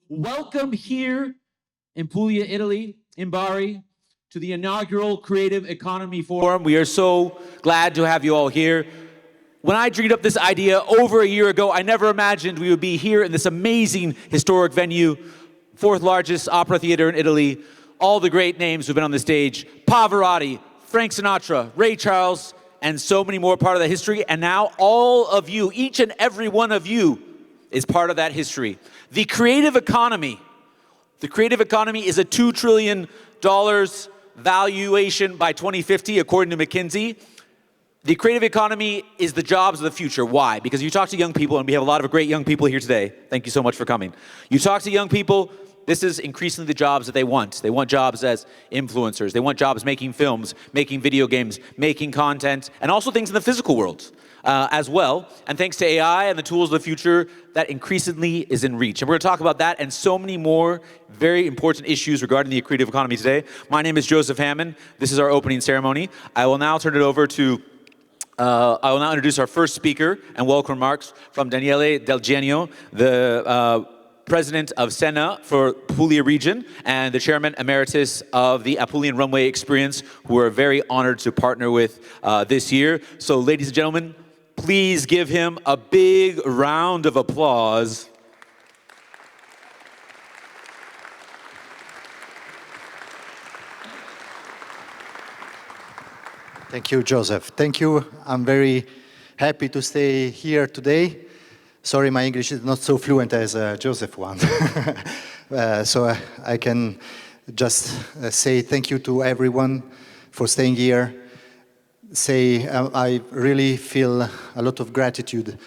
Welcome here in Puglia, Italy, in Bari, to the inaugural Creative Economy Forum. We are so glad to have you all here. When I dreamed up this idea over a year ago, I never imagined we would be here in this amazing historic venue, fourth largest opera theater in Italy. All the great names who've been on the stage: Pavarotti, Frank Sinatra, Ray Charles, and so many more part of the history. And now all of you, each and every one of you, is part of that history. The creative economy is a $2 trillion valuation by 2050, according to McKinsey. The creative economy is the jobs of the future. Why? Because you talk to young people, and we have a lot of great young people here today. Thank you so much for coming. You talk to young people, this is increasingly the jobs that they want. They want jobs as influencers. They want jobs making films, making video games, making content, and also things in the physical world as well. And thanks to AI and the tools of the future, that increasingly is in reach. And we're going to talk about that and so many more very important issues regarding the creative economy today. My name is Joseph Hammond. This is our opening ceremony. I will now turn it over to I will now introduce our first speaker and welcome remarks from Daniele Del Genio, the President of Senna for Puglia region and the Chairman Emeritus of the Apulian Runway Experience, who we're very honored to partner with this year. So ladies and gentlemen, please give him a big round of applause. Thank you, Joseph. Thank you. I'm very happy to stay here today. Sorry, my English is not so fluent as Joseph one. So I can just say thank you to everyone for staying here. I really feel a lot of gratitude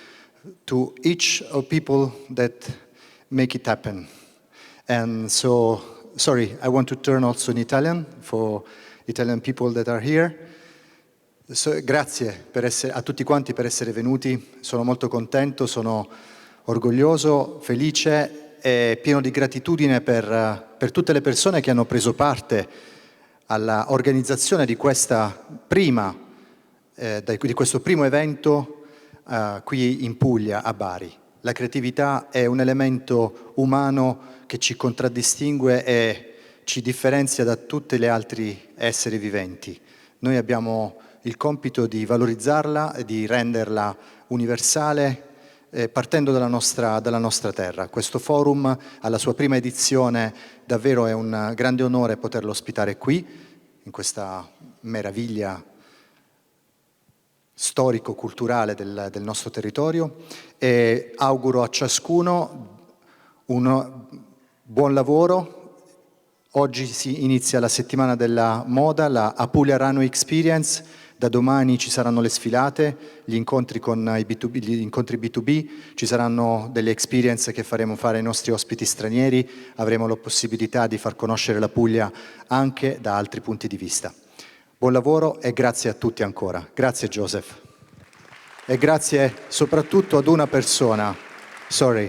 to each of people that make it happen. And so, sorry, I want to turn also in Italian for Italian people that are here. Grazie a tutti quanti per essere venuti, sono molto contento, sono orgoglioso, felice e pieno di gratitudine per tutte le persone che hanno preso parte all'organizzazione di questo primo evento qui in Puglia, a Bari. La creatività è un elemento umano che ci contraddistingue e ci differenzia da tutti gli altri esseri viventi. Noi abbiamo il compito di valorizzarla e di renderla universale partendo dalla nostra terra. Questo forum, alla sua prima edizione, davvero è un grande onore poterlo ospitare qui, in questa meraviglia storico-culturale del nostro territorio, e auguro a ciascuno un buon lavoro. Oggi si inizia la settimana della moda, la Apulia Runway Experience. Da domani ci saranno le sfilate, gli incontri con gli incontri B2B, ci saranno delle experience che faremo fare ai nostri ospiti stranieri, avremo la possibilità di far conoscere la Puglia anche da altri punti di vista. Buon lavoro e grazie a tutti ancora. Grazie Joseph. E grazie soprattutto ad una persona. Sorry,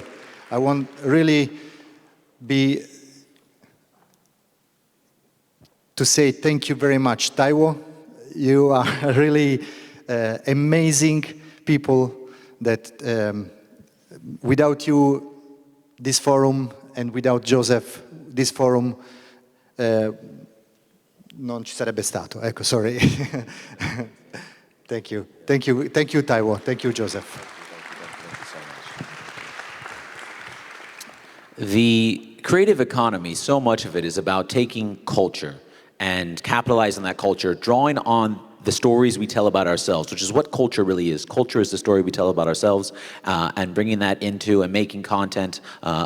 I want really to say thank you very much, Taiwo. You are really amazing people that without you, this forum, and without Joseph, this forum non ci sarebbe stato. Ecco, sorry. Thank you. Thank you. Thank you, Taiwo. Thank you, Joseph. The creative economy, so much of it is about taking culture and capitalizing on that culture, drawing on the stories we tell about ourselves, which is what culture really is. Culture is the story we tell about ourselves, and bringing that into and making content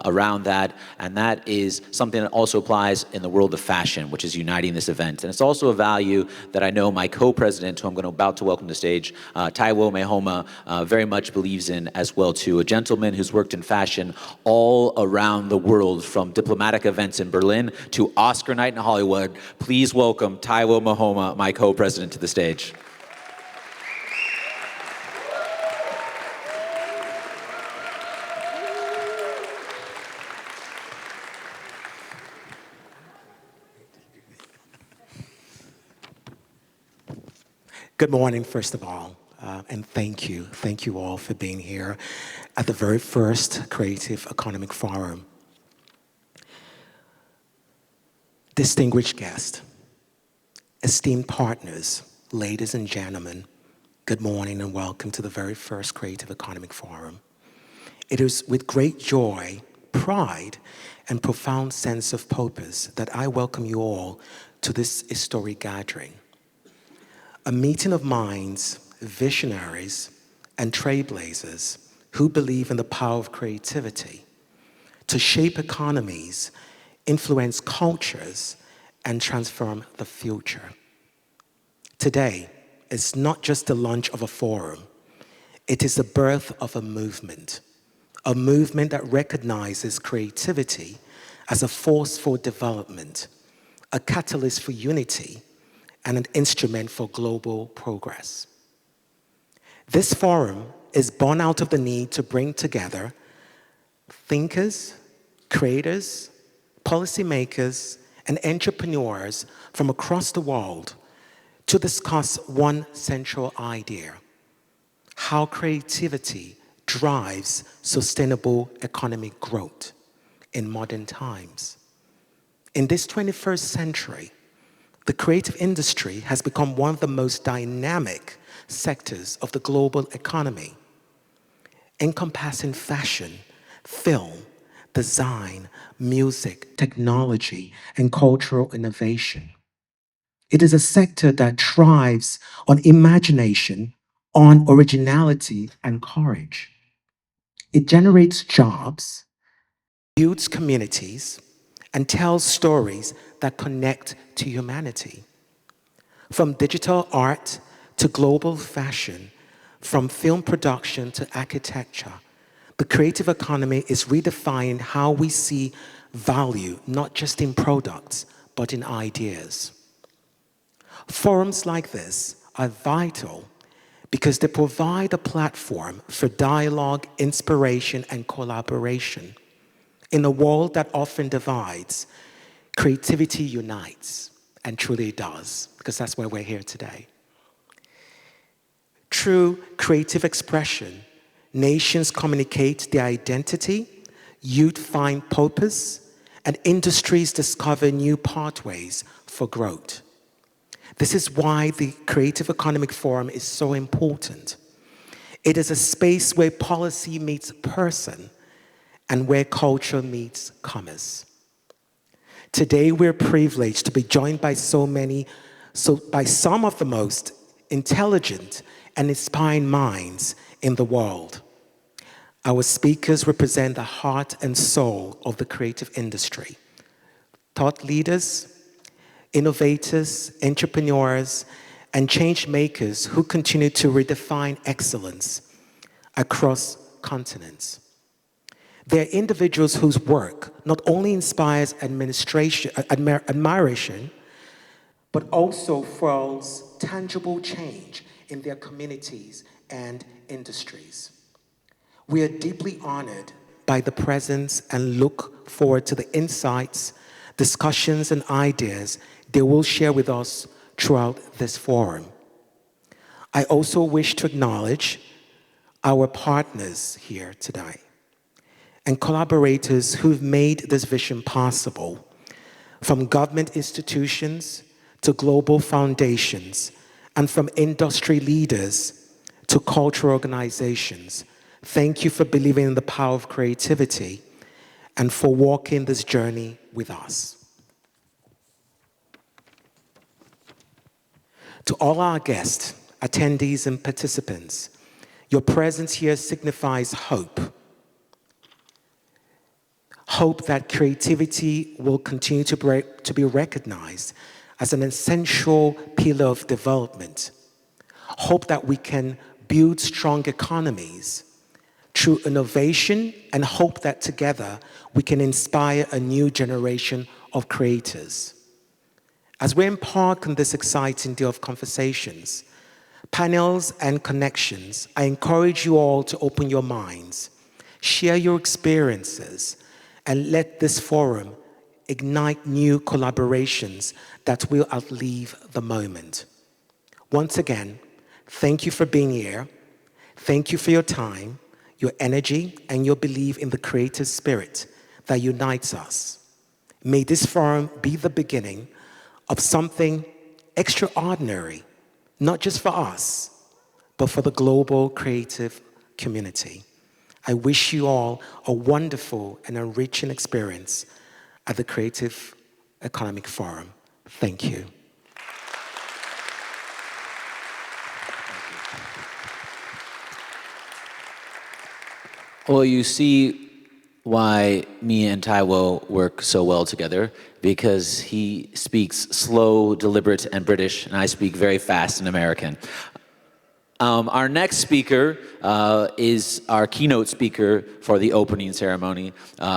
around that. And that is something that also applies in the world of fashion, which is uniting this event. And it's also a value that I know my co-president, who I'm about to welcome to stage, Taiwo Mahoma, very much believes in as well too. A gentleman who's worked in fashion all around the world, from diplomatic events in Berlin to Oscar night in Hollywood. Please welcome Taiwo Mahoma, my co-president, to the stage. Good morning, first of all, and thank you. Thank you all for being here at the very first Creative Economic Forum. Distinguished guests, esteemed partners, ladies and gentlemen, good morning and welcome to the very first Creative Economy Forum. It is with great joy, pride, and profound sense of purpose that I welcome you all to this historic gathering. A meeting of minds, visionaries, and trailblazers who believe in the power of creativity to shape economies, influence cultures, and transform the future. Today is not just the launch of a forum, it is the birth of a movement that recognizes creativity as a force for development, a catalyst for unity, and an instrument for global progress. This forum is born out of the need to bring together thinkers, creators, policymakers, and entrepreneurs from across the world to discuss one central idea: how creativity drives sustainable economic growth in modern times. In this 21st century, the creative industry has become one of the most dynamic sectors of the global economy, encompassing fashion, film, design, music, technology, and cultural innovation. It is a sector that thrives on imagination, on originality, and courage. It generates jobs, builds communities, and tells stories that connect to humanity. From digital art to global fashion, from film production to architecture, the creative economy is redefining how we see value, not just in products, but in ideas. Forums like this are vital because they provide a platform for dialogue, inspiration, and collaboration. In a world that often divides, creativity unites, and truly does, because that's why we're here today. Through creative expression, nations communicate their identity, youth find purpose, and industries discover new pathways for growth. This is why the Creative Economic Forum is so important. It is a space where policy meets person and where culture meets commerce. Today, we're privileged to be joined by by some of the most intelligent and inspiring minds in the world. Our speakers represent the heart and soul of the creative industry. Thought leaders, innovators, entrepreneurs, and change makers who continue to redefine excellence across continents. They're individuals whose work not only inspires admiration, but also fuels tangible change in their communities and industries. We are deeply honored by the presence and look forward to the insights, discussions, and ideas they will share with us throughout this forum. I also wish to acknowledge our partners here today and collaborators who've made this vision possible, from government institutions to global foundations, and from industry leaders to cultural organizations. Thank you for believing in the power of creativity and for walking this journey with us. To all our guests, attendees, and participants, your presence here signifies hope. Hope that creativity will continue to be recognized as an essential pillar of development. Hope that we can build strong economies through innovation, and hope that together we can inspire a new generation of creators. As we embark on this exciting day of conversations, panels, and connections, I encourage you all to open your minds, share your experiences, and let this forum ignite new collaborations that will outlive the moment. Once again, thank you for being here. Thank you for your time, your energy, and your belief in the creative spirit that unites us. May this forum be the beginning of something extraordinary, not just for us, but for the global creative community. I wish you all a wonderful and enriching experience at the Creative Economic Forum. Thank you. Well, you see why me and Taiwo work so well together, because he speaks slow, deliberate, and British, and I speak very fast and American. Our next speaker is our keynote speaker for the opening ceremony.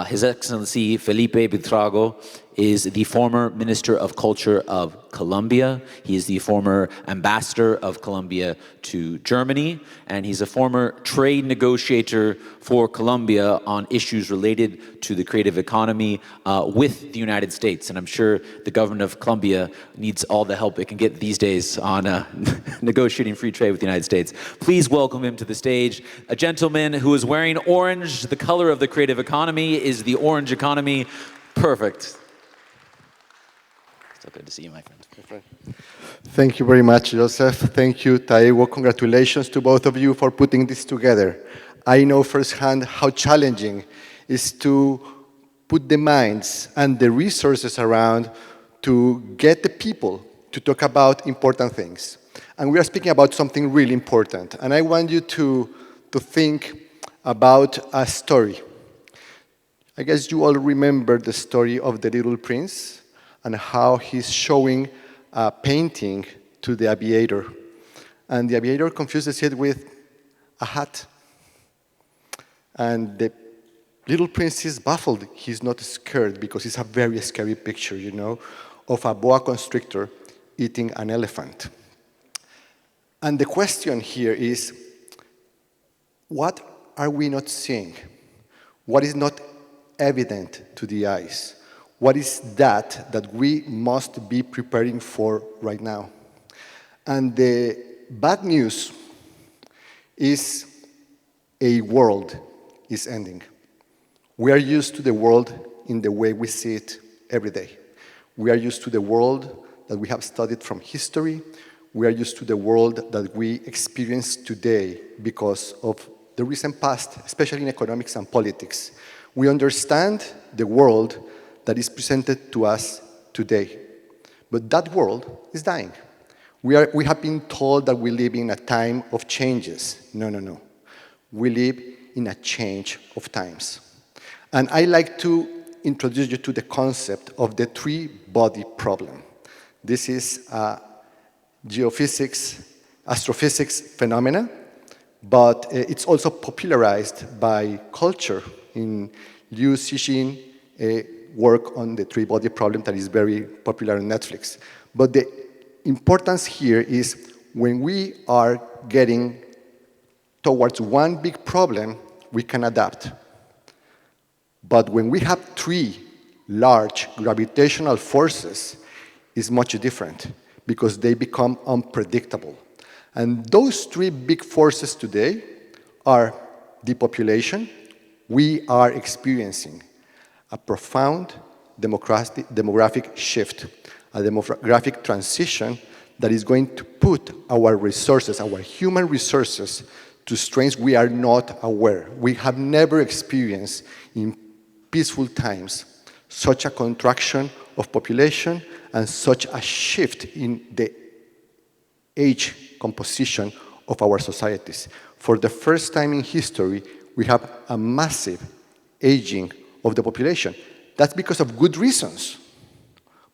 His Excellency Felipe Buitrago is the former Minister of Culture of Colombia. He is the former ambassador of Colombia to Germany, and he's a former trade negotiator for Colombia on issues related to the creative economy with the United States. And I'm sure the government of Colombia needs all the help it can get these days on negotiating free trade with the United States. Please welcome him to the stage. A gentleman who is wearing orange. The color of the creative economy is the orange economy. Perfect. So good to see you, my friend. Thank you very much, Joseph. Thank you, Taiwo. Congratulations to both of you for putting this together. I know firsthand how challenging it is to put the minds and the resources around to get the people to talk about important things. And we are speaking about something really important. And I want you to think about a story. I guess you all remember the story of the Little Prince and how he's showing a painting to the aviator. And the aviator confuses it with a hat. And the Little Prince is baffled. He's not scared because it's a very scary picture, you know, of a boa constrictor eating an elephant. And the question here is, what are we not seeing? What is not evident to the eyes? What is that we must be preparing for right now? And the bad news is a world is ending. We are used to the world in the way we see it every day. We are used to the world that we have studied from history. We are used to the world that we experience today because of the recent past, especially in economics and politics. We understand the world that is presented to us today. But that world is dying. We have been told that we live in a time of changes. No. We live in a change of times. And I like to introduce you to the concept of the three-body problem. This is a geophysics, astrophysics phenomena, but it's also popularized by culture in Liu Cixin work on the three-body problem that is very popular on Netflix. But the importance here is when we are getting towards one big problem, we can adapt. But when we have three large gravitational forces, it's much different because they become unpredictable. And those three big forces today are depopulation. We are experiencing a profound demographic shift, a demographic transition that is going to put our resources, our human resources, to strains we are not aware. We have never experienced in peaceful times such a contraction of population and such a shift in the age composition of our societies. For the first time in history, we have a massive aging of the population. That's because of good reasons,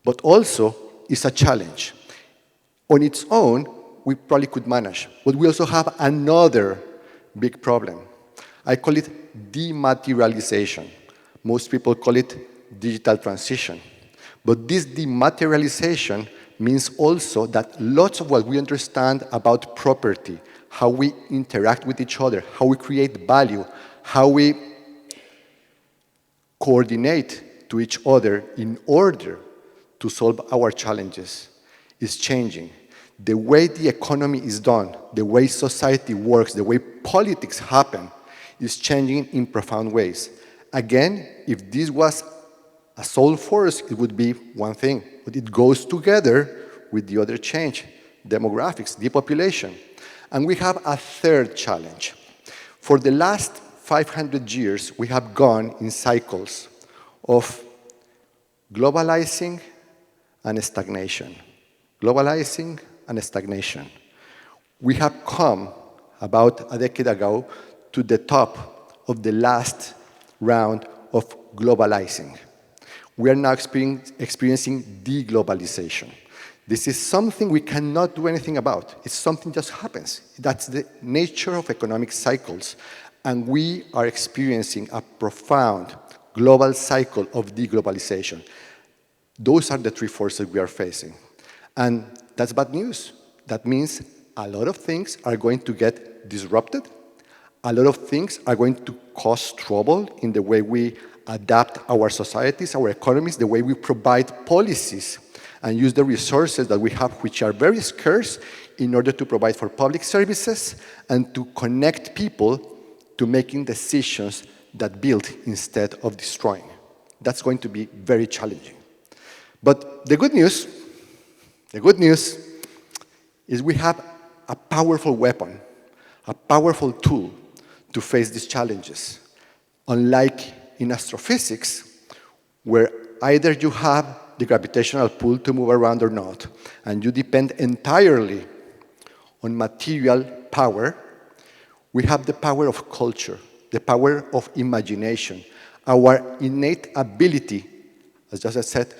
but also it's a challenge. On its own, we probably could manage, but we also have another big problem. I call it dematerialization. Most people call it digital transition. But this dematerialization means also that lots of what we understand about property, how we interact with each other, how we create value, how we coordinate to each other in order to solve our challenges is changing. The way the economy is done, the way society works, the way politics happen is changing in profound ways. Again, if this was a sole force, it would be one thing, but it goes together with the other change, demographics, depopulation. And we have a third challenge. For the last 500 years, we have gone in cycles of globalizing and stagnation. Globalizing and stagnation. We have come about a decade ago to the top of the last round of globalizing. We are now experiencing deglobalization. This is something we cannot do anything about. It's something that just happens. That's the nature of economic cycles. And we are experiencing a profound global cycle of deglobalization. Those are the three forces we are facing. And that's bad news. That means a lot of things are going to get disrupted. A lot of things are going to cause trouble in the way we adapt our societies, our economies, the way we provide policies and use the resources that we have, which are very scarce, in order to provide for public services and to connect people to making decisions that build instead of destroying. That's going to be very challenging. But the good news is we have a powerful weapon, a powerful tool to face these challenges. Unlike in astrophysics, where either you have the gravitational pull to move around or not, and you depend entirely on material power, we have the power of culture, the power of imagination, our innate ability, as Joseph said,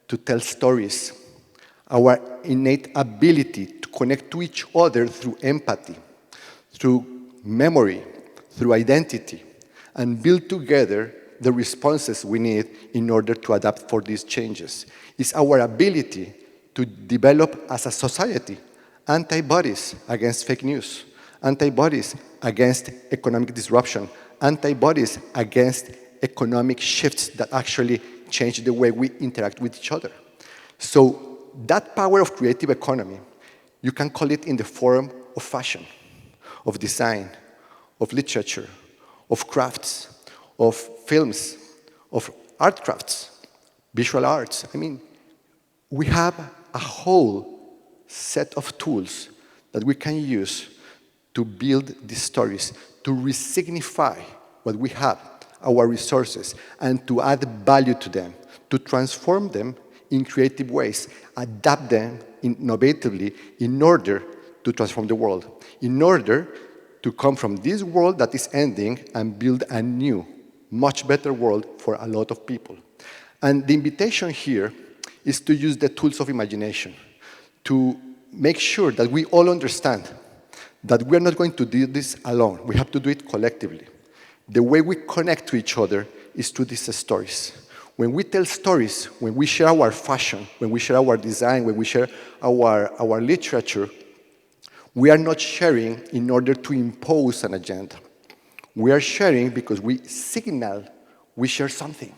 to tell stories, our innate ability to connect to each other through empathy, through memory, through identity, and build together the responses we need in order to adapt for these changes. It's our ability to develop as a society antibodies against fake news, antibodies against economic disruption, antibodies against economic shifts that actually change the way we interact with each other. So that power of creative economy, you can call it in the form of fashion, of design, of literature, of crafts, of films, of art crafts, visual arts. I mean, we have a whole set of tools that we can use to build these stories, to resignify what we have, our resources, and to add value to them, to transform them in creative ways, adapt them innovatively in order to transform the world, in order to come from this world that is ending and build a new, much better world for a lot of people. And the invitation here is to use the tools of imagination to make sure that we all understand that we're not going to do this alone. We have to do it collectively. The way we connect to each other is through these stories. When we tell stories, when we share our fashion, when we share our design, when we share our literature, we are not sharing in order to impose an agenda. We are sharing because we signal we share something.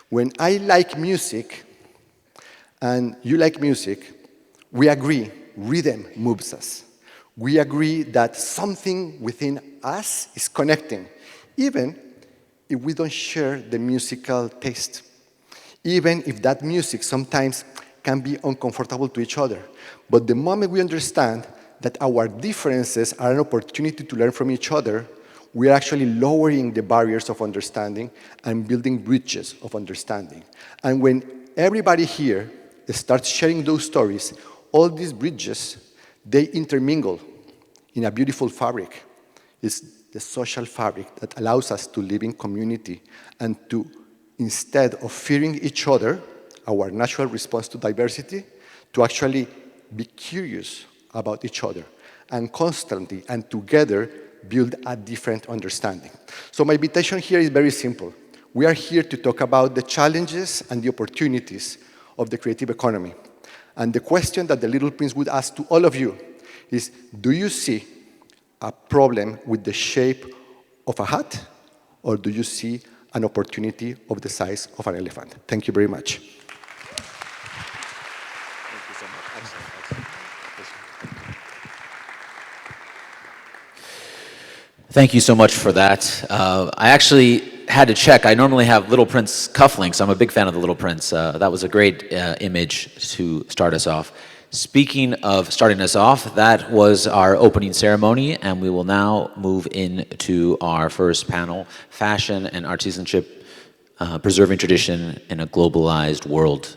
When I like music and you like music, we agree rhythm moves us. We agree that something within us is connecting, even if we don't share the musical taste, even if that music sometimes can be uncomfortable to each other. But the moment we understand that our differences are an opportunity to learn from each other, we are actually lowering the barriers of understanding and building bridges of understanding. And when everybody here starts sharing those stories, all these bridges, they intermingle in a beautiful fabric. It's the social fabric that allows us to live in community and to, instead of fearing each other, our natural response to diversity, to actually be curious about each other and constantly and together build a different understanding. So my invitation here is very simple. We are here to talk about the challenges and the opportunities of the creative economy. And the question that the Little Prince would ask to all of you is, do you see a problem with the shape of a hat, or do you see an opportunity of the size of an elephant? Thank you very much. Thank you so much. Excellent. Thank you so much for that. I actually had to check. I normally have Little Prince cufflinks. I'm a big fan of the Little Prince. That was a great image to start us off. Speaking of starting us off, that was our opening ceremony, and we will now move into our first panel, Fashion and Artisanship, Preserving Tradition in a Globalized World.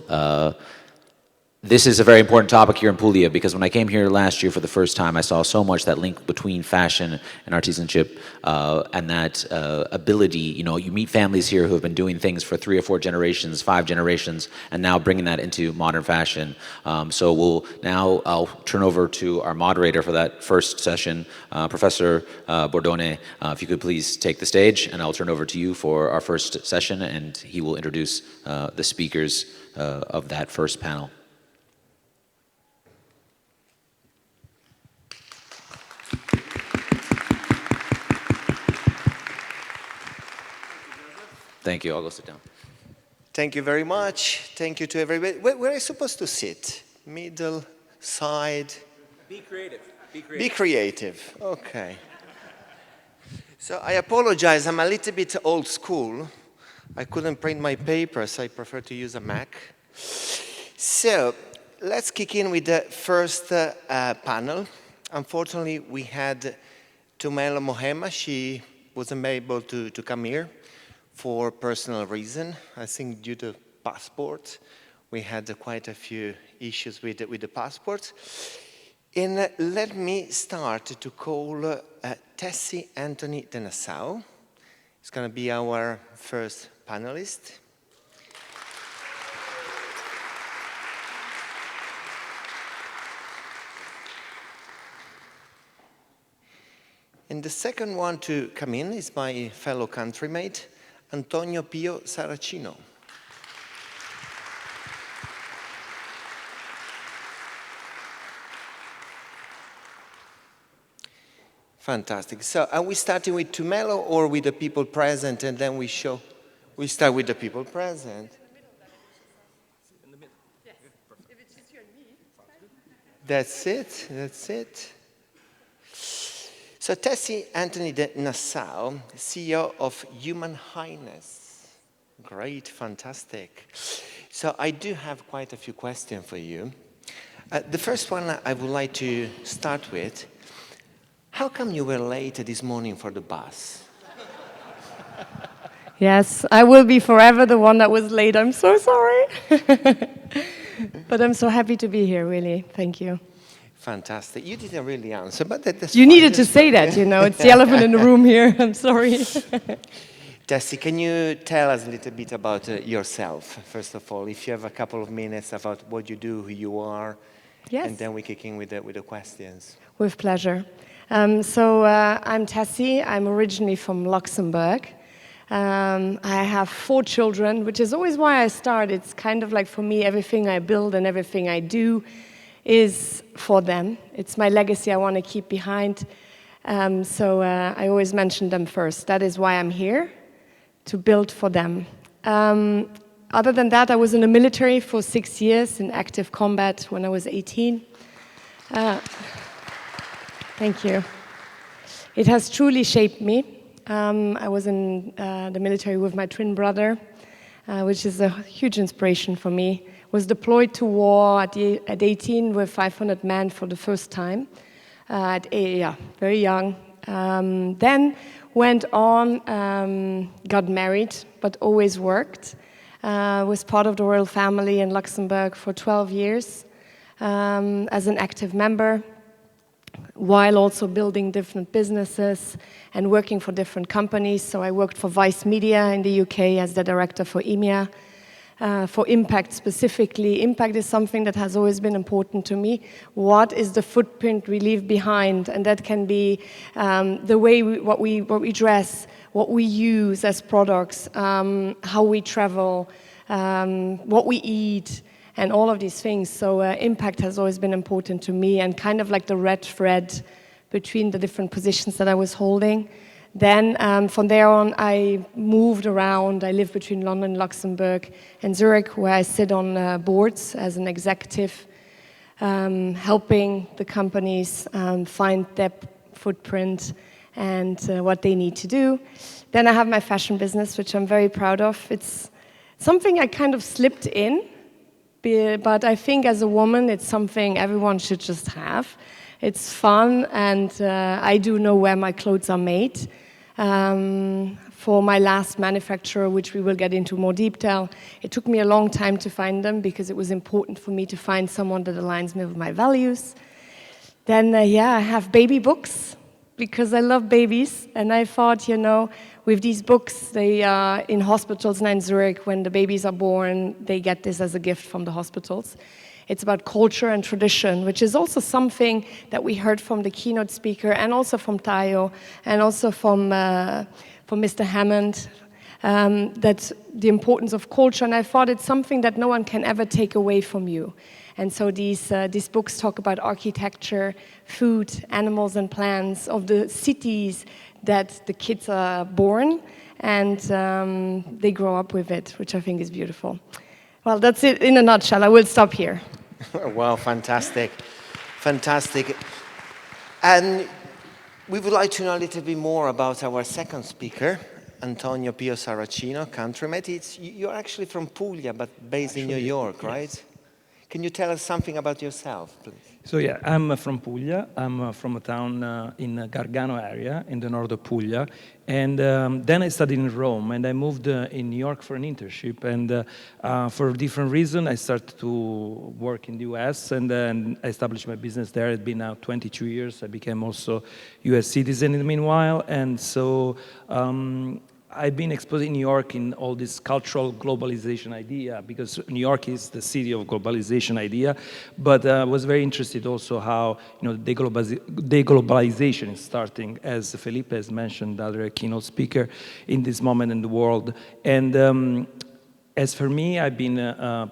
This is a very important topic here in Puglia because when I came here last year for the first time, I saw so much that link between fashion and artisanship and that ability. You know, you meet families here who have been doing things for 3 or 4 generations, 5 generations, and now bringing that into modern fashion. So I'll turn over to our moderator for that first session, Professor Bordone. If you could please take the stage, and I'll turn over to you for our first session, and he will introduce the speakers of that first panel. Thank you. I'll go sit down. Thank you very much. Thank you to everybody. Where are you supposed to sit? Middle, side? Be creative. Be creative. Okay. So I apologize. I'm a little bit old school. I couldn't print my papers. I prefer to use a Mac. So let's kick in with the first panel. Unfortunately, we had Tumela Mohema. She wasn't able to come here for personal reason. I think due to passport. We had quite a few issues with the passport. And let me start to call Tessie Anthony de Nassau. He's going to be our first panelist. And the second one to come in is my fellow countrymate, Antonio Pio Saracino. Fantastic. So are we starting with Tumelo or with the people present and then we show? We start with the people present. In the middle. Yes. If it's just you and me. That's it. That's it. So Tessie Anthony de Nassau, CEO of Human Highness. Great, fantastic. So I do have quite a few questions for you. The first one I would like to start with. How come you were late this morning for the bus? Yes, I will be forever the one that was late. I'm so sorry. But I'm so happy to be here, really. Thank you. Fantastic. You didn't really answer, but that's You fine. needed to say that, you know. It's the elephant in the room here. I'm sorry. Tessie, can you tell us a little bit about yourself, first of all, if you have a couple of minutes about what you do, who you are, Yes. and then we kick in with the questions. With pleasure. I'm Tessie. I'm originally from Luxembourg. I have 4 children, which is always why I start. It's kind of like, for me, everything I build and everything I do is for them. It's my legacy I want to keep behind. I always mention them first. That is why I'm here, to build for them. Other than that, I was in the military for 6 years in active combat when I was 18. Thank you. It has truly shaped me. I was in the military with my twin brother, which is a huge inspiration for me. Was deployed to war at 18 with 500 men for the first time, very young. Then went on, got married, but always worked. Was part of the royal family in Luxembourg for 12 years as an active member, while also building different businesses and working for different companies. So I worked for Vice Media in the UK as the director for EMEA. For impact specifically, impact is something that has always been important to me. What is the footprint we leave behind? And that can be the way what we dress, what we use as products, how we travel, what we eat, and all of these things. So impact has always been important to me, and kind of like the red thread between the different positions that I was holding. Then from there on, I moved around. I lived between London, Luxembourg, and Zurich, where I sit on boards as an executive, helping the companies find their footprint and what they need to do. Then I have my fashion business, which I'm very proud of. It's something I kind of slipped in, but I think as a woman, it's something everyone should just have. It's fun, and I do know where my clothes are made. For my last manufacturer, which we will get into more detail, it took me a long time to find them because it was important for me to find someone that aligns me with my values. Then, I have baby books because I love babies, and I thought, with these books, they are in hospitals now in Zurich. When the babies are born, they get this as a gift from the hospitals. It's about culture and tradition, which is also something that we heard from the keynote speaker and also from Tayo and also from Mr. Hammond, that the importance of culture. And I thought it's something that no one can ever take away from you. And so these books talk about architecture, food, animals and plants of the cities that the kids are born, and they grow up with it, which I think is beautiful. Well, that's it in a nutshell. I will stop here. Wow, fantastic. Fantastic. And we would like to know a little bit more about our second speaker, Antonio Pio Saracino, countrymate. You're actually from Puglia, but based in New York, right? Can you tell us something about yourself, please? So yeah, I'm from Puglia. I'm from a town in Gargano area in the north of Puglia. And then I studied in Rome, and I moved in New York for an internship. And for a different reason, I started to work in the US, and then I established my business there. It's been now 22 years. I became also US citizen in the meanwhile. And so I've been exposed in New York in all this cultural globalization idea, because New York is the city of globalization idea. But I was very interested also how deglobalization is starting, as Felipe has mentioned, the other keynote speaker, in this moment in the world. And as for me, I've been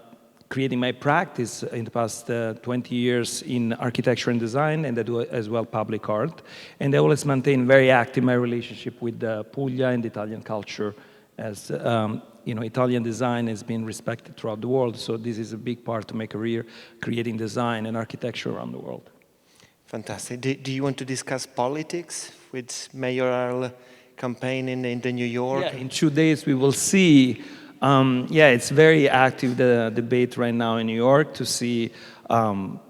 creating my practice in the past 20 years in architecture and design, and I do as well public art. And I always maintain very active my relationship with Puglia and Italian culture, as Italian design has been respected throughout the world. So this is a big part of my career, creating design and architecture around the world. Fantastic. Do you want to discuss politics with mayoral campaign in New York? Yeah, in 2 days we will see. It's very active, the debate right now in New York, to see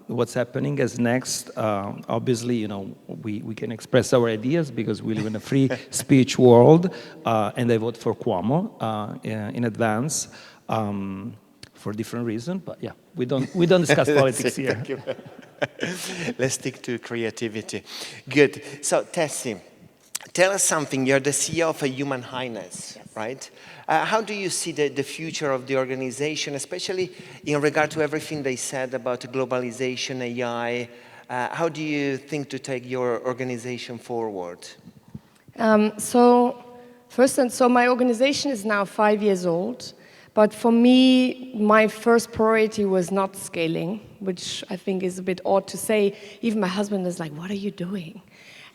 what's happening as next. Obviously, we can express our ideas because we live in a free speech world, and I vote for Cuomo in advance for different reasons. But yeah, we don't discuss politics here. Thank you. Let's stick to creativity. Good. So, Tessie, tell us something. You're the CEO of a Human Highness, yes, right? How do you see the future of the organization, especially in regard to everything they said about globalization, AI? How do you think to take your organization forward? So my organization is now 5 years old. But for me, my first priority was not scaling, which I think is a bit odd to say. Even my husband is like, what are you doing?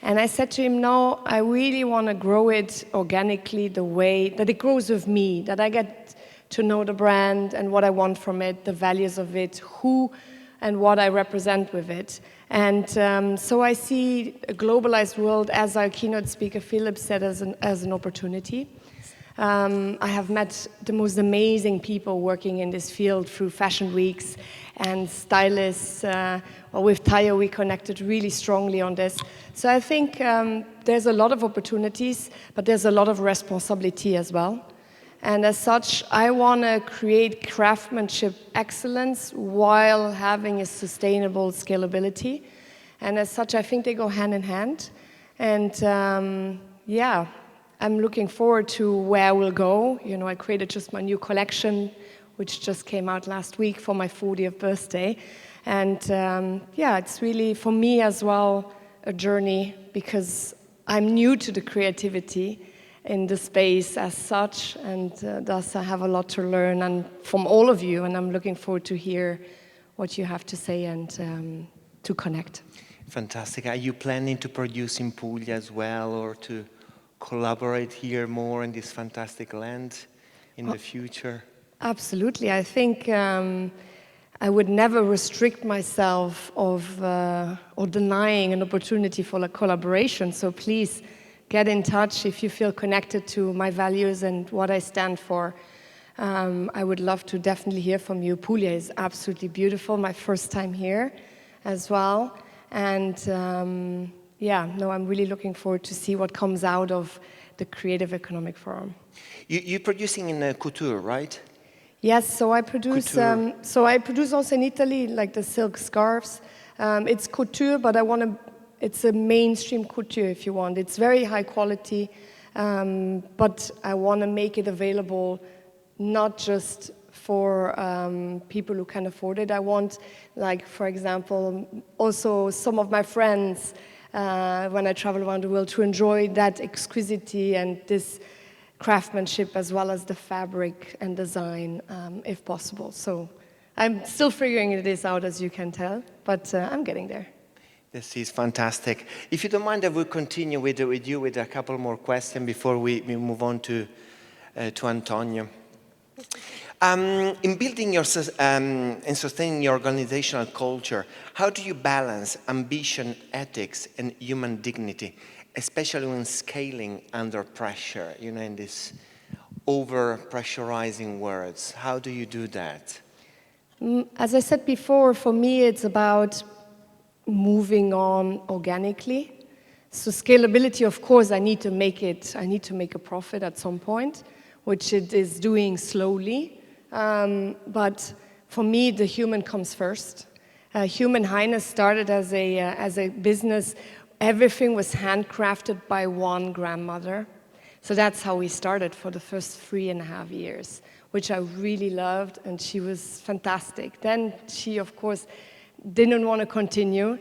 And I said to him, no, I really want to grow it organically, the way that it grows with me, that I get to know the brand and what I want from it, the values of it, who and what I represent with it. And so I see a globalized world, as our keynote speaker, Philip, said, as an opportunity. I have met the most amazing people working in this field through fashion weeks and stylists. With Tayo, we connected really strongly on this. So I think there's a lot of opportunities, but there's a lot of responsibility as well. And as such, I want to create craftsmanship excellence while having a sustainable scalability. And as such, I think they go hand in hand. And I'm looking forward to where we'll go. I created just my new collection, which just came out last week for my 40th birthday. And it's really, for me as well, a journey, because I'm new to the creativity in the space as such, and thus I have a lot to learn and from all of you, and I'm looking forward to hear what you have to say and to connect. Fantastic. Are you planning to produce in Puglia as well, or to collaborate here more in this fantastic land in the future? Absolutely. I think I would never restrict myself or denying an opportunity for a collaboration. So please get in touch if you feel connected to my values and what I stand for. I would love to definitely hear from you. Puglia is absolutely beautiful, my first time here as well. And yeah, no, I'm really looking forward to see what comes out of the Creative Economic Forum. You're producing in couture, right? Yes, so I produce also in Italy, like the silk scarves. It's couture, but it's a mainstream couture if you want. It's very high quality, but I want to make it available not just for people who can afford it. I want, like, for example, also some of my friends, when I travel around the world, to enjoy that exquisity and this craftsmanship as well as the fabric and design, if possible. So I'm still figuring this out, as you can tell, but I'm getting there. This is fantastic. If you don't mind, I will continue with you with a couple more questions before we move on to Antonio. In building your and sustaining your organizational culture, how do you balance ambition, ethics, and human dignity, especially when scaling under pressure, you know, in this over-pressurizing words? How do you do that? As I said before, for me, it's about moving on organically. So scalability, of course, I need to make a profit at some point, which it is doing slowly. But for me, the human comes first. Human Highness started as a business. Everything was handcrafted by one grandmother. So that's how we started for the first 3.5 years, which I really loved, and she was fantastic. Then she, of course, didn't want to continue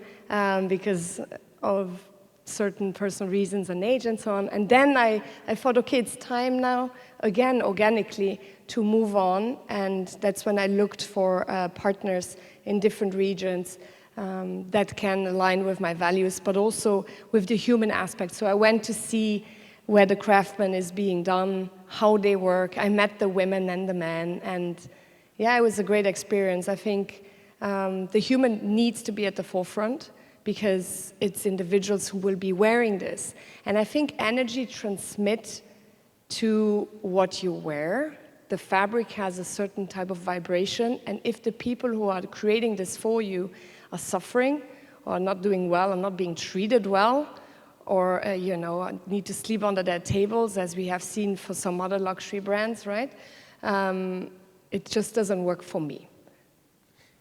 because of certain personal reasons and age and so on. And then I thought, okay, it's time now, again, organically, to move on. And that's when I looked for partners in different regions that can align with my values, but also with the human aspect. So I went to see where the craftsman is being done, how they work. I met the women and the men, and yeah, it was a great experience. I think the human needs to be at the forefront because it's individuals who will be wearing this. And I think energy transmits to what you wear. The fabric has a certain type of vibration, and if the people who are creating this for you are suffering or not doing well or not being treated well, or need to sleep under their tables, as we have seen for some other luxury brands, right? It just doesn't work for me.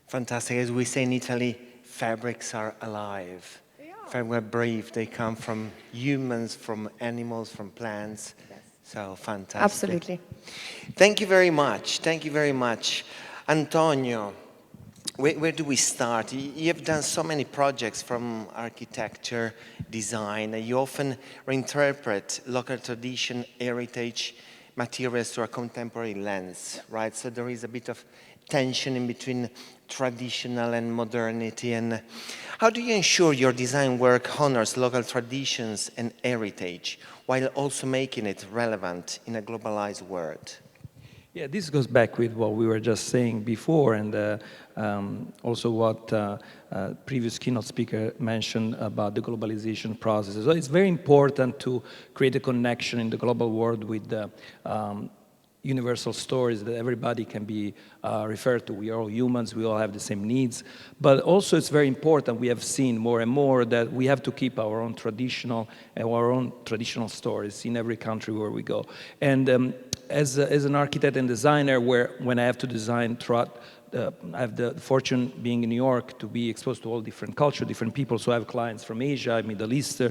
Fantastic. As we say in Italy, fabrics are alive. Fabrics are brave. They come from humans, from animals, from plants. Yes. So fantastic. Absolutely. Thank you very much. Thank you very much. Antonio, where do we start? You have done so many projects from architecture, design. You often reinterpret local tradition, heritage, materials through a contemporary lens, right? So there is a bit of tension in between traditional and modernity. And how do you ensure your design work honors local traditions and heritage while also making it relevant in a globalized world? Yeah, this goes back with what we were just saying before, and also what previous keynote speaker mentioned about the globalization process. So it's very important to create a connection in the global world with the universal stories that everybody can be referred to. We are all humans, we all have the same needs. But also it's very important, we have seen more and more that we have to keep our own traditional stories in every country where we go. And as an architect and designer, when I have to design throughout, I have the fortune being in New York to be exposed to all different cultures, different people. So I have clients from Asia, Middle East,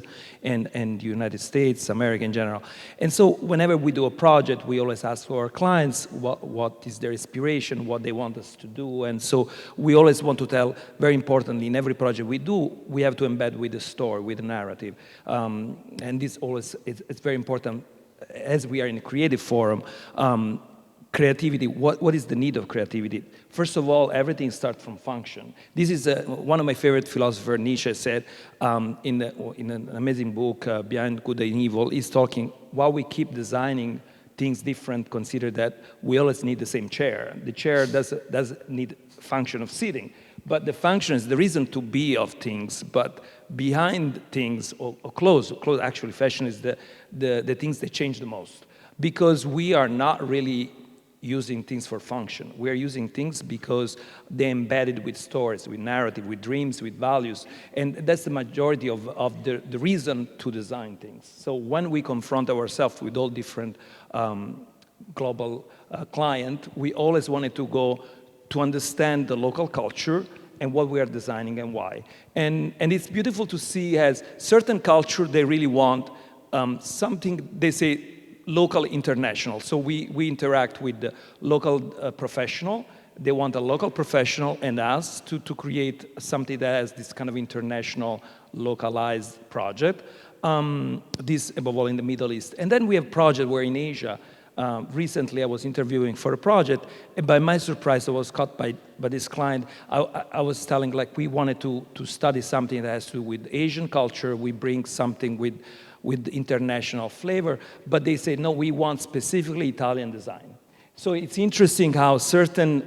and the United States, America in general. And so whenever we do a project, we always ask for our clients what is their inspiration, what they want us to do. And so we always want to tell, very importantly, in every project we do, we have to embed with the story, with the narrative. And this always, it's very important. As we are in a creative forum, creativity, what is the need of creativity? First of all, everything starts from function. This is one of my favorite philosophers, Nietzsche, said in an amazing book, Behind Good and Evil, he's talking, while we keep designing things different, consider that we always need the same chair. The chair does need function of sitting, But the function is the reason to be of things, but behind things, or clothes actually, fashion is the things that change the most. Because we are not really using things for function. We are using things because they're embedded with stories, with narrative, with dreams, with values. And that's the majority of the reason to design things. So when we confront ourselves with all different global clients, we always wanted to go to understand the local culture and what we are designing and why. And it's beautiful to see as certain culture, they really want something, they say, local international. So we interact with the local professional. They want a local professional and us to create something that has this kind of international localized project. This above all in the Middle East. And then we have project where in Asia, recently I was interviewing for a project, and by my surprise I was caught by this client. I was telling like we wanted to study something that has to do with Asian culture. We bring something with international flavor, but they say, no, we want specifically Italian design. So it's interesting how certain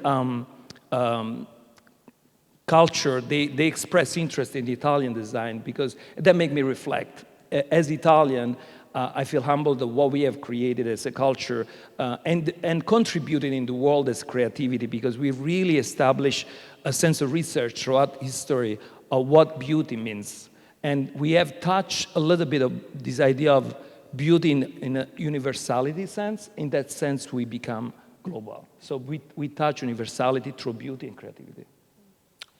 culture, they express interest in the Italian design, because that makes me reflect. As Italian, I feel humbled of what we have created as a culture and contributed in the world as creativity, because we really established a sense of research throughout history of what beauty means. And we have touched a little bit of this idea of beauty in a universality sense. In that sense, we become global. So we touch universality through beauty and creativity.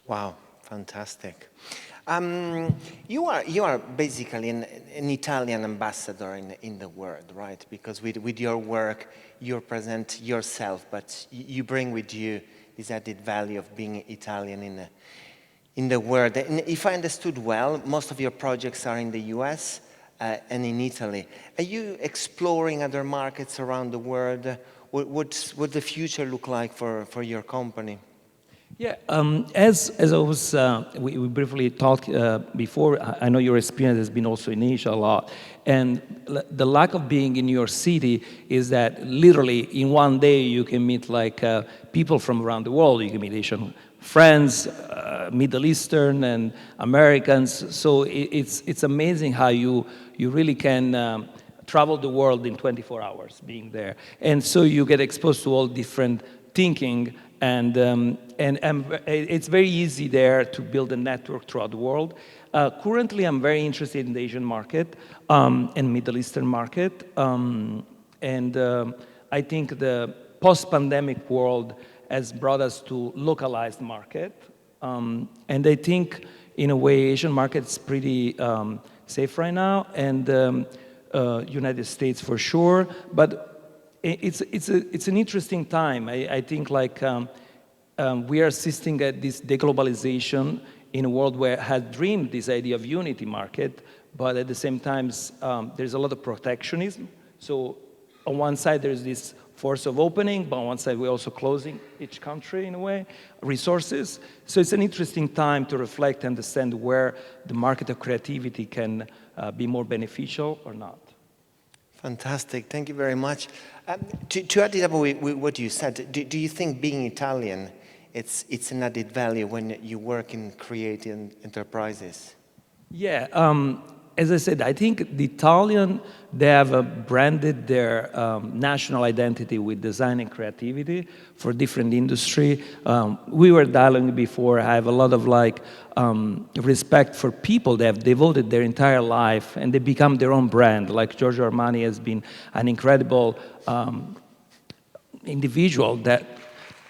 Wow, fantastic. You are basically an Italian ambassador in the world, right? Because with your work, you present yourself, but you bring with you this added value of being Italian in the world. And if I understood well, most of your projects are in the US and in Italy. Are you exploring other markets around the world? What the future look like for your company? Yeah, as I was, we briefly talked before, I know your experience has been also in Asia a lot. And the lack of being in New York City is that literally in one day you can meet like people from around the world. You can meet Asian friends, Middle Eastern and Americans. So it's amazing how you really can travel the world in 24 hours being there. And so you get exposed to all different thinking, and it's very easy there to build a network throughout the world. Currently, I'm very interested in the Asian market and Middle Eastern market. I think the post-pandemic world has brought us to localized market. And I think, in a way, Asian market is pretty safe right now, and United States for sure. But it's an interesting time. I think like we are assisting at this deglobalization in a world where had dreamed this idea of unity market, but at the same time, there's a lot of protectionism. So on one side, there's this force of opening, but on one side, we're also closing each country in a way, resources. So it's an interesting time to reflect and understand where the market of creativity can be more beneficial or not. Fantastic, thank you very much. To add it up with what you said, do you think being Italian, it's an added value when you work in creative enterprises? Yeah, as I said, I think the Italian, they have branded their national identity with design and creativity for different industry. We were dialoguing before. I have a lot of like respect for people that have devoted their entire life and they become their own brand. Like Giorgio Armani has been an incredible individual that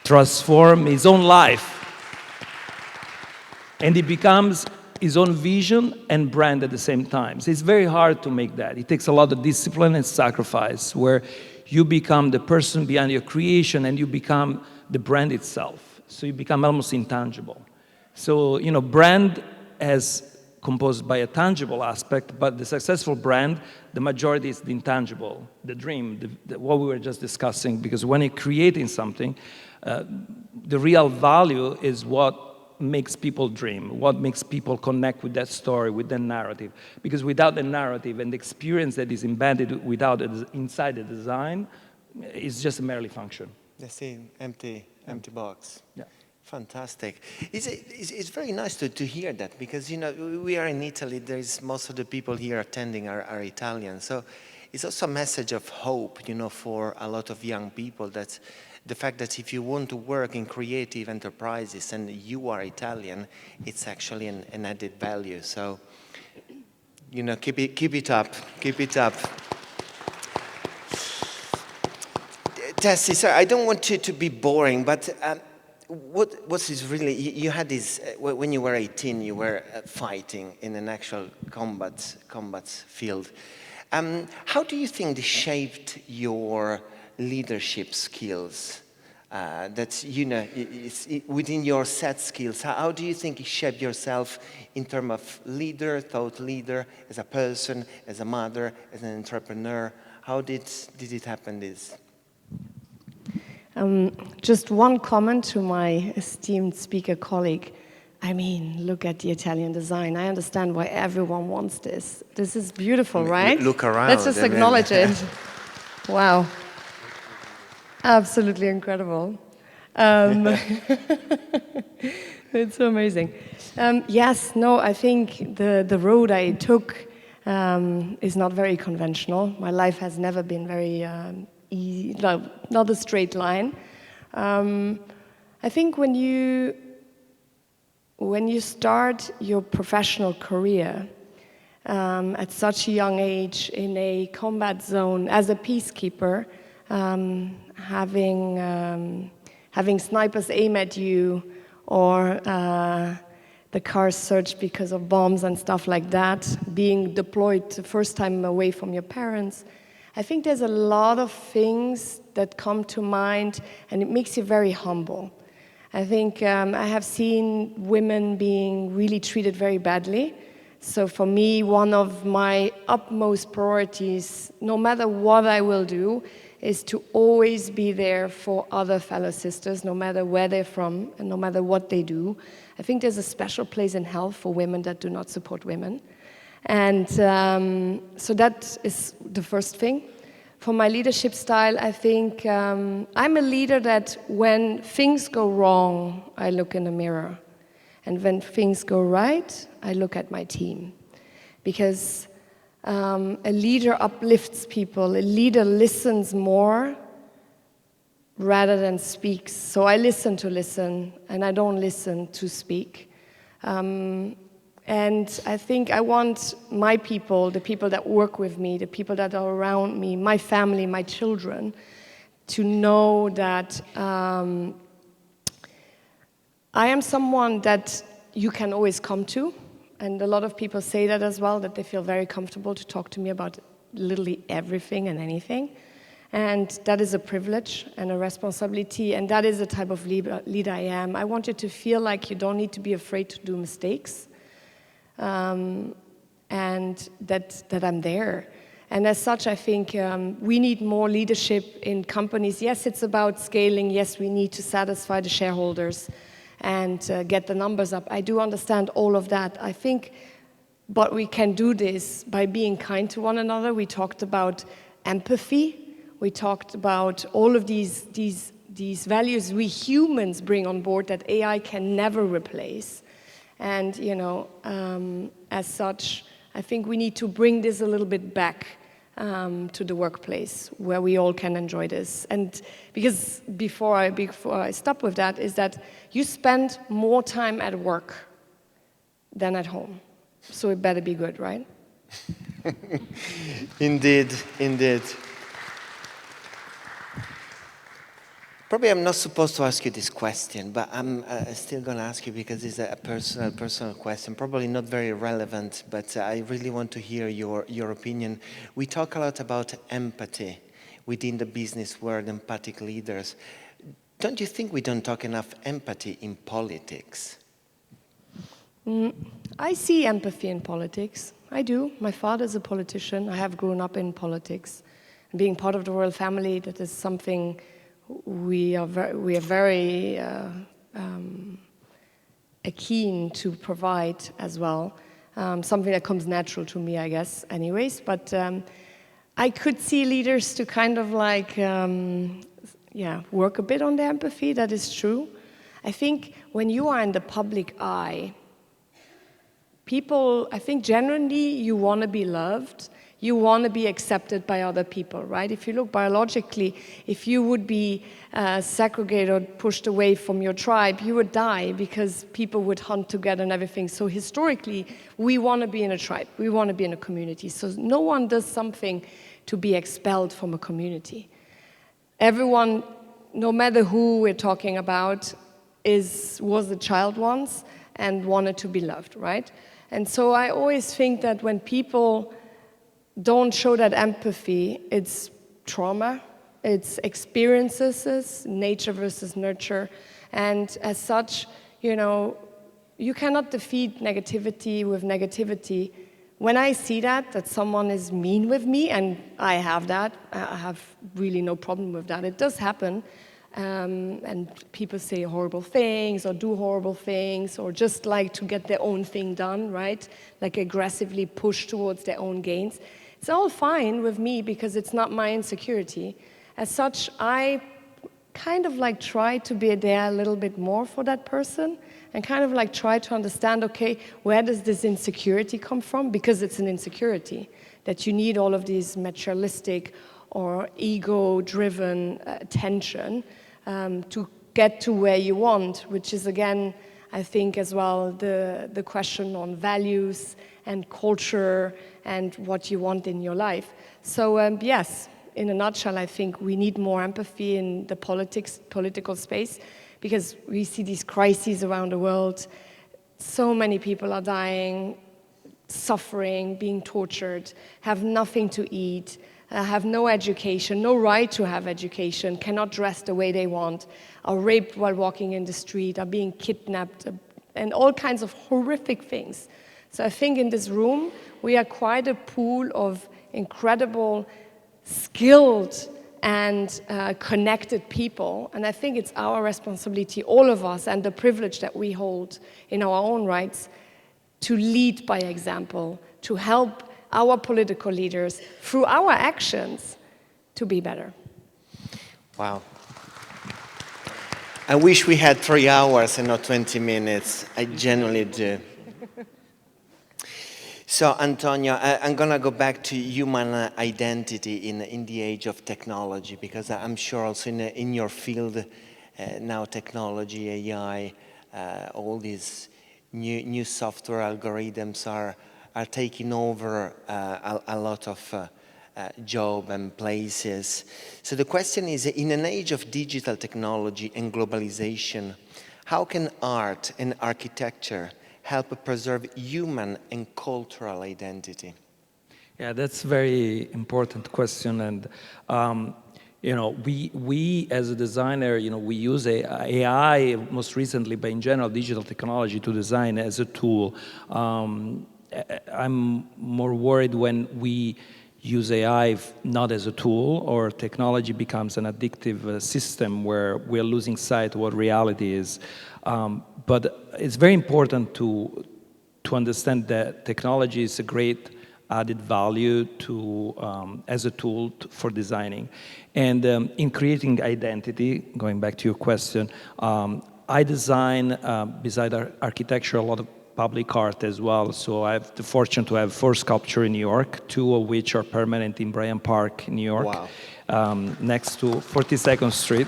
transformed his own life, and he becomes his own vision and brand at the same time. So it's very hard to make that. It takes a lot of discipline and sacrifice, where you become the person behind your creation and you become the brand itself. So you become almost intangible. So, you know, brand is composed by a tangible aspect, but the successful brand, the majority is the intangible, the dream, what we were just discussing, because when you're creating something, the real value is what makes people dream, what makes people connect with that story, with that narrative. Because without the narrative and the experience that is embedded inside the design, it's just a merely function. The same empty box. Yeah. Fantastic. It's very nice to hear that, because, you know, we are in Italy. There's most of the people here attending are Italian. So it's also a message of hope, you know, for a lot of young people, that the fact that if you want to work in creative enterprises and you are Italian, it's actually an added value. So, you know, keep it up, keep it up. Tessie, sir, I don't want you to be boring, but what is really, you had this, when you were 18, you were fighting in an actual combat field. How do you think this shaped your leadership skills? That, you know, within your set skills, how do you think it shaped yourself in terms of leader, thought leader, as a person, as a mother, as an entrepreneur? How did it happen, this? Just one comment to my esteemed speaker colleague. I mean, look at the Italian design. I understand why everyone wants this. This is beautiful, right? Look around. Let's just acknowledge it. Wow. Absolutely incredible. It's so amazing. Yes, no, I think the road I took is not very conventional. My life has never been very not a straight line. I think when you start your professional career at such a young age in a combat zone as a peacekeeper, having snipers aim at you, or the cars searched because of bombs and stuff like that, being deployed the first time away from your parents, I think there's a lot of things that come to mind, and it makes you very humble. I think I have seen women being really treated very badly. So for me, one of my utmost priorities, no matter what I will do, is to always be there for other fellow sisters, no matter where they're from and no matter what they do. I think there's a special place in hell for women that do not support women. And so that is the first thing. For my leadership style, I think I'm a leader that when things go wrong, I look in the mirror. And when things go right, I look at my team. Because a leader uplifts people. A leader listens more rather than speaks. So I listen to listen, and I don't listen to speak. And I think I want my people, the people that work with me, the people that are around me, my family, my children, to know that I am someone that you can always come to. And a lot of people say that as well, that they feel very comfortable to talk to me about literally everything and anything. And that is a privilege and a responsibility, and that is the type of leader I am. I want you to feel like you don't need to be afraid to do mistakes. And that I'm there. And as such, I think we need more leadership in companies. Yes, it's about scaling. Yes, we need to satisfy the shareholders and get the numbers up. I do understand all of that. I think, but we can do this by being kind to one another. We talked about empathy. We talked about all of these values we humans bring on board that AI can never replace. And, you know, as such, I think we need to bring this a little bit back to the workplace where we all can enjoy this. And because before I stop with that, is that you spend more time at work than at home. So it better be good, right? Indeed, indeed. Probably I'm not supposed to ask you this question, but I'm still going to ask you because it's a personal question, probably not very relevant, but I really want to hear your opinion. We talk a lot about empathy within the business world, empathic leaders. Don't you think we don't talk enough empathy in politics? I see empathy in politics. I do. My father's a politician. I have grown up in politics. Being part of the royal family, that is something we are very keen to provide as well. Something that comes natural to me, I guess, anyways. But I could see leaders to kind of like, work a bit on their empathy. That is true. I think when you are in the public eye, people, I think generally you want to be loved, you want to be accepted by other people, right? If you look biologically, if you would be segregated or pushed away from your tribe, you would die because people would hunt together and everything. So historically, we want to be in a tribe, we want to be in a community. So no one does something to be expelled from a community. Everyone, no matter who we're talking about, was a child once and wanted to be loved, right? And so I always think that when people don't show that empathy, it's trauma, it's experiences, nature versus nurture, and as such, you cannot defeat negativity with negativity. When I see that someone is mean with me, and I have that, I have really no problem with that, it does happen, and people say horrible things or do horrible things or just like to get their own thing done, right? Like aggressively push towards their own gains. It's all fine with me because it's not my insecurity. As such, I kind of like try to be there a little bit more for that person and kind of like try to understand, okay, where does this insecurity come from? Because it's an insecurity that you need all of these materialistic or ego-driven attention to get to where you want, which is again, I think as well, the question on values and culture and what you want in your life. So yes, in a nutshell, I think we need more empathy in the political space because we see these crises around the world. So many people are dying, suffering, being tortured, have nothing to eat, have no education, no right to have education, cannot dress the way they want, are raped while walking in the street, are being kidnapped, and all kinds of horrific things. So I think in this room, we are quite a pool of incredible, skilled, and connected people. And I think it's our responsibility, all of us, and the privilege that we hold in our own rights, to lead by example, to help our political leaders, through our actions, to be better. Wow. I wish we had 3 hours and not 20 minutes. I genuinely do. So, Antonio, I'm going to go back to human identity in the age of technology, because I'm sure also in your field now, technology, AI, all these new software algorithms are taking over a lot of jobs and places. So the question is, in an age of digital technology and globalization, how can art and architecture help preserve human and cultural identity? Yeah, that's a very important question. And we as a designer, we use AI most recently, but in general, digital technology to design as a tool. I'm more worried when we use AI not as a tool, or technology becomes an addictive system where we're losing sight of what reality is. But it's very important to understand that technology is a great added value to as a tool for designing. And in creating identity, going back to your question, I design, beside architecture, a lot of public art as well. So I have the fortune to have 4 sculptures in New York, 2 of which are permanent in Bryant Park, New York, next to 42nd Street.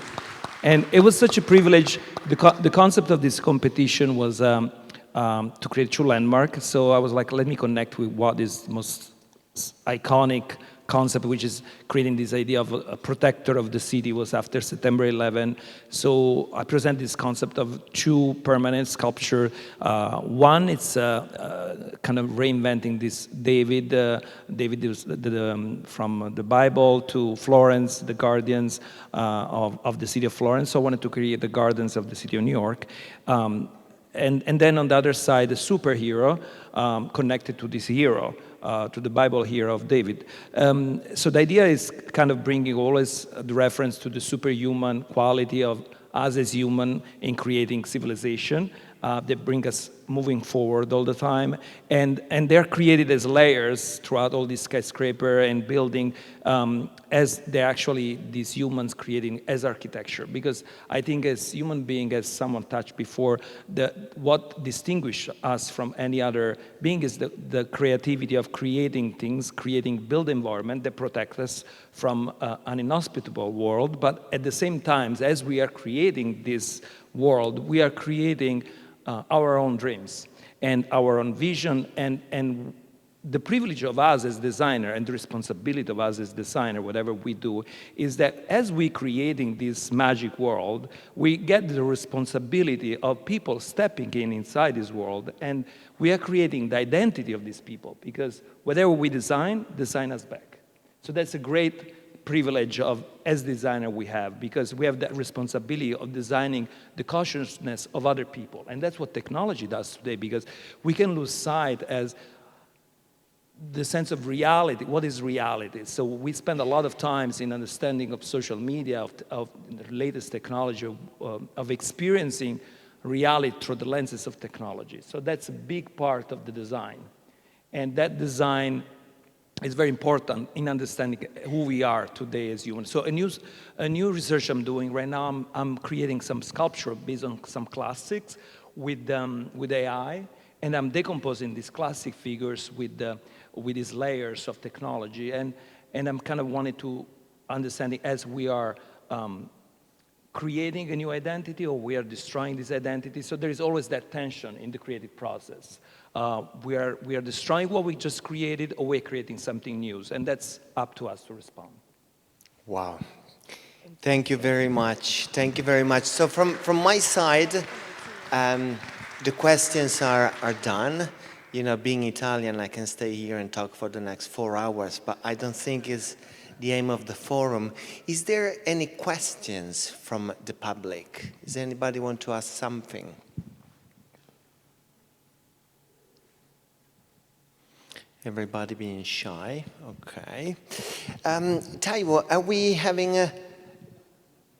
And it was such a privilege. The concept of this competition was to create a true landmark. So I was like, let me connect with what is the most iconic concept, which is creating this idea of a protector of the city, was after September 11. So I present this concept of 2 permanent sculpture. One, it's kind of reinventing this David is from the Bible to Florence, the guardians of the city of Florence. So I wanted to create the gardens of the city of New York. And then on the other side, a superhero connected to this hero, to the Bible hero of David. So the idea is kind of bringing always the reference to the superhuman quality of us as human in creating civilization that bring us moving forward all the time, and they're created as layers throughout all this skyscraper and building, as they're actually these humans creating as architecture. Because I think as human being, as someone touched before, what distinguishes us from any other being is the creativity of creating things, creating built environment that protect us from an inhospitable world. But at the same time, as we are creating this world, we are creating our own dreams and our own vision, and the privilege of us as designer and the responsibility of us as designer, whatever we do, is that as we're creating this magic world, we get the responsibility of people stepping inside this world, and we are creating the identity of these people, because whatever we design us back. So that's a great privilege of, as designer, we have, because we have that responsibility of designing the consciousness of other people. And that's what technology does today, because we can lose sight as the sense of reality. What is reality? So we spend a lot of time in understanding of social media, of the latest technology, of experiencing reality through the lenses of technology. So that's a big part of the design. And that design is very important in understanding who we are today as humans. So a new research I'm doing right now, I'm creating some sculpture based on some classics with AI, and I'm decomposing these classic figures with these layers of technology, and I'm kind of wanting to understand as we are creating a new identity or we are destroying this identity. So there is always that tension in the creative process. We are destroying what we just created, or we're creating something new, and that's up to us to respond. Wow. Thank you very much. Thank you very much. So from my side, the questions are done. You know, being Italian, I can stay here and talk for the next 4 hours, but I don't think it's the aim of the forum. Is there any questions from the public? Does anybody want to ask something? Everybody being shy, okay. Taiwo, are we having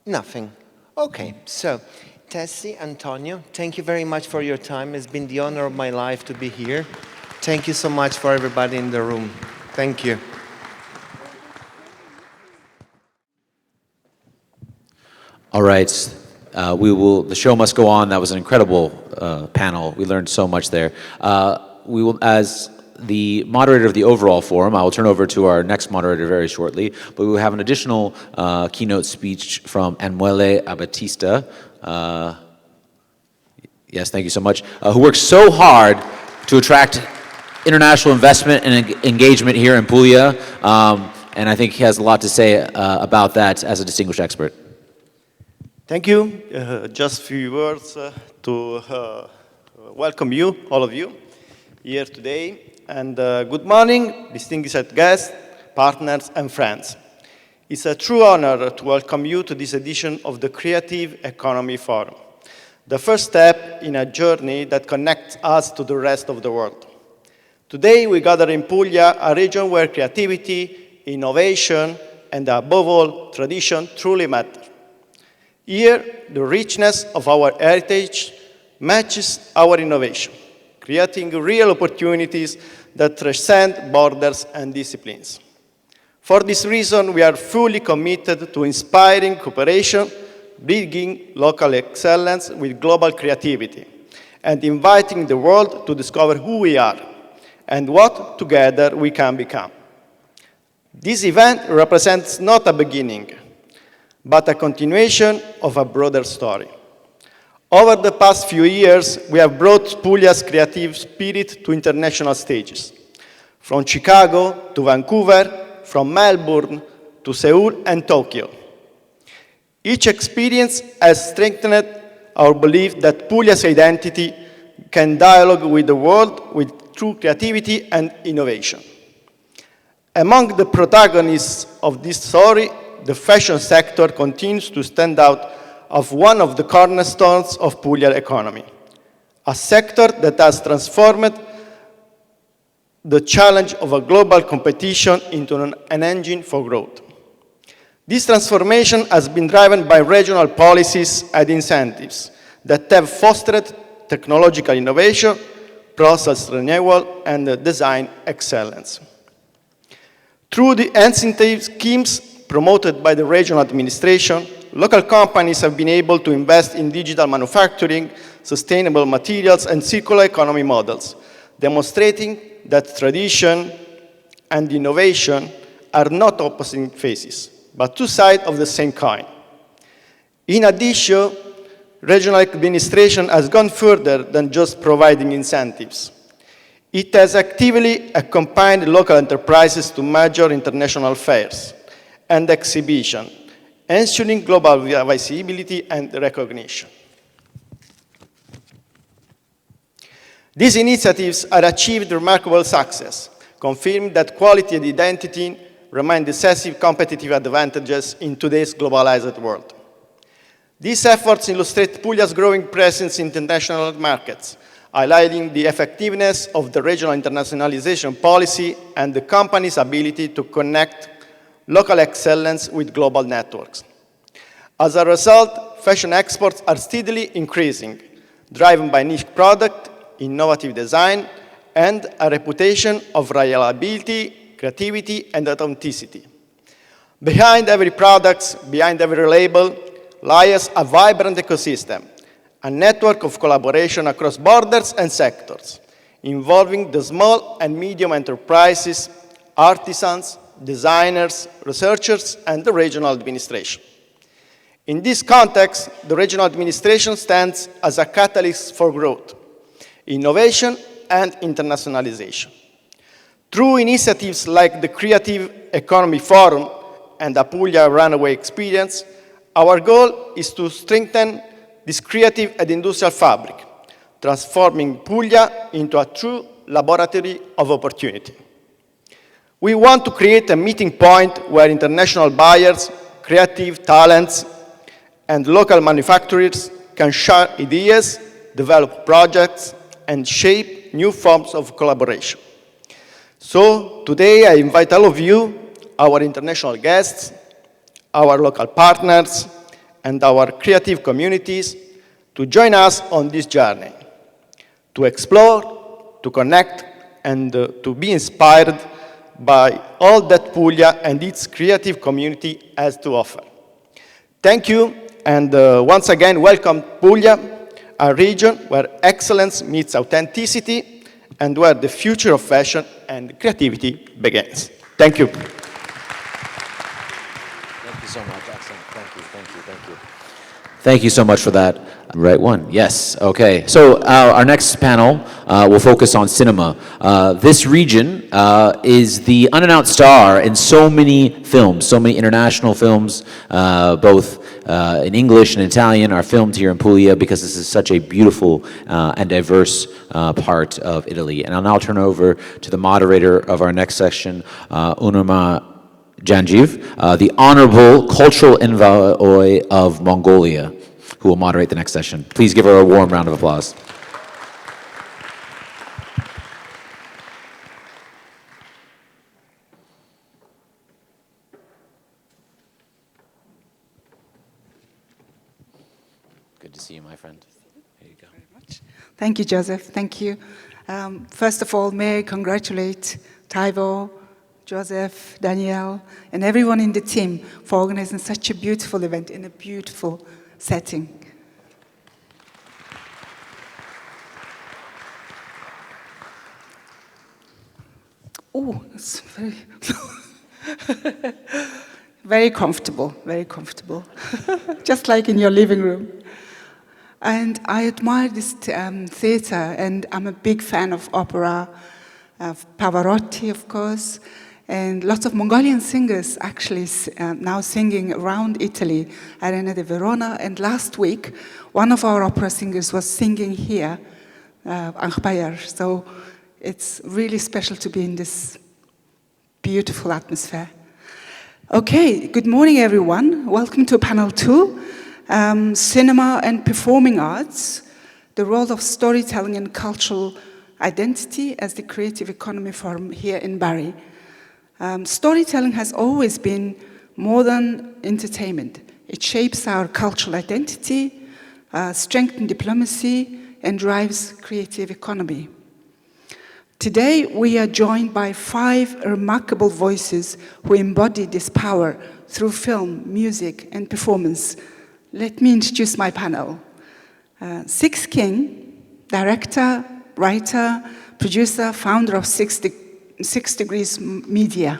nothing? Okay, so Tessie, Antonio, thank you very much for your time. It's been the honor of my life to be here. Thank you so much for everybody in the room. Thank you. All right, the show must go on. That was an incredible panel. We learned so much there. We will, as the moderator of the overall forum, I will turn over to our next moderator very shortly, but we will have an additional keynote speech from Emanuele Abatista. Yes, thank you so much, who works so hard to attract international investment and engagement here in Puglia, and I think he has a lot to say about that as a distinguished expert. Thank you. Just a few words to welcome you, all of you, here today. And good morning, distinguished guests, partners, and friends. It's a true honor to welcome you to this edition of the Creative Economy Forum, the first step in a journey that connects us to the rest of the world. Today, we gather in Puglia, a region where creativity, innovation, and above all, tradition truly matter. Here, the richness of our heritage matches our innovation, creating real opportunities that transcend borders and disciplines. For this reason, we are fully committed to inspiring cooperation, bridging local excellence with global creativity, and inviting the world to discover who we are and what together we can become. This event represents not a beginning, but a continuation of a broader story. Over the past few years, we have brought Puglia's creative spirit to international stages, from Chicago to Vancouver, from Melbourne to Seoul and Tokyo. Each experience has strengthened our belief that Puglia's identity can dialogue with the world with true creativity and innovation. Among the protagonists of this story, the fashion sector continues to stand out as one of the cornerstones of Puglia economy, a sector that has transformed the challenge of a global competition into an engine for growth. This transformation has been driven by regional policies and incentives that have fostered technological innovation, process renewal, and design excellence. Through the incentive schemes promoted by the regional administration, local companies have been able to invest in digital manufacturing, sustainable materials, and circular economy models, demonstrating that tradition and innovation are not opposing phases, but two sides of the same coin. In addition, regional administration has gone further than just providing incentives. It has actively accompanied local enterprises to major international fairs and exhibitions, ensuring global visibility and recognition. These initiatives have achieved remarkable success, confirming that quality and identity remain decisive competitive advantages in today's globalized world. These efforts illustrate Puglia's growing presence in international markets, highlighting the effectiveness of the regional internationalization policy and the company's ability to connect local excellence with global networks. As a result, fashion exports are steadily increasing, driven by niche product, innovative design, and a reputation of reliability, creativity, and authenticity. Behind every product, behind every label, lies a vibrant ecosystem, a network of collaboration across borders and sectors, involving the small and medium enterprises, artisans, designers, researchers, and the regional administration. In this context, the regional administration stands as a catalyst for growth, innovation, and internationalization. Through initiatives like the Creative Economy Forum and the Puglia Runaway Experience, our goal is to strengthen this creative and industrial fabric, transforming Puglia into a true laboratory of opportunity. We want to create a meeting point where international buyers, creative talents, and local manufacturers can share ideas, develop projects, and shape new forms of collaboration. So today I invite all of you, our international guests, our local partners, and our creative communities to join us on this journey, to explore, to connect, and to be inspired by all that Puglia and its creative community has to offer. Thank you, and once again, welcome Puglia, a region where excellence meets authenticity and where the future of fashion and creativity begins. Thank you. Thank you so much. Excellent. Thank you. Thank you so much for that. Right one. Yes. Okay. So our next panel will focus on cinema. This region is the unannounced star in so many films, so many international films, both in English and Italian, are filmed here in Puglia because this is such a beautiful and diverse part of Italy. And I'll now turn over to the moderator of our next session, Unurma Janjiv, the Honorable Cultural Envoy of Mongolia, who will moderate the next session. Please give her a warm round of applause. Good to see you, my friend. Here you go. Very much. Thank you, Joseph. Thank you. First of all, may I congratulate Taivo, Joseph, Danielle, and everyone in the team for organizing such a beautiful event in a beautiful setting. Oh, it's very, very comfortable, just like in your living room. And I admire this theater, and I'm a big fan of opera, of Pavarotti, of course, and lots of Mongolian singers actually now singing around Italy, Arena di Verona. And last week, one of our opera singers was singing here, Ankhbayar. So it's really special to be in this beautiful atmosphere. Okay, good morning, everyone. Welcome to panel 2, Cinema and Performing Arts, the role of storytelling and cultural identity as the Creative Economy Forum here in Bari. Storytelling has always been more than entertainment. It shapes our cultural identity, strengthens diplomacy, and drives creative economy. Today, we are joined by 5 remarkable voices who embody this power through film, music, and performance. Let me introduce my panel. Six King, director, writer, producer, founder of Six Degrees Media.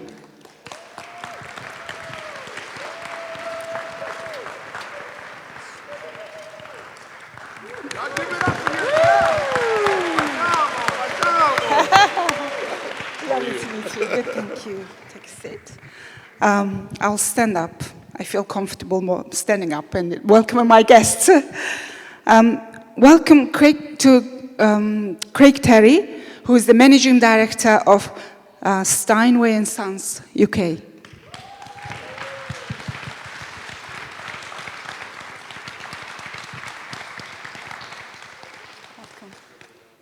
Lovely to meet you. Good, thank you. Take a seat. I'll stand up. I feel comfortable more standing up and welcoming my guests. Welcome Craig Terry, who is the managing director of Steinway & Sons UK.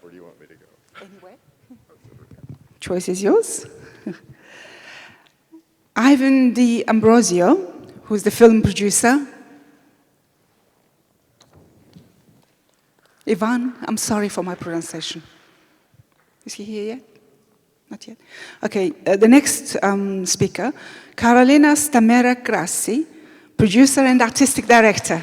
Where do you want me to go? Anywhere. Choice is yours. Ivan D'Ambrosio, who's the film producer. Ivan, I'm sorry for my pronunciation. Is he here yet? Not yet. Okay, the next speaker, Carolina Stamera Grassi, producer and artistic director.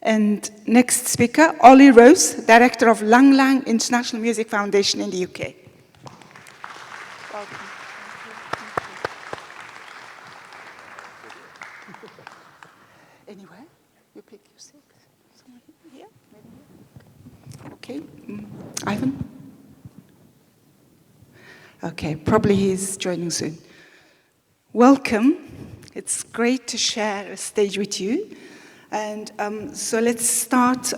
And next speaker, Ollie Rose, director of Lang Lang International Music Foundation in the UK. Welcome. Anywhere? You pick your seat. Somewhere here? Maybe here? Okay. Ivan? Okay, probably he's joining soon. Welcome. It's great to share a stage with you. And so let's start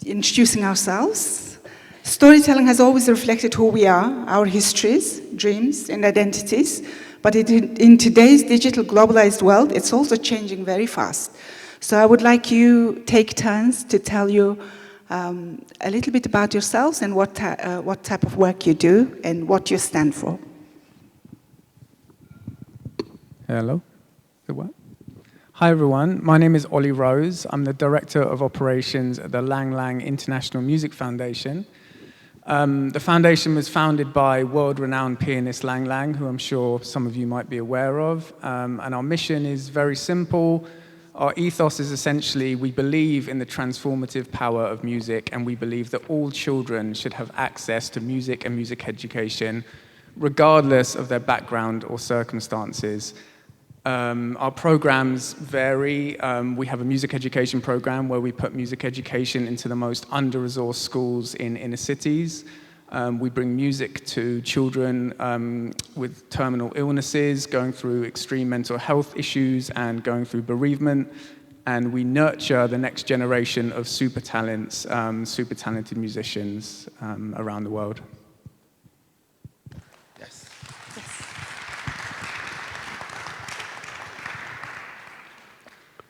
introducing ourselves. Storytelling has always reflected who we are, our histories, dreams, and identities. But in today's digital globalized world, it's also changing very fast. So I would like you take turns to tell you a little bit about yourselves and what type of work you do and what you stand for. Hello. Is it what? Hi everyone, my name is Ollie Rose. I'm the Director of Operations at the Lang Lang International Music Foundation. The foundation was founded by world-renowned pianist Lang Lang, who I'm sure some of you might be aware of. And our mission is very simple. Our ethos is essentially, we believe in the transformative power of music, and we believe that all children should have access to music and music education, regardless of their background or circumstances. Our programs vary. We have a music education program where we put music education into the most under-resourced schools in inner cities. We bring music to children with terminal illnesses, going through extreme mental health issues and going through bereavement. And we nurture the next generation of super talents, super talented musicians around the world.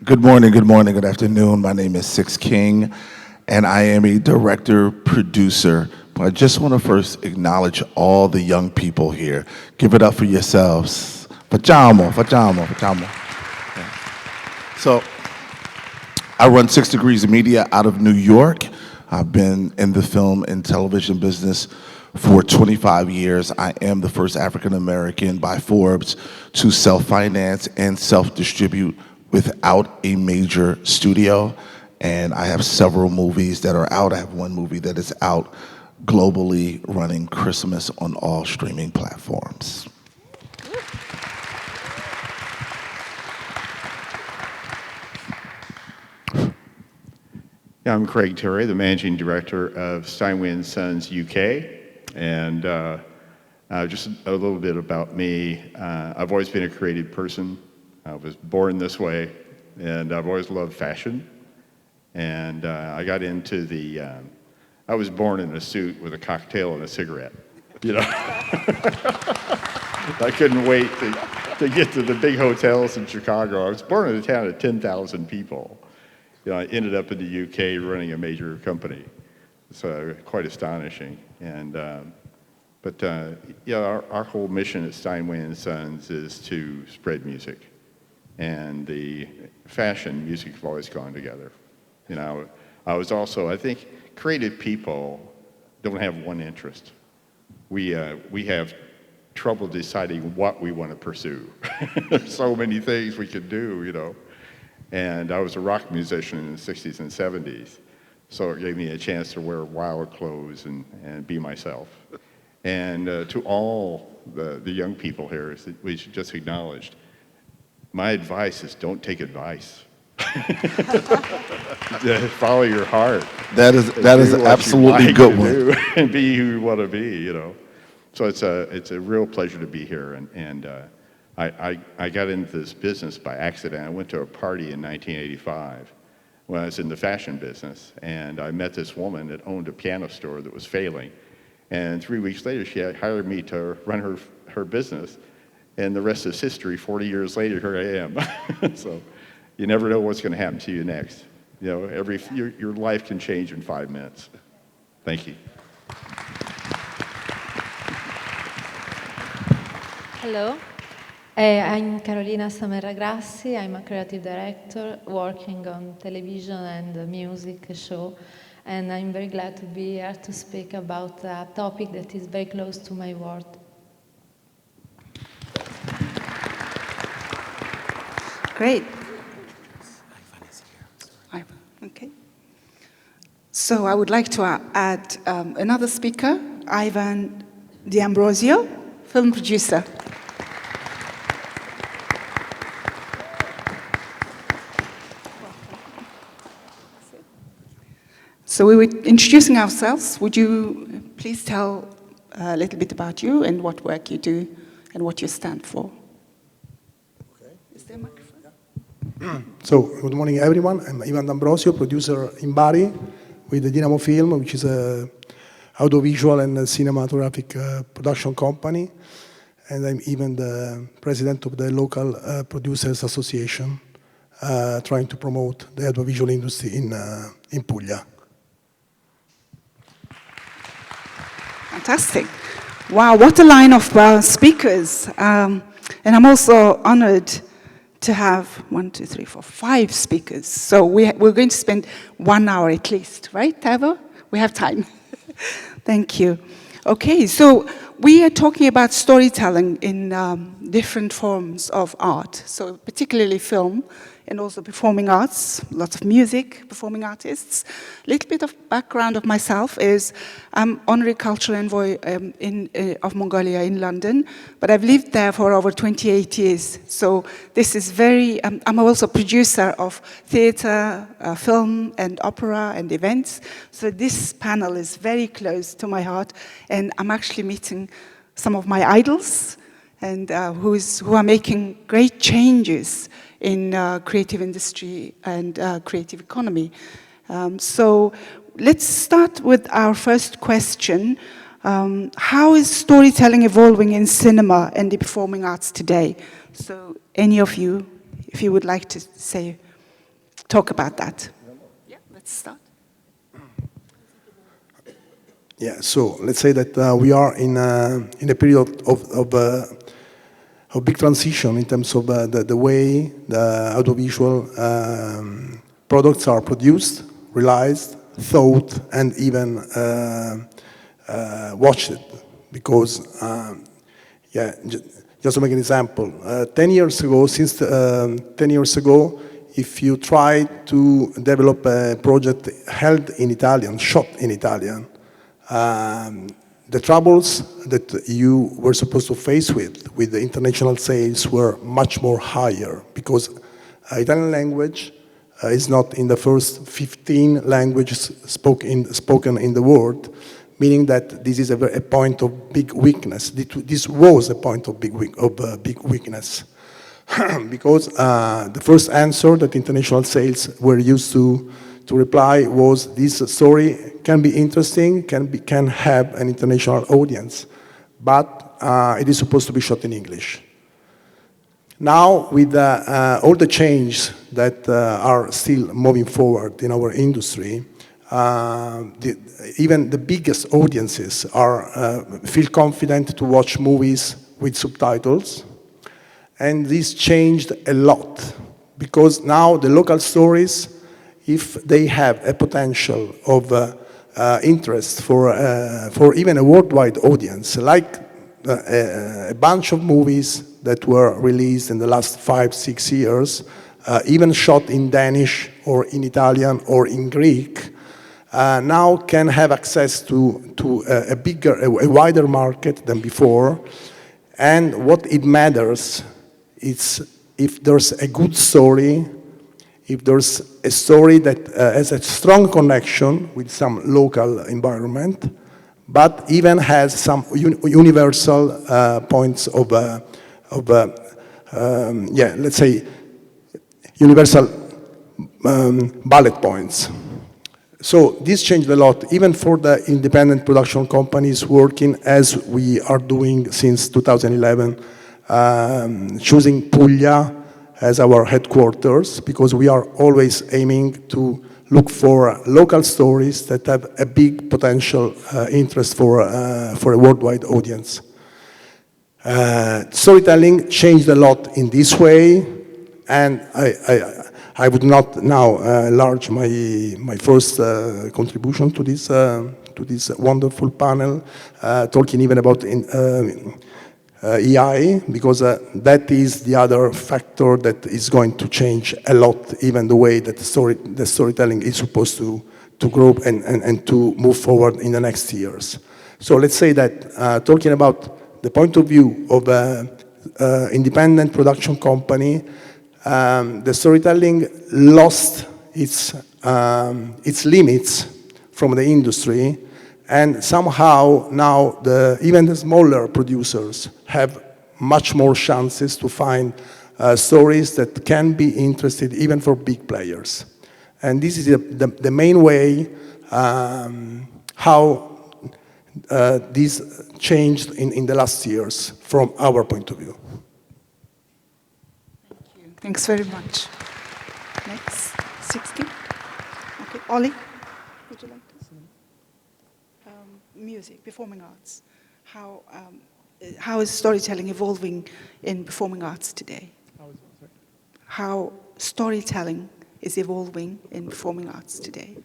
Good morning, good afternoon. My name is Six King, and I am a director, producer. But I just want to first acknowledge all the young people here. Give it up for yourselves. Facciamo. Yeah. So, I run 6 Degrees Media out of New York. I've been in the film and television business for 25 years. I am the first African American by Forbes to self-finance and self-distribute without a major studio, and I have several movies that are out. I have one movie that is out globally, running Christmas on all streaming platforms. Yeah, I'm Craig Terry, the Managing Director of Steinway & Sons UK, and just a little bit about me. I've always been a creative person. I was born this way, and I've always loved fashion. And I got into I was born in a suit with a cocktail and a cigarette, you know. I couldn't wait to get to the big hotels in Chicago. I was born in a town of 10,000 people. You know, I ended up in the UK running a major company. So quite astonishing. And But yeah, our whole mission at Steinway and Sons is to spread music. And the fashion and music have always gone together. You know, I was also, I think, creative people don't have one interest. We have trouble deciding what we want to pursue. There's so many things we could do, you know. And I was a rock musician in the 60s and 70s, so it gave me a chance to wear wild clothes and be myself. And to all the young people here, we should just acknowledge, my advice is don't take advice. Follow your heart. That is absolutely good one. And be who you want to be, you know. So it's a real pleasure to be here. And I got into this business by accident. I went to a party in 1985 when I was in the fashion business, and I met this woman that owned a piano store that was failing. And 3 weeks later, she had hired me to run her business, and the rest is history. 40 years later, here I am. So you never know what's going to happen to you next. You know, your life can change in 5 minutes. Thank you. Hello, I'm Carolina Samera Grassi. I'm a creative director working on television and music show. And I'm very glad to be here to speak about a topic that is very close to my world. Great. Okay. So I would like to add another speaker, Ivan D'Ambrosio, film producer. So we were introducing ourselves. Would you please tell a little bit about you and what work you do and what you stand for? Okay. Is there a microphone? So, good morning, everyone. I'm Ivan D'Ambrosio, producer in Bari with the Dynamo Film, which is an audiovisual and cinematographic production company. And I'm even the president of the local producers association, trying to promote the audiovisual industry in Puglia. Fantastic. Wow, what a line of speakers. And I'm also honored to have 5 speakers. So we're going to spend 1 hour at least, right, Tavo? We have time. Thank you. Okay, so we are talking about storytelling in different forms of art, so particularly film and also performing arts, lots of music, performing artists. A little bit of background of myself is I'm honorary cultural envoy of Mongolia in London, but I've lived there for over 28 years. So this is very, I'm also producer of theater, film and opera and events. So this panel is very close to my heart, and I'm actually meeting some of my idols and who are making great changes in creative industry and creative economy. So let's start with our first question. How is storytelling evolving in cinema and the performing arts today? So any of you, if you would like to talk about that. Yeah, let's start. Yeah, so let's say that we are in a period of big transition in terms of the way the audiovisual products are produced, realized, thought, and even watched. Because, just to make an example, 10 years ago, if you try to develop a project held in Italian, shot in Italian, the troubles that you were supposed to face with the international sales were much more higher, because Italian language is not in the first 15 languages spoken in the world, meaning that this is a point of big weakness. This was a point of big weakness. Because the first answer that international sales were used to reply was, this story can be interesting, can have an international audience, but it is supposed to be shot in English. Now, with all the changes that are still moving forward in our industry, even the biggest audiences feel confident to watch movies with subtitles. And this changed a lot, because now the local stories, if they have a potential of interest for even a worldwide audience, like a bunch of movies that were released in the last 5-6 years, even shot in Danish or in Italian or in Greek, now can have access to a wider market than before. And what it matters is if there's a good story, if there's a story that has a strong connection with some local environment, but even has some universal points of let's say, universal bullet points. So this changed a lot, even for the independent production companies working as we are doing since 2011, choosing Puglia as our headquarters, because we are always aiming to look for local stories that have a big potential interest for a worldwide audience. Storytelling changed a lot in this way, and I would not now enlarge my first contribution to this wonderful panel, talking even about EI, because that is the other factor that is going to change a lot, even the way that the storytelling is supposed to grow and to move forward in the next years. So let's say that talking about the point of view of an independent production company, the storytelling lost its limits from the industry, and somehow now even the smaller producers have much more chances to find stories that can be interesting even for big players. And this is the main way how this changed in the last years from our point of view. Thanks very much. Next, 16. Okay, Ollie, would you like to say? Music, performing arts. How is storytelling evolving in performing arts today? How storytelling is evolving in performing arts today?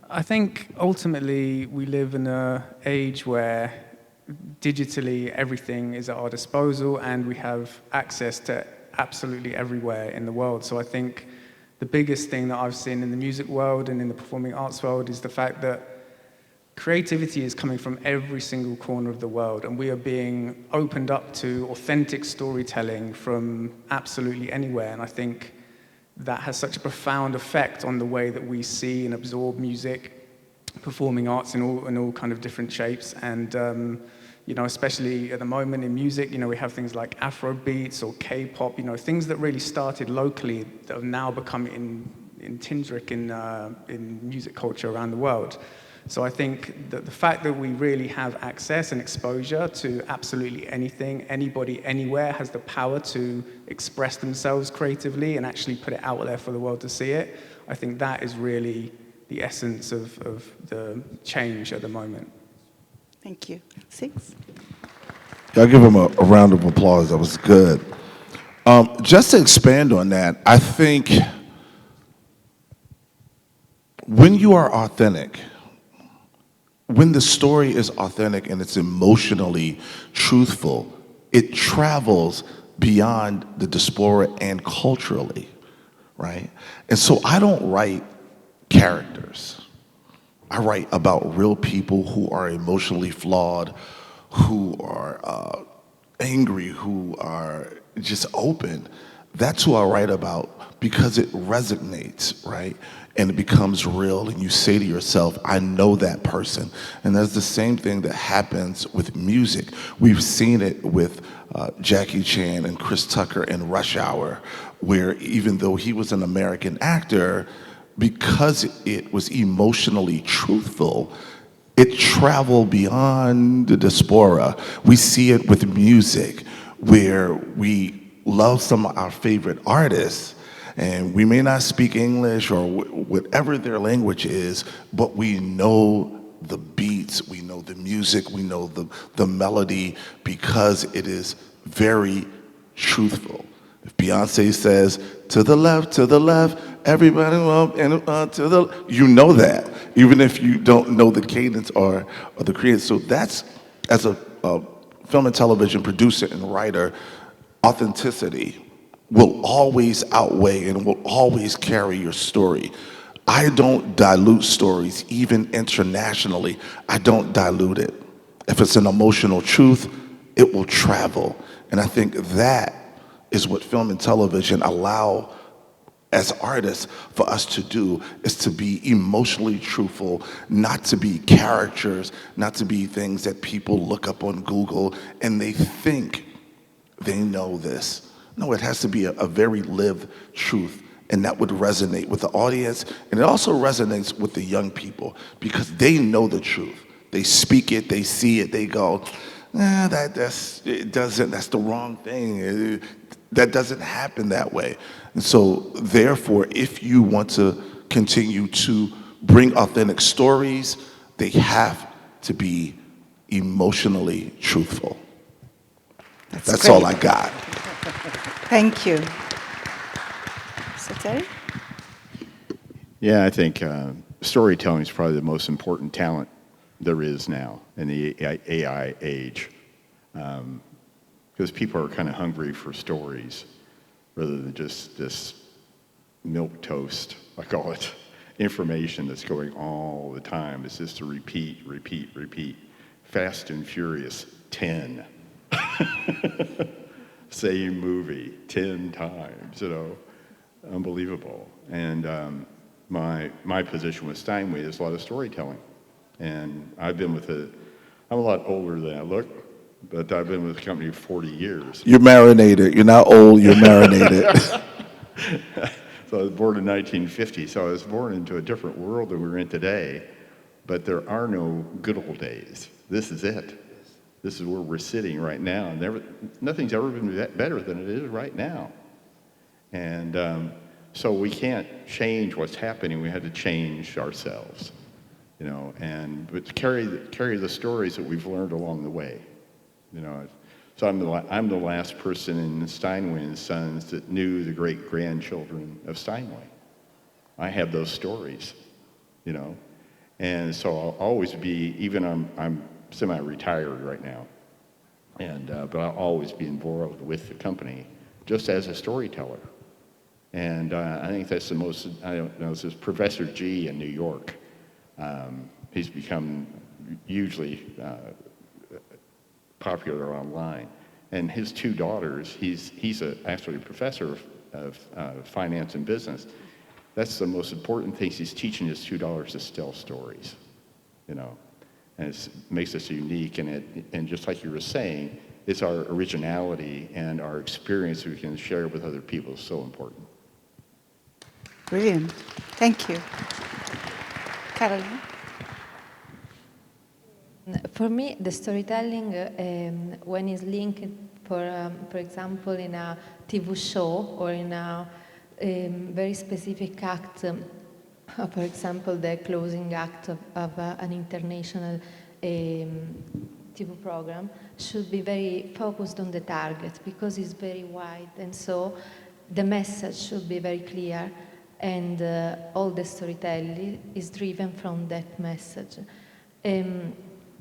I think ultimately we live in an age where digitally everything is at our disposal and we have access to absolutely everywhere in the world. So I think the biggest thing that I've seen in the music world and in the performing arts world is the fact that creativity is coming from every single corner of the world, and we are being opened up to authentic storytelling from absolutely anywhere. And I think that has such a profound effect on the way that we see and absorb music, performing arts in all kind of different shapes. And especially at the moment in music, we have things like Afro beats or K-pop, things that really started locally that have now become intrinsic in music culture around the world. So I think that the fact that we really have access and exposure to absolutely anything, anybody, anywhere has the power to express themselves creatively and actually put it out there for the world to see it, I think that is really the essence of the change at the moment. Thank you. 6? I'll give him a round of applause. That was good. Just to expand on that, I think when you are authentic, when the story is authentic and it's emotionally truthful, it travels beyond the diaspora and culturally, right? And so I don't write characters. I write about real people who are emotionally flawed, who are angry, who are just open. That's who I write about because it resonates, right? And it becomes real, and you say to yourself, I know that person. And that's the same thing that happens with music. We've seen it with Jackie Chan and Chris Tucker in Rush Hour, where even though he was an American actor, because it was emotionally truthful, it traveled beyond the diaspora. We see it with music, where we love some of our favorite artists, And we may not speak English or whatever their language is, but we know the beats, we know the music, we know the melody, because it is very truthful. If Beyonce says, to the left, everybody up, and to the, you know that, even if you don't know the cadence or the creative. So that's, as a film and television producer and writer, authenticity will always outweigh and will always carry your story. I don't dilute stories, even internationally. I don't dilute it. If it's an emotional truth, it will travel. And I think that is what film and television allow as artists for us to do, is to be emotionally truthful, not to be characters, not to be things that people look up on Google and they think they know this. No, it has to be a very lived truth, and that would resonate with the audience, and it also resonates with the young people because they know the truth. They speak it, they see it, they go, that's the wrong thing. That doesn't happen that way. And so therefore, if you want to continue to bring authentic stories, they have to be emotionally truthful. That's all I got. Thank you. So Terry? Yeah, I think storytelling is probably the most important talent there is now in the AI age. Because people are kind of hungry for stories rather than just this milk toast, I call it, information that's going all the time. It's just a repeat. Fast and Furious, 10. Same movie 10 times, unbelievable. And my position with Steinway is a lot of storytelling. And I'm a lot older than I look, but I've been with the company 40 years. You're marinated. You're not old, you're marinated. So I was born in 1950, so I was born into a different world than we're in today. But there are no good old days. This is it. This is where we're sitting right now. And nothing's ever been better than it is right now. And so we can't change what's happening. We had to change ourselves, but carry the stories that we've learned along the way. So I'm the last person in Steinway and Sons that knew the great-grandchildren of Steinway. I have those stories, and so I'll always be, even I'm semi-retired right now, but I'll always be involved with the company just as a storyteller. And I think that's the most, I don't know, this is Professor G in New York. He's become hugely popular online. And his two daughters, he's actually a professor of finance and business. That's the most important thing. He's teaching his two daughters to tell stories, and it makes us unique. And just like you were saying, it's our originality and our experience we can share with other people is so important. Brilliant. Thank you. Caroline? For me, the storytelling, when it's linked, for example, in a TV show or in a very specific act, for example, the closing act of an international TV program, should be very focused on the target because it's very wide, and so the message should be very clear, and all the storytelling is driven from that message.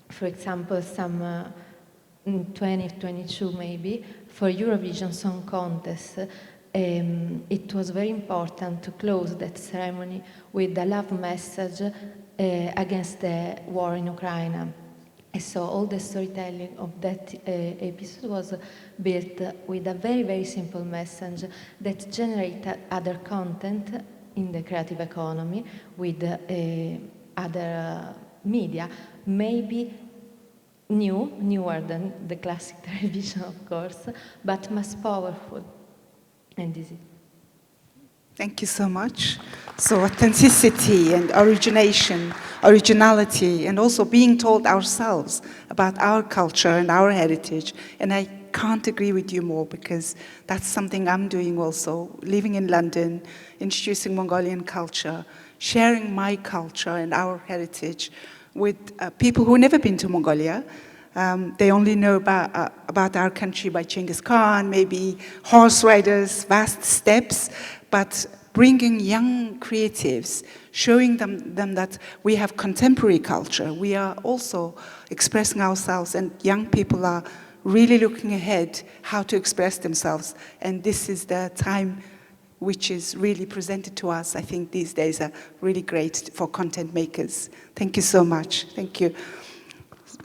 For example, some 2022 maybe, for Eurovision Song Contest, it was very important to close that ceremony with a love message against the war in Ukraine. And so all the storytelling of that episode was built with a very, very simple message that generated other content in the creative economy with other media, maybe newer than the classic television, of course, but much powerful. And this is it. Thank you so much. So authenticity and originality, and also being told ourselves about our culture and our heritage. And I can't agree with you more, because that's something I'm doing also, living in London, introducing Mongolian culture, sharing my culture and our heritage with people who've never been to Mongolia. They only know about our country by Genghis Khan, maybe horse riders, vast steppes, but bringing young creatives, showing them that we have contemporary culture. We are also expressing ourselves, and young people are really looking ahead how to express themselves. And this is the time which is really presented to us. I think these days are really great for content makers. Thank you so much. Thank you.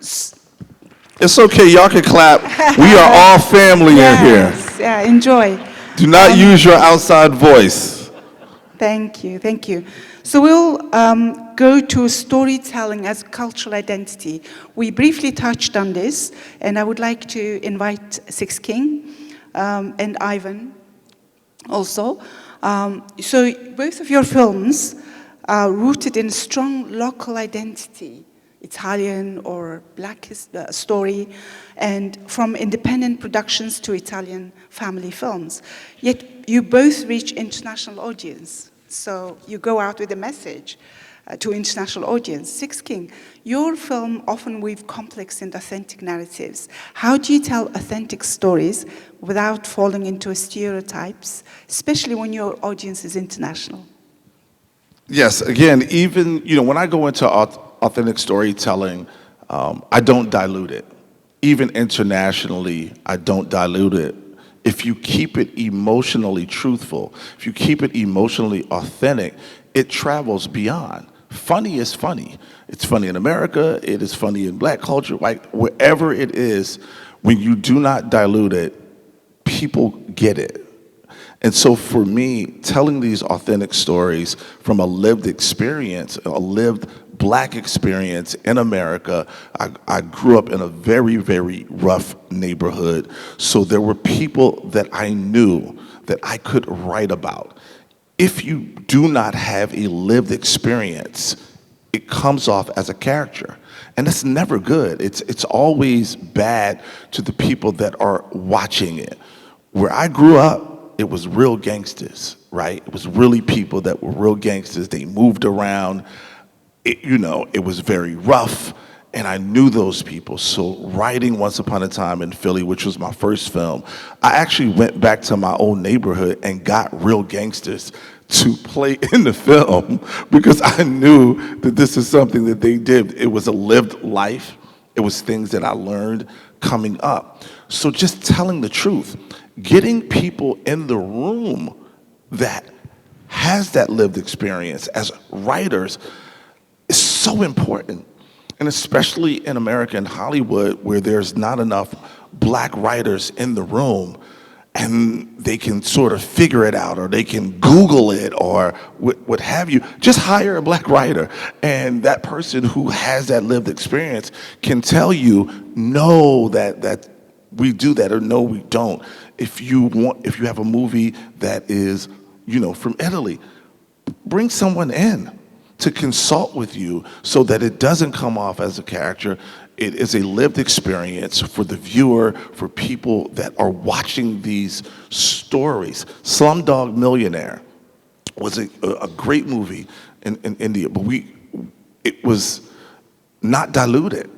It's okay, y'all can clap. We are all family in here. Yeah, enjoy. Do not use your outside voice. Thank you, thank you. So we'll go to storytelling as cultural identity. We briefly touched on this, and I would like to invite Six King and Ivan also. So both of your films are rooted in strong local identity, Italian or Black story, and from independent productions to Italian family films. Yet you both reach international audience. So you go out with a message to international audience. Six King, your film often weave complex and authentic narratives. How do you tell authentic stories without falling into stereotypes, especially when your audience is international? Yes, again, even, when I go into authentic storytelling, I don't dilute it. Even internationally, I don't dilute it. If you keep it emotionally truthful, if you keep it emotionally authentic, it travels beyond. Funny is funny. It's funny in America, it is funny in Black culture, like wherever it is, when you do not dilute it, people get it. And so for me, telling these authentic stories from a lived experience, a lived Black experience in America, I grew up in a very, very rough neighborhood. So there were people that I knew that I could write about. If you do not have a lived experience, it comes off as a caricature. And that's never good. It's always bad to the people that are watching it. Where I grew up, it was real gangsters, right? It was really people that were real gangsters. They moved around. It was very rough, and I knew those people. So writing Once Upon a Time in Philly, which was my first film, I actually went back to my old neighborhood and got real gangsters to play in the film because I knew that this is something that they did. It was a lived life. It was things that I learned coming up. So just telling the truth, getting people in the room that has that lived experience as writers is so important. And especially in America and Hollywood, where there's not enough Black writers in the room, and they can sort of figure it out, or they can Google it, or what have you. Just hire a Black writer, and that person who has that lived experience can tell you, no, that we do that, or no, we don't. If you have a movie that is, from Italy, bring someone in to consult with you so that it doesn't come off as a caricature. It is a lived experience for the viewer, for people that are watching these stories. Slumdog Millionaire was a great movie in India, but it was not diluted.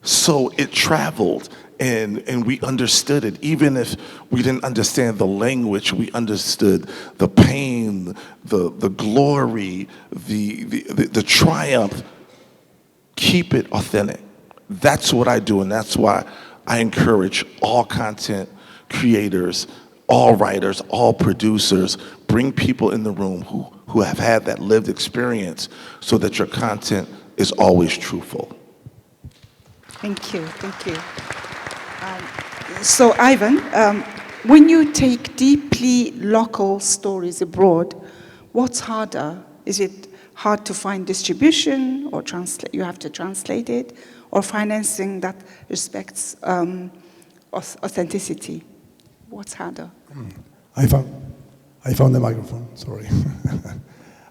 So it traveled, and we understood it. Even if we didn't understand the language, we understood the pain, the glory, the triumph. Keep it authentic. That's what I do, and that's why I encourage all content creators, all writers, all producers, bring people in the room who have had that lived experience so that your content is always truthful. Thank you, thank you. So Ivan, when you take deeply local stories abroad, what's harder? Is it hard to find distribution, or you have to translate it, or financing that respects authenticity? What's harder? I found the microphone, sorry.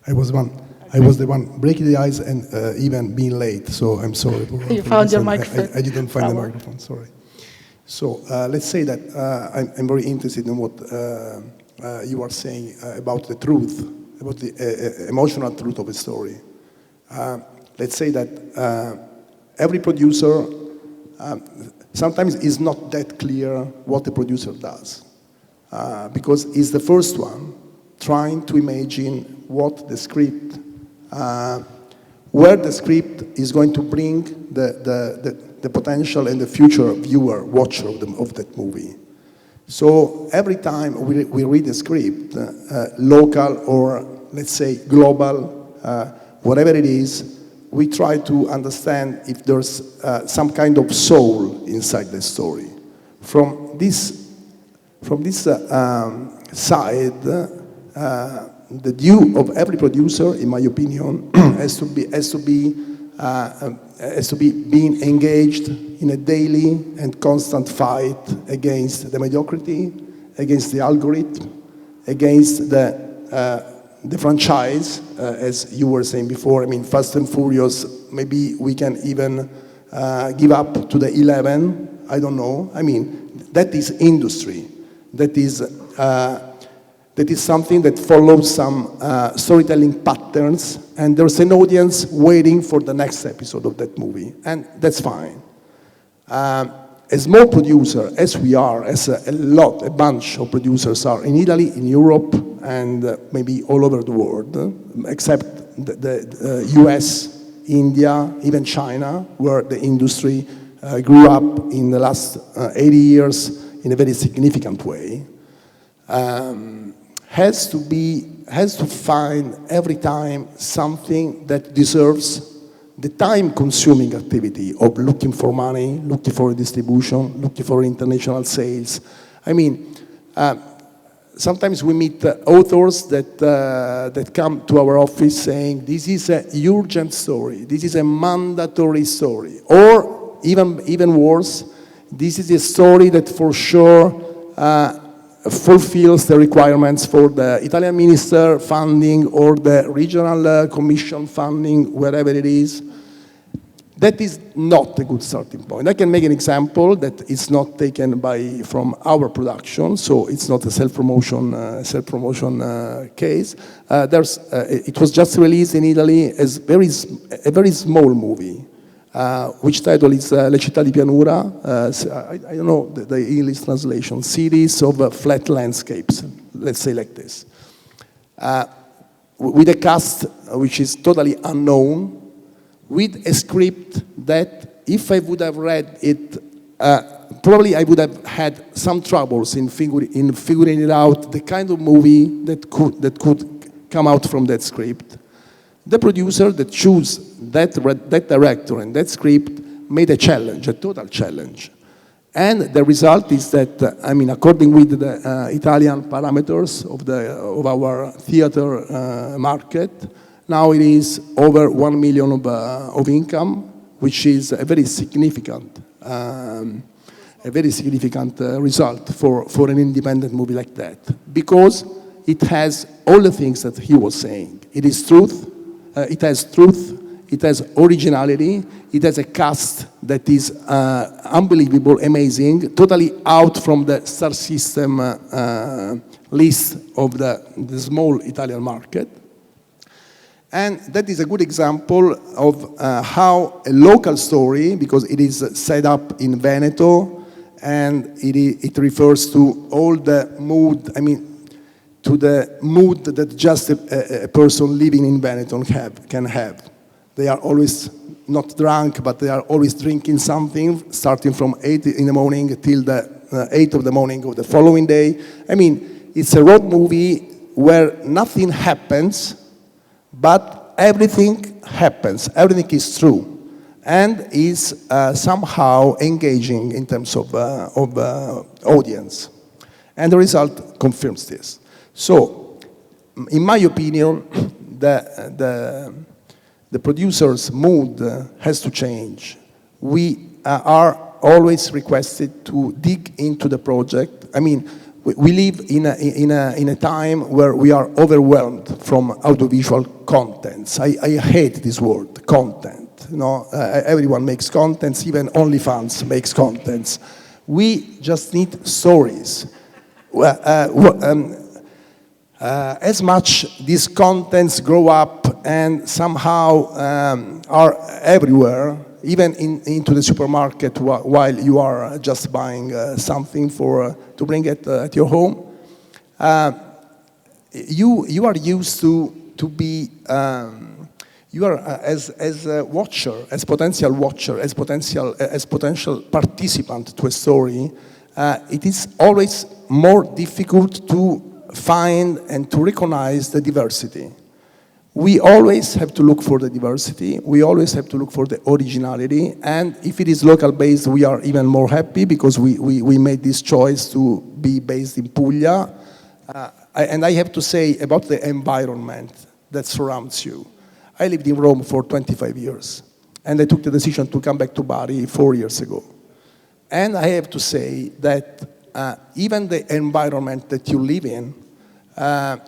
I was the one breaking the ice and even being late, so I'm sorry. You found your microphone. I didn't find the microphone, sorry. So let's say that I'm very interested in what you are saying about the truth, about the emotional truth of a story. Let's say that every producer sometimes is not that clear what the producer does, because he's the first one trying to imagine what the script, where the script is going to bring the potential and the future viewer, watcher of that movie. So every time we read a script, local or let's say global, whatever it is, we try to understand if there's some kind of soul inside the story. From this side, the due of every producer, in my opinion, has to be being engaged in a daily and constant fight against the mediocrity, against the algorithm, against the franchise, as you were saying before. I mean, Fast and Furious, maybe we can even give up to the 11, I don't know. I mean, that is industry. That is something that follows some storytelling patterns, and there's an audience waiting for the next episode of that movie, and that's fine. A small producer, as we are, as a bunch of producers are in Italy, in Europe, and maybe all over the world, except the US, India, even China, where the industry grew up in the last 80 years in a very significant way, has to find every time something that deserves the time-consuming activity of looking for money, looking for distribution, looking for international sales. I mean, sometimes we meet authors that come to our office saying, this is an urgent story, this is a mandatory story, or even worse, this is a story that for sure fulfills the requirements for the Italian minister funding or the regional commission funding, wherever it is. That is not a good starting point. I can make an example that is not taken from our production, so it's not a self-promotion case. It was just released in Italy as a very small movie, which title is Le città di pianura. I don't know the English translation. Cities of flat landscapes, let's say like this. With a cast which is totally unknown, with a script that if I would have read it, probably I would have had some troubles in figuring it out, the kind of movie that could come out from that script. The producer that chose that director and that script made a challenge, a total challenge. And the result is that, I mean, according with the Italian parameters of our theater market, now it is over 1 million of income, which is a very significant result for an independent movie like that, because it has all the things that he was saying. It is truth. It has truth. It has originality. It has a cast that is unbelievable, amazing, totally out from the star system list of the small Italian market. And that is a good example of how a local story, because it is set up in Veneto, and it refers to all the mood, I mean, to the mood that just a person living in Veneto can have. They are always not drunk, but they are always drinking something, starting from 8 in the morning till the 8 of the morning of the following day. I mean, it's a road movie where nothing happens, but everything happens, everything is true, and is somehow engaging in terms of audience. And the result confirms this. So, in my opinion, the producer's mood has to change. We are always requested to dig into the project. I mean, we live in a time where we are overwhelmed from audiovisual contents. I hate this word, content. You know, everyone makes contents, even OnlyFans makes contents. We just need stories. As much these contents grow up and somehow are everywhere, even into the supermarket while you are just buying something to bring it at your home, you are used to be, you are as a watcher, as potential participant to a story, it is always more difficult to find and to recognize the diversity. We always have to look for the diversity, we always have to look for the originality, and if it is local based, we are even more happy because we made this choice to be based in Puglia. And I have to say about the environment that surrounds you. I lived in Rome for 25 years, and I took the decision to come back to Bari 4 years ago. And I have to say that even the environment that you live in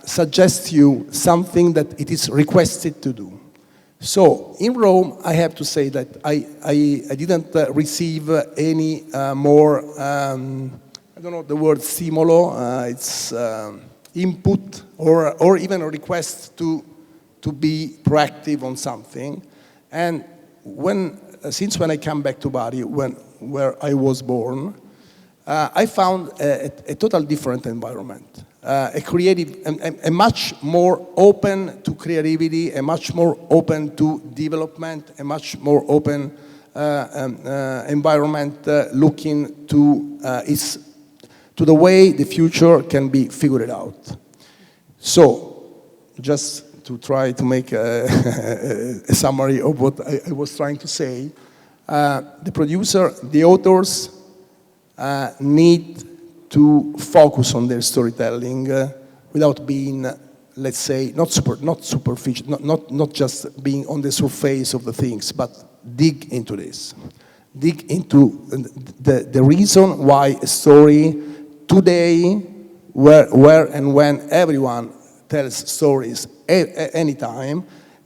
suggests you something that it is requested to do. So in Rome, I have to say that I didn't receive any more, I don't know the word stimulo, it's input or even a request to be proactive on something. And since when I came back to Bari, where I was born, I found a total different environment. A creative, a much more open to creativity, a much more open to development, a much more open environment looking to the way the future can be figured out. So, just to try to make a summary of what I was trying to say, the producer, the authors need to focus on their storytelling without being, let's say, not superficial, not just being on the surface of the things, but dig into this. Dig into the reason why a story today, where and when everyone tells stories anytime,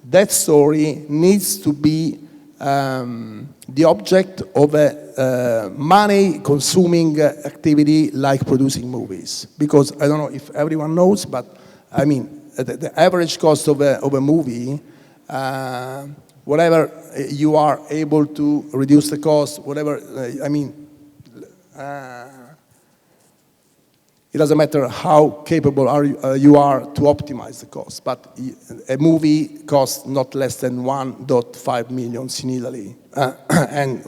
that story needs to be the object of a money-consuming activity like producing movies. Because I don't know if everyone knows, but I mean, the average cost of a movie, whatever you are able to reduce the cost, whatever, I mean, it doesn't matter how capable you are to optimize the cost, but a movie costs not less than 1.5 million in Italy, and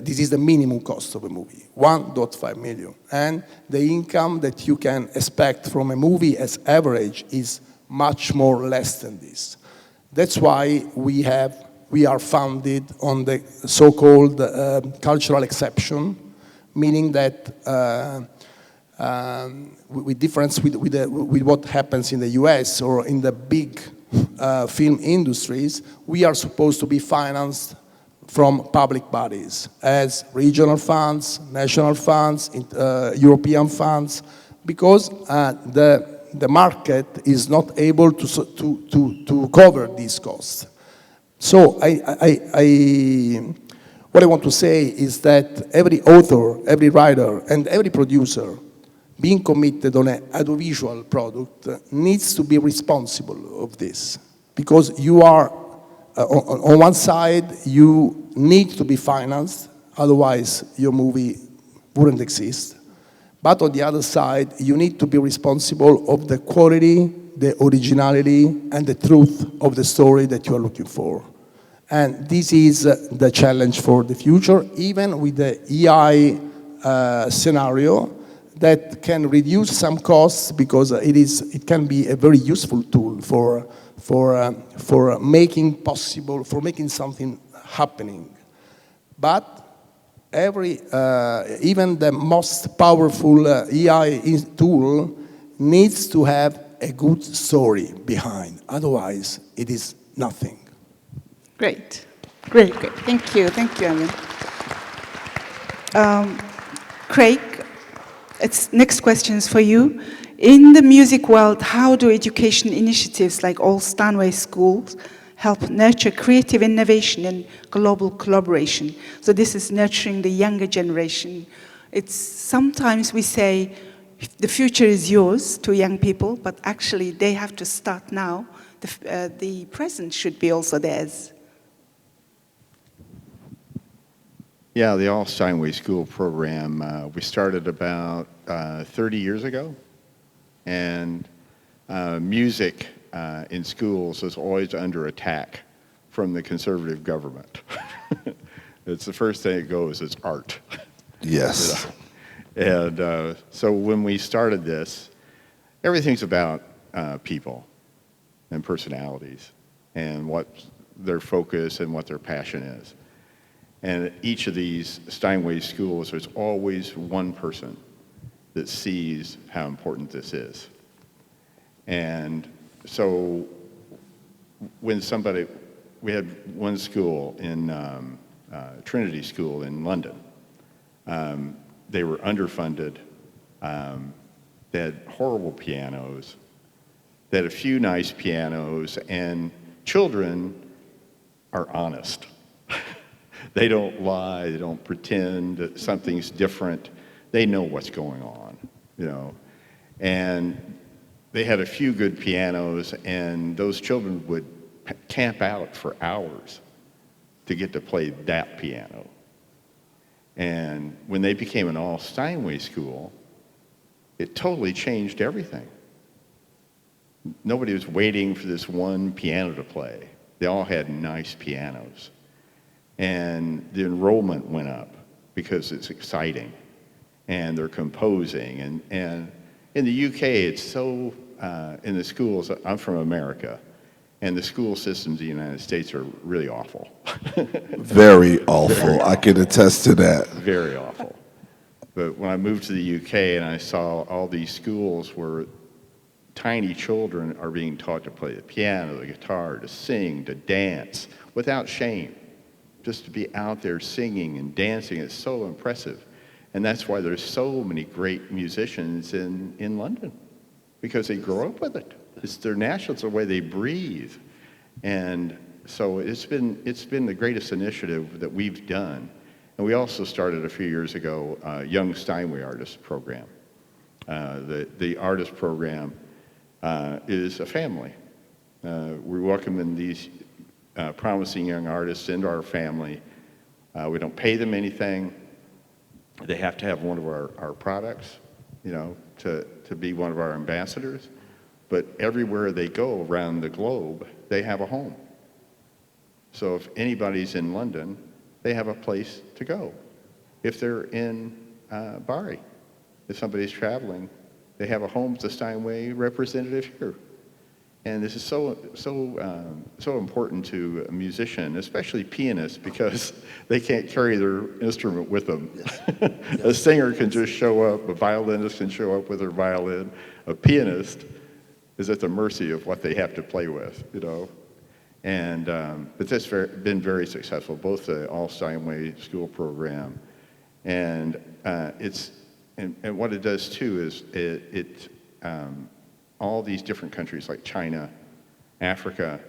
this is the minimum cost of a movie, 1.5 million, and the income that you can expect from a movie as average is much more less than this. That's why we are founded on the so-called cultural exception, meaning that with difference with what happens in the US or in the big film industries, we are supposed to be financed from public bodies as regional funds, national funds, European funds, because the market is not able to cover these costs. So what I want to say is that every author, every writer, and every producer being committed on an audiovisual product needs to be responsible of this. Because you are, on one side, you need to be financed, otherwise your movie wouldn't exist. But on the other side, you need to be responsible of the quality, the originality, and the truth of the story that you are looking for. And this is the challenge for the future, even with the EI scenario that can reduce some costs because it can be a very useful tool for making something happening. But even the most powerful EI tool needs to have a good story behind. Otherwise, it is nothing. Great. Thank you, Alan. Craig, next question is for you. In the music world, how do education initiatives like all Stanway schools help nurture creative innovation and global collaboration. So this is nurturing the younger generation. It's sometimes we say the future is yours to young people, but actually they have to start now. The present should be also theirs. Yeah, the All Steinway School program, we started about 30 years ago. And music in schools is always under attack from the conservative government. It's the first thing that goes is art. Yes. And so when we started this, everything's about people and personalities and what their focus and what their passion is. And at each of these Steinway schools, there's always one person that sees how important this is. And so when we had one school in Trinity School in London. They were underfunded. They had horrible pianos. They had a few nice pianos, and children are honest. They don't lie, they don't pretend that something's different. They know what's going on, you know. And they had a few good pianos, and those children would camp out for hours to get to play that piano. And when they became an all Steinway school, it totally changed everything. Nobody was waiting for this one piano to play. They all had nice pianos. And the enrollment went up because it's exciting. And they're composing. And in the UK, it's so, in the schools, I'm from America, and the school systems in the United States are really awful. Very awful. I can attest to that. Very awful. But when I moved to the UK and I saw all these schools where tiny children are being taught to play the piano, the guitar, to sing, to dance, without shame. Just to be out there singing and dancing is so impressive. And that's why there's so many great musicians in London, because they grow up with it. It's their national, it's the way they breathe. And so it's been the greatest initiative that we've done. And we also started a few years ago a Young Steinway Artist Program. The artist program is a family. We welcome in these promising young artists into our family. We don't pay them anything. They have to have one of our products, you know, to be one of our ambassadors. But everywhere they go around the globe, they have a home. So if anybody's in London, they have a place to go. If they're in Bari, if somebody's traveling, they have a home with the Steinway representative here. And this is so important to a musician, especially pianists, because they can't carry their instrument with them. Yes. A singer can just show up, a violinist can show up with their violin. A pianist is at the mercy of what they have to play with, you know. And but that's been very successful, both the All Steinway School program, and and what it does too is it all these different countries like China, Africa,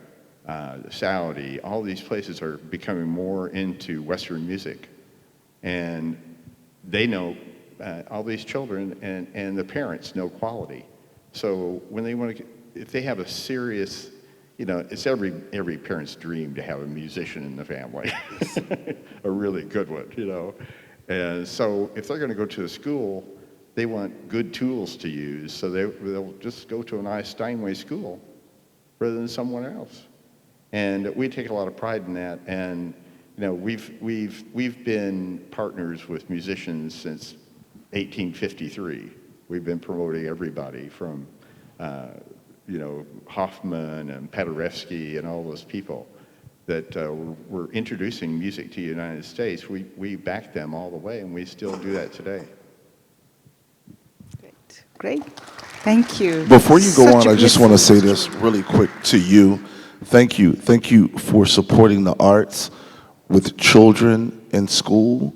Saudi, all these places are becoming more into Western music. And they know, all these children and the parents know quality. So when they want to, if they have a serious, you know, it's every parent's dream to have a musician in the family, a really good one, you know. And so if they're going to go to a school, they want good tools to use, so they'll just go to a nice Steinway school rather than someone else. And we take a lot of pride in that. And you know, we've been partners with musicians since 1853. We've been promoting everybody from you know, Hoffman and Paderewski and all those people that were introducing music to the United States. We backed them all the way, and we still do that today. Great. Thank you. Before you go on, I just want to say this really quick to you. Thank you. Thank you for supporting the arts with children in school.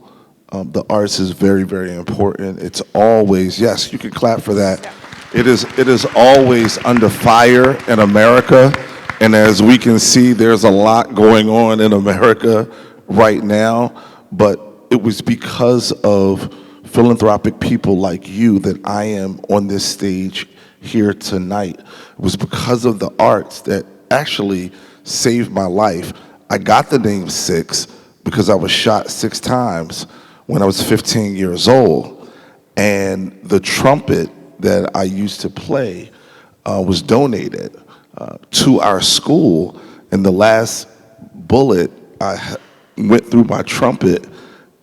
The arts is very, very important. It's always, yes, you can clap for that. It is always under fire in America. And as we can see, there's a lot going on in America right now, but it was because of philanthropic people like you that I am on this stage here tonight. It was because of the arts that actually saved my life. I got the name Six because I was shot 6 times when I was 15 years old. And the trumpet that I used to play was donated to our school. And the last bullet, went through my trumpet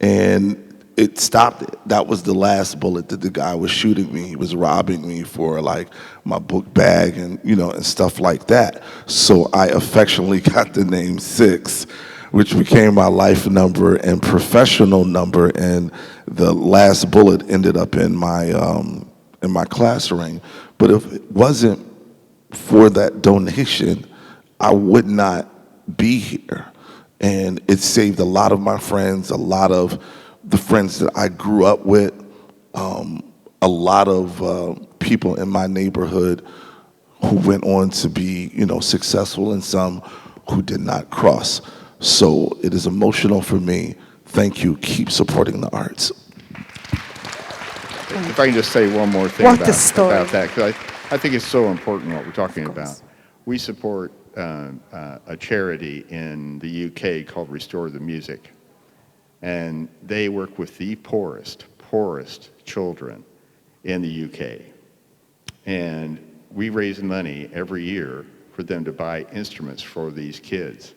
and it stopped it. That was the last bullet that the guy was shooting me. He was robbing me for like my book bag and, you know, and stuff like that. So I affectionately got the name Six, which became my life number and professional number. And the last bullet ended up in my class ring. But if it wasn't for that donation, I would not be here. And it saved a lot of my friends, a lot of the friends that I grew up with, a lot of people in my neighborhood who went on to be, you know, successful, and some who did not cross. So it is emotional for me. Thank you. Keep supporting the arts. If I can just say one more thing about that, because I think it's so important what we're talking about. We support a charity in the UK called Restore the Music. And they work with the poorest children in the UK. And we raise money every year for them to buy instruments for these kids.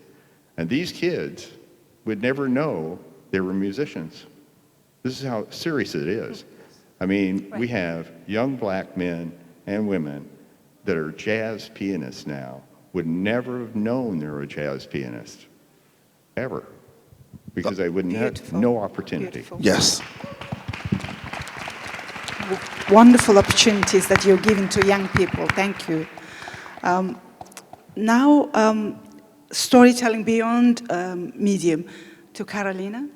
And these kids would never know they were musicians. This is how serious it is. I mean, we have young black men and women that are jazz pianists now, would never have known they were a jazz pianist, ever. Because they wouldn't have no opportunity. Beautiful. Yes. Wonderful opportunities that you're giving to young people. Thank you. Now, storytelling beyond medium to Carolina.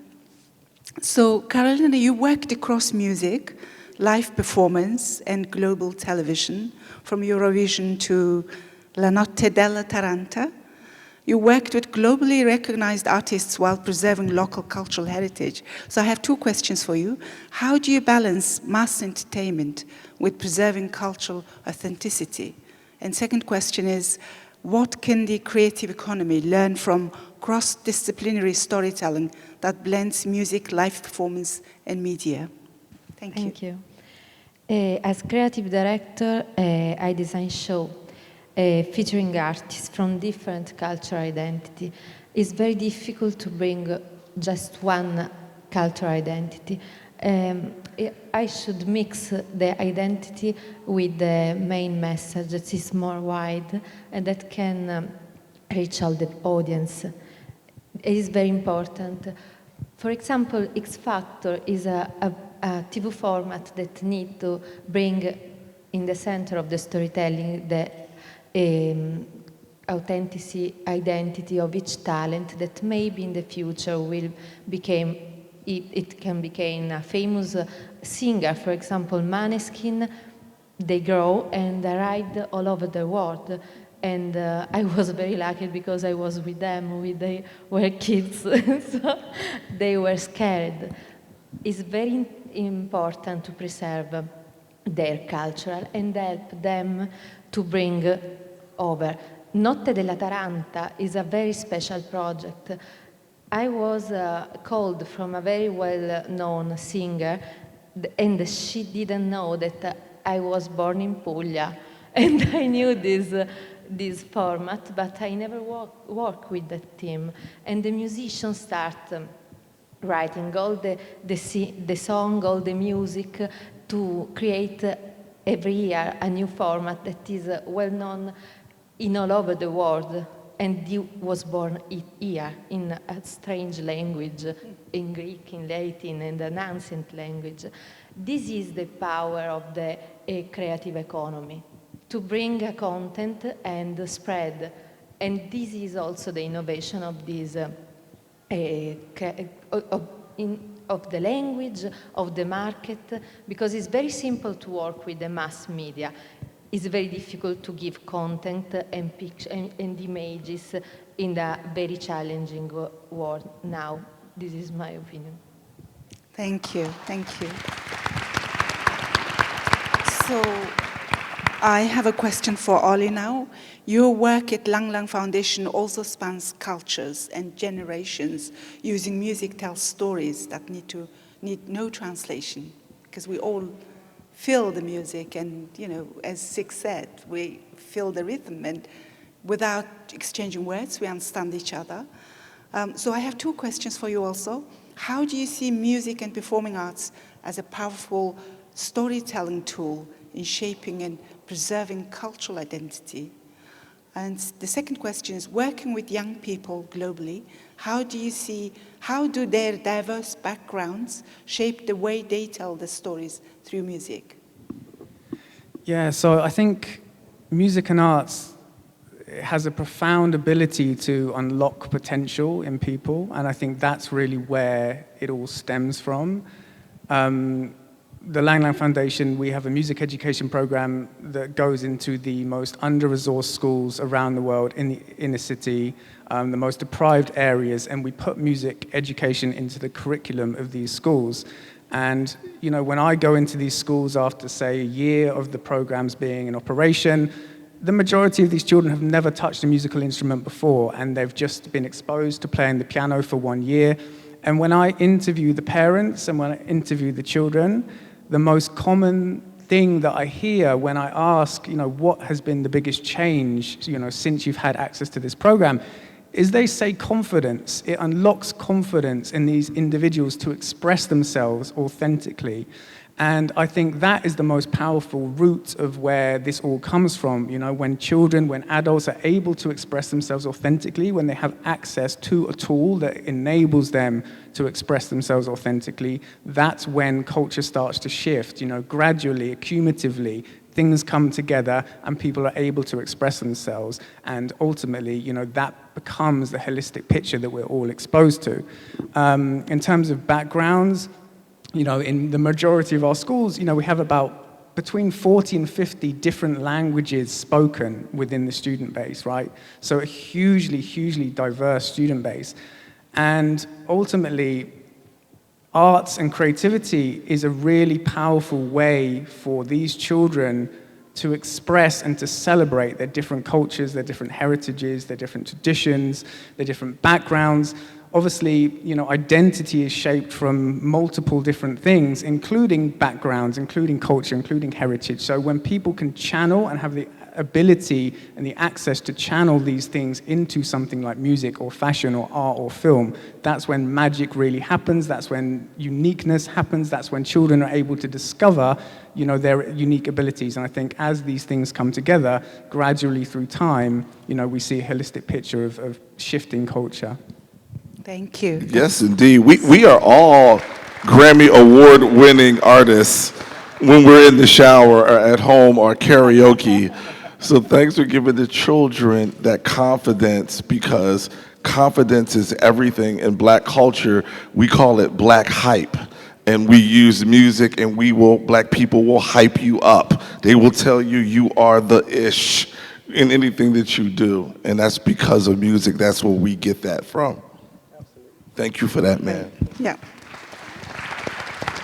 So, Carolina, you worked across music, live performance, and global television, from Eurovision to La Notte della Taranta. You worked with globally recognized artists while preserving local cultural heritage. So I have 2 questions for you. How do you balance mass entertainment with preserving cultural authenticity? And second question is, what can the creative economy learn from cross-disciplinary storytelling that blends music, live performance, and media? Thank you. As creative director, I design show featuring artists from different cultural identity. It's very difficult to bring just one cultural identity. I should mix the identity with the main message that is more wide and that can reach all the audience. It is very important. For example, X Factor is a TV format that needs to bring in the center of the storytelling the authentic identity of each talent that maybe in the future will become, it can become a famous singer. For example, Maneskin, they grow and they ride all over the world. And I was very lucky because I was with them when they were kids, so they were scared. It's very important to preserve their culture and help them to bring over. Notte della Taranta is a very special project. I was called from a very well-known singer, and she didn't know that I was born in Puglia, and I knew this format, but I never worked with that team. And the musicians start writing all the song, all the music, to create every year a new format that is well-known in all over the world, and you was born here in a strange language, in Greek, in Latin, and an ancient language. This is the power of the creative economy, to bring a content and spread. And this is also the innovation of this, of the language, of the market, because it's very simple to work with the mass media. it's very difficult to give content and and images in the very challenging world now. This is my opinion. Thank you, thank you. So, I have a question for Ollie now. Your work at Lang Lang Foundation also spans cultures and generations. Using music tells stories that need no translation, because we all feel the music, and as Six said, we feel the rhythm, and without exchanging words, we understand each other. So I have two questions for you also. How do you see music and performing arts as a powerful storytelling tool in shaping and preserving cultural identity? And the second question is, working with young people globally, how do their diverse backgrounds shape the way they tell the stories through music? Yeah, so I think music and arts has a profound ability to unlock potential in people, and I think that's really where it all stems from. The Lang Lang Foundation, we have a music education program that goes into the most under-resourced schools around the world, in the inner city, the most deprived areas, and we put music education into the curriculum of these schools. And when I go into these schools after, say, a year of the programs being in operation, the majority of these children have never touched a musical instrument before, and they've just been exposed to playing the piano for 1 year. And when I interview the parents and when I interview the children, the most common thing that I hear when I ask, what has been the biggest change, since you've had access to this program, is they say confidence. It unlocks confidence in these individuals to express themselves authentically. And I think that is the most powerful root of where this all comes from. When adults are able to express themselves authentically, when they have access to a tool that enables them to express themselves authentically, that's when culture starts to shift. Gradually, cumulatively, things come together and people are able to express themselves. And ultimately, that becomes the holistic picture that we're all exposed to. In terms of backgrounds, in the majority of our schools, we have about between 40 and 50 different languages spoken within the student base, right? So a hugely, hugely diverse student base. And ultimately, arts and creativity is a really powerful way for these children to express and to celebrate their different cultures, their different heritages, their different traditions, their different backgrounds. Obviously, identity is shaped from multiple different things, including backgrounds, including culture, including heritage. So when people can channel and have the ability and the access to channel these things into something like music or fashion or art or film, that's when magic really happens, that's when uniqueness happens, that's when children are able to discover, their unique abilities. And I think as these things come together, gradually through time, we see a holistic picture of shifting culture. Thank you. Yes, indeed. We are all Grammy Award-winning artists when we're in the shower or at home or karaoke. So thanks for giving the children that confidence, because confidence is everything. In Black culture, we call it Black hype. And we use music, and Black people will hype you up. They will tell you are the ish in anything that you do. And that's because of music. That's where we get that from. Thank you for that, man. Yeah.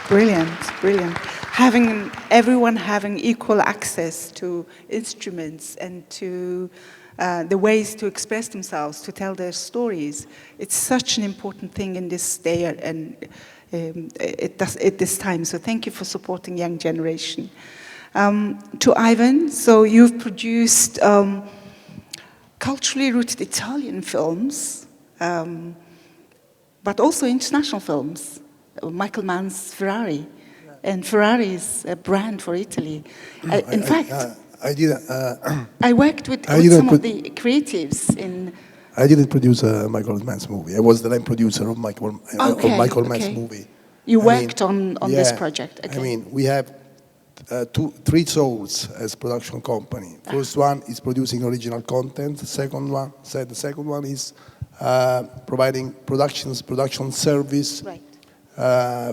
Brilliant, brilliant. Everyone having equal access to instruments and to the ways to express themselves, to tell their stories. It's such an important thing in this day and at this time. So thank you for supporting young generation. To Ivan, so you've produced culturally rooted Italian films, but also international films. Michael Mann's Ferrari, and Ferrari is a brand for Italy. In fact, I did. I worked with some of the creatives in. I didn't produce Michael Mann's movie. I was the line producer of Michael Mann's movie. You worked on this project. Okay. We have three souls as production company. First one is producing original content. The second one is providing production service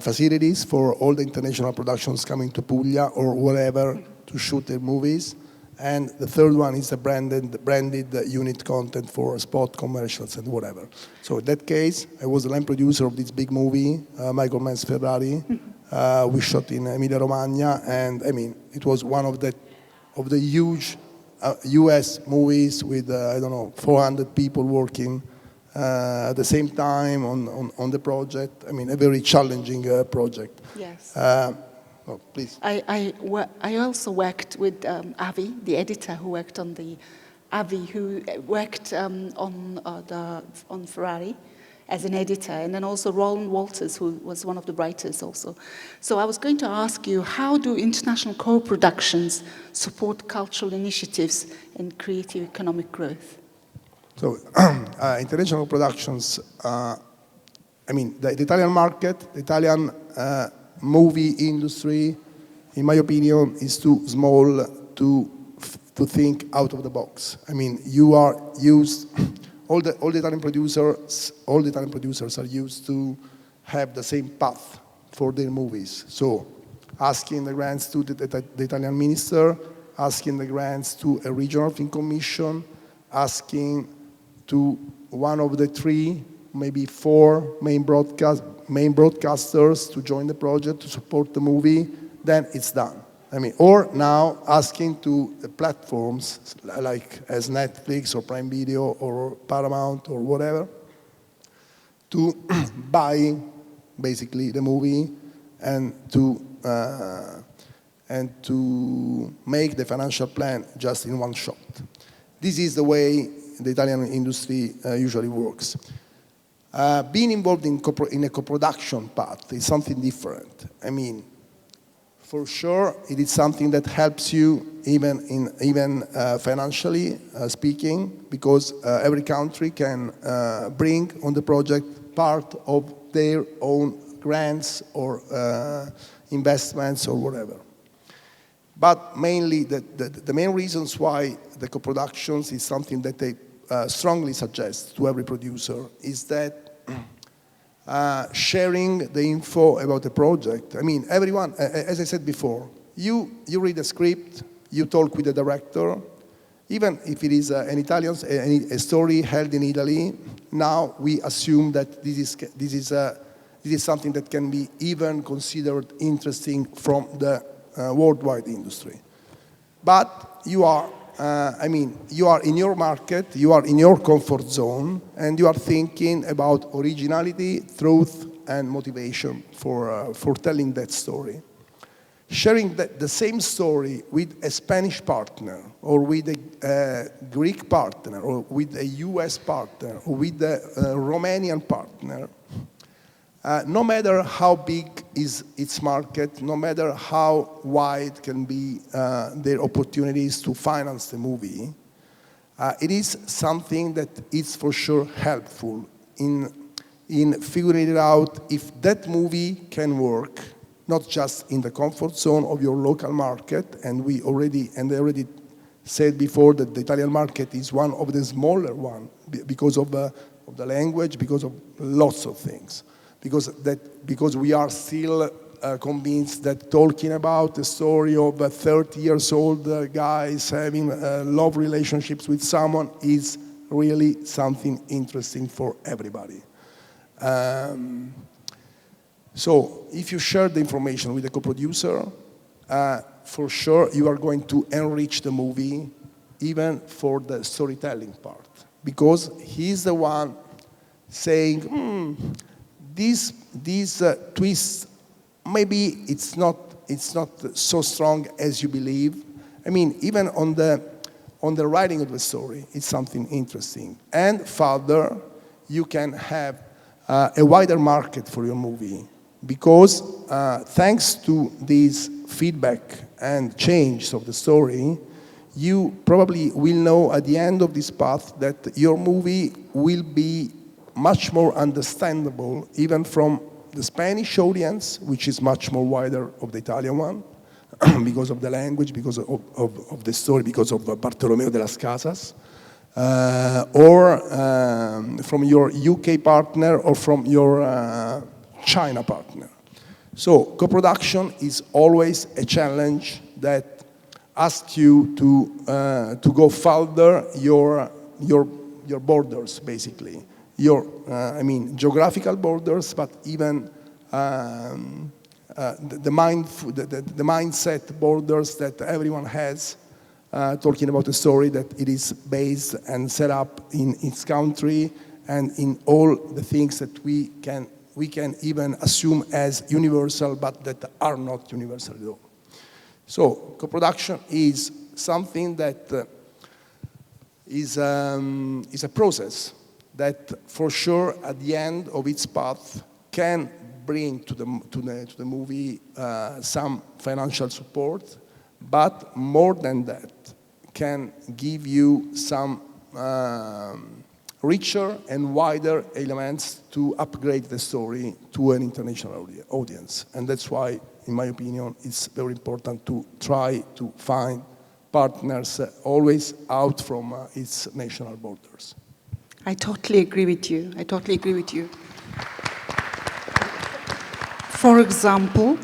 facilities for all the international productions coming to Puglia or wherever to shoot their movies. And the third one is the branded unit content for spot commercials and whatever. So in that case, I was the line producer of this big movie, Michael Mann's Ferrari. We shot in Emilia Romagna, and I mean, it was one of the huge US movies with, 400 people working at the same time on the project. I mean, a very challenging project. Yes. Please. I also worked with Avi, the editor who worked on the Avi, who worked on Ferrari as an editor, and then also Roland Walters, who was one of the writers also. So I was going to ask you, how do international co-productions support cultural initiatives and creative economic growth? So international productions, I mean, the Italian market, the Italian movie industry, in my opinion, is too small to think out of the box. I mean, you are used, all the Italian producers are used to have the same path for their movies. So asking the grants to the Italian minister, asking the grants to a regional film commission, asking to one of the three, maybe four main broadcasters to join the project to support the movie, then it's done. I mean, or now asking to the platforms like as Netflix or Prime Video or Paramount or whatever to buy basically the movie and to make the financial plan just in one shot. This is the way the Italian industry usually works. Being involved in a co-production path is something different. I mean, for sure, it is something that helps you even financially speaking, because every country can bring on the project part of their own grants or investments or whatever. But mainly, the main reasons why the co-productions is something that they strongly suggest to every producer is that sharing the info about the project. I mean, everyone, as I said before, you read a script, you talk with the director, even if it is an Italian, a story held in Italy, now we assume that this is something that can be even considered interesting from the worldwide industry. But you are you are in your market, you are in your comfort zone, and you are thinking about originality, truth, and motivation for telling that story. Sharing the same story with a Spanish partner, or with a Greek partner, or with a US partner, or with a Romanian partner, no matter how big is its market, no matter how wide can be their opportunities to finance the movie, it is something that is for sure helpful in figuring it out if that movie can work, not just in the comfort zone of your local market, and I already said before that the Italian market is one of the smaller ones because of the language, because of lots of things. Because we are still convinced that talking about the story of 30-year-old guys having love relationships with someone is really something interesting for everybody. So if you share the information with the co-producer, for sure you are going to enrich the movie even for the storytelling part, because he's the one saying, this twist, maybe it's not so strong as you believe. I mean, even on the writing of the story, it's something interesting. And further, you can have a wider market for your movie, because thanks to this feedback and change of the story, you probably will know at the end of this path that your movie will be much more understandable even from the Spanish audience, which is much more wider of the Italian one, because of the language, because of the story, because of Bartolomeo de las Casas, or from your UK partner or from your China partner. So co-production is always a challenge that ask you to go further your borders, basically. Your, I mean, geographical borders, but even the mindset borders that everyone has, talking about a story that it is based and set up in its country and in all the things that we can even assume as universal, but that are not universal at all. So co-production is something that is a process that for sure at the end of its path can bring to the movie some financial support, but more than that can give you some richer and wider elements to upgrade the story to an international audience. And that's why, in my opinion, it's very important to try to find partners always out from its national borders. I totally agree with you. I totally agree with you. For example,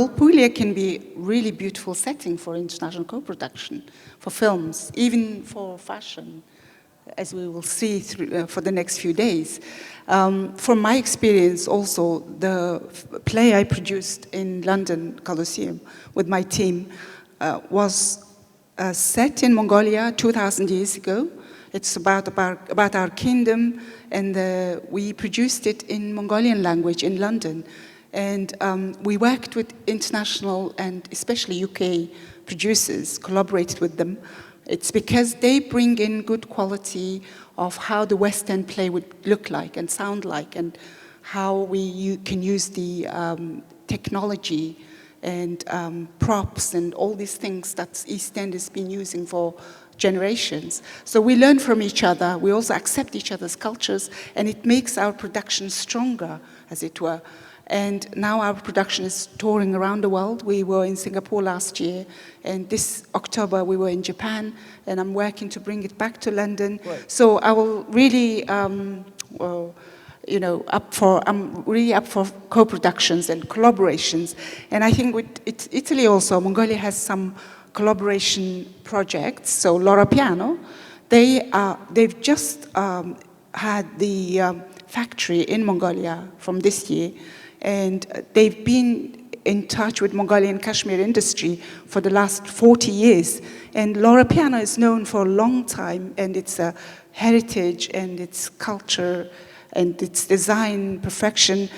Puglia can be a really beautiful setting for international co-production, for films, even for fashion, as we will see through, for the next few days. From my experience also, the play I produced in London Coliseum with my team was set in Mongolia 2,000 years ago. It's about our kingdom, and we produced it in Mongolian language in London. And we worked with international and especially UK producers, collaborated with them. It's because they bring in good quality of how the West End play would look like and sound like, and how you can use the technology and props and all these things that East End has been using for generations. So we learn from each other, we also accept each other's cultures, and it makes our production stronger, as it were. And now our production is touring around the world. We were in Singapore last year, and this October we were in Japan, and I'm working to bring it back to London. Right. So I will really, I'm really up for co-productions and collaborations. And I think with Italy also, Mongolia has some collaboration projects. So Loro Piano, they've just had the factory in Mongolia from this year, and they've been in touch with Mongolian Kashmir industry for the last 40 years. And Loro Piano is known for a long time, and its heritage and its culture and its design perfection.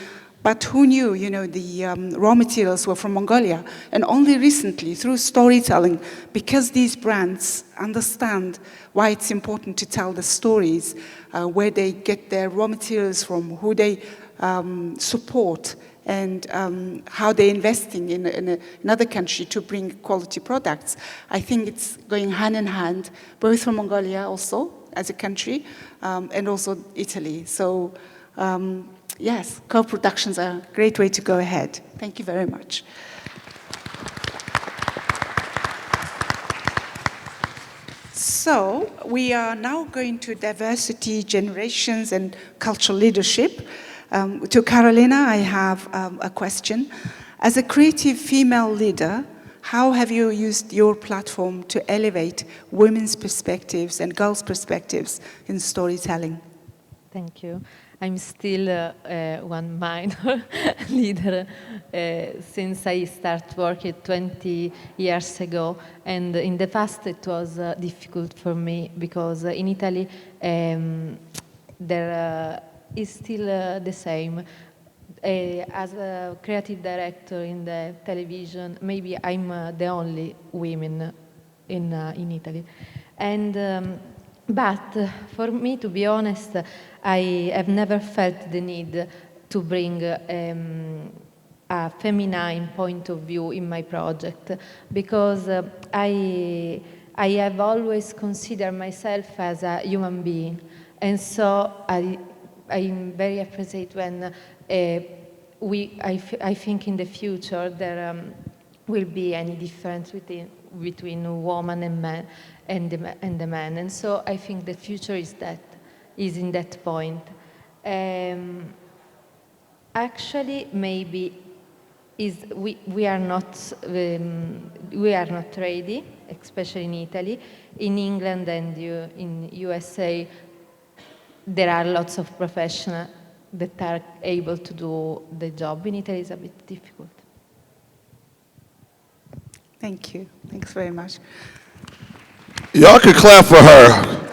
But who knew, the raw materials were from Mongolia. And only recently, through storytelling, because these brands understand why it's important to tell the stories, where they get their raw materials from, who they support, and how they're investing in another country to bring quality products. I think it's going hand in hand, both from Mongolia also, as a country, and also Italy. So, yes, co-productions are a great way to go ahead. Thank you very much. So, we are now going to diversity, generations, and cultural leadership. To Carolina, I have a question. As a creative female leader, how have you used your platform to elevate women's perspectives and girls' perspectives in storytelling? Thank you. I'm still one minor leader since I started working 20 years ago. And in the past, it was difficult for me because in Italy, there is still the same. As a creative director in the television, maybe I'm the only woman in Italy. And but for me, to be honest, I have never felt the need to bring a feminine point of view in my project, because I have always considered myself as a human being, and so I'm very appreciative when I think in the future there will be any difference between a woman and man and the man, and so I think the future is in that point. Actually, maybe is we are not ready, especially in Italy. In England and in USA, there are lots of professionals that are able to do the job. In Italy, it's a bit difficult. Thank you. Thanks very much. Y'all can clap for her.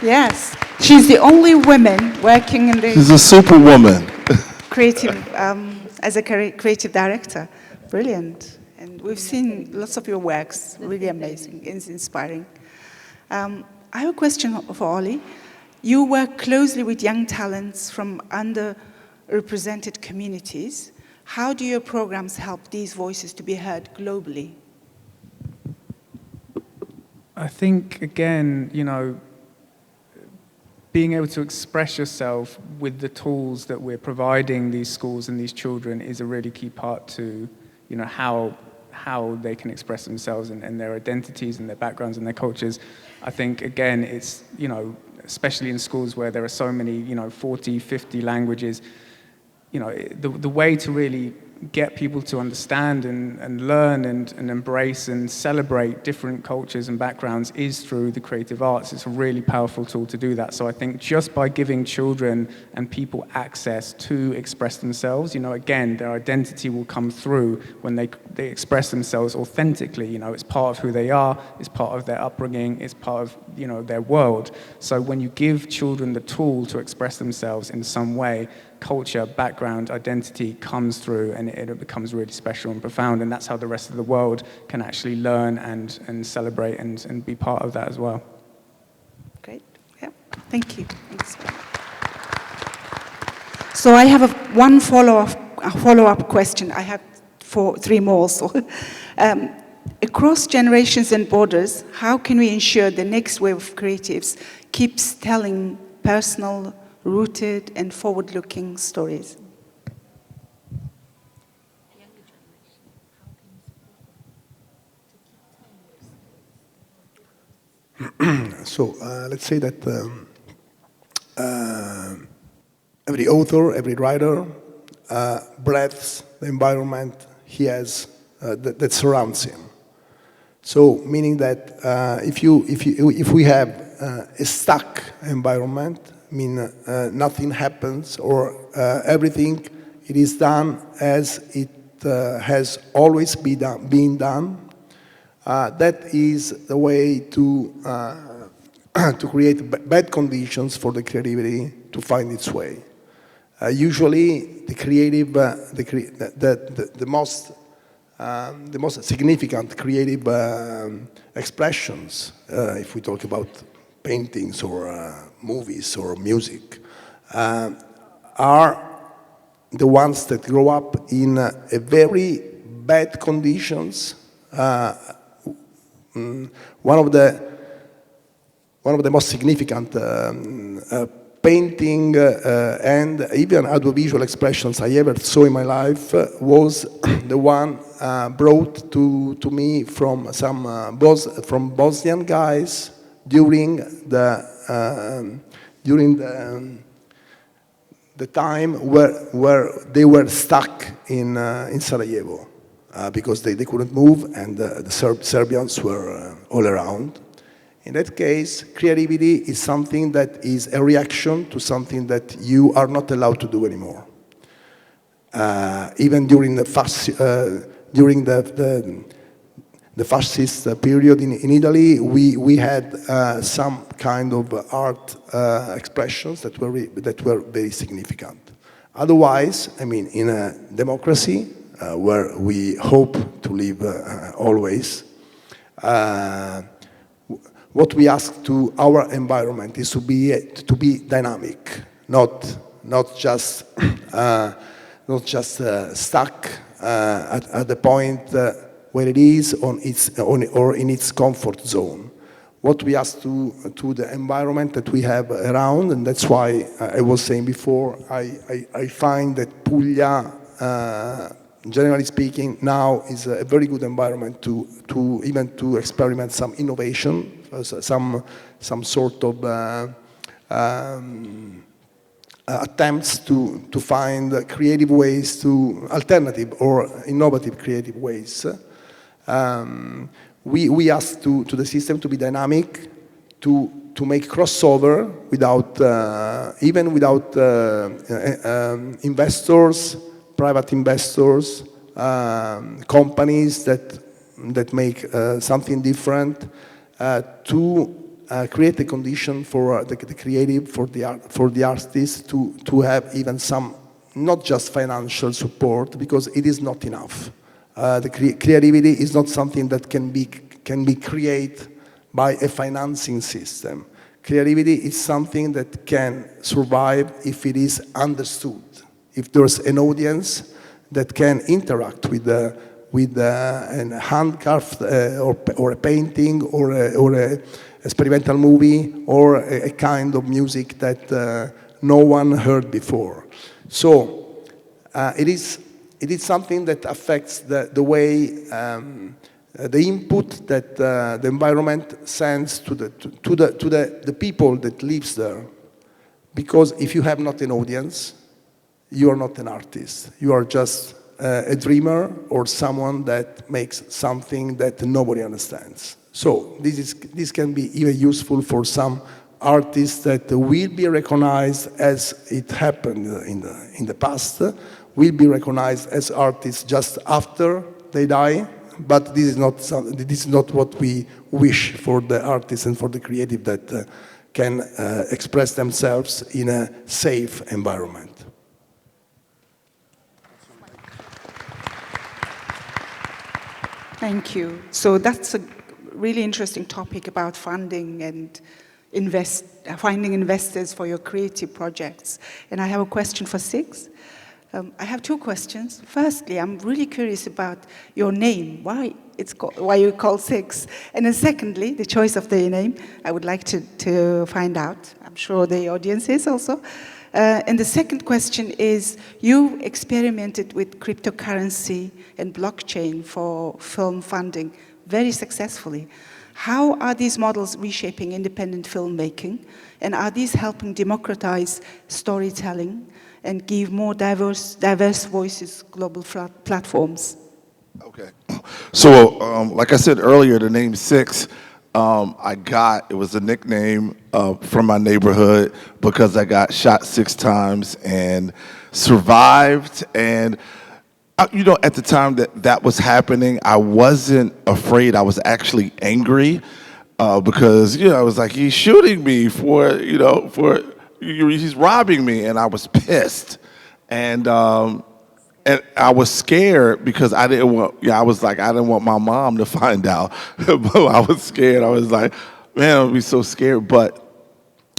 Yes, she's the only woman working in the She's a superwoman. creative, as a creative director. Brilliant. And we've seen lots of your works, really amazing, it's inspiring. I have a question for Ollie. You work closely with young talents from underrepresented communities. How do your programs help these voices to be heard globally? I think, again, you know, being able to express yourself with the tools that we're providing these schools and these children is a really key part to, you know, how they can express themselves and their identities and their backgrounds and their cultures. I think, again, it's, you know, especially in schools where there are so many, you know, 40, 50 languages, you know, the way to really get people to understand and learn and embrace and celebrate different cultures and backgrounds is through the creative arts. It's a really powerful tool to do that. So I think just by giving children and people access to express themselves, you know, again, their identity will come through when they express themselves authentically. You know, it's part of who they are, it's part of their upbringing, it's part of, you know, their world. So when you give children the tool to express themselves in some way, culture, background, identity comes through, and it becomes really special and profound, and that's how the rest of the world can actually learn and celebrate and be part of that as well. Great, yeah, thank you. Thanks. So I have one follow-up question. I have three more. So, across generations and borders, how can we ensure the next wave of creatives keeps telling personal, rooted and forward-looking stories? So let's say that every author, every writer breathes the environment he has that surrounds him. So meaning that if we have a stuck environment, I mean, nothing happens, or everything it is done as it has always been done. That is the way to create bad conditions for the creativity to find its way. Usually, the creative, the most significant creative expressions, if we talk about paintings or movies or music, are the ones that grow up in a very bad conditions. One of the most significant painting and even audiovisual expressions I ever saw in my life was the one brought to me from some from Bosnian guys during the time where they were stuck in Sarajevo because they couldn't move, and the Serbians were all around. In that case, creativity is something that is a reaction to something that you are not allowed to do anymore. Even during the fascist period in Italy, we had some kind of art expressions that were very significant. Otherwise, I mean, in a democracy where we hope to live always, what we ask to our environment is to be dynamic, not just stuck at the point where it is or in its comfort zone. What we ask to the environment that we have around, and that's why I was saying before, I find that Puglia, generally speaking, now is a very good environment to even to experiment some innovation, some sort of attempts to find creative ways alternative or innovative creative ways. We asked to the system to be dynamic, to make crossover even without investors, private investors, companies that make something different, to create a condition for the creative, for the artists to have even some, not just financial support, because it is not enough. The creativity is not something that can be created by a financing system. Creativity is something that can survive if it is understood, if there's an audience that can interact with a handcraft or a painting or a experimental movie or a kind of music that no one heard before. So it is something that affects the way the input that the environment sends to the people that lives there. Because if you have not an audience, you are not an artist. You are just a dreamer or someone that makes something that nobody understands. So this can be even useful for some artists that will be recognized as it happened in the past, will be recognized as artists just after they die. But this is not what we wish for the artists and for the creative that can express themselves in a safe environment. Thank you. So that's a really interesting topic about funding and finding investors for your creative projects. And I have a question for Six. I have two questions. Firstly, I'm really curious about your name, why you call Six. And then secondly, the choice of the name, I would like to find out. I'm sure the audience is also. And the second question is, you experimented with cryptocurrency and blockchain for film funding very successfully. How are these models reshaping independent filmmaking? And are these helping democratize storytelling and give more diverse voices global platforms? Okay. So, like I said earlier, the name Six, it was a nickname from my neighborhood because I got shot 6 times and survived. And, at the time that was happening, I wasn't afraid. I was actually angry because, I was like, he's shooting me he's robbing me. And I was pissed. And I was scared because I didn't want my mom to find out. But I was scared. I was like, man, I would be so scared. But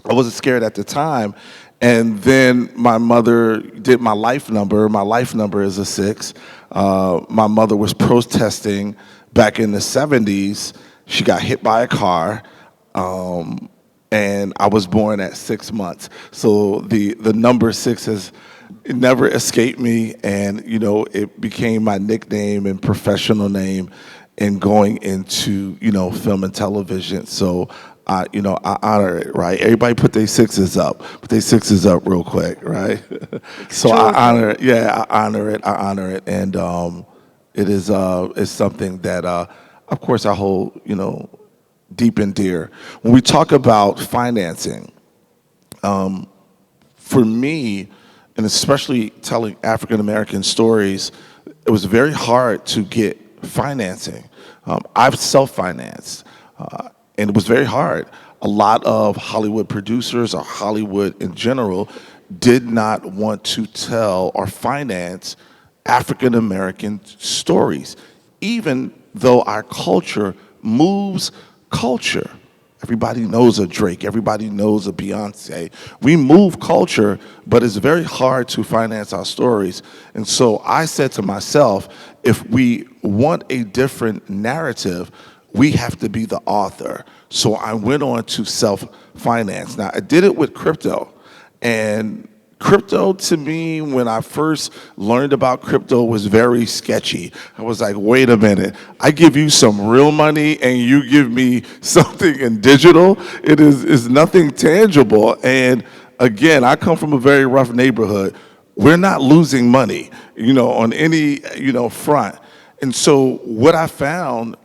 I wasn't scared at the time. And then my mother did my life number. My life number is a 6. My mother was protesting back in the 70s. She got hit by a car. And I was born at 6 months. So the number 6 it never escaped me, and it became my nickname and professional name in going into film and television. So I honor it, right? Everybody put their 6s up. Put their 6s up real quick, right? So I honor it. Yeah, I honor it, and it is it's something that of course I hold deep and dear. When we talk about financing, for me, and especially telling African American stories, it was very hard to get financing. I've self-financed, and it was very hard. A lot of Hollywood producers or Hollywood in general did not want to tell or finance African American stories, even though our culture moves culture. Everybody knows a Drake, everybody knows a Beyonce. We move culture, but it's very hard to finance our stories. And so I said to myself, if we want a different narrative, we have to be the author. So I went on to self-finance. Now, I did it with crypto. And crypto, to me, when I first learned about crypto, was very sketchy. I was like, wait a minute. I give you some real money and you give me something in digital. It is nothing tangible. And again, I come from a very rough neighborhood. We're not losing money, on any, front. And so what I found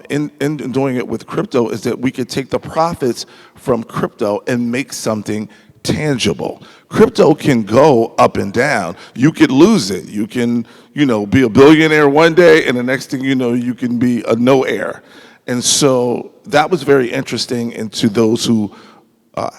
in doing it with crypto is that we could take the profits from crypto and make something tangible. Crypto can go up and down. You could lose it. You can, be a billionaire one day, and the next thing you know, you can be a no-air. And so that was very interesting, and to those who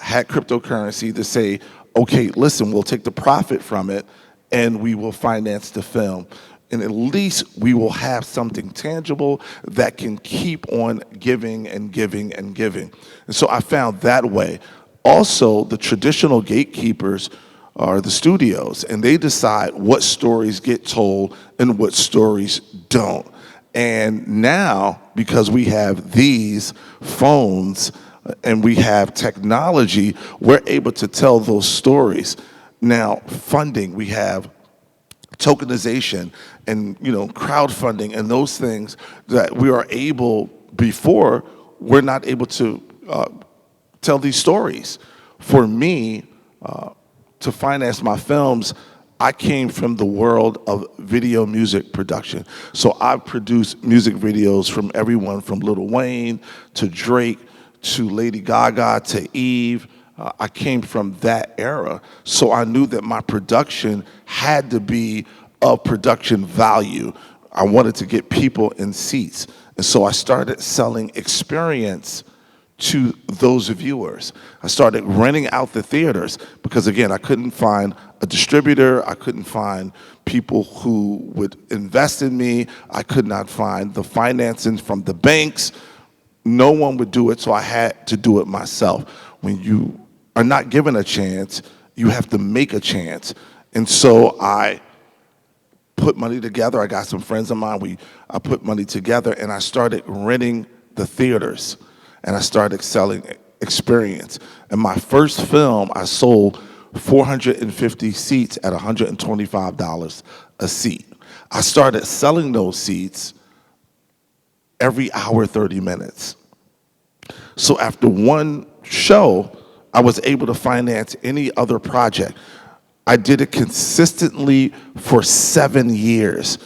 had cryptocurrency to say, okay, listen, we'll take the profit from it and we will finance the film. And at least we will have something tangible that can keep on giving and giving and giving. And so I found that way. Also, the traditional gatekeepers are the studios, and they decide what stories get told and what stories don't. And now, because we have these phones and we have technology, we're able to tell those stories. Now, funding, we have tokenization and crowdfunding and those things that we are able, before, we're not able to tell these stories. For me, to finance my films, I came from the world of video music production. So I've produced music videos from everyone from Lil Wayne to Drake to Lady Gaga to Eve. I came from that era. So I knew that my production had to be of production value. I wanted to get people in seats. And so I started selling experience to those viewers. I started renting out the theaters because, again, I couldn't find a distributor. I couldn't find people who would invest in me. I could not find the financing from the banks. No one would do it, so I had to do it myself. When you are not given a chance, you have to make a chance. And so I put money together. I got some friends of mine. I put money together, and I started renting the theaters. And I started selling experience. In my first film, I sold 450 seats at $125 a seat. I started selling those seats every hour, 30 minutes. So after one show, I was able to finance any other project. I did it consistently for 7 years.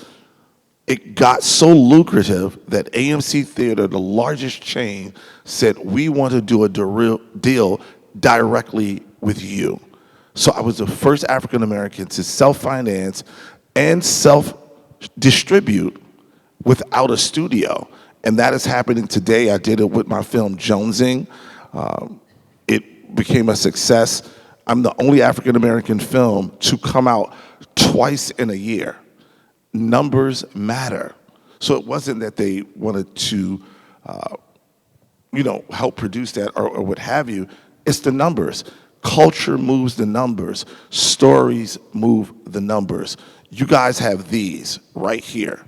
It got so lucrative that AMC Theater, the largest chain, said, we want to do a deal directly with you. So I was the first African American to self-finance and self-distribute without a studio. And that is happening today. I did it with my film Jonesing. It became a success. I'm the only African American film to come out twice in a year. Numbers matter. So it wasn't that they wanted to, help produce that or what have you. It's the numbers. Culture moves the numbers. Stories move the numbers. You guys have these right here.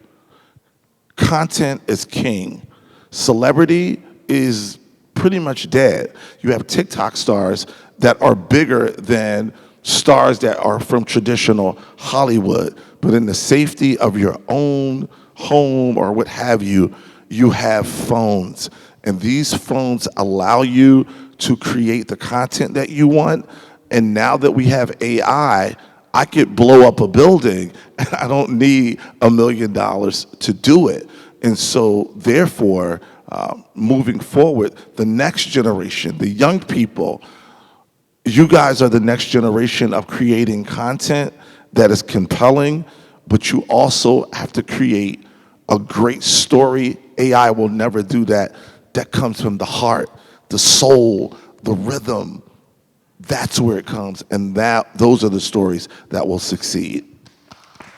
Content is king. Celebrity is pretty much dead. You have TikTok stars that are bigger than stars that are from traditional Hollywood, but in the safety of your own home or what have you, you have phones. And these phones allow you to create the content that you want. And now that we have AI, I could blow up a building and I don't need $1 million to do it. And so therefore, moving forward, the next generation, the young people, you guys are the next generation of creating content that is compelling, but you also have to create a great story. AI will never do that. That comes from the heart, the soul, the rhythm. That's where it comes, and those are the stories that will succeed.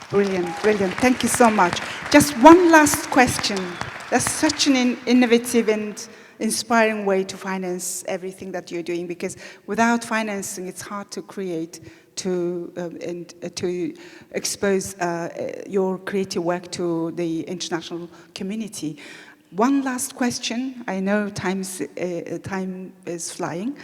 Brilliant, brilliant. Thank you so much. Just one last question. That's such an innovative and inspiring way to finance everything that you're doing, because without financing, it's hard to create, to expose your creative work to the international community. One last question. I know time is flying.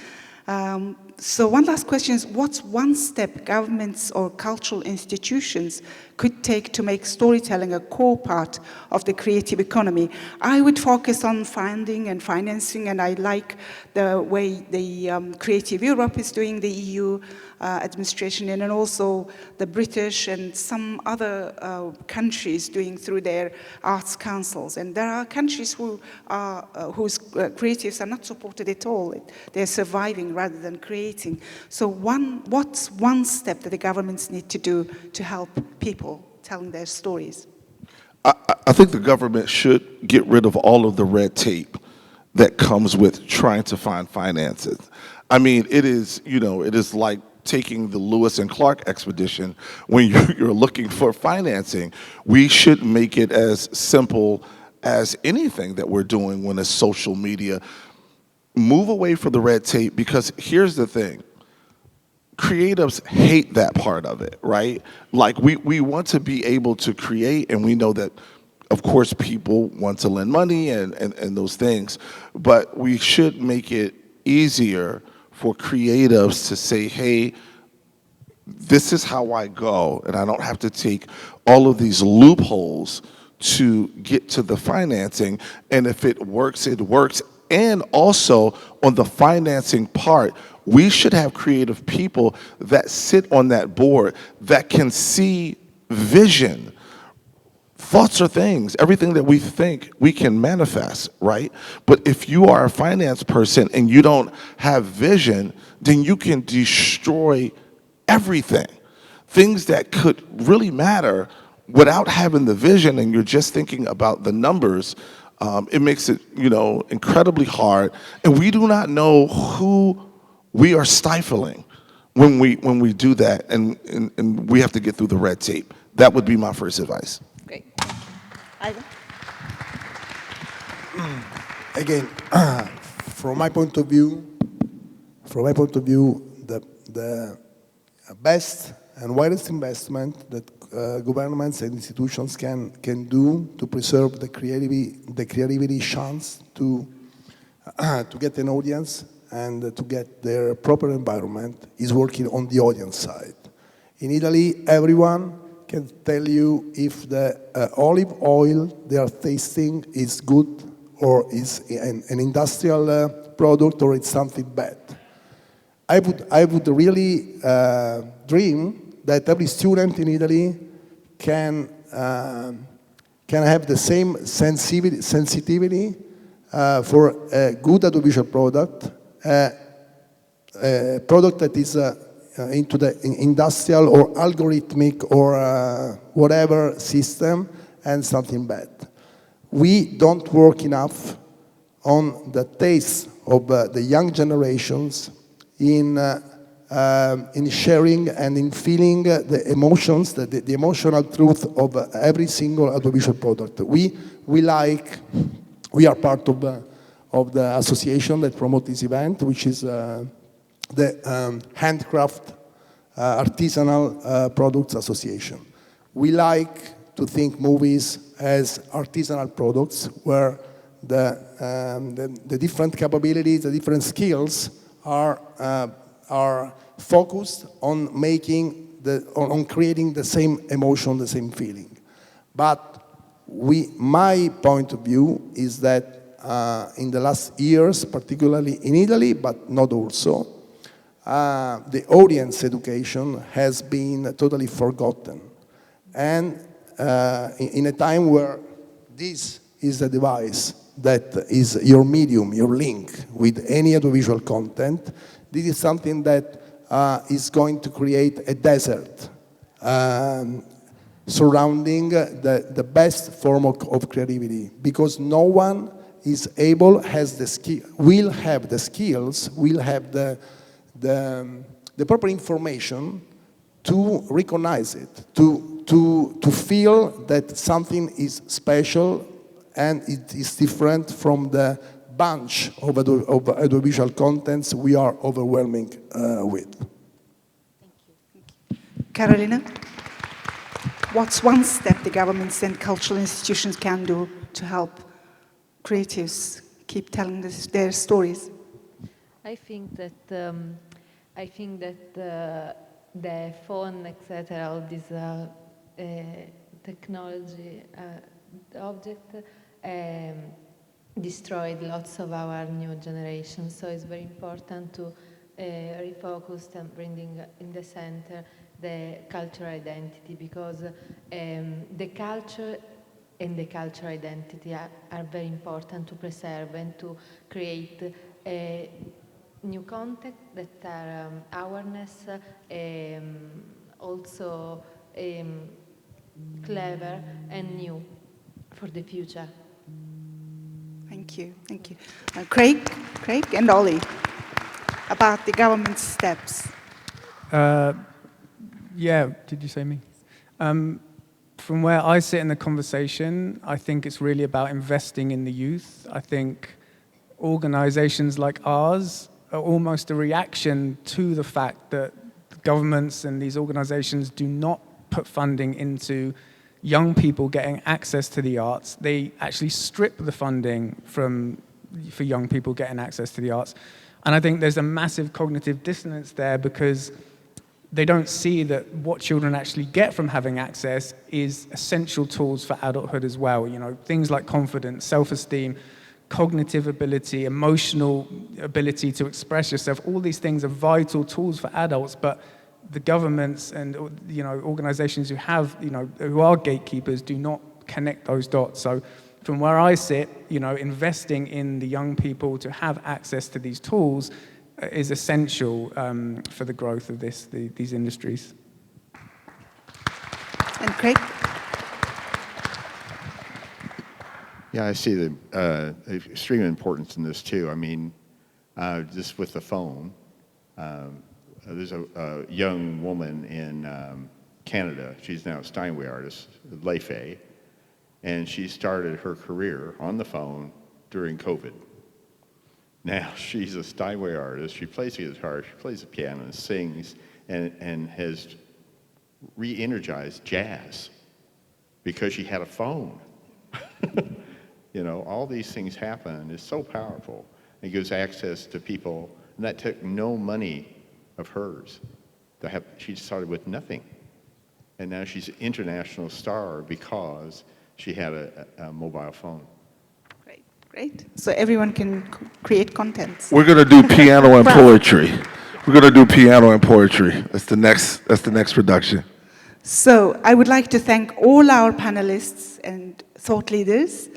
So one last question is, what's one step governments or cultural institutions could take to make storytelling a core part of the creative economy? I would focus on funding and financing, and I like the way the Creative Europe is doing, the EU administration, and then also the British and some other countries doing through their arts councils. And there are countries whose creatives are not supported at all. They're surviving rather than creating. So what's one step that the governments need to do to help people telling their stories? I think the government should get rid of all of the red tape that comes with trying to find finances. I mean, it is like taking the Lewis and Clark expedition when you're looking for financing. We should make it as simple as anything that we're doing when it's social media. Move away from the red tape, because here's the thing. Creatives hate that part of it, right? Like we want to be able to create, and we know that, of course, people want to lend money and those things, but we should make it easier for creatives to say, hey, this is how I go, and I don't have to take all of these loopholes to get to the financing, and if it works, it works. And also, on the financing part, we should have creative people that sit on that board that can see vision. Thoughts are things. Everything that we think, we can manifest, right? But if you are a finance person and you don't have vision, then you can destroy everything. Things that could really matter without having the vision, and you're just thinking about the numbers. It makes it, incredibly hard. And we do not know who we are stifling when we do that, and we have to get through the red tape. That would be my first advice. Great. Ivan? Again, from my point of view, the best and widest investment that governments and institutions can do to preserve the creativity chance to get an audience and to get their proper environment is working on the audience side. In Italy, everyone can tell you if the olive oil they are tasting is good or is an industrial product or it's something bad. I would really dream that every student in Italy can have the same sensitivity for a good audiovisual product, a product that is into the industrial or algorithmic or whatever system, and something bad. We don't work enough on the taste of the young generations in sharing and in feeling the emotions, the emotional truth of every single audiovisual product. We are part of the association that promotes this event, which is the Handcraft Artisanal Products Association. We like to think movies as artisanal products where the different capabilities, the different skills are focused on on creating the same emotion, the same feeling. But my point of view is that in the last years, particularly in Italy, but not also, the audience education has been totally forgotten. And in a time where this is a device that is your medium, your link with any audiovisual content, this is something that is going to create a desert surrounding the best form of creativity, because no one is able, has the skill, will have the skills, will have the proper information to recognize it, to feel that something is special and it is different from the bunch of audiovisual contents we are overwhelming with. Thank you. Carolina, what's one step the governments and cultural institutions can do to help creatives keep telling their stories? I think that I think that the phone, etc., all this technology object destroyed lots of our new generation. So it's very important to refocus and bring in the center the cultural identity, because the culture and the cultural identity are very important to preserve and to create new content that are awareness, also clever and new for the future. Thank you, thank you. Craig and Ollie, about the government's steps. Yeah, did you say me? From where I sit in the conversation, I think it's really about investing in the youth. I think organizations like ours are almost a reaction to the fact that governments and these organizations do not put funding into young people getting access to the arts. They actually strip the funding for young people getting access to the arts. And I think there's a massive cognitive dissonance there, because they don't see that what children actually get from having access is essential tools for adulthood as well. You know, things like confidence, self-esteem, cognitive ability, emotional ability to express yourself. All these things are vital tools for adults, but the governments and, you know, organizations who have, you know, who are gatekeepers do not connect those dots. So from where I sit, you know, investing in the young people to have access to these tools is essential for the growth of these industries. And Craig? Yeah, I see the extreme importance in this too. I mean, just with the phone, there's a young woman in Canada. She's now a Steinway artist, Leifei, and she started her career on the phone during COVID. Now she's a Steinway artist. She plays the guitar, she plays the piano, and sings, and has re-energized jazz because she had a phone. You know, all these things happen. It's so powerful. It gives access to people, and that took no money of hers. She started with nothing, and now she's an international star because she had a mobile phone. Great. So everyone can create content. We're going to do piano and poetry. We're going to do piano and poetry. That's the next production. So I would like to thank all our panelists and thought leaders.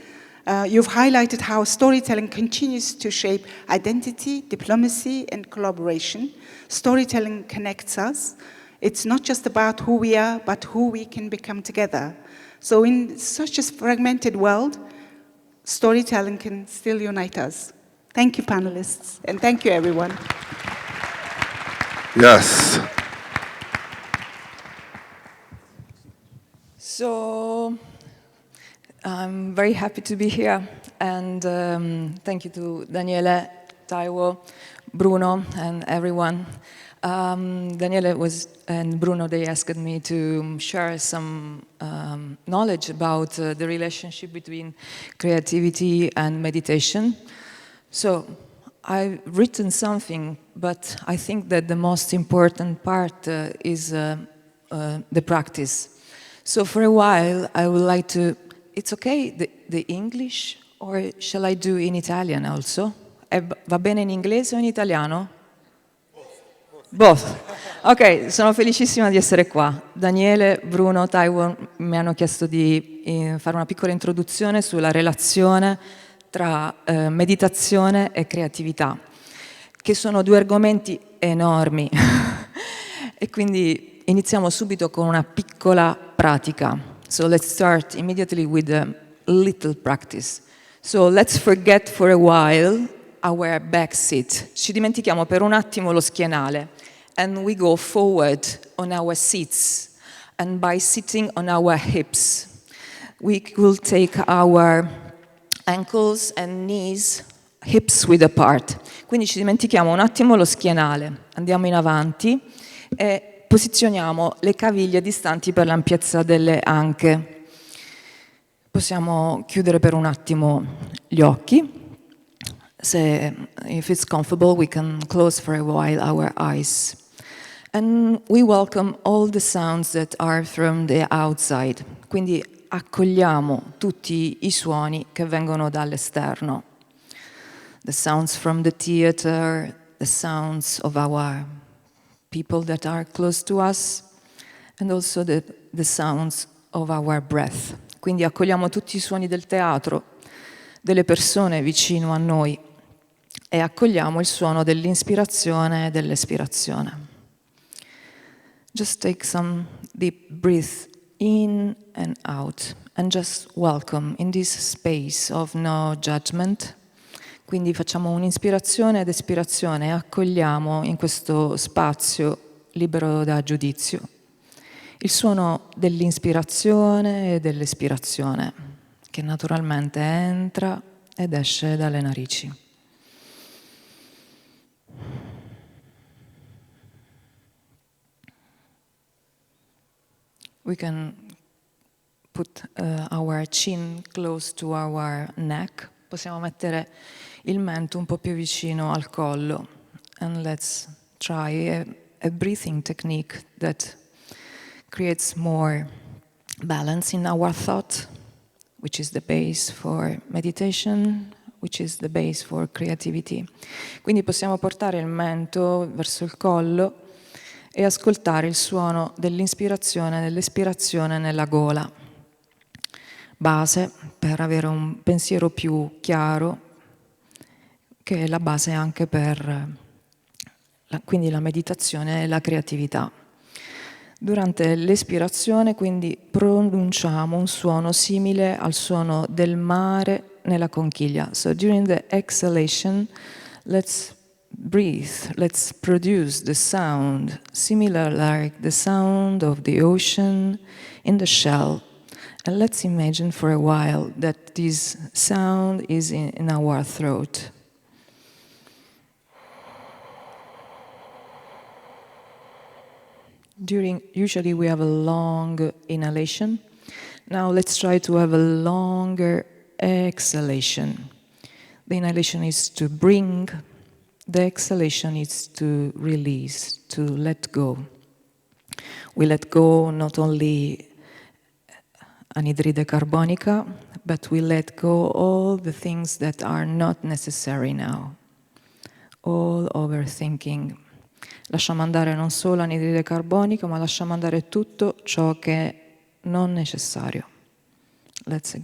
You've highlighted how storytelling continues to shape identity, diplomacy, and collaboration. Storytelling connects us. It's not just about who we are, but who we can become together. So in such a fragmented world, storytelling can still unite us. Thank you, panelists, and thank you, everyone. Yes. So I'm very happy to be here, and thank you to Daniele, Taiwo, Bruno, and everyone. Daniele and Bruno, they asked me to share some knowledge about the relationship between creativity and meditation. So I've written something, but I think that the most important part is the practice. So for a while, I would like to, it's okay, the English, or shall I do in Italian also? Va bene in inglese o in italiano? Both. Ok, sono felicissima di essere qua. Daniele, Bruno, Taiwo mi hanno chiesto di fare una piccola introduzione sulla relazione tra meditazione e creatività, che sono due argomenti enormi. E quindi iniziamo subito con una piccola pratica. So let's start immediately with a little practice. So let's forget for a while our back seat. Ci dimentichiamo per un attimo lo schienale. And we go forward on our seats. And by sitting on our hips, we will take our ankles and knees hips width apart. Quindi ci dimentichiamo un attimo lo schienale. Andiamo in avanti e posizioniamo le caviglie distanti per l'ampiezza delle anche. Possiamo chiudere per un attimo gli occhi. if it's comfortable, we can close for a while our eyes. And we welcome all the sounds that are from the outside. Quindi accogliamo tutti i suoni che vengono dall'esterno. The sounds from the theater, the sounds of our people that are close to us, and also the sounds of our breath. Quindi accogliamo tutti i suoni del teatro, delle persone vicino a noi e accogliamo il suono dell'inspirazione e dell'espirazione. Just take some deep breath in and out and just welcome in this space of no judgment. Quindi facciamo un'ispirazione ed espirazione e accogliamo in questo spazio libero da giudizio il suono dell'inspirazione e dell'espirazione che naturalmente entra ed esce dalle narici. We can put our chin close to our neck. Possiamo mettere il mento un po' più vicino al collo. And let's try a breathing technique that creates more balance in our thought, which is the base for meditation, which is the base for creativity. Quindi possiamo portare il mento verso il collo e ascoltare il suono dell'inspirazione e dell'espirazione nella gola. Base per avere un pensiero più chiaro, che è la base anche per quindi la meditazione e la creatività. Durante l'espirazione, quindi, pronunciamo un suono simile al suono del mare nella conchiglia. So during the exhalation, let's breathe, let's produce the sound similar like the sound of the ocean in the shell. And let's imagine for a while that this sound is in our throat. Usually we have a long inhalation. Now let's try to have a longer exhalation. The inhalation is to bring, the exhalation is to release, to let go. We let go not only anidride carbonica, but we let go all the things that are not necessary now. All overthinking. Lasciamo andare non solo anidride carbonica, ma lasciamo andare tutto ciò che è non necessario. Let's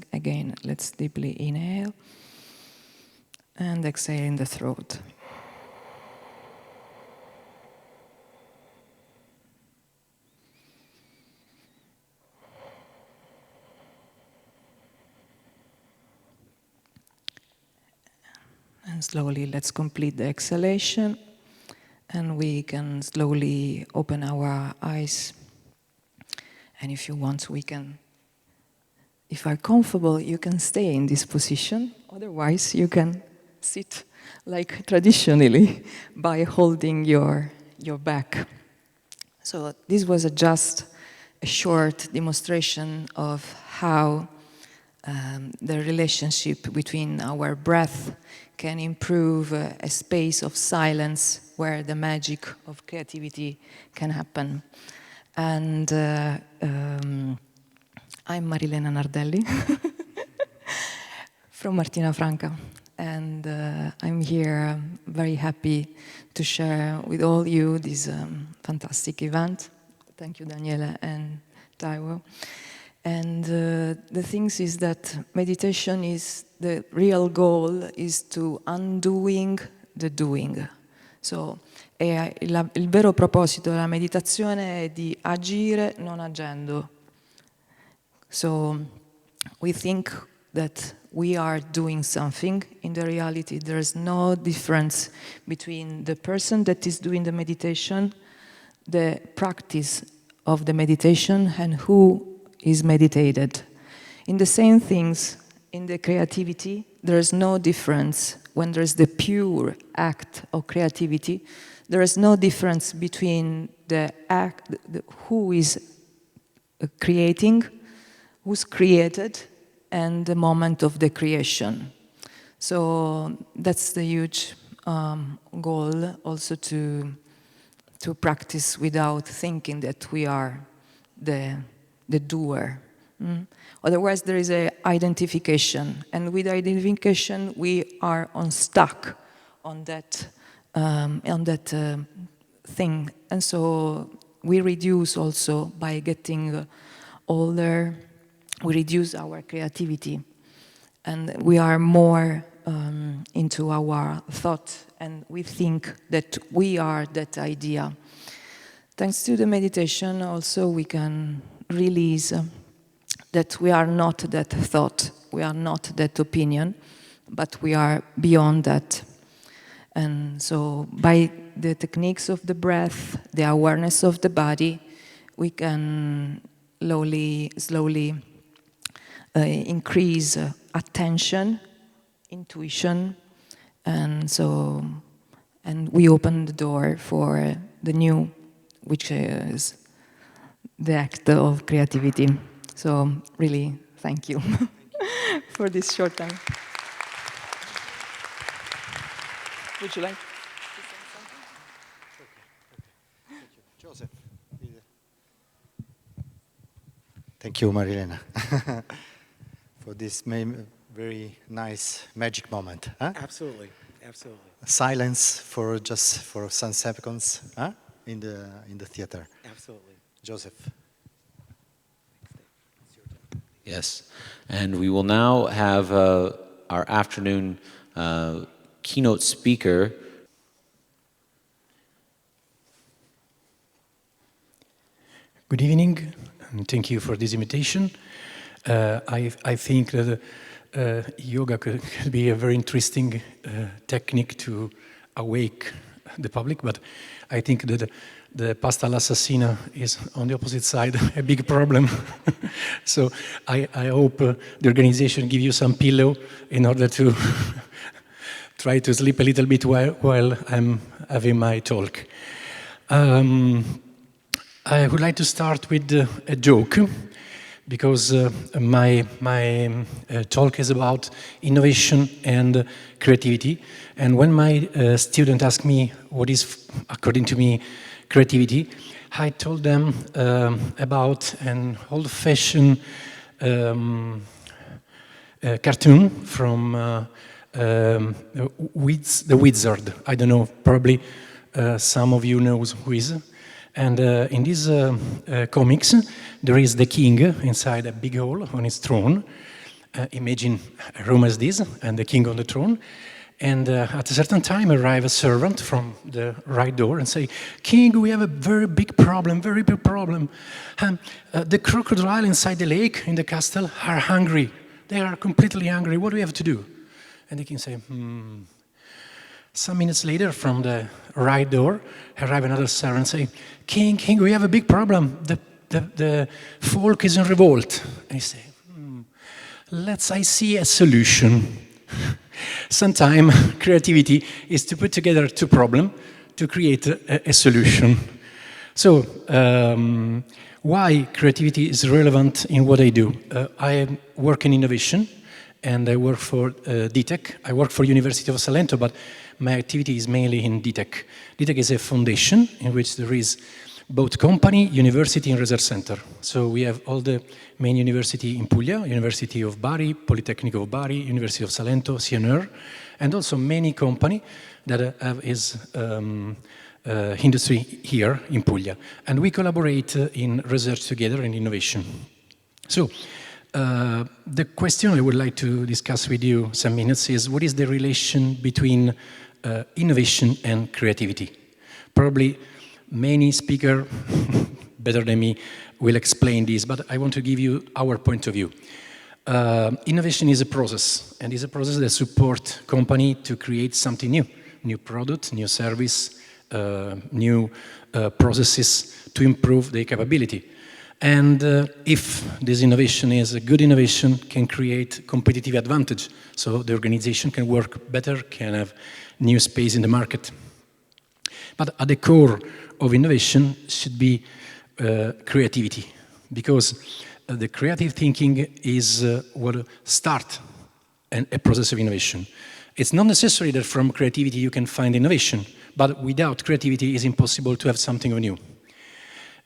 deeply inhale and exhale in the throat. And slowly let's complete the exhalation. And we can slowly open our eyes. And if you want, we can, if you're comfortable, you can stay in this position. Otherwise, you can sit like traditionally by holding your back. So this was just a short demonstration of how the relationship between our breath can improve a space of silence where the magic of creativity can happen. And I'm Marilena Nardelli from Martina Franca. And I'm here very happy to share with all you this fantastic event. Thank you, Daniele and Taiwo. And the thing is that meditation is, the real goal is to undoing the doing. So, il vero proposito della meditazione è di agire non agendo. So, we think that we are doing something. In the reality, there is no difference between the person that is doing the meditation, the practice of the meditation, and who is meditated. In the same things, in the creativity, there is no difference. When there is the pure act of creativity, there is no difference between the act, who is creating, who's created, and the moment of the creation. So that's the huge goal, also to practice without thinking that we are the doer. Otherwise, there is a identification, and with identification, we are stuck on that thing, and so we reduce also by getting older. We reduce our creativity, and we are more into our thought, and we think that we are that idea. Thanks to the meditation, also we can release that we are not that thought, we are not that opinion, but we are beyond that. And so by the techniques of the breath, the awareness of the body, we can slowly increase attention, intuition, and we open the door for the new, which is the act of creativity. So really, thank you for this short time. Would you like to say something? Okay. Joseph. Thank you, Marilena, for this very nice magic moment. Huh? Absolutely, absolutely. Silence for some seconds, huh? in the theater. Absolutely. Joseph. Yes, and we will now have our afternoon keynote speaker. Good evening, and thank you for this invitation. I think that yoga could be a very interesting technique to awake the public, but I think that the pasta all'assassina is on the opposite side a big problem. So I hope the organization give you some pillow in order to try to sleep a little bit while I'm having my talk. I would like to start with a joke, because my talk is about innovation and creativity. And when my student asked me what is, according to me, creativity, I told them about an old-fashioned cartoon from The Wizard. I don't know, probably some of you know who is. And in these comics, there is the king inside a big hole on his throne. Imagine a room as this, and the king on the throne. And at a certain time, arrives a servant from the right door and say, "King, we have a very big problem, very big problem. The crocodile inside the lake in the castle are hungry. They are completely hungry. What do we have to do?" And the king say, Some minutes later, from the right door, arrive another servant and say, King, we have a big problem. The folk is in revolt. And he say, I see a solution. Sometimes creativity is to put together two problems to create a solution. So, why creativity is relevant in what I do? I work in innovation, and I work for DTEC. I work for University of Salento, but my activity is mainly in DTEC. DTEC is a foundation in which there is both company, university, and research center. So we have all the main university in Puglia, University of Bari, Polytechnic of Bari, University of Salento, CNR, and also many company that have his industry here in Puglia. And we collaborate in research together and innovation. So the question I would like to discuss with you some minutes is, what is the relation between innovation and creativity? Probably many speakers, better than me, will explain this, but I want to give you our point of view. Innovation is a process, and is a process that supports company to create something new product, new service, new processes to improve their capability. And if this innovation is a good innovation, can create competitive advantage, so the organization can work better, can have new space in the market. But at the core of innovation should be creativity, because the creative thinking is what starts a process of innovation. It's not necessary that from creativity you can find innovation, but without creativity it's impossible to have something new.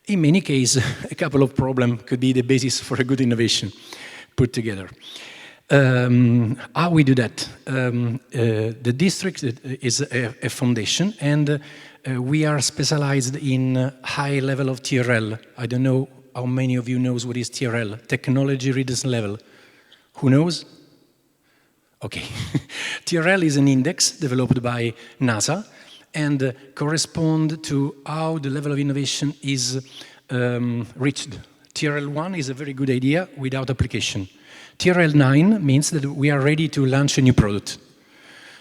In many cases, a couple of problems could be the basis for a good innovation put together. How we do that? The district is a foundation, and we are specialized in high level of TRL. I don't know how many of you knows what is TRL, Technology Readiness Level. Who knows? Okay. TRL is an index developed by NASA and correspond to how the level of innovation is reached. TRL 1 is a very good idea without application. TRL 9 means that we are ready to launch a new product.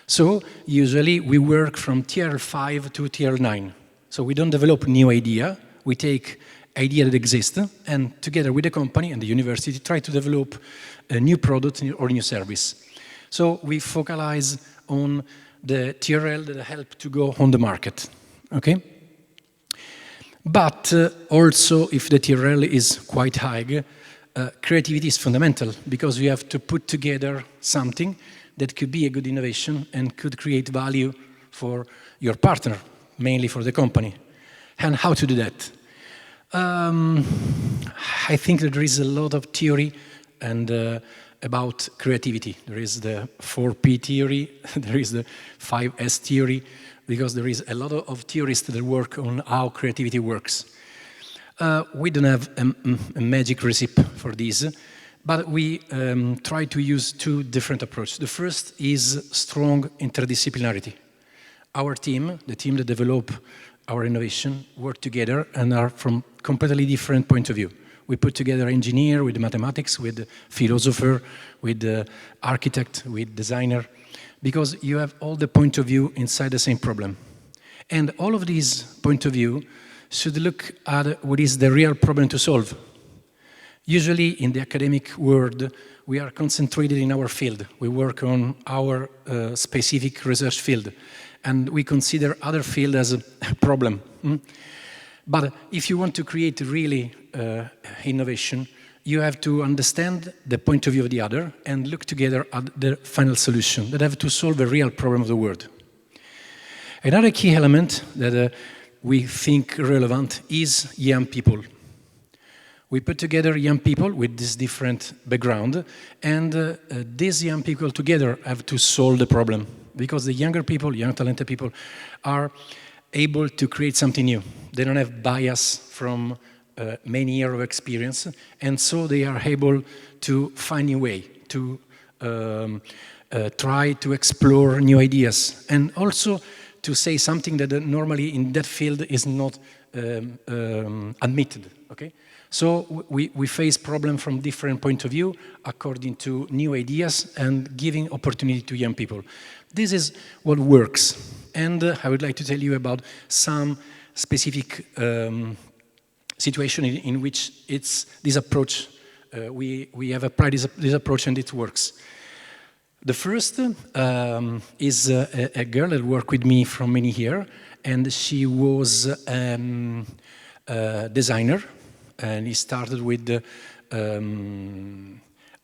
So usually we work from TRL 5 to TRL 9. So we don't develop new idea, we take idea that exists and together with the company and the university try to develop a new product or new service. So we focalize on the TRL that help to go on the market, okay? But also if the TRL is quite high, creativity is fundamental because you have to put together something that could be a good innovation and could create value for your partner, mainly for the company. And how to do that? I think that there is a lot of theory and about creativity. There is the 4P theory, there is the 5S theory, because there is a lot of theorists that work on how creativity works. We don't have a magic recipe for this, but we try to use two different approaches. The first is strong interdisciplinarity. Our team, the team that develop our innovation, work together and are from completely different point of view. We put together engineer with mathematics, with philosopher, with architect, with designer, because you have all the point of view inside the same problem. And all of these point of view should look at what is the real problem to solve. Usually in the academic world, we are concentrated in our field. We work on our specific research field, and we consider other field as a problem. But if you want to create really innovation, you have to understand the point of view of the other and look together at the final solution that have to solve a real problem of the world. Another key element that we think relevant is young people. We put together young people with this different background, and these young people together have to solve the problem, because the younger people, young talented people, are able to create something new. They don't have bias from many years of experience, and so they are able to find a way to try to explore new ideas, and also to say something that normally in that field is not admitted, okay? So we face problems from different point of view according to new ideas and giving opportunity to young people. This is what works. And I would like to tell you about some specific situation in which it's this approach, we have applied this approach and it works. The first is a girl that worked with me for many years, and she was a designer, and he started with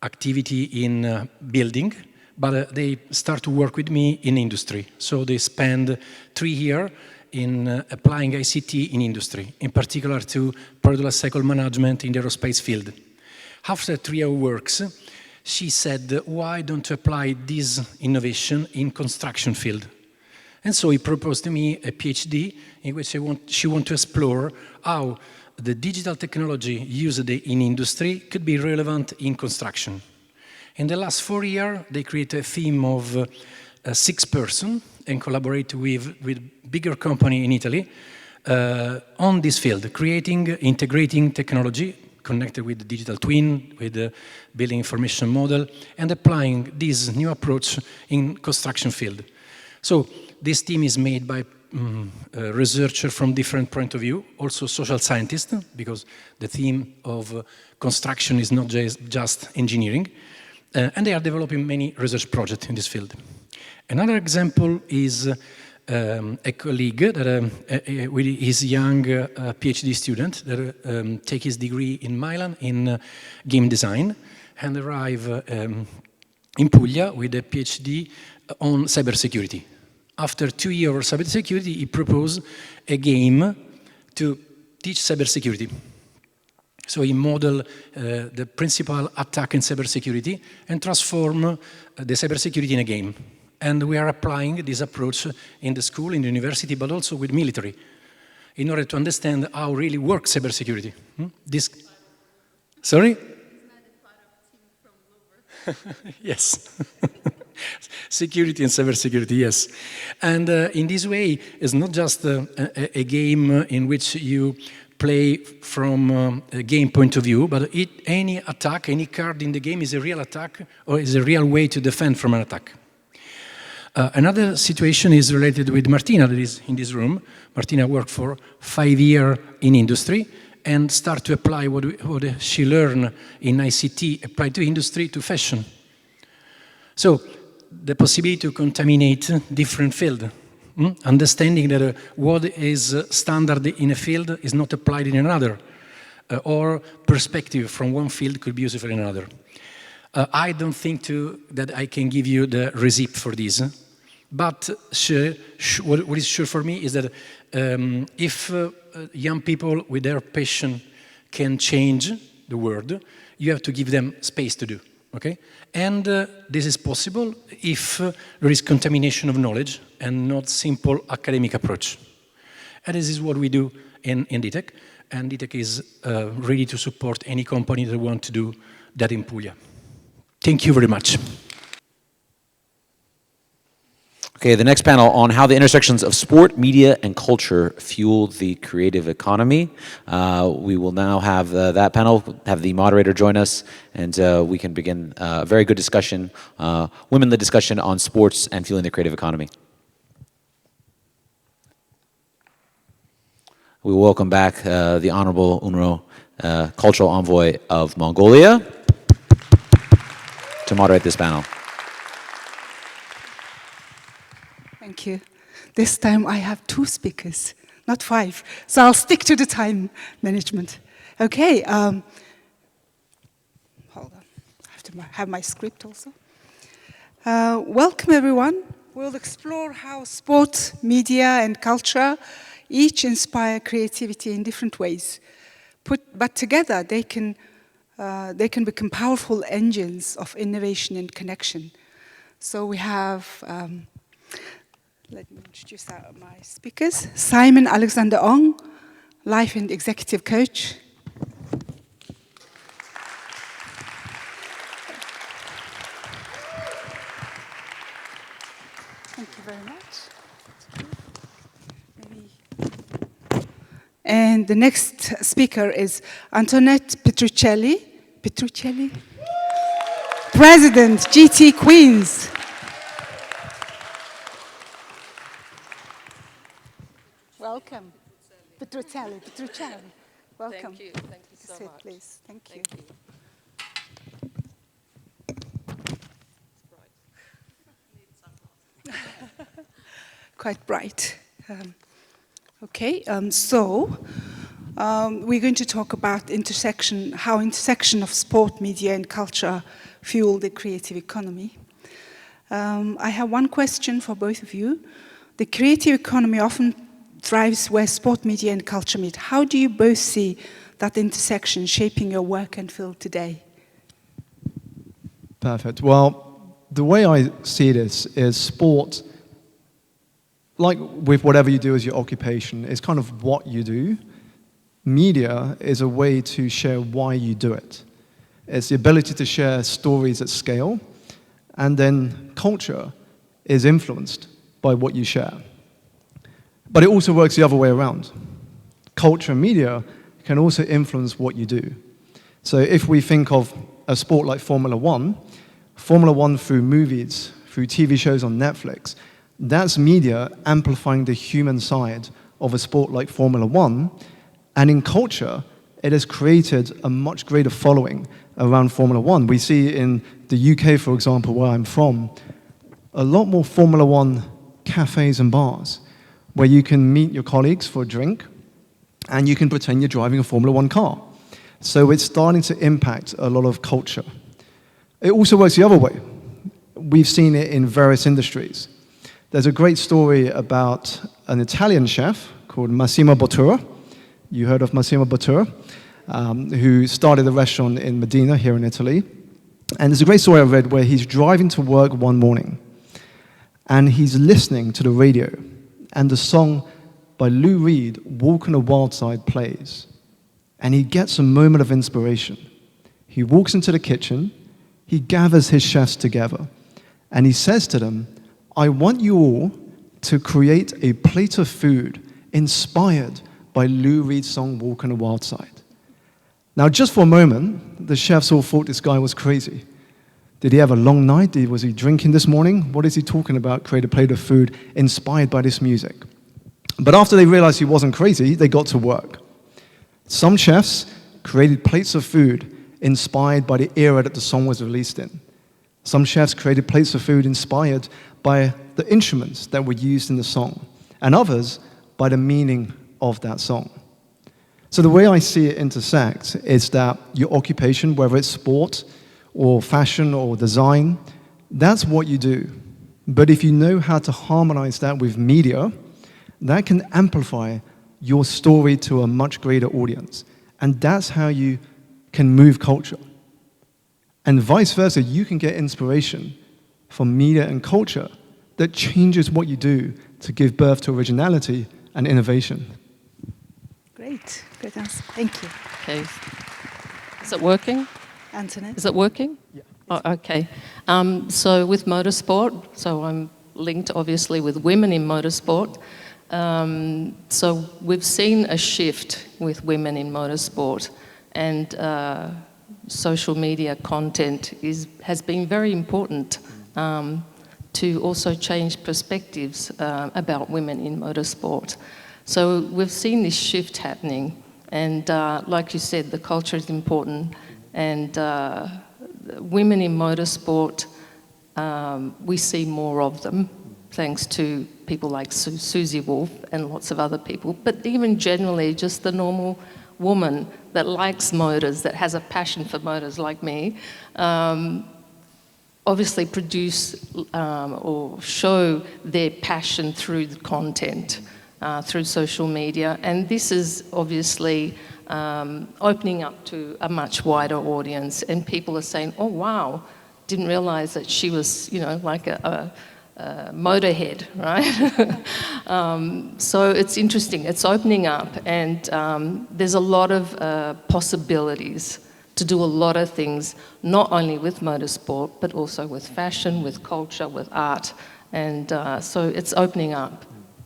activity in building, but they start to work with me in industry. So they spend 3 years in applying ICT in industry, in particular to product life cycle management in the aerospace field. After 3 years works, she said, why don't you apply this innovation in construction field? And so he proposed to me a PhD in which she want to explore how the digital technology used in industry could be relevant in construction. In the last 4 years, they created a team of 6 persons and collaborate with bigger company in Italy on this field, integrating technology connected with the digital twin, with the building information model, and applying this new approach in construction field. So this team is made by researchers from different point of view, also social scientists, because the theme of construction is not just engineering, and they are developing many research projects in this field. Another example is a colleague that with his young PhD student that take his degree in Milan in game design and arrive in Puglia with a PhD on cybersecurity. After 2 years of cybersecurity, he proposed a game to teach cybersecurity. So he modeled the principal attack in cybersecurity and transformed the cybersecurity in a game. And we are applying this approach in the school, in the university, but also with military, in order to understand how really works cybersecurity. This, sorry? Yes. Security and cybersecurity, yes. And in this way, it's not just a game in which you play from a game point of view, but any attack, any card in the game is a real attack or is a real way to defend from an attack. Another situation is related with Martina, that is in this room. Martina worked for 5 years in industry and start to apply what she learned in ICT, applied to industry, to fashion. So the possibility to contaminate different fields, understanding that what is standard in a field is not applied in another, or perspective from one field could be useful in another. I don't think that I can give you the recipe for this, but what is sure for me is that if young people with their passion can change the world, you have to give them space to do. Okay? And this is possible if there is contamination of knowledge and not simple academic approach. And this is what we do in DTEC, and DTEC is ready to support any company that wants to do that in Puglia. Thank you very much. Okay, the next panel on how the intersections of sport, media, and culture fuel the creative economy. We will now have that panel, have the moderator join us, and we can begin a very good discussion, women-led discussion on sports and fueling the creative economy. We welcome back the Honorable Unro, Cultural Envoy of Mongolia, to moderate this panel. Thank you. This time I have 2 speakers, not 5. So I'll stick to the time management. Okay. Hold on. I have to have my script also. Welcome, everyone. We'll explore how sport, media, and culture each inspire creativity in different ways. But together, they can become powerful engines of innovation and connection. So we have... let me introduce my speakers. Simon Alexander Ong, life and executive coach. Thank you very much. And the next speaker is Antoinette Petruzzelli. President, GT Queens. Welcome. Petruzzelli. Welcome. Thank you so Sit, much. please. Thank you. Quite bright. Okay, we're going to talk about how intersection of sport, media, and culture fuel the creative economy. I have one question for both of you. The creative economy often thrives where sport, media, and culture meet. How do you both see that intersection shaping your work and field today? Perfect. Well, the way I see this is sport, like with whatever you do as your occupation, is kind of what you do. Media is a way to share why you do it. It's the ability to share stories at scale, and then culture is influenced by what you share. But it also works the other way around. Culture and media can also influence what you do. So if we think of a sport like Formula One through movies, through TV shows on Netflix, that's media amplifying the human side of a sport like Formula One. And in culture, it has created a much greater following around Formula One. We see in the UK, for example, where I'm from, a lot more Formula One cafes and bars where you can meet your colleagues for a drink and you can pretend you're driving a Formula One car. So it's starting to impact a lot of culture. It also works the other way. we've seen it in various industries. There's a great story about an Italian chef called Massimo Bottura. You heard of Massimo Bottura, who started a restaurant in Medina here in Italy. And there's a great story I read where he's driving to work one morning and he's listening to the radio and the song by Lou Reed, Walk on the Wild Side, plays. And he gets a moment of inspiration. He walks into the kitchen, he gathers his chefs together, and he says to them, I want you all to create a plate of food inspired by Lou Reed's song, Walk on the Wild Side. Now, just for a moment, the chefs all thought this guy was crazy. Did he have a long night? Was he drinking this morning? What is he talking about? Create a plate of food inspired by this music. But after they realized he wasn't crazy, they got to work. Some chefs created plates of food inspired by the era that the song was released in. Some chefs created plates of food inspired by the instruments that were used in the song, and others by the meaning of that song. So the way I see it intersect is that your occupation, whether it's sport or fashion or design, that's what you do. But if you know how to harmonize that with media, that can amplify your story to a much greater audience. And that's how you can move culture. And vice versa, you can get inspiration from media and culture that changes what you do to give birth to originality and innovation. Great, great answer. Thank you. Okay. Is it working? Anthony? Is it working? Yeah. Oh, okay. So with motorsport, so I'm linked obviously with women in motorsport. So we've seen a shift with women in motorsport, and social media content has been very important to also change perspectives about women in motorsport. So we've seen this shift happening, and like you said, the culture is important, and women in motorsport, we see more of them, thanks to people like Susie Wolf and lots of other people, but even generally just the normal woman that likes motors, that has a passion for motors like me, obviously produce or show their passion through the content, through social media. And this is obviously opening up to a much wider audience, and people are saying, oh wow, didn't realize that she was, you know, like a motorhead, right? So it's interesting, it's opening up, and there's a lot of possibilities to do a lot of things, not only with motorsport, but also with fashion, with culture, with art, and so it's opening up.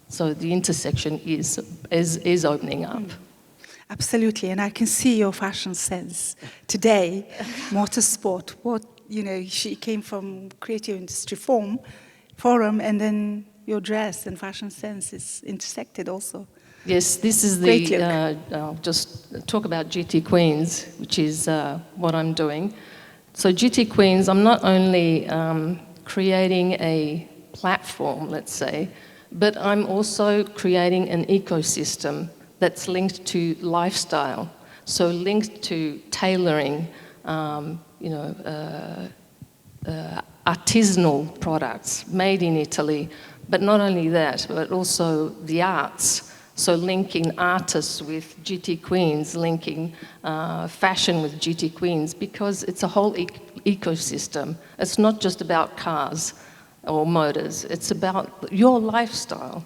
So the intersection is opening up. Absolutely, and I can see your fashion sense today. Motorsport, what, you know, she came from creative industry forum, and then your dress and fashion sense is intersected also. Yes, this is the, I'll just talk about GT Queens, which is what I'm doing. So GT Queens, I'm not only creating a platform, let's say, but I'm also creating an ecosystem that's linked to lifestyle, so linked to tailoring, you know, artisanal products made in Italy, but not only that, but also the arts. So linking artists with GT Queens, linking fashion with GT Queens, because it's a whole ecosystem. It's not just about cars or motors, it's about your lifestyle.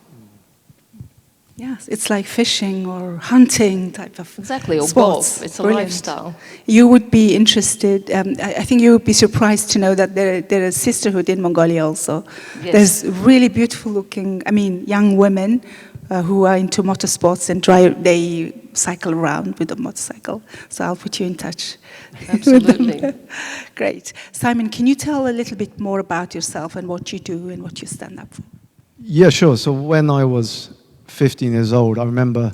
Yes, it's like fishing or hunting type of exactly, or sports. Golf. It's a Brilliant. lifestyle. You would be interested, I think you would be surprised to know that there is sisterhood in Mongolia also. Yes. There's really beautiful looking, I mean, young women who are into motorsports and they cycle around with a motorcycle. So I'll put you in touch. Absolutely. Great. Simon, can you tell a little bit more about yourself and what you do and what you stand up for? Yeah, sure. So when I was 15 years old, I remember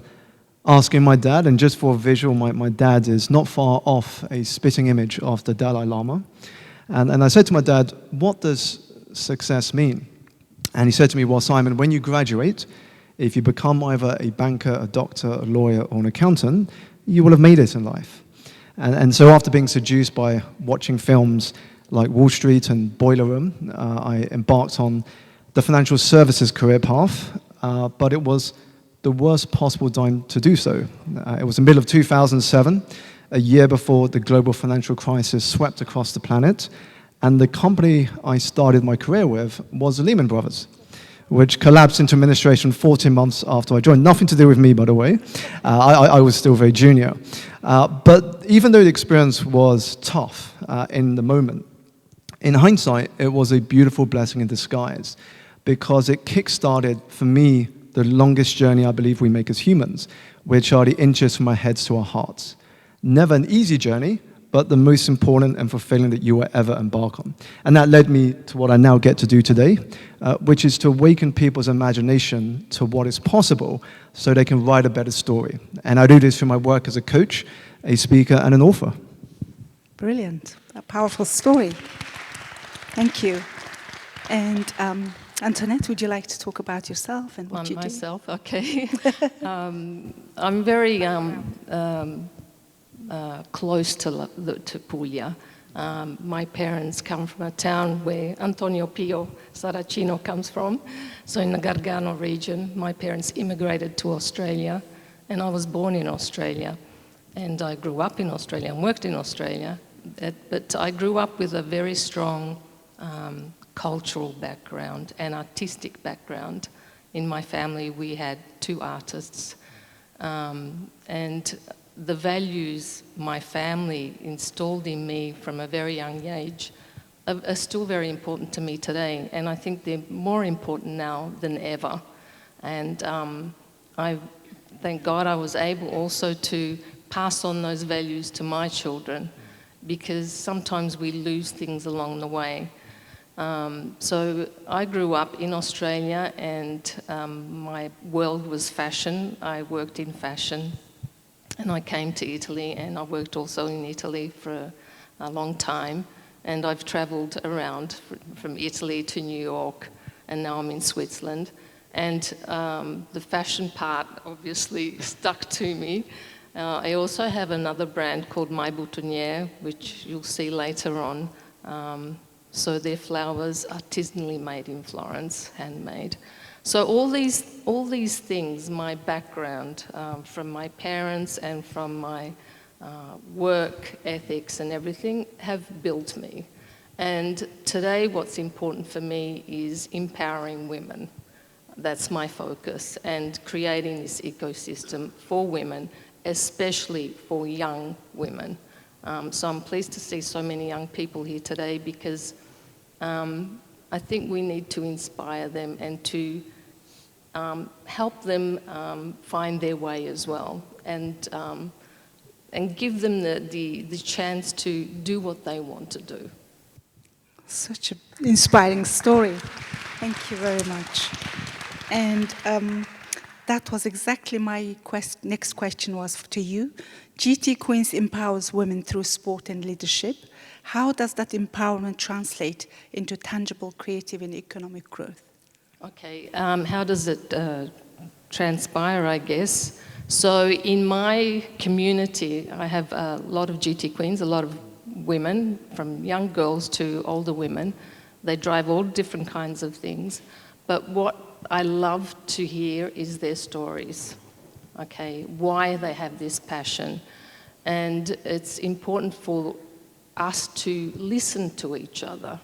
asking my dad, and just for a visual, my dad is not far off a spitting image of the Dalai Lama. And I said to my dad, what does success mean? And he said to me, well, Simon, when you graduate, if you become either a banker, a doctor, a lawyer, or an accountant, you will have made it in life. And so after being seduced by watching films like Wall Street and Boiler Room. I embarked on the financial services career path, but it was the worst possible time to do so. It was the middle of 2007, a year before the global financial crisis swept across the planet, and the company I started my career with was the Lehman Brothers, which collapsed into administration 14 months after I joined. Nothing to do with me, by the way. I was still very junior. But even though the experience was tough in the moment, in hindsight, it was a beautiful blessing in disguise, because it kick-started, for me, the longest journey I believe we make as humans, which are the inches from our heads to our hearts. Never an easy journey, but the most important and fulfilling that you will ever embark on. And that led me to what I now get to do today, which is to awaken people's imagination to what is possible so they can write a better story. And I do this through my work as a coach, a speaker, and an author. Brilliant. A powerful story. Thank you. And Antoinette, would you like to talk about yourself and what you do? Myself, okay. I'm very close to Puglia. My parents come from a town where Antonio Pio Saracino comes from. So in the Gargano region, my parents immigrated to Australia, and I was born in Australia. And I grew up in Australia and worked in Australia. But I grew up with a very strong cultural background and artistic background. In my family, we had 2 artists. And the values my family installed in me from a very young age are still very important to me today. And I think they're more important now than ever. And I thank God I was able also to pass on those values to my children, because sometimes we lose things along the way. So I grew up in Australia, and my world was fashion. I worked in fashion, and I came to Italy, and I worked also in Italy for a long time. And I've traveled around from Italy to New York, and now I'm in Switzerland. And the fashion part obviously stuck to me. I also have another brand called My Boutonniere, which you'll see later on. So they're flowers artisanally made in Florence, handmade. So all these things, my background from my parents and from my work ethics and everything, have built me. And today what's important for me is empowering women. That's my focus, and creating this ecosystem for women, especially for young women. So I'm pleased to see so many young people here today, because I think we need to inspire them and to help them find their way as well, and give them the chance to do what they want to do. Such an inspiring story. Thank you very much. And that was exactly my next question was to you. GT Queens empowers women through sport and leadership. How does that empowerment translate into tangible, creative, and economic growth? Okay, how does it transpire, I guess? So in my community, I have a lot of GT Queens, a lot of women, from young girls to older women. They drive all different kinds of things. But what I love to hear is their stories, okay, why they have this passion. And it's important for us to listen to each other,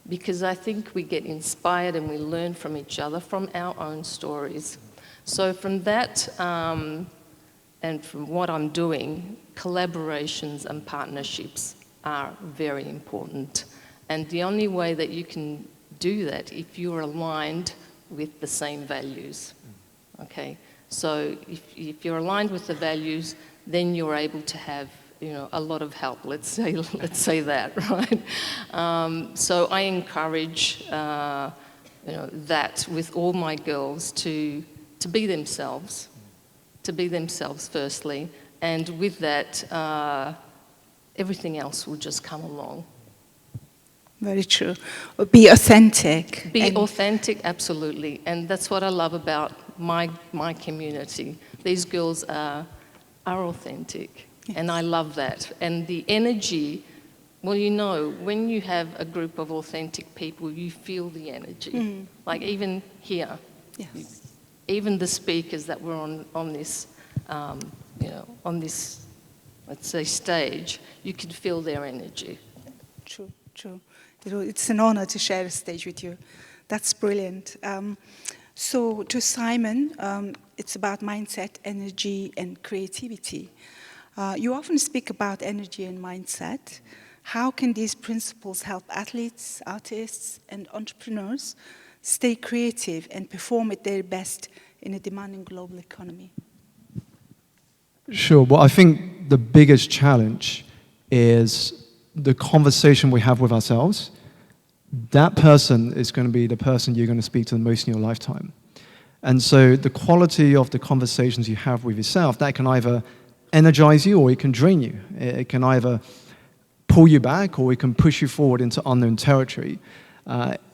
because I think we get inspired and we learn from each other, from our own stories. So from that, and from what I'm doing, collaborations and partnerships are very important. And the only way that you can do that if you're aligned with the same values, okay? So if you're aligned with the values, then you're able to have, you know, a lot of help, let's say that, right? So I encourage, you know, that with all my girls to be themselves, firstly, and with that, everything else will just come along. Very true. Be authentic. Be authentic, absolutely. And that's what I love about my community. These girls are authentic, yes. And I love that. And the energy Well, you know, when you have a group of authentic people, you feel the energy. Like even here, even the speakers that were on this, you know, on this, let's say, stage, you could feel their energy. True, true. It's an honor to share a stage with you. That's brilliant. So to Simon, it's about mindset, energy, and creativity. You often speak about energy and mindset. How can these principles help athletes, artists, and entrepreneurs stay creative and perform at their best in a demanding global economy? Sure. Well, I think the biggest challenge is the conversation we have with ourselves. That person is going to be the person you're going to speak to the most in your lifetime. And so the quality of the conversations you have with yourself, that can either energize you or it can drain you. It can either pull you back or it can push you forward into unknown territory.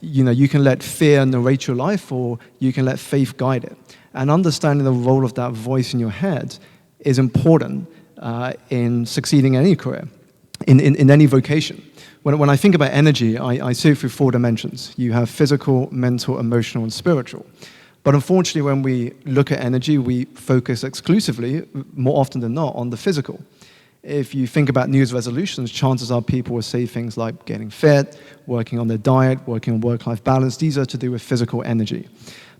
You know, you can let fear narrate your life or you can let faith guide it. And understanding the role of that voice in your head is important in succeeding in any career, in any vocation. When I think about energy, I see it through 4 dimensions. You have physical, mental, emotional, and spiritual. But unfortunately, when we look at energy, we focus exclusively, more often than not, on the physical. If you think about New Year's resolutions, chances are people will say things like getting fit, working on their diet, working on work-life balance. These are to do with physical energy.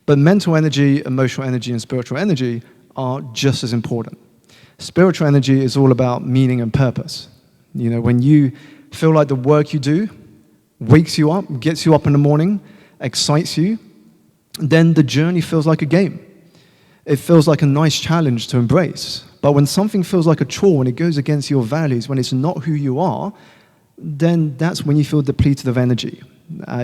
But mental energy, emotional energy, and spiritual energy are just as important. Spiritual energy is all about meaning and purpose. You know, when you feel like the work you do wakes you up, gets you up in the morning, excites you, then the journey feels like a game. It feels like a nice challenge to embrace. But when something feels like a chore, when it goes against your values, when it's not who you are, then that's when you feel depleted of energy.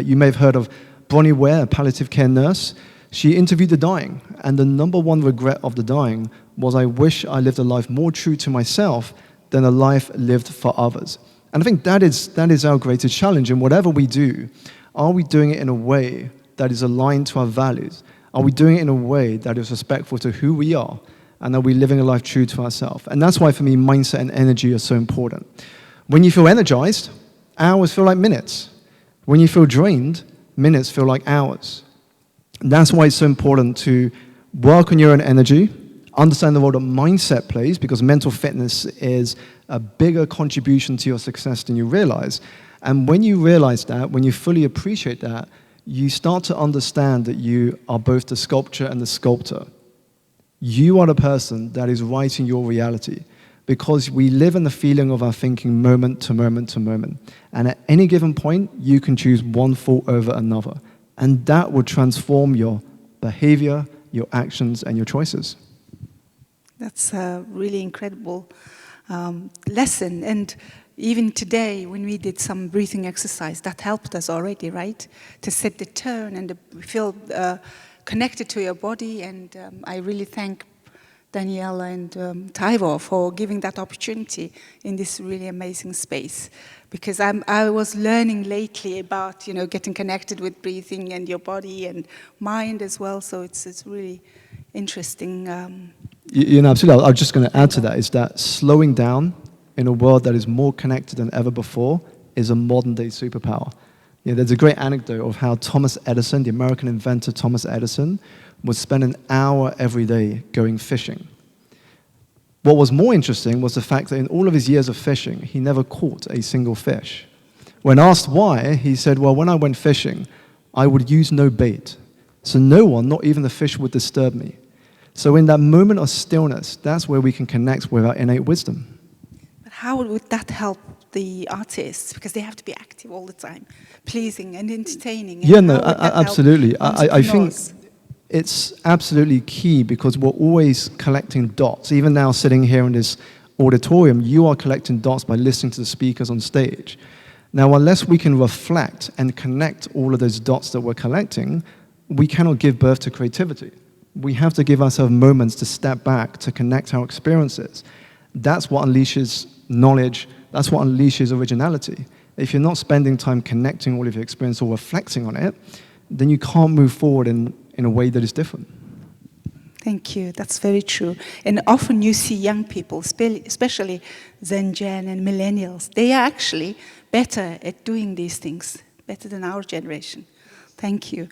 You may have heard of Bronnie Ware, a palliative care nurse. She interviewed the dying, and the number one regret of the dying was, I wish I lived a life more true to myself than a life lived for others. And I think that is our greatest challenge. In whatever we do, are we doing it in a way that is aligned to our values? Are we doing it in a way that is respectful to who we are? And are we living a life true to ourselves? And that's why, for me, mindset and energy are so important. When you feel energized, hours feel like minutes. When you feel drained, minutes feel like hours. And that's why it's so important to work on your own energy, understand the role that mindset plays, because mental fitness is a bigger contribution to your success than you realize. And when you realize that, when you fully appreciate that, you start to understand that you are both the sculptor and the sculptor. You are the person that is writing your reality, because we live in the feeling of our thinking moment to moment to moment. And at any given point, you can choose one thought over another. And that will transform your behavior, your actions, and your choices. That's a really incredible lesson. And even today, when we did some breathing exercise, that helped us already, right? To set the tone and feel connected to your body. And I really thank Daniela and Taiwo for giving that opportunity in this really amazing space. Because I was learning lately about, you know, getting connected with breathing and your body and mind as well. So it's really interesting. You know, absolutely. I was just going to add to that, is that slowing down in a world that is more connected than ever before is a modern-day superpower. You know, there's a great anecdote of how Thomas Edison, the American inventor Thomas Edison, would spend an hour every day going fishing. What was more interesting was the fact that in all of his years of fishing, he never caught a single fish. When asked why, he said, well, when I went fishing, I would use no bait. So no one, not even the fish, would disturb me. So in that moment of stillness, that's where we can connect with our innate wisdom. But how would that help the artists? Because they have to be active all the time, pleasing and entertaining. And yeah, no, absolutely. I think it's absolutely key, because we're always collecting dots. Even now, sitting here in this auditorium, you are collecting dots by listening to the speakers on stage. Now, unless we can reflect and connect all of those dots that we're collecting, we cannot give birth to creativity. We have to give ourselves moments to step back, to connect our experiences. That's what unleashes knowledge. That's what unleashes originality. If you're not spending time connecting all of your experience or reflecting on it, then you can't move forward in a way that is different. Thank you. That's very true. And often you see young people, especially Gen and millennials, they are actually better at doing these things, better than our generation. Thank you.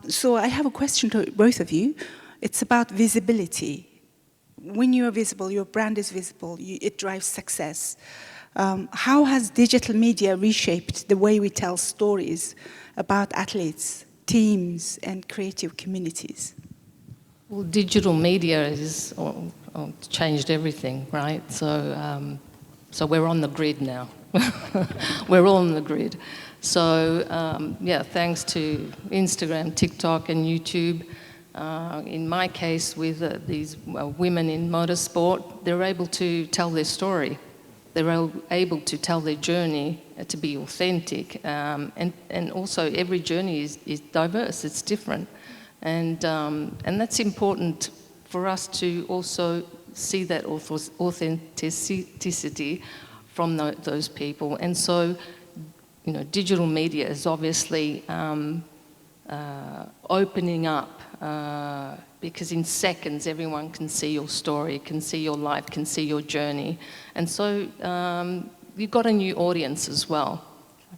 So I have a question to both of you. It's about visibility. When you are visible, your brand is visible, it drives success. How has digital media reshaped the way we tell stories about athletes, teams, and creative communities? Well, digital media has changed everything, right? So, so we're on the grid now. We're all on the grid. So, yeah, thanks to Instagram, TikTok, and YouTube. In my case, with these women in motorsport, they're able to tell their story. They're able to tell their journey to be authentic. And also, every journey is diverse, it's different. And that's important for us to also see that authenticity from those people. And so, you know, digital media is obviously opening up because in seconds everyone can see your story, can see your life, can see your journey. And so you've got a new audience as well.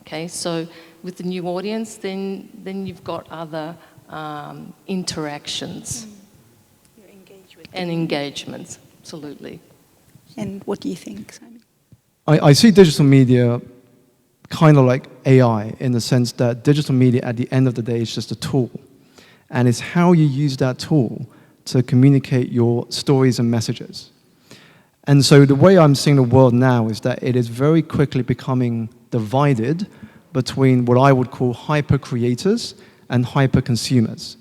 Okay, so with the new audience, then you've got other interactions and engagements, absolutely. And what do you think, Simon? I see digital media kind of like AI in the sense that digital media at the end of the day is just a tool. And it's how you use that tool to communicate your stories and messages. And so the way I'm seeing the world now is that it is very quickly becoming divided between what I would call hyper creators and hyper consumers.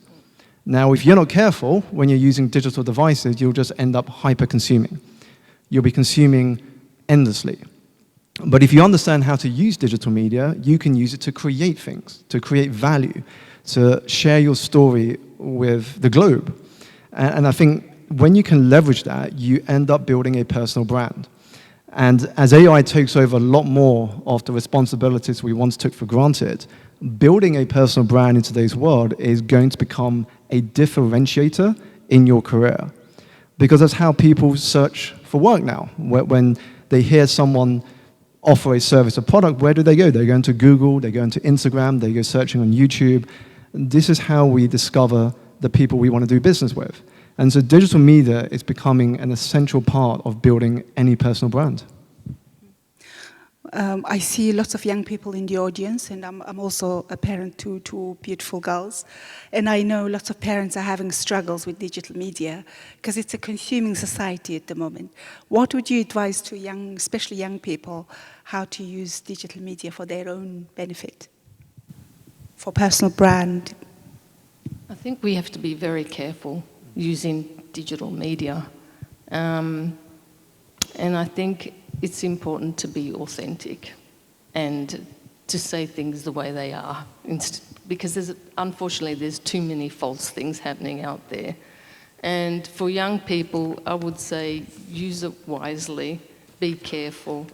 Now, if you're not careful, when you're using digital devices, you'll just end up hyper consuming. You'll be consuming endlessly. But if you understand how to use digital media, you can use it to create things, to create value, to share your story with the globe. And I think when you can leverage that, you end up building a personal brand. And as AI takes over a lot more of the responsibilities we once took for granted, building a personal brand in today's world is going to become a differentiator in your career. Because that's how people search for work now. When they hear someone offer a service or product, where do they go? They go into Google, they go into Instagram, they go searching on YouTube. This is how we discover the people we want to do business with. And so digital media is becoming an essential part of building any personal brand. I see lots of young people in the audience, and I'm also a parent to two beautiful girls. And I know lots of parents are having struggles with digital media because it's a consuming society at the moment. What would you advise to young, especially young people, how to use digital media for their own benefit, for personal brand? I think we have to be very careful using digital media. And I think it's important to be authentic and to say things the way they are. Because unfortunately, there's too many false things happening out there. And for young people, I would say use it wisely, be careful.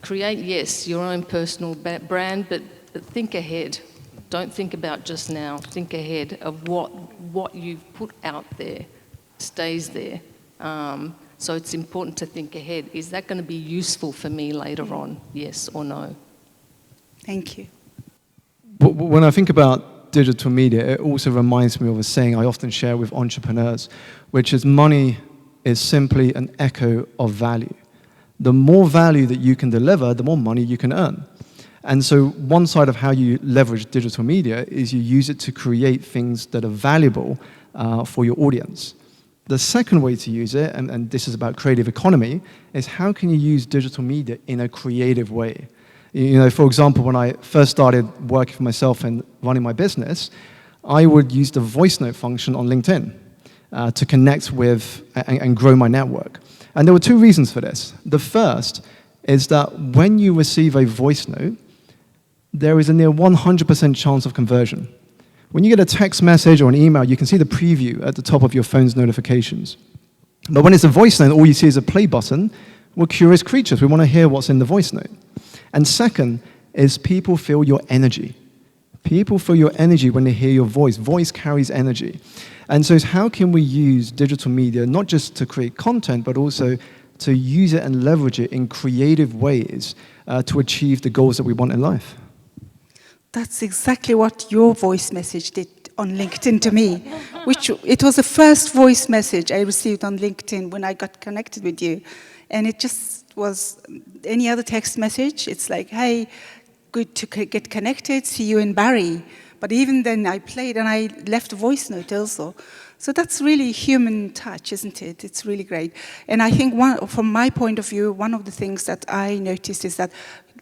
Create, yes, your own personal brand, but think ahead. Don't think about just now. Think ahead of what you've put out there stays there. So it's important to think ahead. Is that going to be useful for me later on? Yes or no? Thank you. When I think about digital media, it also reminds me of a saying I often share with entrepreneurs, which is money is simply an echo of value. The more value that you can deliver, the more money you can earn. And so one side of how you leverage digital media is you use it to create things that are valuable for your audience. The second way to use it, and this is about creative economy, is how can you use digital media in a creative way? You know, for example, when I first started working for myself and running my business, I would use the voice note function on LinkedIn to connect with and grow my network. And there were two reasons for this. The first is that when you receive a voice note, there is a near 100% chance of conversion. When you get a text message or an email, you can see the preview at the top of your phone's notifications. But when it's a voice note, all you see is a play button. We're curious creatures. We want to hear what's in the voice note. And second is people feel your energy. People feel your energy when they hear your voice. Voice carries energy. And so how can we use digital media, not just to create content, but also to use it and leverage it in creative ways to achieve the goals that we want in life? That's exactly what your voice message did on LinkedIn to me, which it was the first voice message I received on LinkedIn when I got connected with you. And it just was any other text message. It's like, hey, good to get connected, see you in Bari. But even then I played and I left a voice note also. So that's really human touch, isn't it? It's really great. And I think from my point of view, one of the things that I noticed is that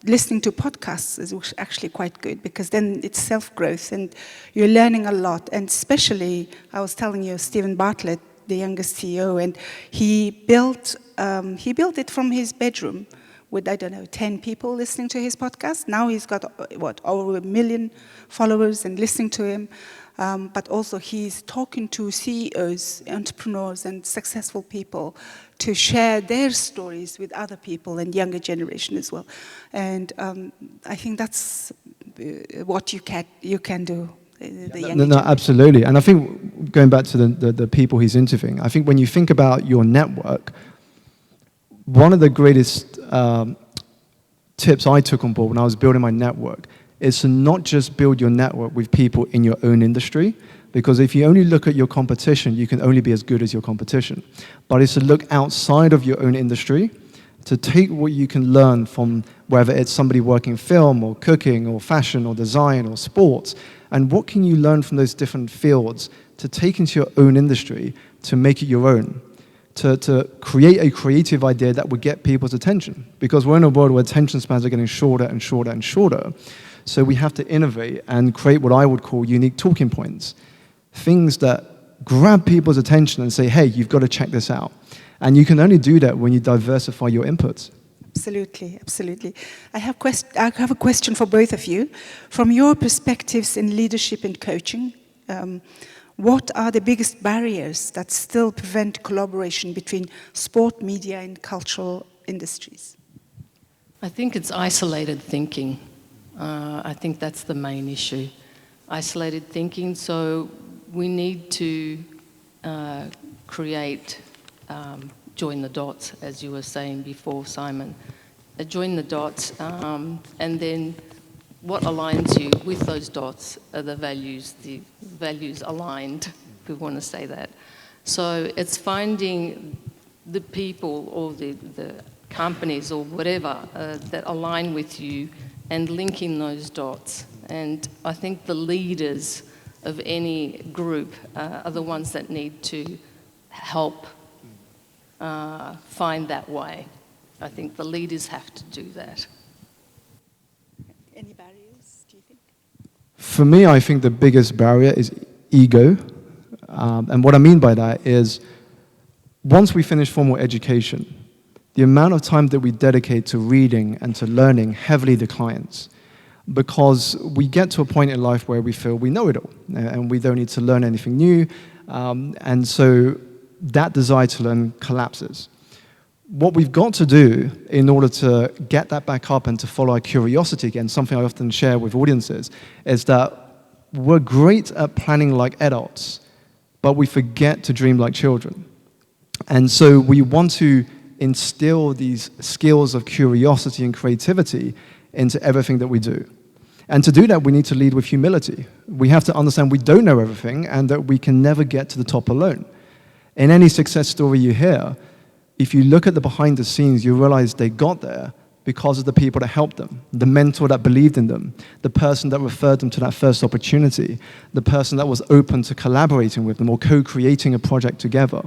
listening to podcasts is actually quite good, because then it's self-growth and you're learning a lot. And especially, I was telling you, Stephen Bartlett, the youngest CEO, and he built it from his bedroom with, I don't know, 10 people listening to his podcast. Now he's got, over 1 million followers and listening to him. But also he's talking to CEOs, entrepreneurs, and successful people to share their stories with other people and younger generation as well. And I think that's what you can do. No, absolutely. And I think, going back to the people he's interviewing, I think when you think about your network, one of the greatest tips I took on board when I was building my network is to not just build your network with people in your own industry, because if you only look at your competition, you can only be as good as your competition. But it's to look outside of your own industry, to take what you can learn from whether it's somebody working film or cooking or fashion or design or sports, and what can you learn from those different fields to take into your own industry to make it your own, to create a creative idea that would get people's attention. Because we're in a world where attention spans are getting shorter and shorter and shorter. So we have to innovate and create what I would call unique talking points, things that grab people's attention and say, hey, you've got to check this out. And you can only do that when you diversify your inputs. Absolutely, absolutely. I have a question for both of you. From your perspectives in leadership and coaching, what are the biggest barriers that still prevent collaboration between sport, media, and cultural industries? I think it's isolated thinking. I think that's the main issue. Isolated thinking, so we need to create, join the dots, as you were saying before, Simon. Join the dots, and then what aligns you with those dots are the values aligned, if we want to say that. So it's finding the people or the companies or whatever that align with you and linking those dots. And I think the leaders of any group are the ones that need to help find that way. I think the leaders have to do that. Any barriers, do you think? For me, I think the biggest barrier is ego. And what I mean by that is, once we finish formal education, the amount of time that we dedicate to reading and to learning heavily declines, because we get to a point in life where we feel we know it all and we don't need to learn anything new. And so that desire to learn collapses. What we've got to do in order to get that back up and to follow our curiosity again, something I often share with audiences, is that we're great at planning like adults, but we forget to dream like children. And so we want to instill these skills of curiosity and creativity into everything that we do. And to do that, we need to lead with humility. We have to understand we don't know everything and that we can never get to the top alone. In any success story you hear, if you look at the behind the scenes, you realize they got there because of the people that helped them, the mentor that believed in them, the person that referred them to that first opportunity, the person that was open to collaborating with them or co-creating a project together.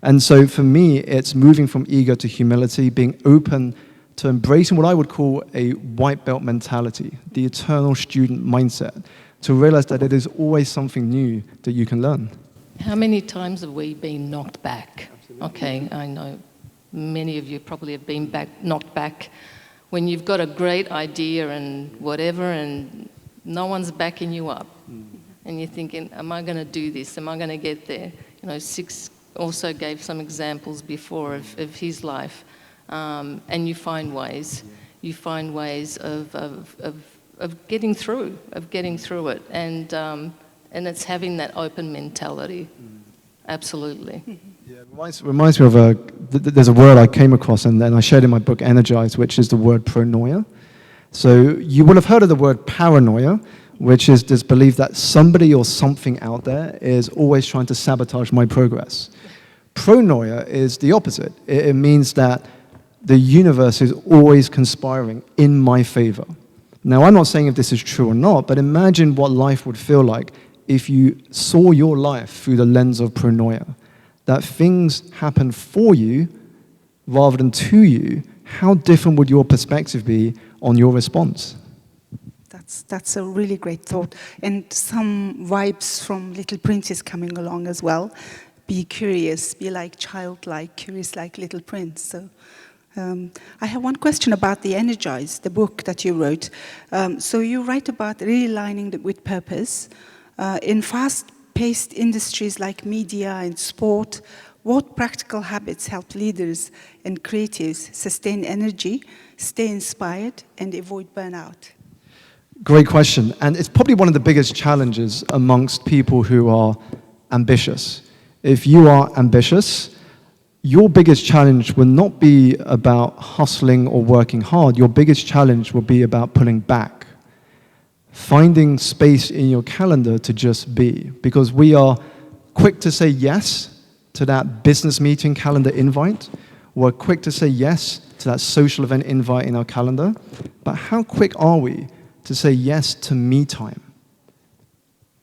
And so for me, it's moving from ego to humility, being open to embracing what I would call a white belt mentality, the eternal student mindset, to realize that it is always something new that you can learn. How many times have we been knocked back? Absolutely. Okay, I know many of you probably have been knocked back when you've got a great idea and whatever and no one's backing you up. And you're thinking, am I going to do this? Am I going to get there? You know, Six also gave some examples before of his life. And you find ways. You find ways of getting through it, and it's having that open mentality. Absolutely. Yeah, it reminds me of there's a word I came across and then I shared in my book Energize, which is the word pronoia. So you will have heard of the word paranoia, which is this belief that somebody or something out there is always trying to sabotage my progress. Pronoia is the opposite. It means that the universe is always conspiring in my favor. Now, I'm not saying if this is true or not, but imagine what life would feel like if you saw your life through the lens of pronoia, that things happen for you rather than to you. How different would your perspective be on your response? That's a really great thought. And some vibes from Little Prince is coming along as well. Be curious, be like childlike, curious like Little Prince. So I have one question about the Energize, the book that you wrote. So you write about realigning with purpose. In fast-paced industries like media and sport, what practical habits help leaders and creatives sustain energy, stay inspired, and avoid burnout? Great question. And it's probably one of the biggest challenges amongst people who are ambitious. If you are ambitious, your biggest challenge will not be about hustling or working hard. Your biggest challenge will be about pulling back, finding space in your calendar to just be. Because we are quick to say yes to that business meeting calendar invite. We're quick to say yes to that social event invite in our calendar. But how quick are we to say yes to me time?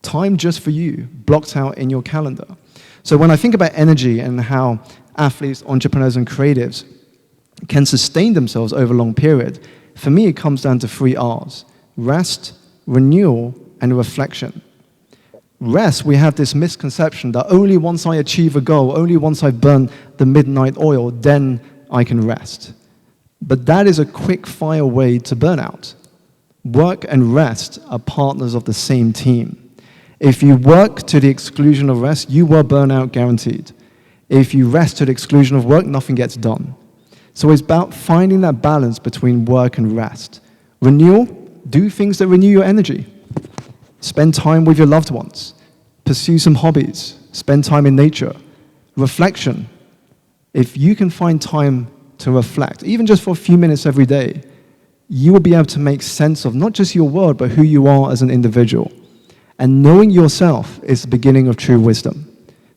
Time just for you, blocked out in your calendar. So when I think about energy and how athletes, entrepreneurs, and creatives can sustain themselves over a long period, for me it comes down to 3 R's: rest, renewal, and reflection. Rest, we have this misconception that only once I achieve a goal, only once I've burned the midnight oil, then I can rest. But that is a quick-fire way to burnout. Work and rest are partners of the same team. If you work to the exclusion of rest, you will burn out guaranteed. If you rest to the exclusion of work, nothing gets done. So it's about finding that balance between work and rest. Renewal, do things that renew your energy. Spend time with your loved ones. Pursue some hobbies. Spend time in nature. Reflection. If you can find time to reflect, even just for a few minutes every day, you will be able to make sense of not just your world, but who you are as an individual. And knowing yourself is the beginning of true wisdom.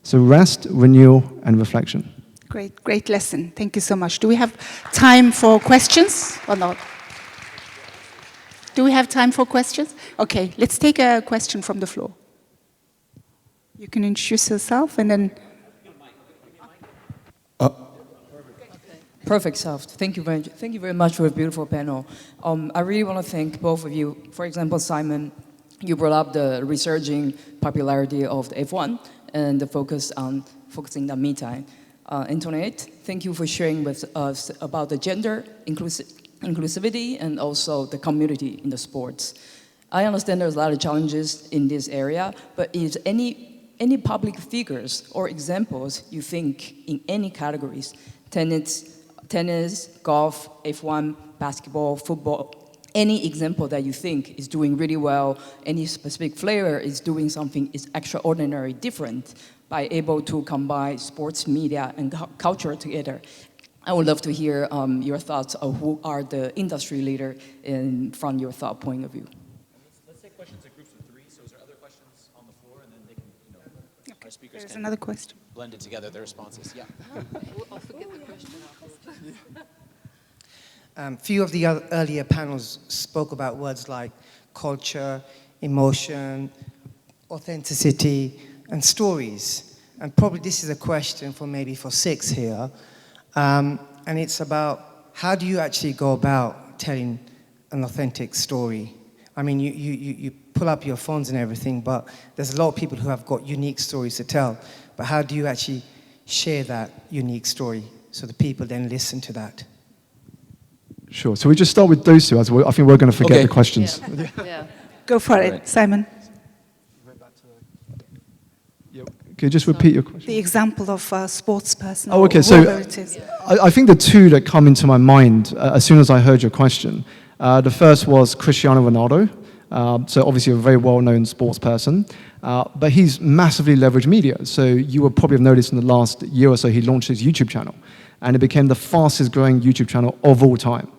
So rest, renewal, and reflection. Great lesson. Thank you so much. Do we have time for questions or not? Do we have time for questions? Okay, let's take a question from the floor. You can introduce yourself and then... Perfect, Soft. Thank you very much for a beautiful panel. I really want to thank both of you. For example, Simon, you brought up the resurging popularity of the F1 and the focusing on me time. Antoinette, thank you for sharing with us about the gender inclusivity and also the community in the sports. I understand there's a lot of challenges in this area, but is any public figures or examples you think in any categories, tennis, golf, F1, basketball, football, any example that you think is doing really well, any specific player is doing something is extraordinary, different, by able to combine sports, media, and culture together. I would love to hear your thoughts of who are the industry leader from your thought point of view. Let's take questions in groups of 3. So is there other questions on the floor? And then they can, our speakers There's can another question. blend it together, their responses. Yeah. I'll forget the question. Few of the earlier panels spoke about words like culture, emotion, authenticity, and stories. And probably this is a question for Six here. And it's about how do you actually go about telling an authentic story? I mean, you pull up your phones and everything, but there's a lot of people who have got unique stories to tell. But how do you actually share that unique story so the people then listen to that? Sure. So we just start with those two. I think we're going to forget the questions. Yeah. Go for it, Simon. Can you just repeat your question? The example of a sports person. Oh, okay. Or So whoever it is. I think the two that come into my mind as soon as I heard your question, The first was Cristiano Ronaldo, so obviously a very well-known sports person, but he's massively leveraged media. So you will probably have noticed in the last year or so he launched his YouTube channel, and it became the fastest growing YouTube channel of all time.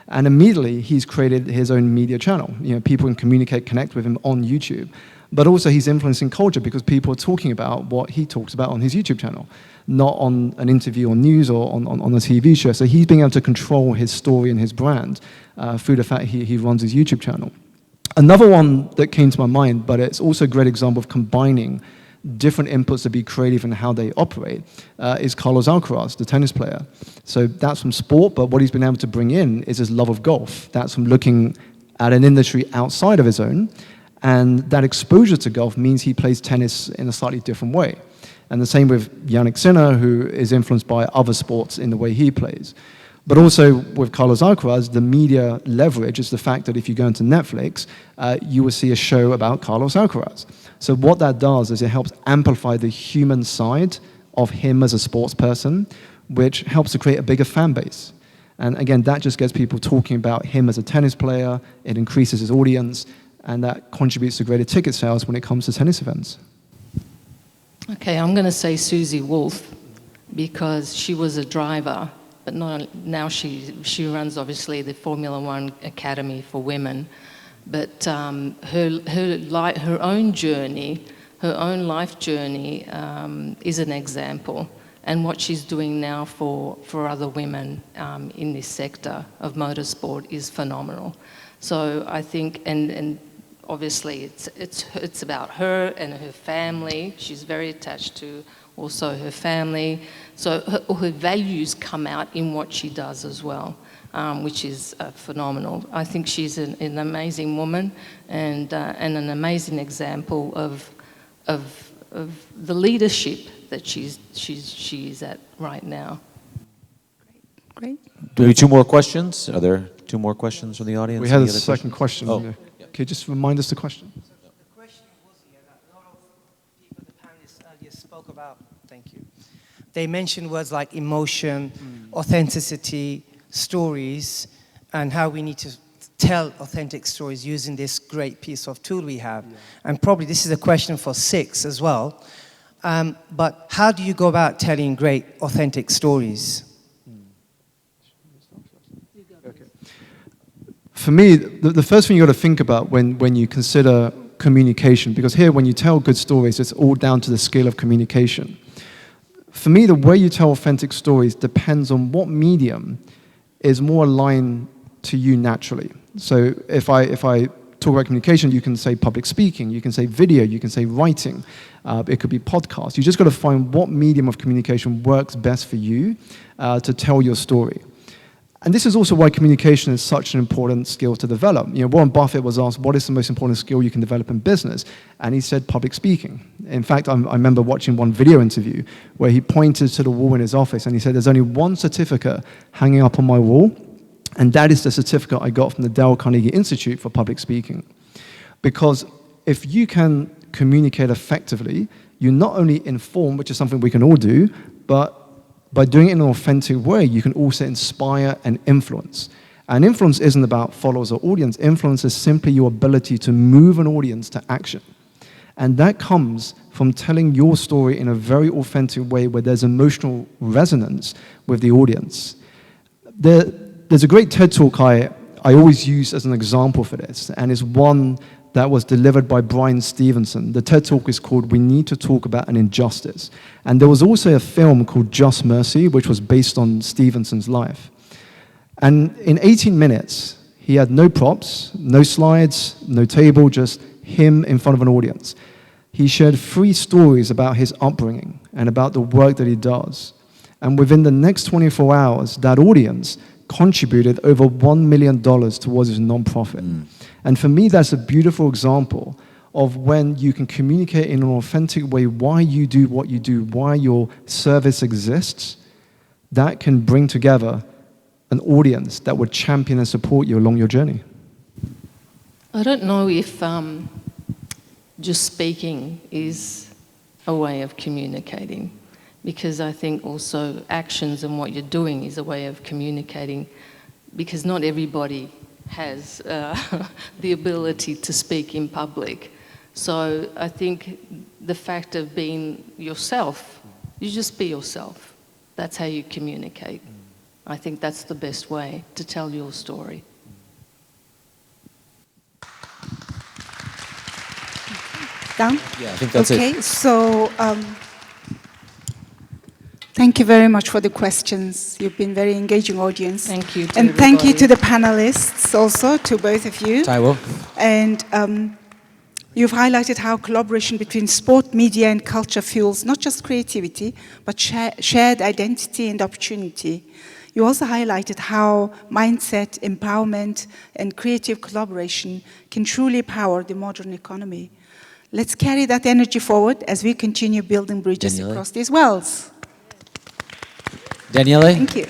And immediately he's created his own media channel. You know, people can communicate, connect with him on YouTube. But also he's influencing culture because people are talking about what he talks about on his YouTube channel, not on an interview on news or on a TV show. So he's being able to control his story and his brand through the fact he runs his YouTube channel. Another one that came to my mind, but it's also a great example of combining different inputs to be creative in how they operate, is Carlos Alcaraz, the tennis player. So that's from sport, but what he's been able to bring in is his love of golf. That's from looking at an industry outside of his own, and that exposure to golf means he plays tennis in a slightly different way. And the same with Yannick Sinner, who is influenced by other sports in the way he plays. But also with Carlos Alcaraz, the media leverage is the fact that if you go into Netflix, you will see a show about Carlos Alcaraz. So what that does is it helps amplify the human side of him as a sports person, which helps to create a bigger fan base. And again, that just gets people talking about him as a tennis player, it increases his audience, and that contributes to greater ticket sales when it comes to tennis events. Okay, I'm going to say Susie Wolf because she was a driver, but now she runs obviously the Formula One Academy for women. But her own journey, her own life journey is an example. And what she's doing now for other women in this sector of motorsport is phenomenal. So I think, and obviously it's about her and her family. She's very attached to also her family. So her values come out in what she does as well. Which is phenomenal. I think she's an amazing woman and an amazing example of the leadership that she's at right now. Great. Maybe two more questions. Are there two more questions from the audience? We had Any a other second question. Oh. Can you just remind us the question? The question was here that a lot of people, the panelists earlier spoke about. Thank you. They mentioned words like emotion, authenticity, stories, and how we need to tell authentic stories using this great piece of tool we have. Yeah. And probably this is a question for Six as well. But how do you go about telling great authentic stories? Okay. For me, the first thing you got to think about when you consider communication, because here when you tell good stories, it's all down to the skill of communication. For me, the way you tell authentic stories depends on what medium is more aligned to you naturally. So if I talk about communication, you can say public speaking, you can say video, you can say writing, it could be podcast. You just got to find what medium of communication works best for you to tell your story. And this is also why communication is such an important skill to develop. You know, Warren Buffett was asked, what is the most important skill you can develop in business? And he said public speaking. In fact, I remember watching one video interview where he pointed to the wall in his office and he said, there's only one certificate hanging up on my wall, and that is the certificate I got from the Dale Carnegie Institute for Public Speaking. Because if you can communicate effectively, you not only inform, which is something we can all do, but by doing it in an authentic way, you can also inspire and influence. And influence isn't about followers or audience. Influence is simply your ability to move an audience to action. And that comes from telling your story in a very authentic way where there's emotional resonance with the audience. There's a great TED Talk I always use as an example for this, and it's one that was delivered by Brian Stevenson. The TED Talk is called We Need to Talk About an Injustice. And there was also a film called Just Mercy, which was based on Stevenson's life. And in 18 minutes, he had no props, no slides, no table, just him in front of an audience. He shared 3 stories about his upbringing and about the work that he does. And within the next 24 hours, that audience contributed over $1 million towards his nonprofit. And for me, that's a beautiful example of when you can communicate in an authentic way why you do what you do, why your service exists. That can bring together an audience that would champion and support you along your journey. I don't know if just speaking is a way of communicating, because I think also actions and what you're doing is a way of communicating, because not everybody has the ability to speak in public. So I think the fact of being yourself, you just be yourself. That's how you communicate. I think that's the best way to tell your story. Done? Yeah, I think that's it. Okay, so thank you very much for the questions. You've been very engaging audience. Thank you to And thank you everybody. to the panelists also, to both of you. Taiwo. And you've highlighted how collaboration between sport, media, and culture fuels not just creativity, but shared identity and opportunity. You also highlighted how mindset, empowerment, and creative collaboration can truly power the modern economy. Let's carry that energy forward as we continue building bridges Daniele. across these worlds. Daniele? Thank you.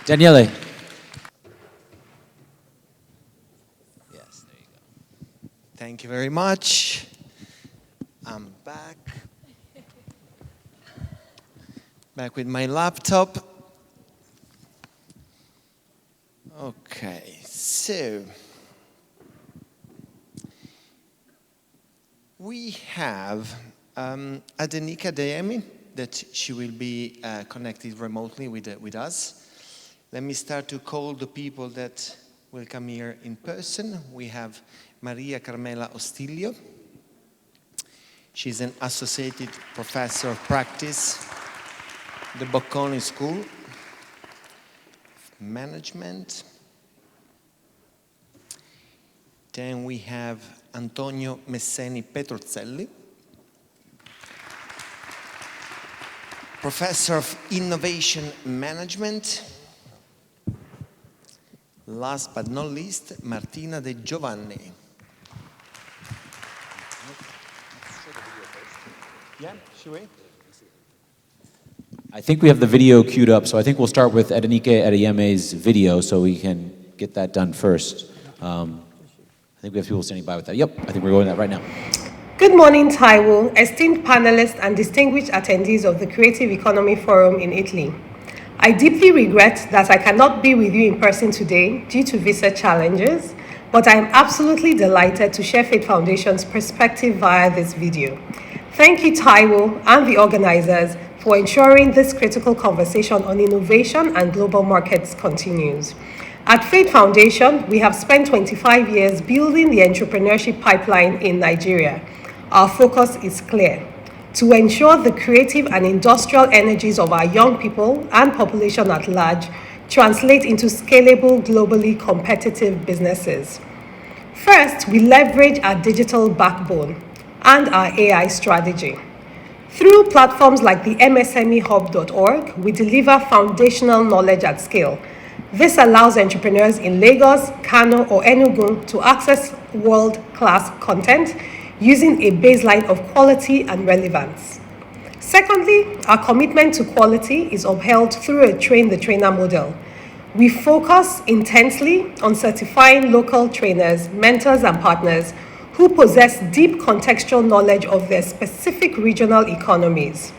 Daniele. Thank you very much. I'm back. Back with my laptop. Okay, so we have Adenika Deyemi, that she will be connected remotely with us. Let me start to call the people that will come here in person. We have Maria Carmela Ostilio. She's an associated professor of practice at the Bocconi School of Management. Then we have Antonio Messeni Petruzzelli, professor of innovation management. Last but not least, Martina De Giovanni. Yeah, should we? I think we have the video queued up, so I think we'll start with Adenike Adeyeme's video so we can get that done first. I think we have people standing by with that. Yep, I think we're going that right now. Good morning, Taiwo, esteemed panelists and distinguished attendees of the Creative Economy Forum in Italy. I deeply regret that I cannot be with you in person today due to visa challenges, but I am absolutely delighted to share Fate Foundation's perspective via this video. Thank you, Taiwo, and the organizers for ensuring this critical conversation on innovation and global markets continues. At Fate Foundation, we have spent 25 years building the entrepreneurship pipeline in Nigeria. Our focus is clear: to ensure the creative and industrial energies of our young people and population at large translate into scalable, globally competitive businesses. First, we leverage our digital backbone and our AI strategy. Through platforms like the msmehub.org, we deliver foundational knowledge at scale. This allows entrepreneurs in Lagos, Kano, or Enugu to access world-class content using a baseline of quality and relevance. Secondly, our commitment to quality is upheld through a train-the-trainer model. We focus intensely on certifying local trainers, mentors, and partners who possess deep contextual knowledge of their specific regional economies.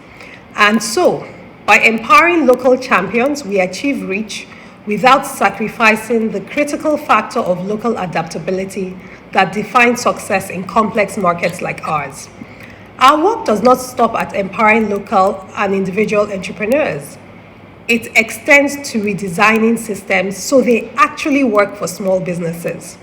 And so, by empowering local champions, we achieve reach without sacrificing the critical factor of local adaptability that defines success in complex markets like ours. Our work does not stop at empowering local and individual entrepreneurs. It extends to redesigning systems so they actually work for small businesses.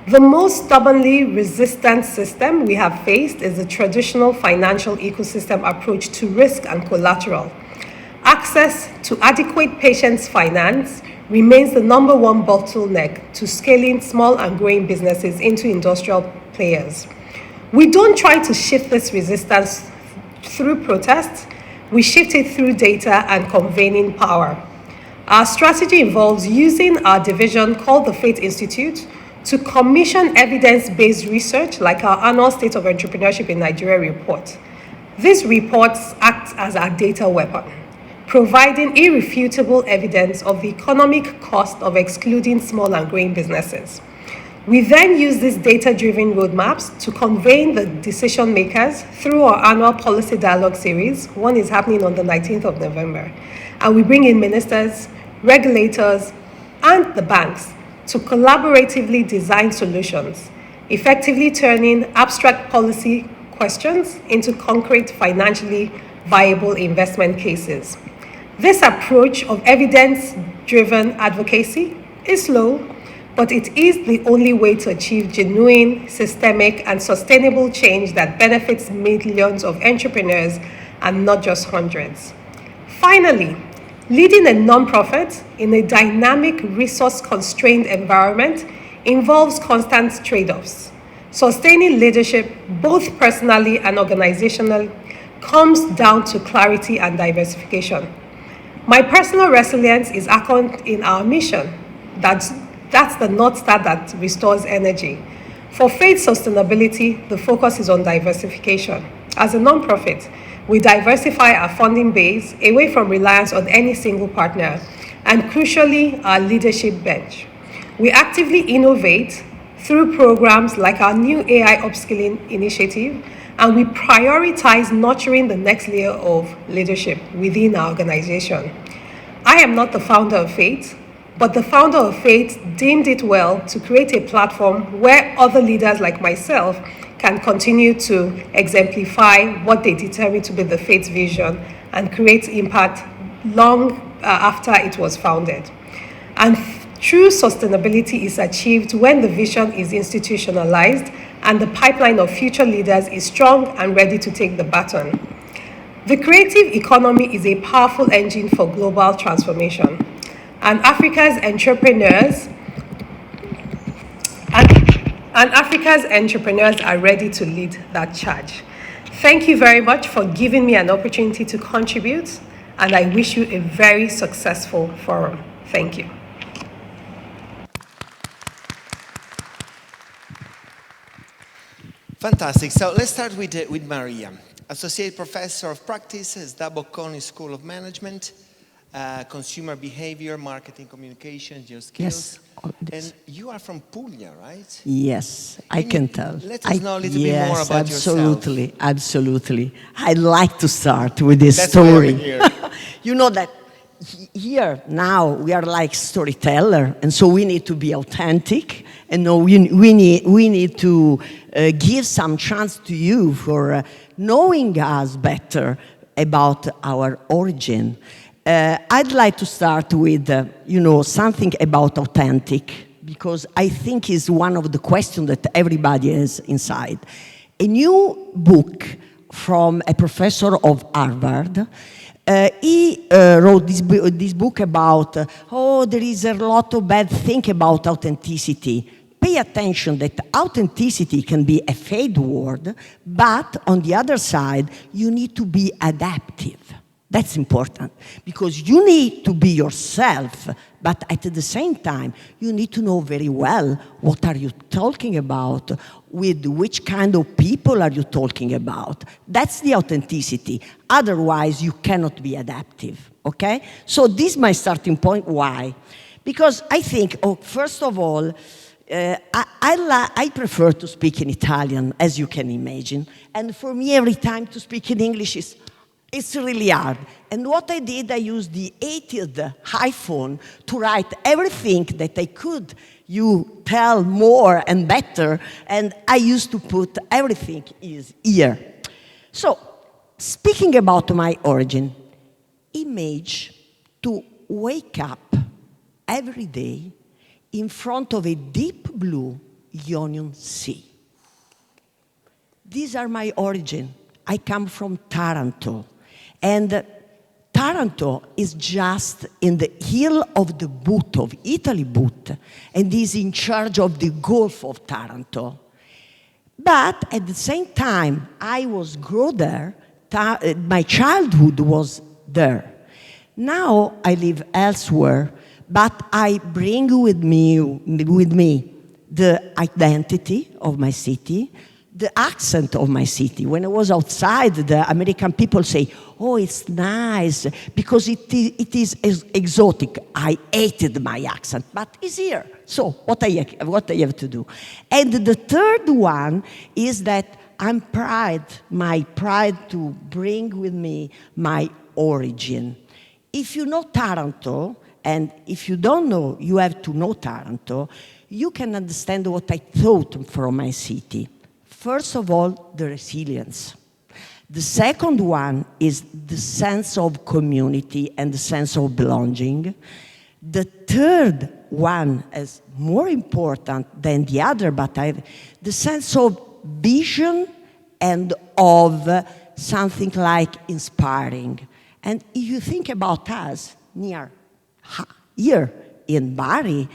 The most stubbornly resistant system we have faced is the traditional financial ecosystem approach to risk and collateral. Access to adequate patients' finance remains the number one bottleneck to scaling small and growing businesses into industrial players. We don't try to shift this resistance through protests, we shift it through data and convening power. Our strategy involves using our division called the Fate Institute to commission evidence-based research like our annual State of Entrepreneurship in Nigeria report. These reports act as our data weapon, providing irrefutable evidence of the economic cost of excluding small and growing businesses. We then use these data-driven roadmaps to convey the decision makers through our annual policy dialogue series. One is happening on the 19th of November. And we bring in ministers, regulators, and the banks to collaboratively design solutions, effectively turning abstract policy questions into concrete, financially viable investment cases. This approach of evidence-driven advocacy is slow, but it is the only way to achieve genuine, systemic, and sustainable change that benefits millions of entrepreneurs and not just hundreds. Finally, leading a nonprofit in a dynamic, resource-constrained environment involves constant trade-offs. Sustaining leadership, both personally and organizationally, comes down to clarity and diversification. My personal resilience is anchored in our mission. That's the North Star that restores energy. For faith sustainability, the focus is on diversification. As a nonprofit, we diversify our funding base away from reliance on any single partner, and crucially, our leadership bench. We actively innovate through programs like our new AI upskilling initiative, and we prioritize nurturing the next layer of leadership within our organization. I am not the founder of Faith, but the founder of Faith deemed it well to create a platform where other leaders like myself can continue to exemplify what they determine to be the Faith vision and create impact long after it was founded. And true sustainability is achieved when the vision is institutionalized and the pipeline of future leaders is strong and ready to take the baton. The creative economy is a powerful engine for global transformation, and Africa's entrepreneurs are ready to lead that charge. Thank you very much for giving me an opportunity to contribute, and I wish you a very successful forum. Thank you. Fantastic. So let's start with Maria, Associate Professor of Practice at Bocconi School of Management, Consumer Behavior, Marketing, Communication, Your Skills. Yes. And you are from Puglia, right? Yes, I can tell. Let us know a little bit more about absolutely, yourself. Absolutely. I'd like to start with this That's story. why I'm here. You know that here now we are like storyteller, and so we need to be authentic, and we need to give some chance to you for knowing us better about our origin. I'd like to start with, something about authentic, because I think is one of the questions that everybody has inside. A new book from a professor of Harvard, he wrote this book about, there is a lot of bad thing about authenticity. Pay attention that authenticity can be a fade word, but on the other side, you need to be adaptive. That's important, because you need to be yourself, but at the same time, you need to know very well what are you talking about, with which kind of people are you talking about. That's the authenticity. Otherwise, you cannot be adaptive, okay? So this is my starting point. Why? Because I think, first of all, I prefer to speak in Italian, as you can imagine, and for me, every time to speak in English it's really hard. And what I did, I used the 80th iPhone to write everything that I could tell more and better, and I used to put everything is here. So, speaking about my origin, image to wake up every day in front of a deep blue Ionian Sea. These are my origin. I come from Taranto. And Taranto is just in the heel of the boot of Italy boot, and is in charge of the Gulf of Taranto. But at the same time, I was grown there, my childhood was there. Now I live elsewhere, but I bring with me the identity of my city, the accent of my city. When I was outside, the American people say, oh, it's nice, because it is exotic. I hated my accent, but it's here. So what I have to do? And the third one is that my pride to bring with me my origin. If you know Taranto, And if you don't know, you have to know Taranto, you can understand what I thought from my city. First of all, the resilience. The second one is the sense of community and the sense of belonging. The third one is more important than the other, but I have the sense of vision and of something like inspiring. And if you think about us here in Bari,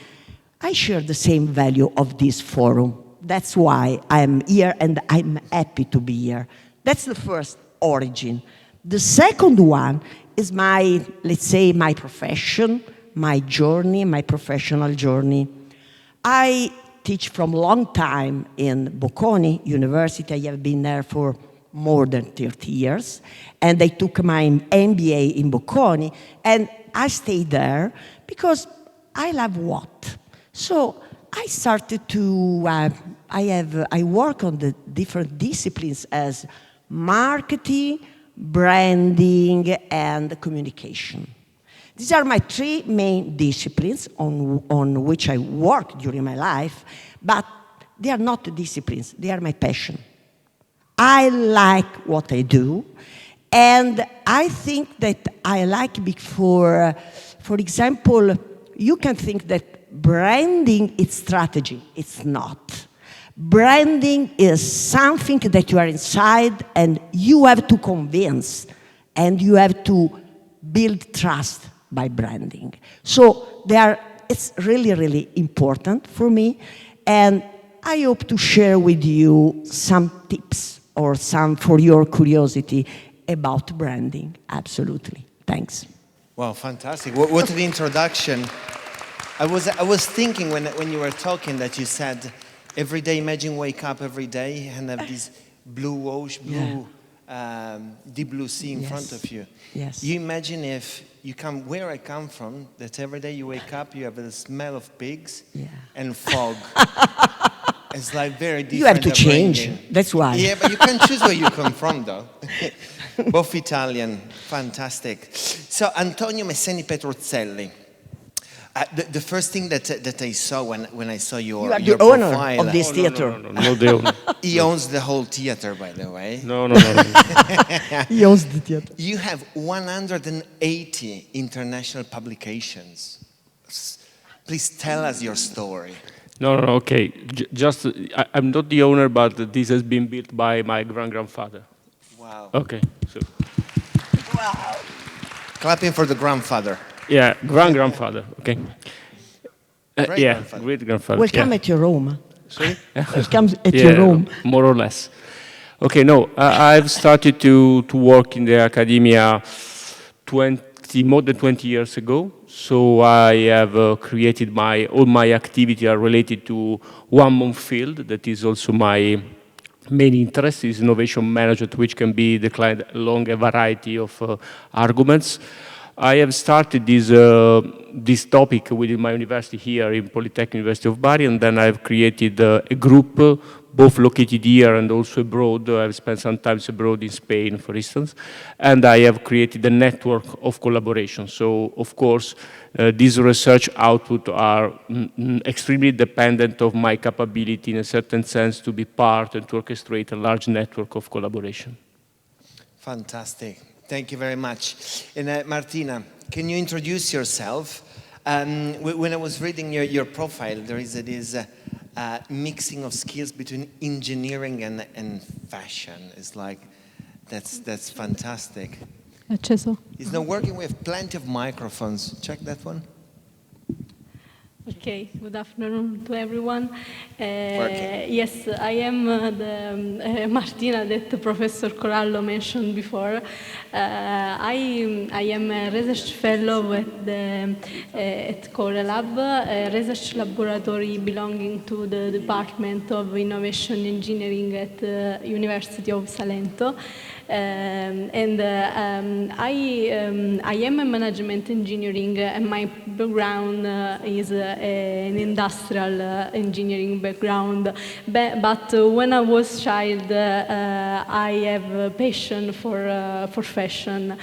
I share the same value of this forum. That's why I'm here and I'm happy to be here. That's the first origin. The second one is my, let's say, my profession, my journey, my professional journey. I teach from a long time in Bocconi University. I have been there for more than 30 years. And I took my MBA in Bocconi. And I stayed there because I love what? So I started to, I work on the different disciplines as marketing, branding, and communication. These are my three main disciplines on which I work during my life, but they are not disciplines, they are my passion. I like what I do, and I think that I like for example, you can think that branding is strategy. It's not. Branding is something that you are inside and you have to convince and you have to build trust by branding. So it's really, really important for me, and I hope to share with you some tips or some for your curiosity about branding. Absolutely. Thanks. Wow, fantastic. What an introduction. I was thinking when you were talking that you said, every day, imagine wake up every day and have this blue ocean, deep blue sea in front of you. Yes. You imagine if you come where I come from, that every day you wake up, you have the smell of pigs and fog. It's like very different. You have to change. upbringing. That's why. Yeah, but you can choose where you come from, though. Both Italian, fantastic. So Antonio Messeni Petruzzelli. The first thing that I saw when I saw your You are your the owner profile, of this theater. No, not the owner. He owns the whole theater, by the way. No. He owns the theater. You have 180 international publications. Please tell us your story. No, okay. I'm not the owner, but this has been built by my grandfather. Wow. Okay. So. Wow. Clapping for the grandfather. Yeah, grandfather. Okay. Great grandfather. Welcome at your home. Sorry? Welcome at your home. More or less. Okay, no, I've started to work in the academia more than 20 years ago. So I have created all my activity are related to one main field that is also my main interest is innovation management, which can be declined along a variety of arguments. I have started this topic within my university here in Polytechnic University of Bari, and then I've created a group, both located here and also abroad. I've spent some time abroad in Spain, for instance, and I have created a network of collaboration. So, of course, these research output are extremely dependent of my capability, in a certain sense, to be part and to orchestrate a large network of collaboration. Fantastic. Thank you very much. And Martina, can you introduce yourself? When I was reading your profile, there is this mixing of skills between engineering and fashion. It's like, that's fantastic. Acceso. It's not working. We have plenty of microphones. Check that one. Okay, good afternoon to everyone. Yes, I am the Martina that Professor Corallo mentioned before. I am a research fellow at Core Lab, a research laboratory belonging to the Department of Innovation Engineering at the University of Salento. I am a management engineering, and my background is an industrial engineering background, but when I was child, I have a passion for fashion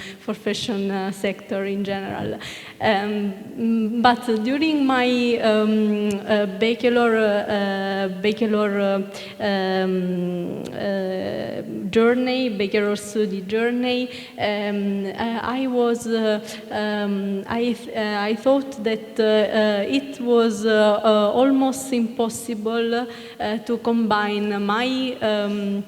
sector in general. But during my bachelor study journey, I thought that it was almost impossible to combine my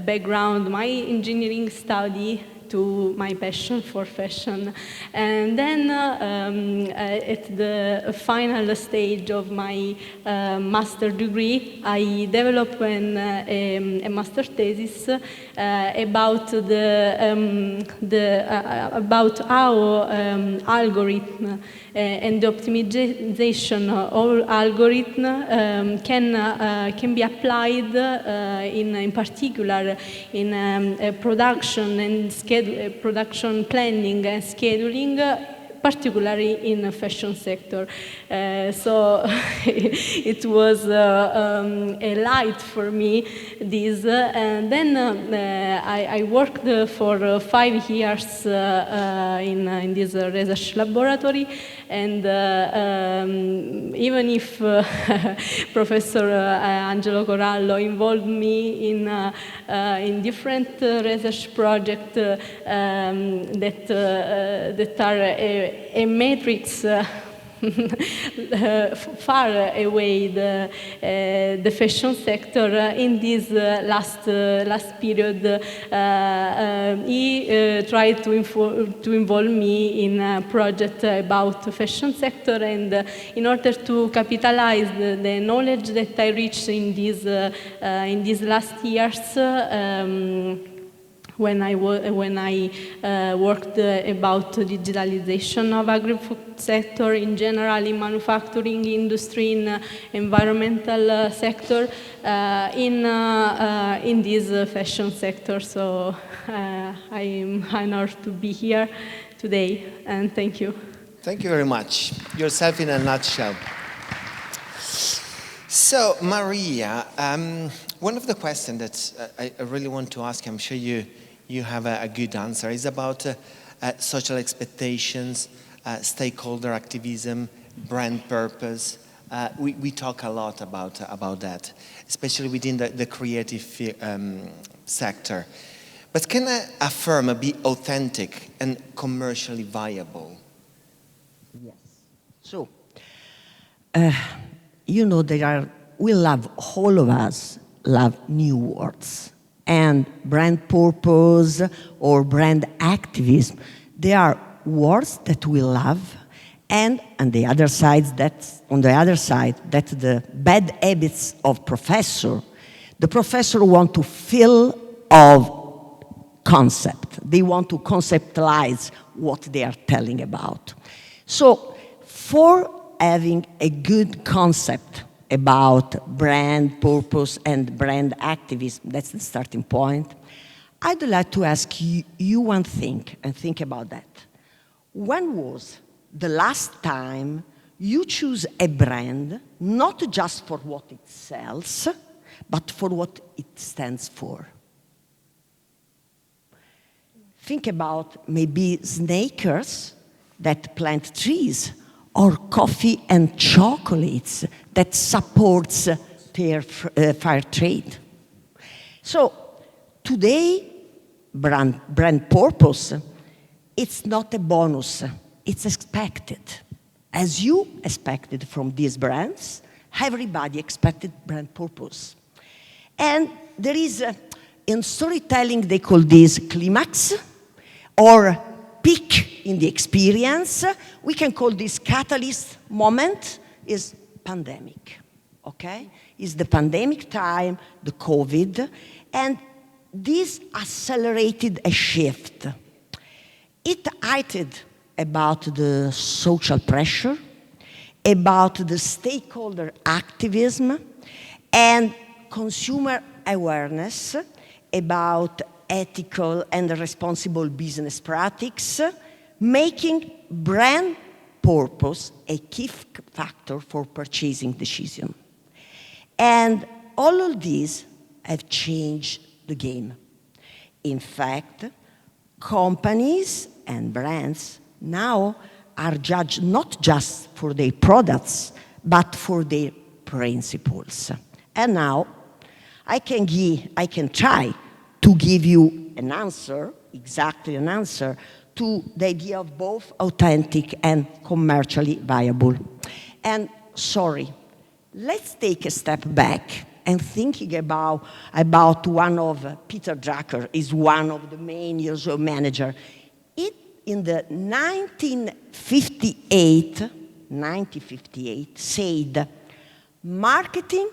background, my engineering study, to my passion for fashion. And then at the final stage of my master degree, I developed a master thesis about about how algorithm and the optimization of algorithm can be applied in particular in production and production planning and scheduling, particularly in the fashion sector. So it was a light for me, this. And then I worked for 5 years in this research laboratory, and even if Professor Angelo Corallo involved me in different research projects that are a matrix far away the fashion sector. In this last period, he tried to involve me in a project about the fashion sector, and in order to capitalize the knowledge that I reached in these last years, when I worked about digitalization of agri-food sector in general, in manufacturing industry, in environmental sector, in this fashion sector. So I am honored to be here today, and thank you. Thank you very much. Yourself in a nutshell. So, Maria, one of the questions that I really want to ask, I'm sure you have a good answer, is about social expectations, stakeholder activism, brand purpose. We talk a lot about that, especially within the creative sector. But can a firm be authentic and commercially viable? Yes. So, you know, all of us love new words. And brand purpose or brand activism, they are words that we love, and on the other side, that's the bad habits of professor. The professor want to fill of concept. They want to conceptualize what they are telling about. So for having a good concept about brand purpose and brand activism, that's the starting point, I'd like to ask you one thing, and think about that. When was the last time you choose a brand, not just for what it sells, but for what it stands for? Think about maybe snakers that plant trees, or coffee and chocolates that supports their fair trade. So today, brand purpose, it's not a bonus, it's expected. As you expected from these brands, everybody expected brand purpose. And there is, in storytelling, they call this climax, or peak in the experience. We can call this catalyst moment is pandemic, okay? Is the pandemic time, the COVID, and this accelerated a shift. It heightened about the social pressure, about the stakeholder activism, and consumer awareness about ethical and responsible business practices, making brand purpose a key factor for purchasing decision. And all of these have changed the game. In fact, companies and brands now are judged not just for their products, but for their principles. And now, I can try to give you an answer, exactly an answer, to the idea of both authentic and commercially viable. And sorry, let's take a step back and thinking about one of Peter Drucker is one of the main user manager. In the 1958 said, marketing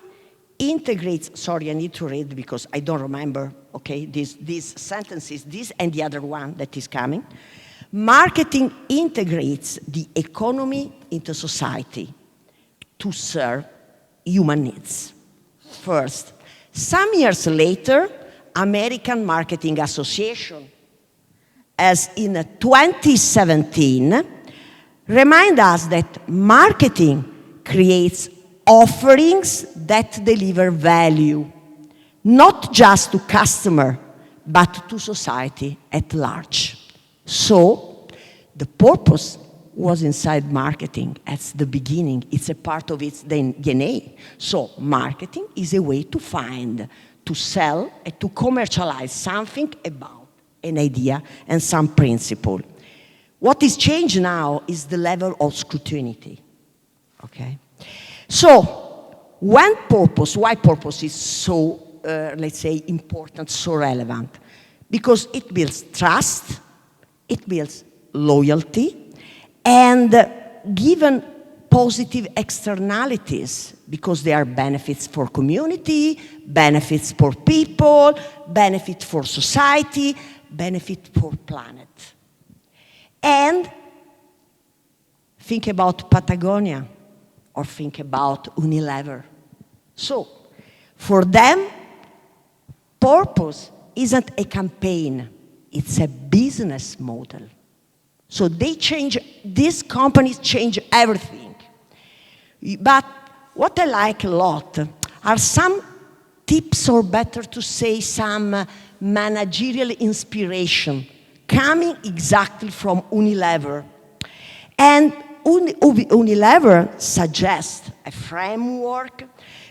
integrates, sorry, I need to read because I don't remember, okay, these sentences, this and the other one that is coming. Marketing integrates the economy into society to serve human needs. First, some years later, American Marketing Association, as in 2017, remind us that marketing creates offerings that deliver value, not just to customer, but to society at large. So, the purpose was inside marketing at the beginning. It's a part of its DNA. So, marketing is a way to find, to sell, and to commercialize something about an idea and some principle. What is changed now is the level of scrutiny, okay? So, why purpose is so, let's say, important, so relevant? Because it builds trust, it builds loyalty, and given positive externalities, because there are benefits for community, benefits for people, benefit for society, benefit for planet. And think about Patagonia, or think about Unilever. So, for them, purpose isn't a campaign, it's a business model. So these companies change everything. But what I like a lot are some tips, or better to say, some managerial inspiration coming exactly from Unilever. And Unilever suggests a framework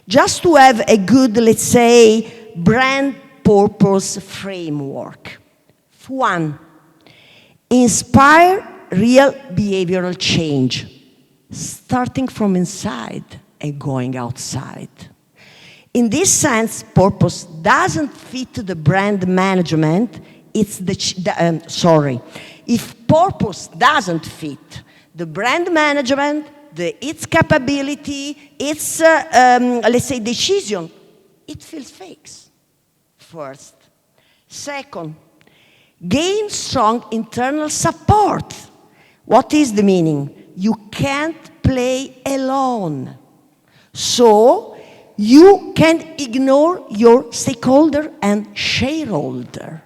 just to have a good, let's say, brand purpose framework. One, inspire real behavioral change, starting from inside and going outside. In this sense, purpose doesn't fit the brand management. If purpose doesn't fit the brand management, its capability, its, let's say, decision, it feels fake. First. Second, gain strong internal support. What is the meaning? You can't play alone. So, you can ignore your stakeholder and shareholder.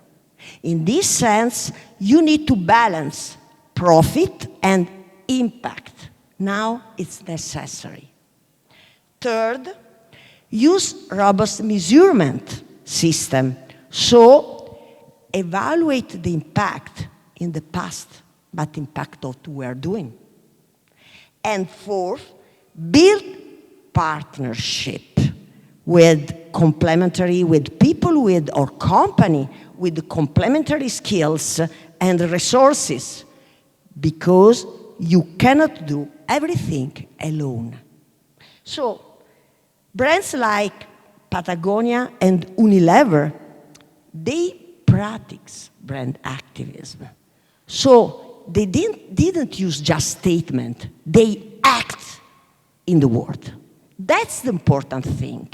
In this sense, you need to balance profit and impact. Now it's necessary. Third, use robust measurement system. So, evaluate the impact in the past, but impact of what we are doing. And fourth, build partnership with people with, or company with complementary skills and resources, because you cannot do everything alone. So, brands like Patagonia and Unilever, they practice brand activism. So, they didn't use just statement, they act in the world. That's the important thing.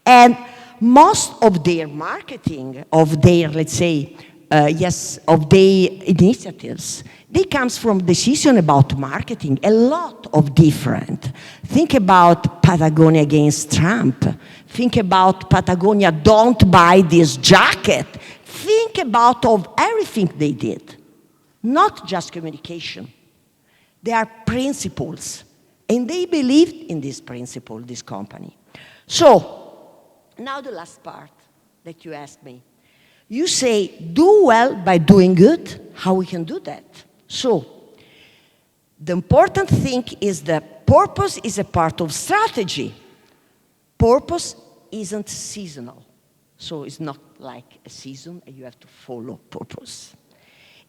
And most of their marketing, of their, let's say, of their initiatives, they comes from decision about marketing, a lot of different. Think about Patagonia against Trump. Think about Patagonia, don't buy this jacket. Think about of everything they did, not just communication. They are principles. And they believed in this principle, this company. So, now the last part that you asked me. You say, do well by doing good. How we can do that? So, the important thing is that purpose is a part of strategy. Purpose isn't seasonal. So it's not like a season and you have to follow purpose.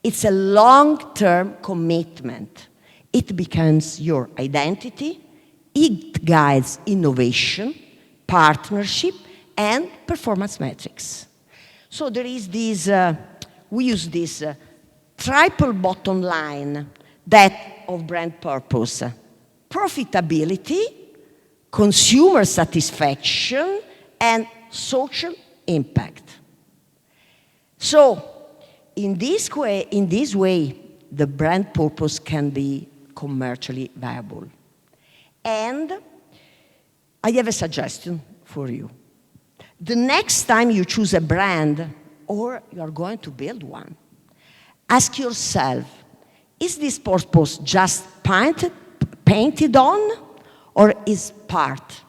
It's a long-term commitment. It becomes your identity. It guides innovation, partnership, and performance metrics. So there is this, we use this triple bottom line that of brand purpose. Profitability, consumer satisfaction, and social impact. So in this way, the brand purpose can be commercially viable. And I have a suggestion for you. The next time you choose a brand or you are going to build one, ask yourself, is this purpose just painted on or is part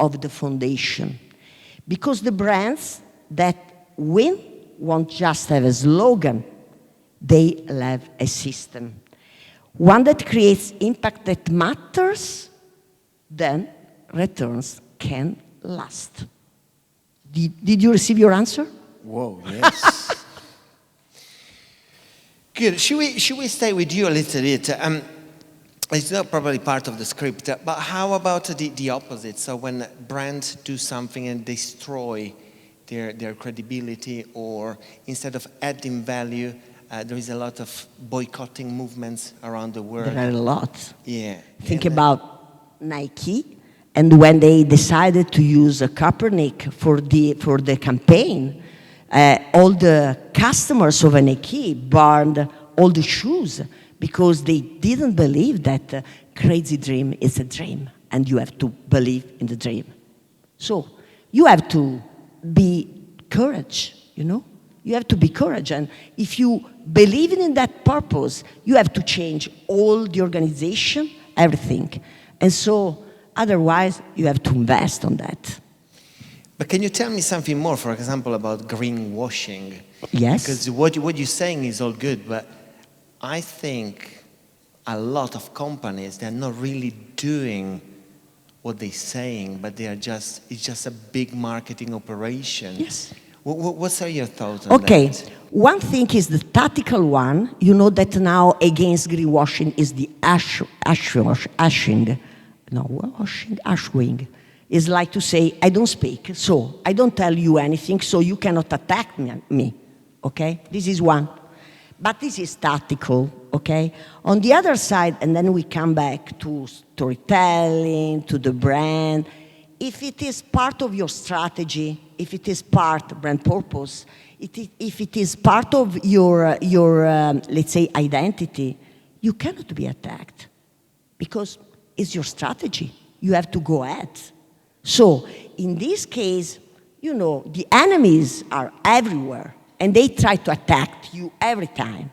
of the foundation? Because the brands that win won't just have a slogan, they have a system. One that creates impact that matters, then returns can last. Did you receive your answer? Whoa, yes. Good. Should we stay with you a little bit? It's not probably part of the script, but how about the opposite? So when brands do something and destroy their credibility, or instead of adding value, there is a lot of boycotting movements around the world. There are a lot. Yeah. Think about Nike, and when they decided to use Kaepernick for the campaign, all the customers of Nike burned all the shoes because they didn't believe that crazy dream is a dream, and you have to believe in the dream. So you have to be courage, you know? You have to be courage, and if you believe in that purpose, you have to change all the organization, everything. And so otherwise, you have to invest on that. But can you tell me something more, for example, about greenwashing? Yes. Because what you're saying is all good, but I think a lot of companies, they're not really doing what they're saying, but it's just a big marketing operation. Yes. What are your thoughts on that? Okay, one thing is the tactical one. You know that now against greenwashing is the ashwing. It's like to say, I don't speak, so I don't tell you anything, so you cannot attack me, okay? This is one. But this is tactical, okay? On the other side, and then we come back to storytelling, to the brand. If it is part of your strategy, if it is part of brand purpose, if it is part of your let's say, identity, you cannot be attacked because it's your strategy. You have to go ahead. So in this case, you know, the enemies are everywhere and they try to attack you every time.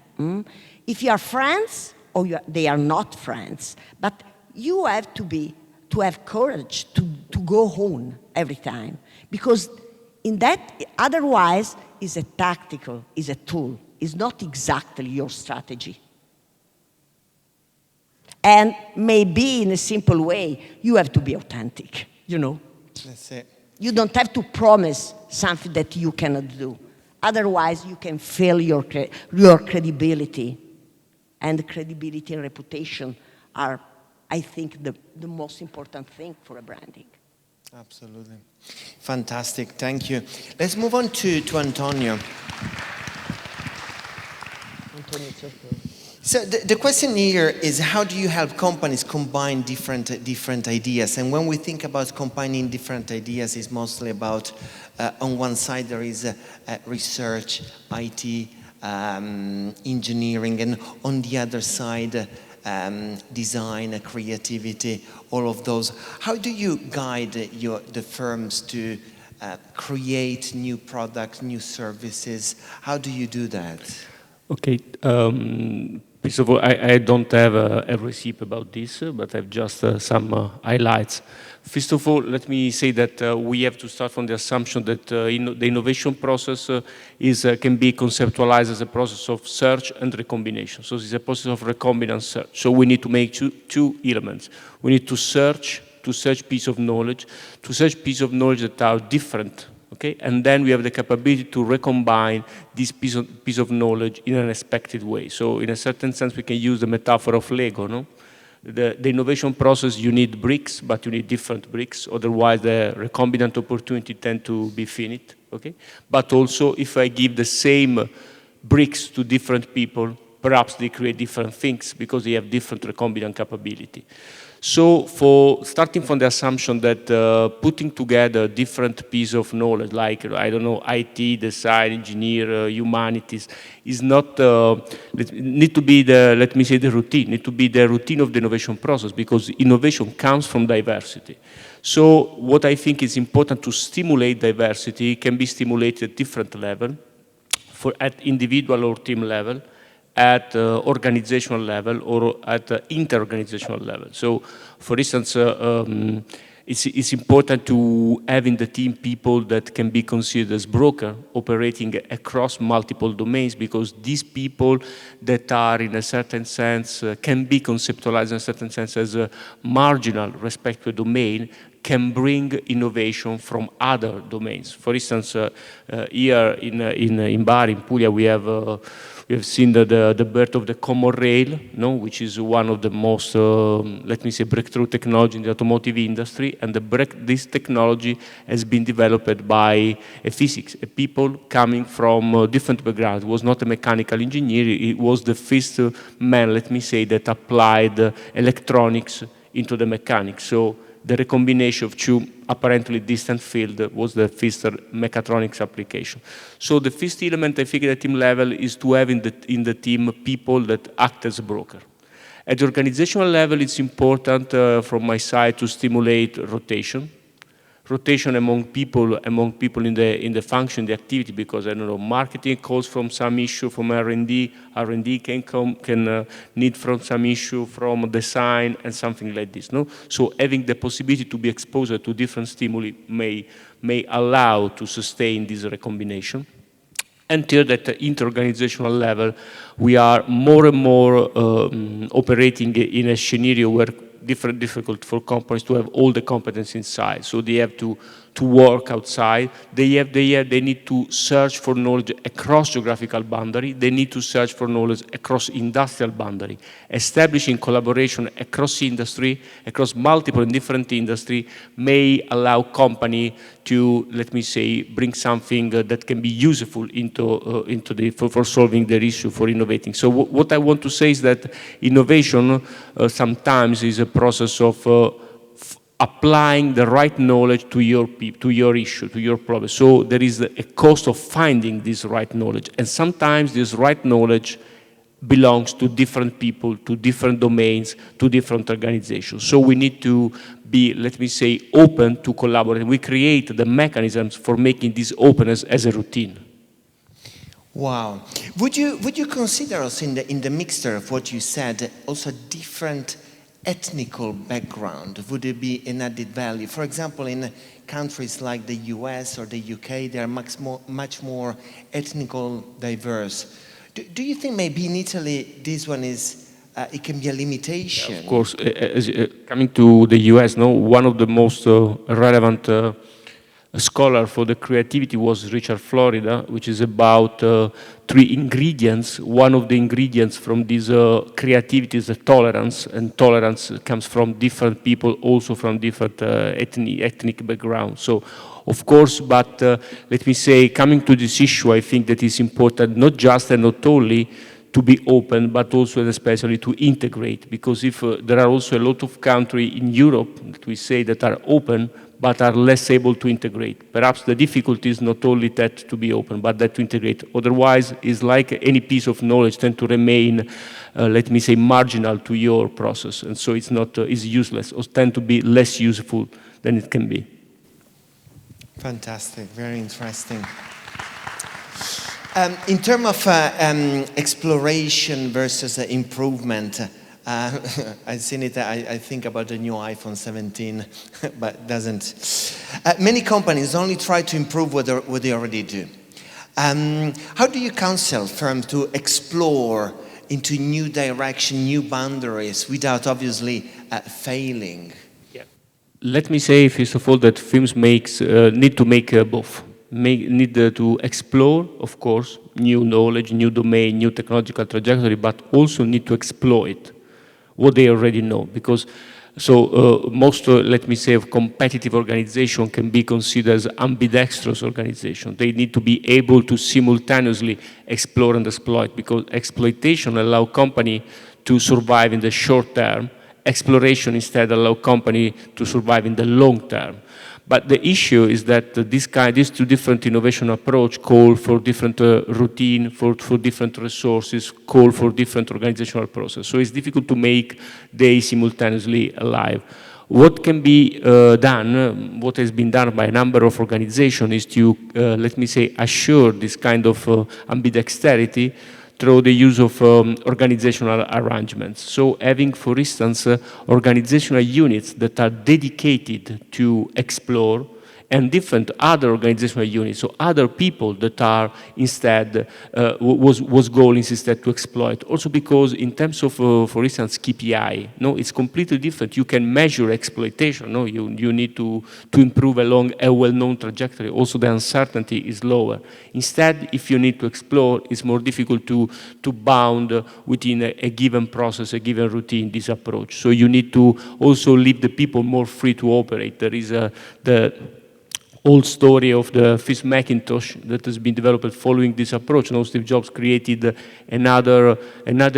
If you are friends or they are not friends, but you have to have courage to go home every time, because in that, otherwise, is a tactical, is a tool, is not exactly your strategy. And maybe in a simple way, you have to be authentic, you know. That's it. You don't have to promise something that you cannot do. Otherwise, you can fail your credibility. And credibility and reputation are, I think, the most important thing for a branding. Absolutely. Fantastic. Thank you. Let's move on to Antonio. So the question here is, how do you help companies combine different ideas? And when we think about combining different ideas, it's mostly about, on one side there is research, IT, engineering, and on the other side, design, creativity, all of those. How do you guide the firms to create new products, new services? How do you do that? Okay. First of all, I don't have a recipe about this, but I have just some highlights. First of all, let me say that we have to start from the assumption that the innovation process can be conceptualized as a process of search and recombination. So it's a process of recombinant search. So we need to make two elements. We need to search piece of knowledge, that are different. Okay? And then we have the capability to recombine this piece of knowledge in an expected way. So in a certain sense, we can use the metaphor of Lego. No? The innovation process, you need bricks, but you need different bricks. Otherwise, the recombinant opportunity tend to be finite. Okay? But also, if I give the same bricks to different people, perhaps they create different things because they have different recombinant capability. So starting from the assumption that putting together different pieces of knowledge, like, I don't know, IT, design, engineer, humanities, is not, need to be the, let me say, the routine, need to be the routine of the innovation process, because innovation comes from diversity. So what I think is important to stimulate diversity can be stimulated at different level, at individual or team level, at organizational level, or at inter-organizational level. So, for instance, it's important to have in the team people that can be considered as broker operating across multiple domains, because these people that are, in a certain sense, can be conceptualized in a certain sense as marginal respect to a domain, can bring innovation from other domains. For instance, here in Bari, in Puglia, we have seen the birth of the common rail, no, which is one of the most, let me say, breakthrough technology in the automotive industry. And this technology has been developed by a physicist, a people coming from different backgrounds. It was not a mechanical engineer. It was the first man, let me say, that applied electronics into the mechanics. So the recombination of two apparently distant fields was the first mechatronics application. So the first element, I think, at the team level is to have in the team people that act as a broker. At the organizational level, it's important from my side to stimulate rotation among people in the function, the activity, because, I don't know, marketing calls from some issue from R&D can need from some issue from design and something like this, no? So having the possibility to be exposed to different stimuli may allow to sustain this recombination. And third, at the inter-organizational level, we are more and more operating in a scenario where difficult for companies to have all the competence inside. So they have to work outside. They need to search for knowledge across geographical boundary. They need to search for knowledge across industrial boundary. Establishing collaboration across industry, across multiple and different industry, may allow company to, let me say, bring something that can be useful for solving their issue, for innovating. So what I want to say is that innovation sometimes is a process of applying the right knowledge to your issue, to your problem. So there is a cost of finding this right knowledge. And sometimes this right knowledge belongs to different people, to different domains, to different organizations. So we need to be, let me say, open to collaborate. We create the mechanisms for making this openness as a routine. Wow. Would you consider also in the mixture of what you said also different ethnical background? Would it be an added value? For example, in countries like the US or the UK, they are much more ethnical diverse. Do you think maybe in Italy this one is, it can be a limitation? Yeah, of course, coming to the US, no, one of the most relevant scholar for the creativity was Richard Florida, which is about 3 ingredients. One of the ingredients from this creativity is the tolerance, and tolerance comes from different people, also from different ethnic backgrounds. So, of course, but let me say, coming to this issue, I think that it's important not just and not only to be open, but also and especially to integrate, because if there are also a lot of countries in Europe that we say that are open, but are less able to integrate. Perhaps the difficulty is not only that to be open, but that to integrate. Otherwise, it's like any piece of knowledge tend to remain, let me say, marginal to your process, and so it's not, it's useless, or tend to be less useful than it can be. Fantastic, very interesting. In terms of exploration versus improvement, I've seen it, I think about the new iPhone 17, but doesn't. Many companies only try to improve what they already do. How do you counsel firms to explore into new direction, new boundaries, without obviously failing? Yeah. Let me say, first of all, that films need to make both. Need to explore, of course, new knowledge, new domain, new technological trajectory, but also need to exploit what they already know. Because most, let me say, of competitive organization can be considered as ambidextrous organization. They need to be able to simultaneously explore and exploit, because exploitation allows company to survive in the short term. Exploration instead allows company to survive in the long term. But the issue is that these two different innovation approach call for different routine, for different resources, call for different organizational process. So it's difficult to make they simultaneously alive. What can be done, what has been done by a number of organizations is to, let me say, assure this kind of ambidexterity through the use of organizational arrangements. So having, for instance, organizational units that are dedicated to explore, and different other organizational units, so other people that are instead, was goal is instead to exploit. Also because in terms of, for instance, KPI, no, it's completely different. You can measure exploitation, no, you need to improve along a well-known trajectory. Also the uncertainty is lower. Instead, if you need to explore, it's more difficult to bound within a given process, a given routine, this approach. So you need to also leave the people more free to operate. There is the old story of the first Macintosh that has been developed following this approach. Now Steve Jobs created another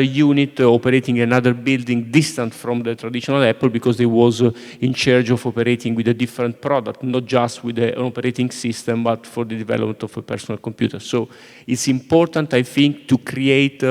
unit operating another building distant from the traditional Apple, because he was in charge of operating with a different product, not just with an operating system, but for the development of a personal computer. So it's important, I think, to create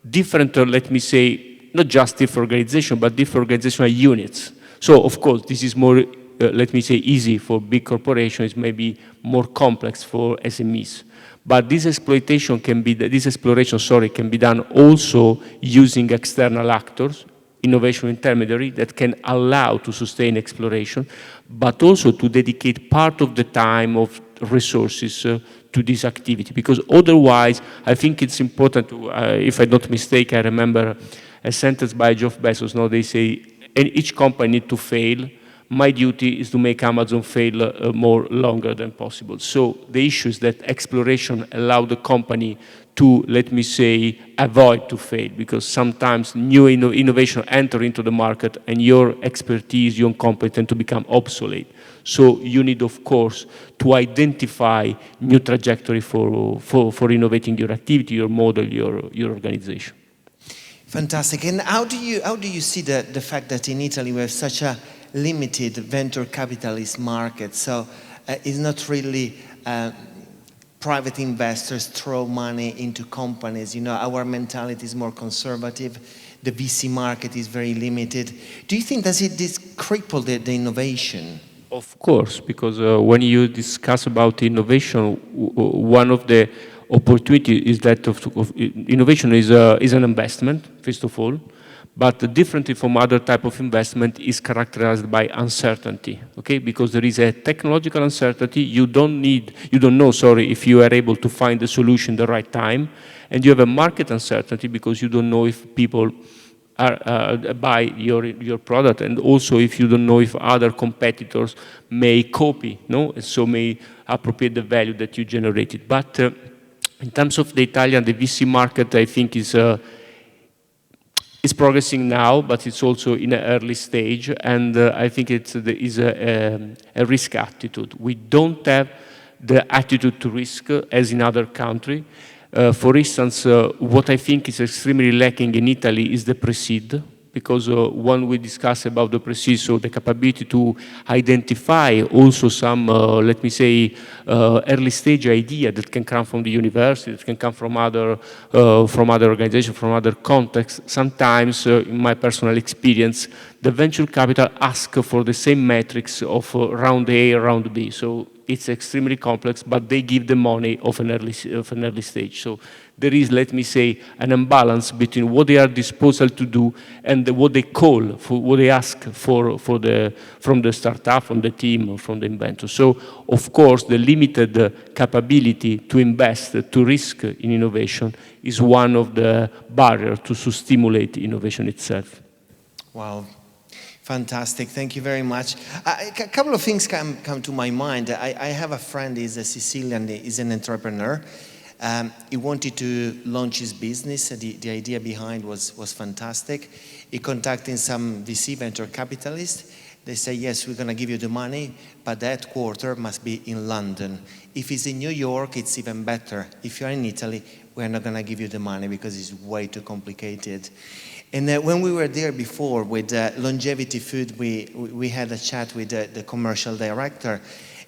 different, let me say, not just different organizations, but different organizational units. So of course, this is more let me say, easy for big corporations, maybe more complex for SMEs. But this exploration can be, can be done also using external actors, innovation intermediary that can allow to sustain exploration, but also to dedicate part of the time of resources to this activity. Because otherwise, I think it's important to, if I'm not mistaken, I remember a sentence by Jeff Bezos, now they say, each company needs to fail. My duty is to make Amazon fail more longer than possible. So the issue is that exploration allows the company to, let me say, avoid to fail, because sometimes new innovation enter into the market and your expertise, your competence to become obsolete. So you need, of course, to identify new trajectory for innovating your activity, your model, your organization. Fantastic. And how do you see the fact that in Italy we have such a limited venture capitalist market? So it's not really private investors throw money into companies. You know, our mentality is more conservative. The VC market is very limited. Do you think this cripple the innovation? Of course, because when you discuss about innovation, one of the opportunity is that of innovation is an investment, first of all, but differently from other type of investment is characterized by uncertainty, okay? Because there is a technological uncertainty. You don't know, if you are able to find the solution the right time, and you have a market uncertainty because you don't know if people buy your product, and also if you don't know if other competitors may copy, no? And so may appropriate the value that you generated. But in terms of the VC market, I think is progressing now, but it's also in an early stage, and I think it is a risk attitude. We don't have the attitude to risk as in other countries. For instance, what I think is extremely lacking in Italy is the pre-seed, because when we discuss about the pre-seed, so the capability to identify also some, let me say, early stage idea that can come from the university, that can come from other organizations, from other contexts. Sometimes, in my personal experience, the venture capital asks for the same metrics of round A, round B. So it's extremely complex, but they give the money of an early stage. So there is, let me say, an imbalance between what they are disposed to do and what they call, for what they ask from the startup, from the team, or from the inventor. So, of course, the limited capability to invest, to risk in innovation is one of the barriers to stimulate innovation itself. Wow. Fantastic, thank you very much. A couple of things come to my mind. I have a friend, he's a Sicilian, he's an entrepreneur. He wanted to launch his business. The idea behind was fantastic. He contacted some VC, venture capitalists. They say, yes, we're going to give you the money, but the headquarters must be in London. If it's in New York, it's even better. If you're in Italy, we're not going to give you the money because it's way too complicated. And when we were there before with Longevity Food, we had a chat with the commercial director.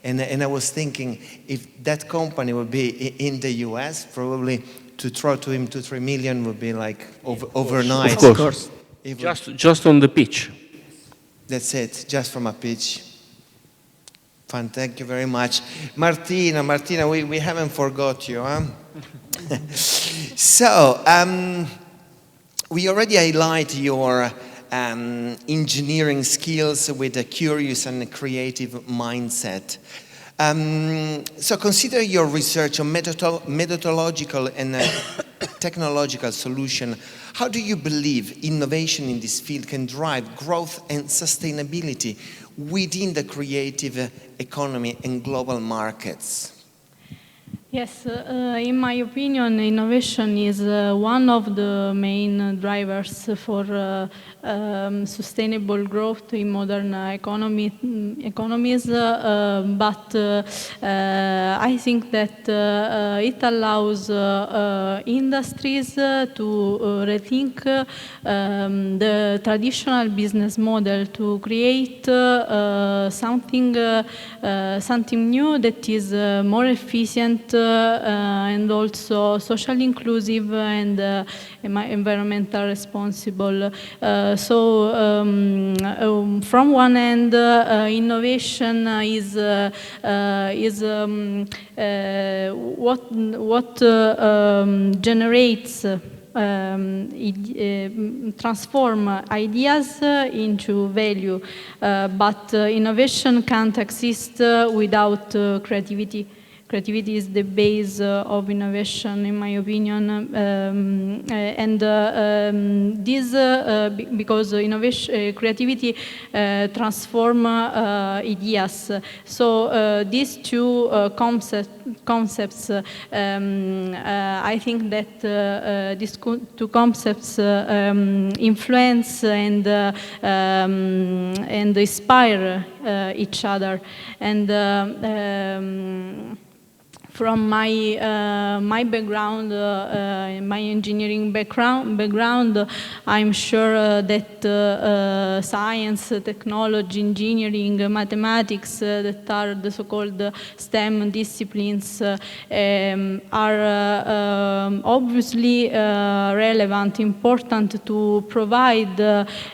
And I was thinking, if that company would be in the US, probably to throw to him 2-3 million would be like overnight. Of course. Just on the pitch. That's it, just from a pitch. Fun, thank you very much. Martina, we haven't forgot you, huh? So, we already highlight your engineering skills with a curious and creative mindset. So consider your research on methodological and technological solution. How do you believe innovation in this field can drive growth and sustainability within the creative economy and global markets? Yes, in my opinion, innovation is one of the main drivers for sustainable growth in modern economies, but I think that it allows industries to rethink the traditional business model to create something new that is more efficient and also socially inclusive and environmental responsible. So from one end, innovation is what generates transform ideas into value, but innovation can't exist without creativity. Creativity is the base of innovation, in my opinion, this because creativity transform ideas. So these two concepts, I think that these two concepts influence and inspire each other. And from my background, my engineering background, I'm sure that science, technology, engineering, mathematics, that are the so-called STEM disciplines, are obviously relevant, important to provide,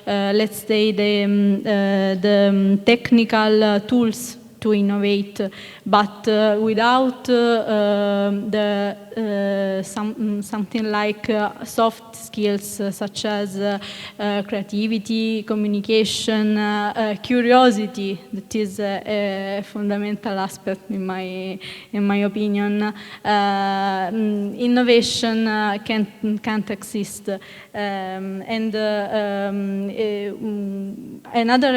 let's say, the technical tools to innovate, but without something like soft skills such as creativity, communication, curiosity, that is a fundamental aspect in my opinion. Innovation can't exist. Another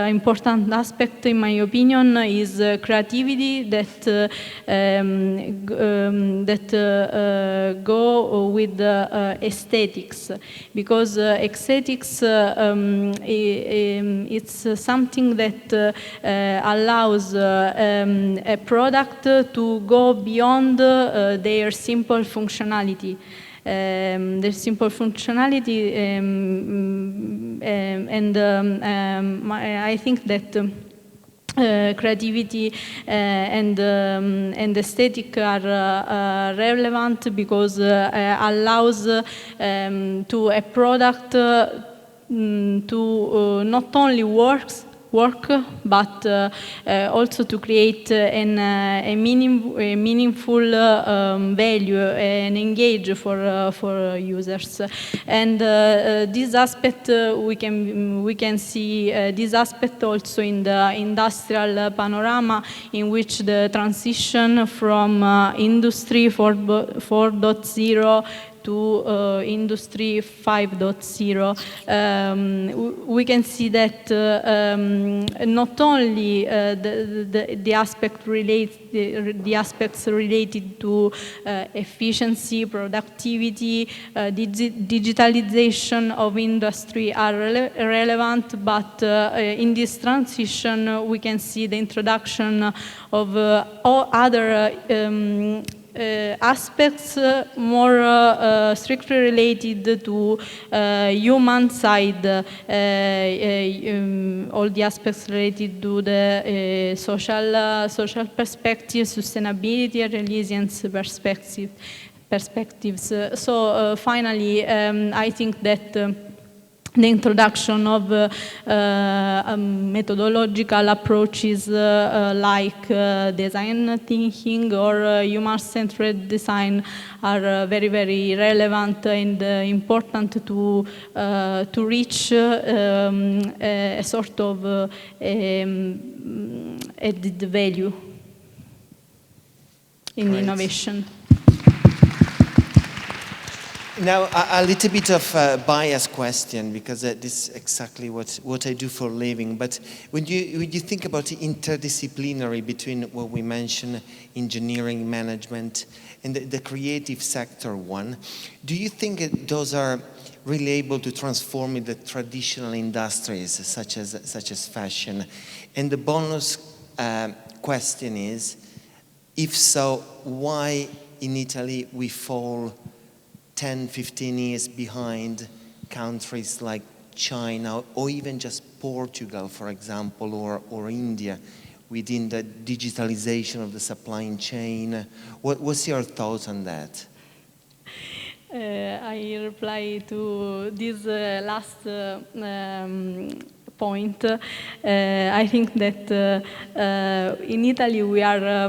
important aspect, in my opinion, is creativity that go with aesthetics, because aesthetics it's something that allows a product to go beyond their simple functionality. Their simple functionality, I think that creativity and aesthetic are relevant because allows to a product to not only work work, but also to create a meaningful value and engage for users. And this aspect we can see this aspect also in the industrial panorama, in which the transition from Industry 4.0 to Industry 5.0, we can see that not only the aspects related to efficiency, productivity, digitalization of industry are relevant, but in this transition we can see the introduction of all other aspects more strictly related to human side, all the aspects related to the social perspective, sustainability, and resilience perspectives. So finally, I think that the introduction of methodological approaches like design thinking or human-centered design are very, very relevant and important to reach a sort of added value in innovation. Now, a little bit of a biased question, because this is exactly what I do for a living. But when you think about the interdisciplinary between what we mentioned, engineering, management, and the creative sector one, do you think those are really able to transform in the traditional industries, such as fashion? And the bonus question is, if so, why in Italy we fall 10, 15 years behind countries like China, or even just Portugal, for example, or India, within the digitalization of the supply chain? What's your thoughts on that? I reply to this last point. I think that in Italy we are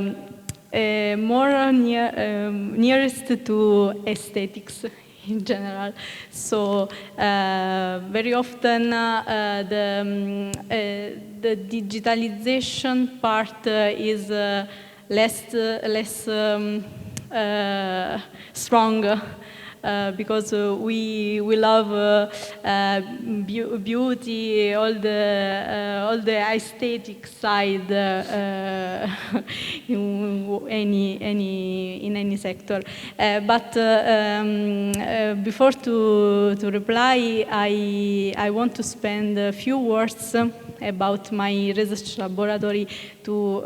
more nearest to aesthetics in general. So very often the digitalization part is less strong. Because we love beauty, all the aesthetic side in any sector. But before to reply, I want to spend a few words about my research laboratory to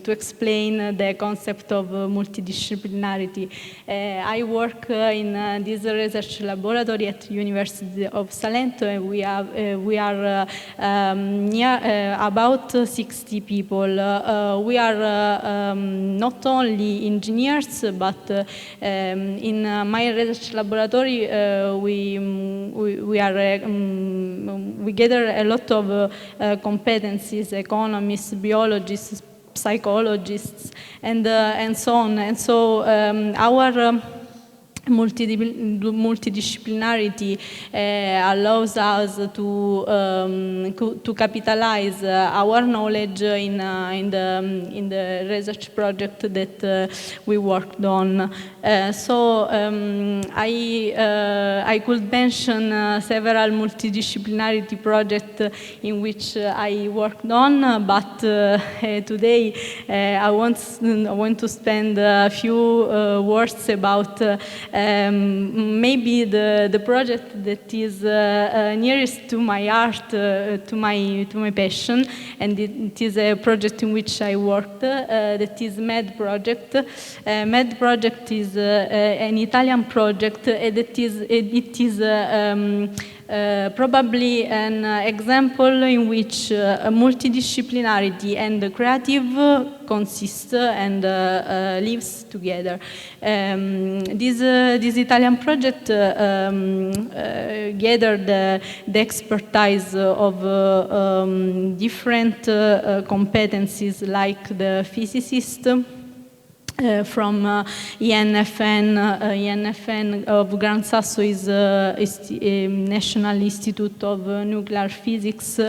explain the concept of multidisciplinarity. I work in this research laboratory at University of Salento, and we are about 60 people. We are not only engineers, but in my research laboratory we gather a lot of competencies: economists, biologists, psychologists, and so on. And so our multidisciplinarity allows us to capitalize our knowledge in the research project that we worked on. So I could mention several multidisciplinarity projects in which I worked on, but today I want to spend a few words about maybe the project that is nearest to my heart, to my passion, and it is a project in which I worked. That is MED project. MED project is an Italian project. It is probably an example in which multidisciplinarity and creative consist and lives together. This Italian project gathered the expertise of different competencies, like the physicist, from ENFN of Gran Sasso is National Institute of Nuclear Physics,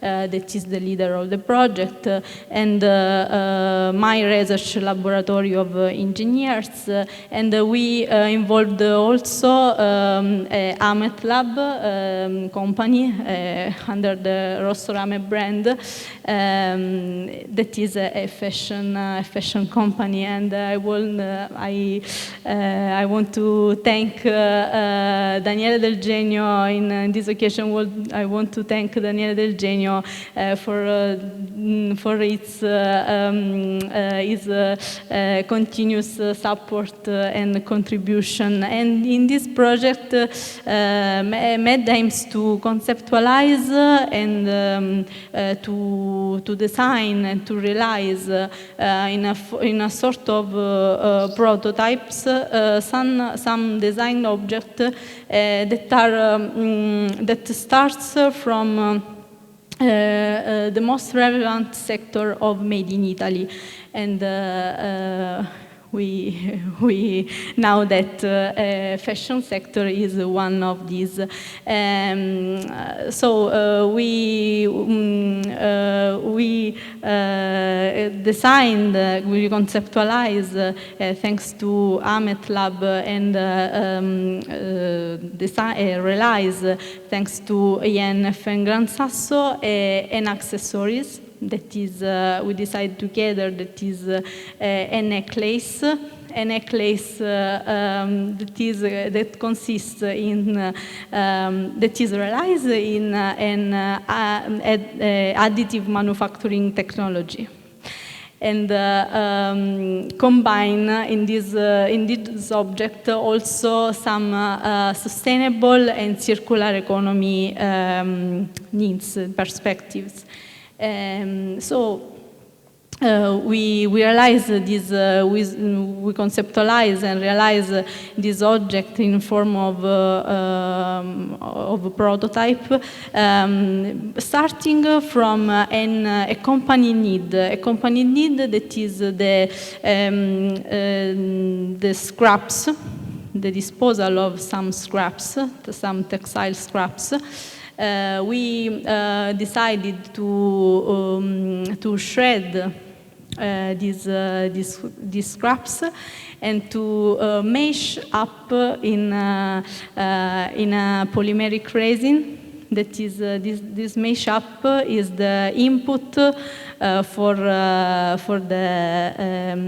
that is the leader of the project, and my research laboratory of engineers, and we involved also Amet Lab company under the Rostorame brand, that is a fashion company, and I want to thank Daniele Del Genio in this occasion. I want to thank Daniele Del Genio for its continuous support and contribution. And in this project, MED aims to conceptualize and to design and to realize in a sort of prototypes some design object that starts from the most relevant sector of Made in Italy, and we know that fashion sector is one of these. So we designed, we conceptualized, thanks to Amet Lab, and realized thanks to ENF and Gran Sasso, and accessories. That is, we decided together, that is a necklace. A necklace that consists in, that is realized in an additive manufacturing technology, and combine in this object also some sustainable and circular economy needs, perspectives. We realize this, we conceptualize and realize this object in form of a prototype, starting from a company need that is the scraps, the disposal of some scraps, some textile scraps. We decided to shred these scraps and to mesh up in a polymeric resin. That is, this mesh up is the input for the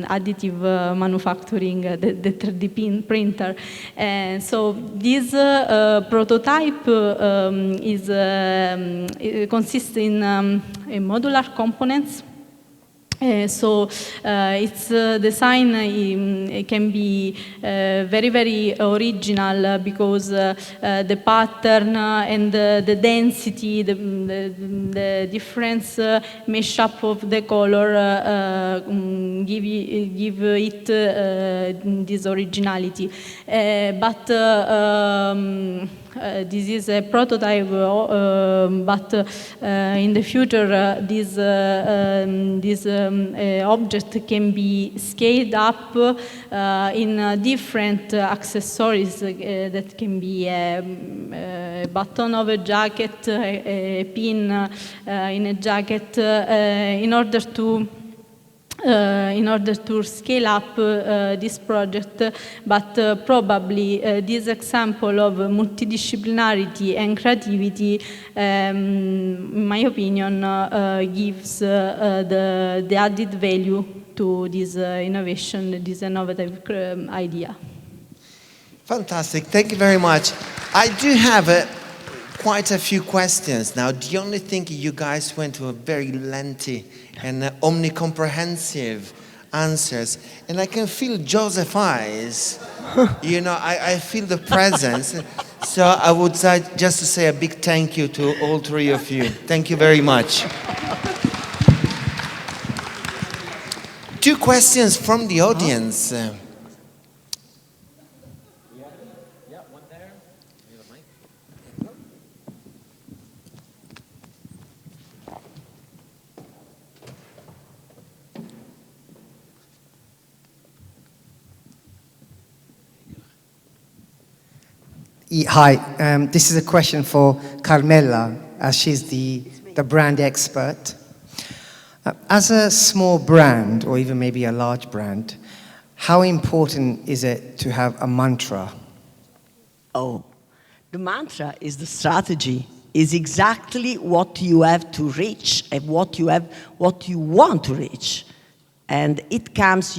additive manufacturing, the 3D printer. And so this prototype consists in modular components. So its design can be very, very original, because the pattern and the density, the difference mesh up of the color give it this originality. But this is a prototype, but in the future this object can be scaled up in different accessories that can be a button of a jacket, a pin in a jacket, in order to scale up this project. But probably this example of multidisciplinarity and creativity, in my opinion, gives the added value to this innovation, this innovative idea. Fantastic, thank you very much. I do have quite a few questions now. The only thing, you guys went to a very lengthy and omnicomprehensive answers, and I can feel Joseph's eyes. You know, I feel the presence. So I would like just to say a big thank you to all three of you. Thank you very much. Two questions from the audience. Hi, this is a question for Carmela, as she's the brand expert. As a small brand, or even maybe a large brand, how important is it to have a mantra? Oh, the mantra is the strategy, is exactly what you have to reach and what you want to reach. And it comes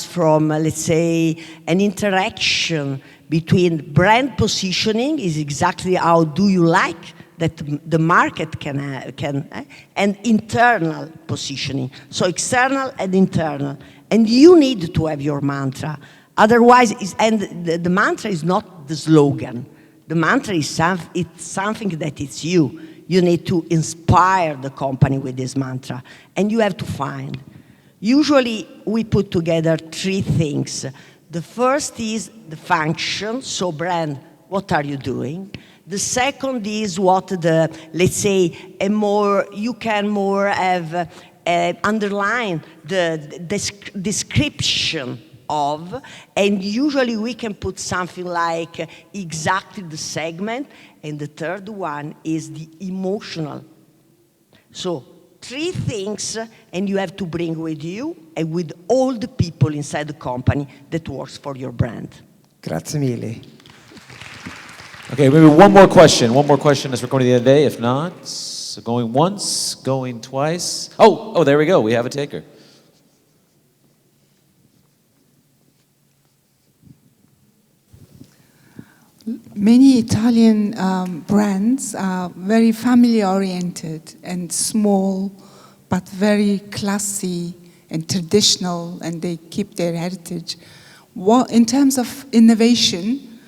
from, let's say, an interaction between brand positioning, is exactly how do you like that the market can and internal positioning. So external and internal. And you need to have your mantra. Otherwise, the mantra is not the slogan. The mantra is something that it's you. You need to inspire the company with this mantra. And you have to find. Usually, we put together three things. The first is the function, so brand, what are you doing? The second is what let's say, you can more have underline the description of, and usually we can put something like exactly the segment, and the third one is the emotional. So, three things, and you have to bring with you and with all the people inside the company that works for your brand. Grazie mille. Okay, maybe one more question as we're going to the end of the day. If not, so going once, going twice. Oh, there we go. We have a taker. Many Italian brands are very family-oriented and small, but very classy and traditional, and they keep their heritage. In terms of innovation,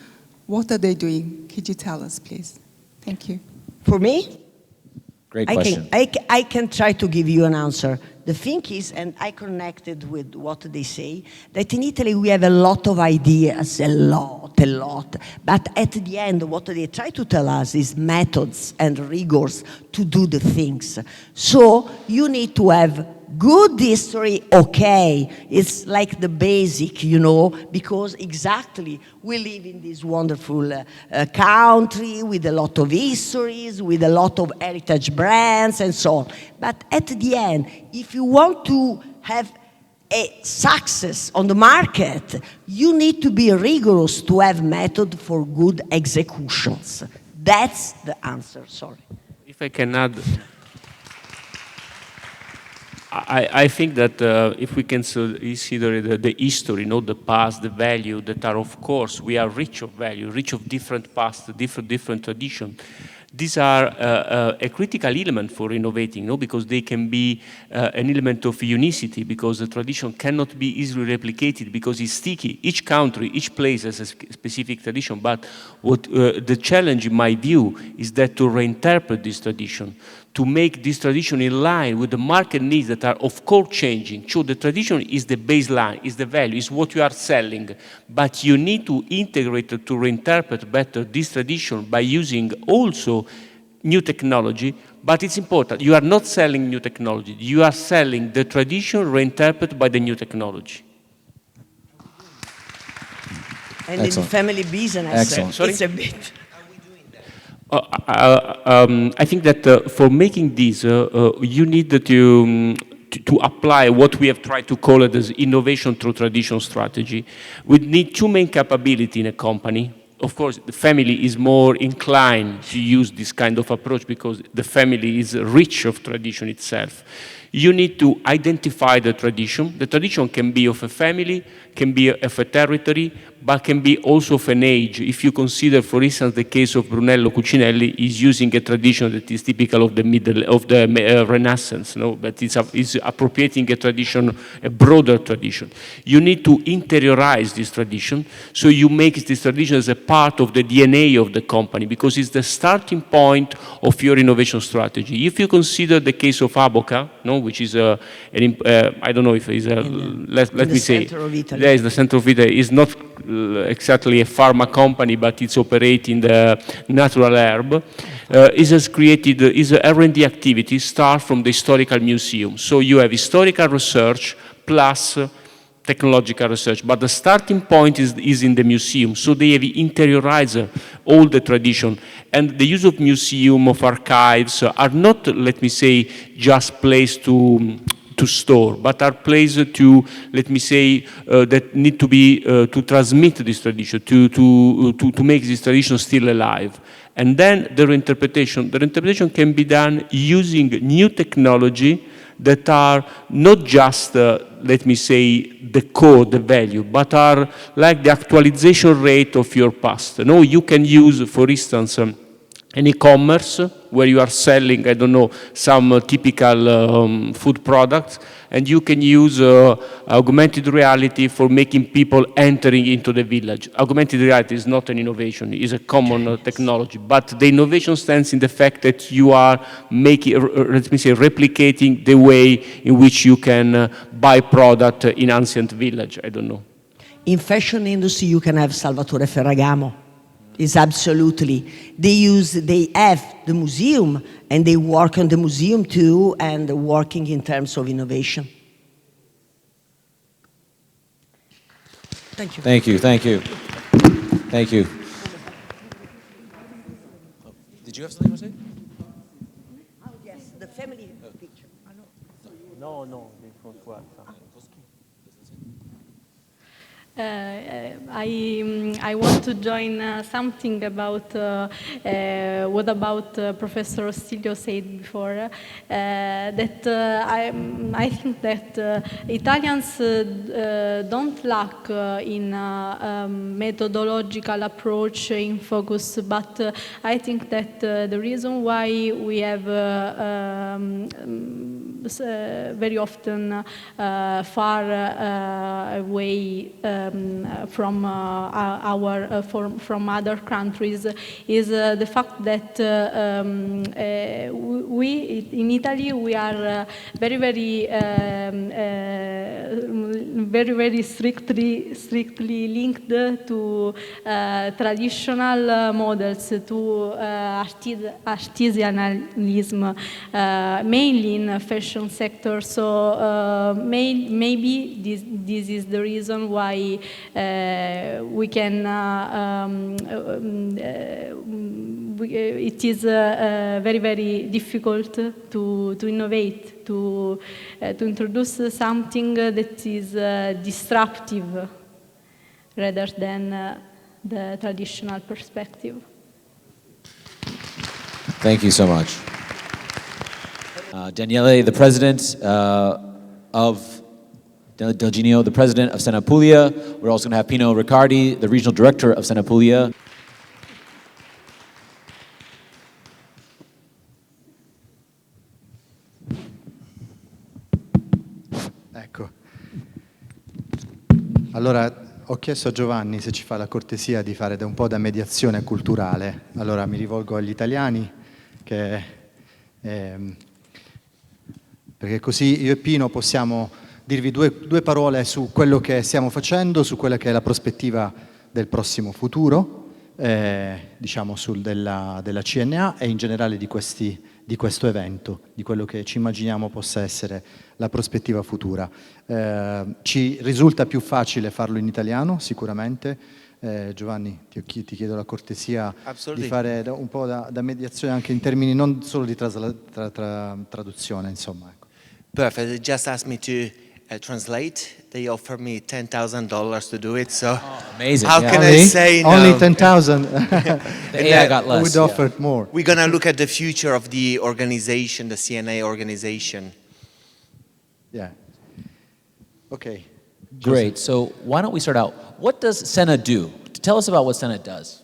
what are they doing? Could you tell us, please? Thank you. For me? Great question. I can try to give you an answer. The thing is, and I connected with what they say, that in Italy we have a lot of ideas, a lot. But at the end, what they try to tell us is methods and rigors to do the things. So you need to have good history, okay. It's like the basic, because exactly we live in this wonderful country with a lot of histories, with a lot of heritage brands and so on. But at the end, if you want to have a success on the market, you need to be rigorous to have method for good executions. That's the answer, sorry. If I can add, I think that if we consider the history, the past, the value, that are, of course, we are rich of value, rich of different past, different tradition. These are a critical element for innovating, because they can be an element of unicity, because the tradition cannot be easily replicated, because it's sticky. Each country, each place has a specific tradition, but what the challenge, in my view, is that to reinterpret this tradition, to make this tradition in line with the market needs that are, of course, changing. So the tradition is the baseline, is the value, is what you are selling. But you need to integrate, to reinterpret better this tradition by using also new technology. But it's important, you are not selling new technology. You are selling the tradition reinterpreted by the new technology. And in the family business, it's a bit... I think that for making this, you need to apply what we have tried to call it as innovation through tradition strategy. We need two main capabilities in a company. Of course, the family is more inclined to use this kind of approach because the family is rich of tradition itself. You need to identify the tradition. The tradition can be of a family, can be of a territory, but can be also of an age. If you consider, for instance, the case of Brunello Cucinelli, is using a tradition that is typical of the Renaissance, no? But it's appropriating a tradition, a broader tradition. You need to interiorize this tradition, so you make this tradition as a part of the DNA of the company, because it's the starting point of your innovation strategy. If you consider the case of Aboca, no, which is I don't know if it's let me say, there is the center of Italy. It's not exactly a pharma company, but it's operating the natural herb. It has created its R&D activity start from the historical museum. So you have historical research plus technological research, but the starting point is in the museum. So they have interiorized all the tradition. And the use of museum, of archives, are not, let me say, just placed to store, but are placed to, let me say, that need to be, to transmit this tradition, to make this tradition still alive. And then the reinterpretation can be done using new technology that are not just, let me say, the core, the value, but are like the actualization rate of your past. No, you can use, for instance, an e-commerce where you are selling, I don't know, some typical food products, and you can use augmented reality for making people entering into the village. Augmented reality is not an innovation, it's a common technology, but the innovation stands in the fact that you are making, let me say, replicating the way in which you can buy product in ancient village, I don't know. In fashion industry, you can have Salvatore Ferragamo. Is absolutely. They have the museum and they work on the museum too and working in terms of innovation. Thank you. Thank you, thank you. Thank you. Did you have something to say? Oh, yes, the family picture. No. I want to join something about what Professor Ostilio said before. That I think that Italians don't lack in methodological approach in focus, but I think that the reason why we have very often far away from other countries is the fact that we in Italy we are very strictly linked to traditional models, to artisanalism, mainly in fashion sector. So maybe this is the reason why we can. It is very difficult to innovate, to introduce something that is disruptive rather than the traditional perspective. Thank you so much. Daniele, the president of Del Genio, the president of Sena Puglia. We're also going to have Pino Riccardi, the regional director of Sena Puglia. Ecco. Allora, ho chiesto a Giovanni se ci fa la cortesia di fare un po' da mediazione culturale. Allora mi rivolgo agli italiani, perché così io e Pino possiamo dirvi due parole su quello che stiamo facendo, su quella che è la prospettiva del prossimo futuro, diciamo della CNA e in generale di questo evento, di quello che ci immaginiamo possa essere la prospettiva futura. Ci risulta più facile farlo in italiano, sicuramente. Giovanni, ti chiedo la cortesia di fare un po' da mediazione anche in termini non solo di traduzione, insomma. Ecco. Perfect. They just asked me to translate. They offered me $10,000 to do it, so amazing. How can I say no? Only 10,000. The AI got less. Would offer more. We're going to look at the future of the organization, the CNA organization. Yeah. Okay. Great. So why don't we start out? What does Sena do? Tell us about what Sena does.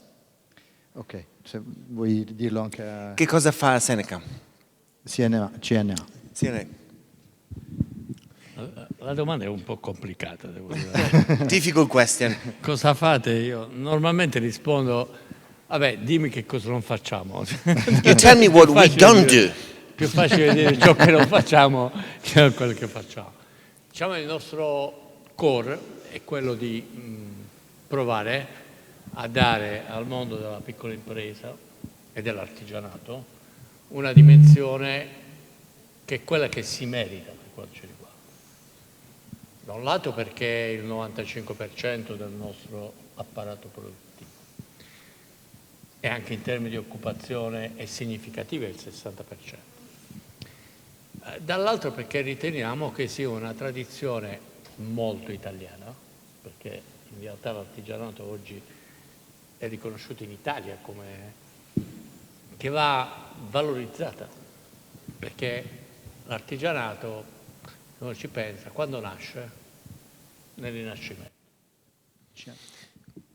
Ok, se vuoi dirlo anche a... Che cosa fa Seneca? CNA. CNA. La domanda è un po' complicata, devo dire. Difficult question. Cosa fate? Io normalmente rispondo, vabbè, dimmi che cosa non facciamo. You tell me what we don't do. Più facile dire ciò che non facciamo che quello che facciamo. Diciamo il nostro core è quello di provare a dare al mondo della piccola impresa e dell'artigianato una dimensione che è quella che si merita per quanto ci riguarda. Da un lato perché il 95% del nostro apparato produttivo e anche in termini di occupazione è significativa, è il 60%. Dall'altro perché riteniamo che sia una tradizione molto italiana, perché in realtà l'artigianato oggi è riconosciuto in Italia come che va valorizzata, perché l'artigianato, se uno ci pensa, quando nasce? Nel Rinascimento.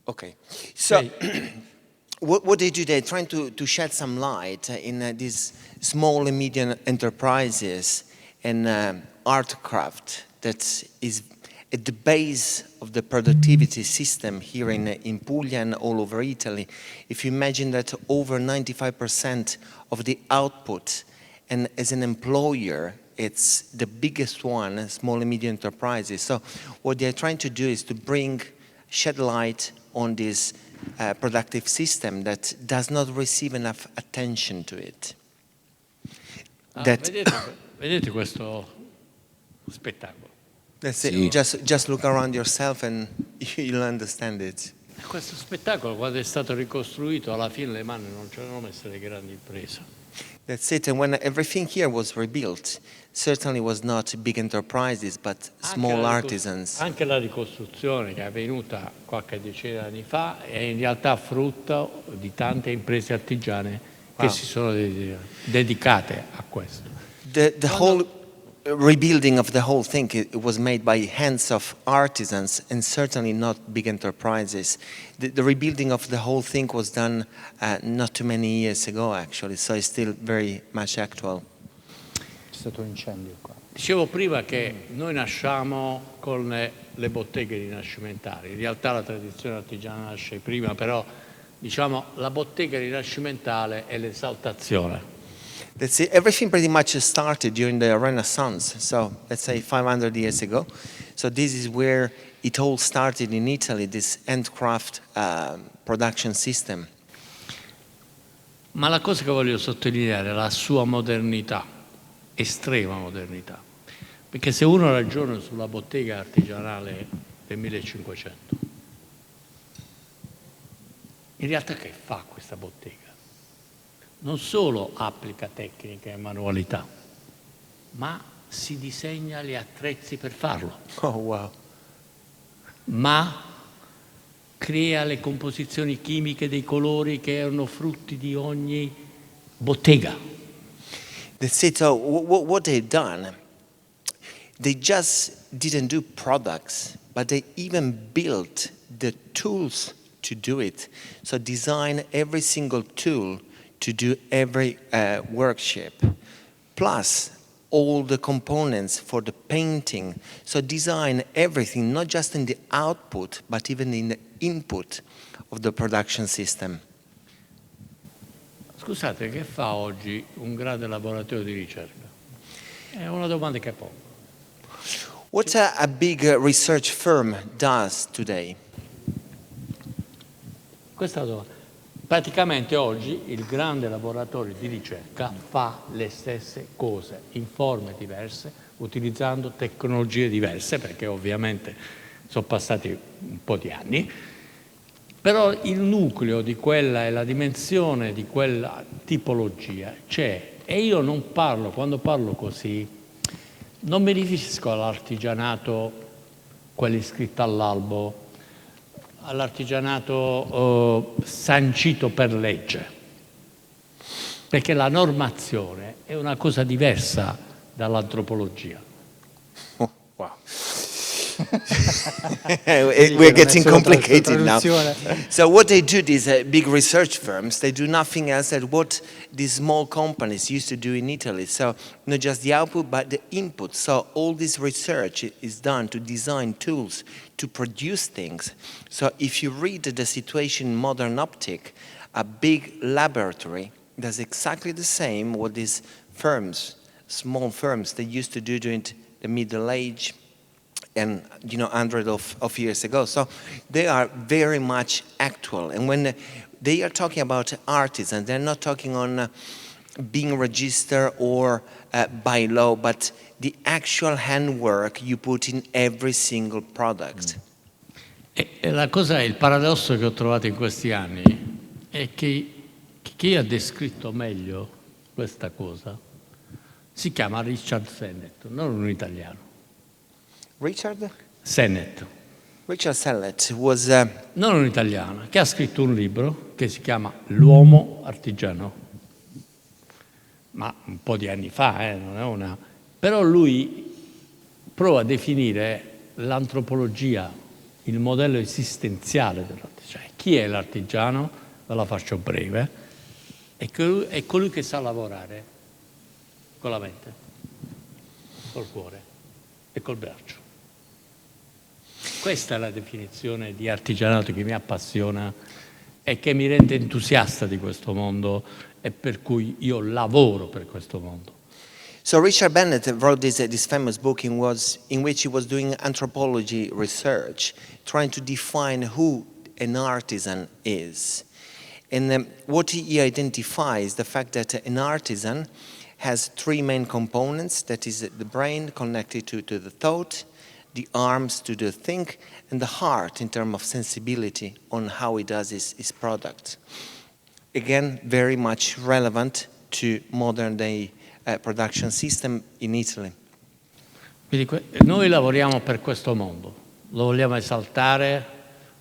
Okay, so what they do, they're trying to shed some light in these small and medium enterprises and art craft that is at the base of the productivity system here in Puglia and all over Italy. If you imagine that over 95% of the output, and as an employer, it's the biggest one, small and medium enterprises. So what they're trying to do is to shed light on this productive system that does not receive enough attention to it. Vedete questo spettacolo? That's it. Just look around yourself and you'll understand it. Questo spettacolo, quando è stato ricostruito, alla fine le mani non c'erano messe le grandi imprese. That's it. And when everything here was rebuilt, certainly was not big enterprises, but small artisans. Anche la ricostruzione che è avvenuta qualche decina di anni fa è in realtà frutto di tante imprese artigiane che si sono dedicate a questo. The whole rebuilding of the whole thing, it was made by hands of artisans and certainly not big enterprises. The rebuilding of the whole thing was done not too many years ago, actually, so it's still very much actual. C'è stato un incendio qua. Dicevo prima che noi nasciamo con le botteghe rinascimentali. In realtà la tradizione artigiana nasce prima, però diciamo la bottega rinascimentale è l'esaltazione. That's it. Everything pretty much started during the Renaissance, so let's say 500 years ago. So this is where it all started in Italy, this handcraft production system. Ma la cosa che voglio sottolineare è la sua modernità, estrema modernità. Perché se uno ragiona sulla bottega artigianale del 1500, in realtà che fa questa bottega? Non solo applica tecniche e manualità, ma si disegna gli attrezzi per farlo. Oh, wow. Ma crea le composizioni chimiche dei colori che erano frutti di ogni bottega. That's it. So what they've done, they just didn't do products, but they even built the tools to do it. So design every single tool to do every workshop, plus all the components for the painting. So design everything, not just in the output, but even in the input of the production system. Scusate, che fa oggi un grande laboratorio di ricerca? È una domanda che pongo. What a big research firm does today? Questa è la domanda. Praticamente oggi il grande laboratorio di ricerca fa le stesse cose in forme diverse, utilizzando tecnologie diverse, perché ovviamente sono passati un po' di anni, però il nucleo di quella e la dimensione di quella tipologia c'è. E io non parlo, quando parlo così, non mi riferisco all'artigianato, quello iscritto all'albo, all'artigianato sancito per legge, perché la normazione è una cosa diversa dall'antropologia. We're getting complicated now. So what they do, these big research firms, they do nothing else than what these small companies used to do in Italy. So not just the output, but the input. So all this research is done to design tools to produce things. So if you read the situation in modern optic, a big laboratory does exactly the same what these firms, small firms, they used to do during the Middle Age and hundreds of years ago. So they are very much actual. And when they are talking about artisans, they're not talking on being registered or by law, but the actual handwork you put in every single product. E la cosa, il paradosso che ho trovato in questi anni è che chi ha descritto meglio questa cosa si chiama Richard Sennett, non un italiano. Richard? Sennett. Richard Sennett was... Non un italiano, che ha scritto un libro che si chiama L'uomo artigiano. Ma un po' di anni fa, non è una... Però lui prova a definire l'antropologia, il modello esistenziale dell'artigiano. Chi è l'artigiano? Ve la faccio breve. È colui che sa lavorare con la mente, col cuore e col braccio. Questa è la definizione di artigianato che mi appassiona e che mi rende entusiasta di questo mondo e per cui io lavoro per questo mondo. So Richard Bennett wrote this famous book in which he was doing anthropology research, trying to define who an artisan is. And what he identifies the fact that an artisan has three main components, that is the brain connected to the thought, the arms to the think, and the heart in terms of sensibility on how he does his product. Again, very much relevant to modern day production system in Italy. Quindi noi lavoriamo per questo mondo, lo vogliamo esaltare.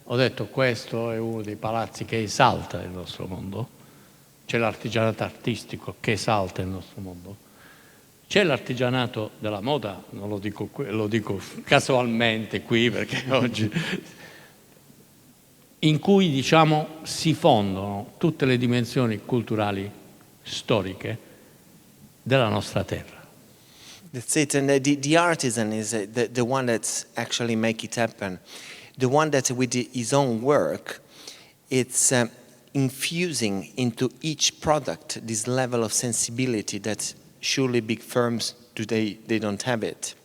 Ho detto questo è uno dei palazzi che esalta il nostro mondo. C'è l'artigianato artistico che esalta il nostro mondo. C'è l'artigianato della moda, non lo dico casualmente qui perché oggi, in cui diciamo si fondono tutte le dimensioni culturali, storiche della nostra terra. That's it, and the artisan is the one that's actually make it happen. The one that with his own work, it's infusing into each product this level of sensibility that surely big firms today they don't have it.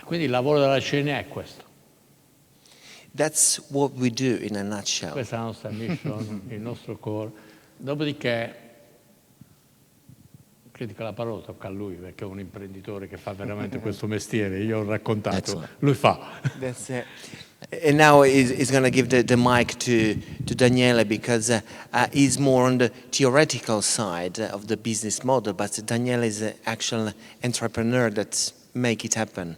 Quindi il lavoro della scena è questo. That's what we do in a nutshell. Questa è la nostra mission, il nostro core. Dopodiché, credo che la parola tocca a lui perché è un imprenditore che fa veramente questo mestiere. Io ho raccontato, lui fa. That's it. And now he's going to give the mic to Daniele because he's more on the theoretical side of the business model, but Daniele is an actual entrepreneur that make it happen.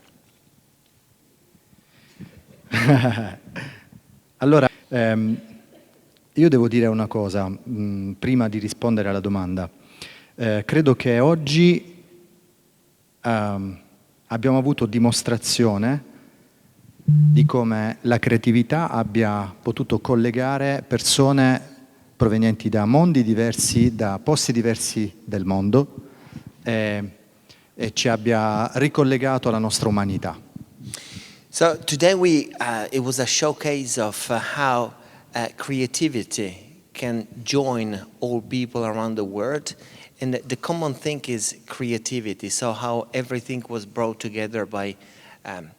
Allora, io devo dire una cosa, prima di rispondere alla domanda. Credo che oggi abbiamo avuto dimostrazione di come la creatività abbia potuto collegare persone provenienti da mondi diversi, da posti diversi del mondo e ci abbia ricollegato alla nostra umanità. So today it was a showcase of how creativity can join all people around the world. And the common thing is creativity, so how everything was brought together by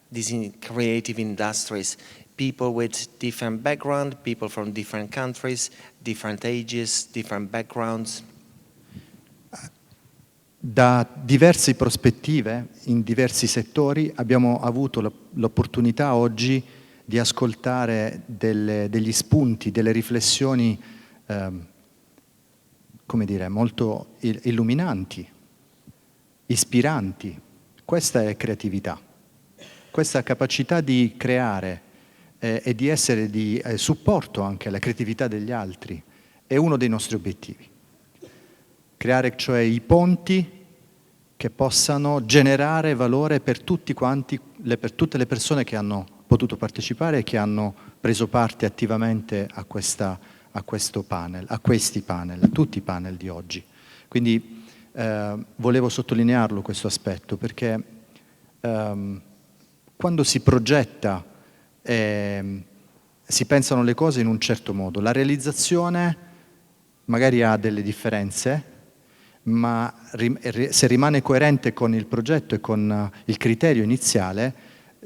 these creative industries, people with different background, people from different countries, different ages, different backgrounds. Da diverse prospettive, in diversi settori, abbiamo avuto l'opportunità oggi di ascoltare degli spunti, delle riflessioni come dire, molto illuminanti, ispiranti. Questa è creatività, questa capacità di creare e di essere di supporto anche alla creatività degli altri è uno dei nostri obiettivi. Creare cioè i ponti che possano generare valore per tutti quanti, per tutte le persone che hanno potuto partecipare e che hanno preso parte attivamente a questo panel, a questi panel, a tutti i panel di oggi. Quindi volevo sottolinearlo questo aspetto, perché quando si progetta si pensano le cose in un certo modo, la realizzazione magari ha delle differenze, ma se rimane coerente con il progetto e con il criterio iniziale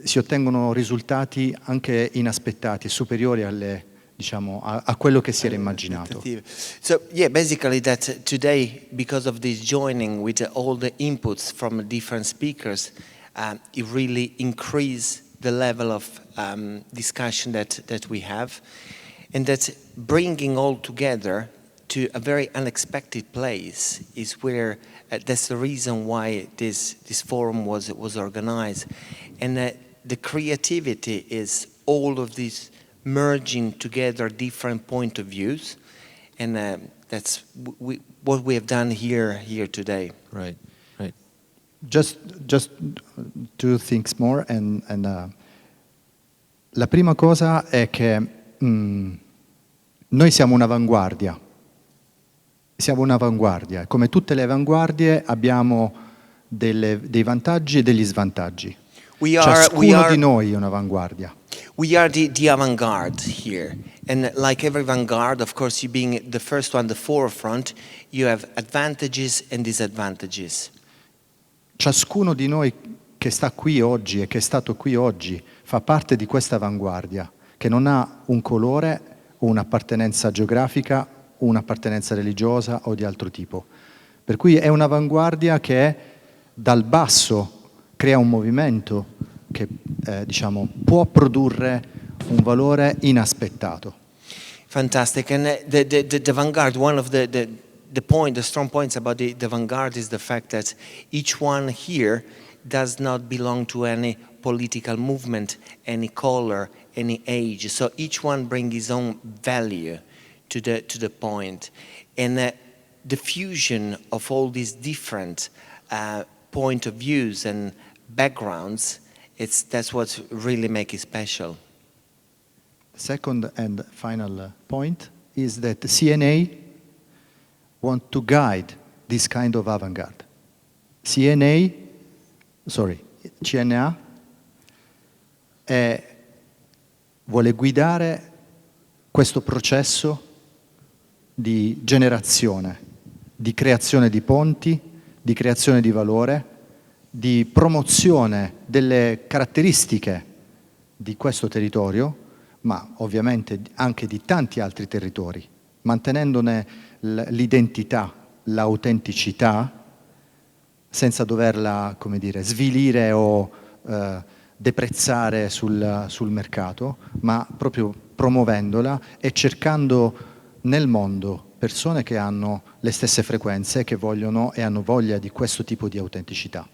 si ottengono risultati anche inaspettati, superiori alle, diciamo, a quello che si era immaginato. So yeah, basically that today, because of this joining with all the inputs from different speakers, it really increased the level of discussion that we have, and that bringing all together to a very unexpected place is where that's the reason why this forum was organized, and the creativity is all of these merging together different point of views, and that's what we have done here today. Right, right. Just two things more, and la prima cosa è che noi siamo un'avanguardia. Siamo un'avanguardia. Come tutte le avanguardie abbiamo dei vantaggi e degli svantaggi. Ciascuno di noi è un'avanguardia. We are the avant-garde here, and like every avant-garde, of course, you being the first one, the forefront, you have advantages and disadvantages. Ciascuno di noi che sta qui oggi e che è stato qui oggi fa parte di questa avanguardia, che non ha un colore o un'appartenenza geografica, un'appartenenza religiosa o di altro tipo. Per cui è un'avanguardia che dal basso crea un movimento che diciamo, può produrre un valore inaspettato. Fantastic, and the avant-garde, one of the strong points about the avant-garde is the fact that each one here does not belong to any political movement, any color, any age. So each one brings his own value to the point, and the fusion of all these different point of views and backgrounds, that's what really makes it special. Second and final point is that CNA want to guide this kind of avant-garde. CNA vuole guidare questo processo di generazione, di creazione di ponti, di creazione di valore, di promozione delle caratteristiche di questo territorio, ma ovviamente anche di tanti altri territori, mantenendone l'identità, l'autenticità, senza doverla, come dire, svilire o deprezzare sul mercato, ma proprio promuovendola e cercando nel mondo persone che hanno le stesse frequenze, che vogliono e hanno voglia di questo tipo di autenticità.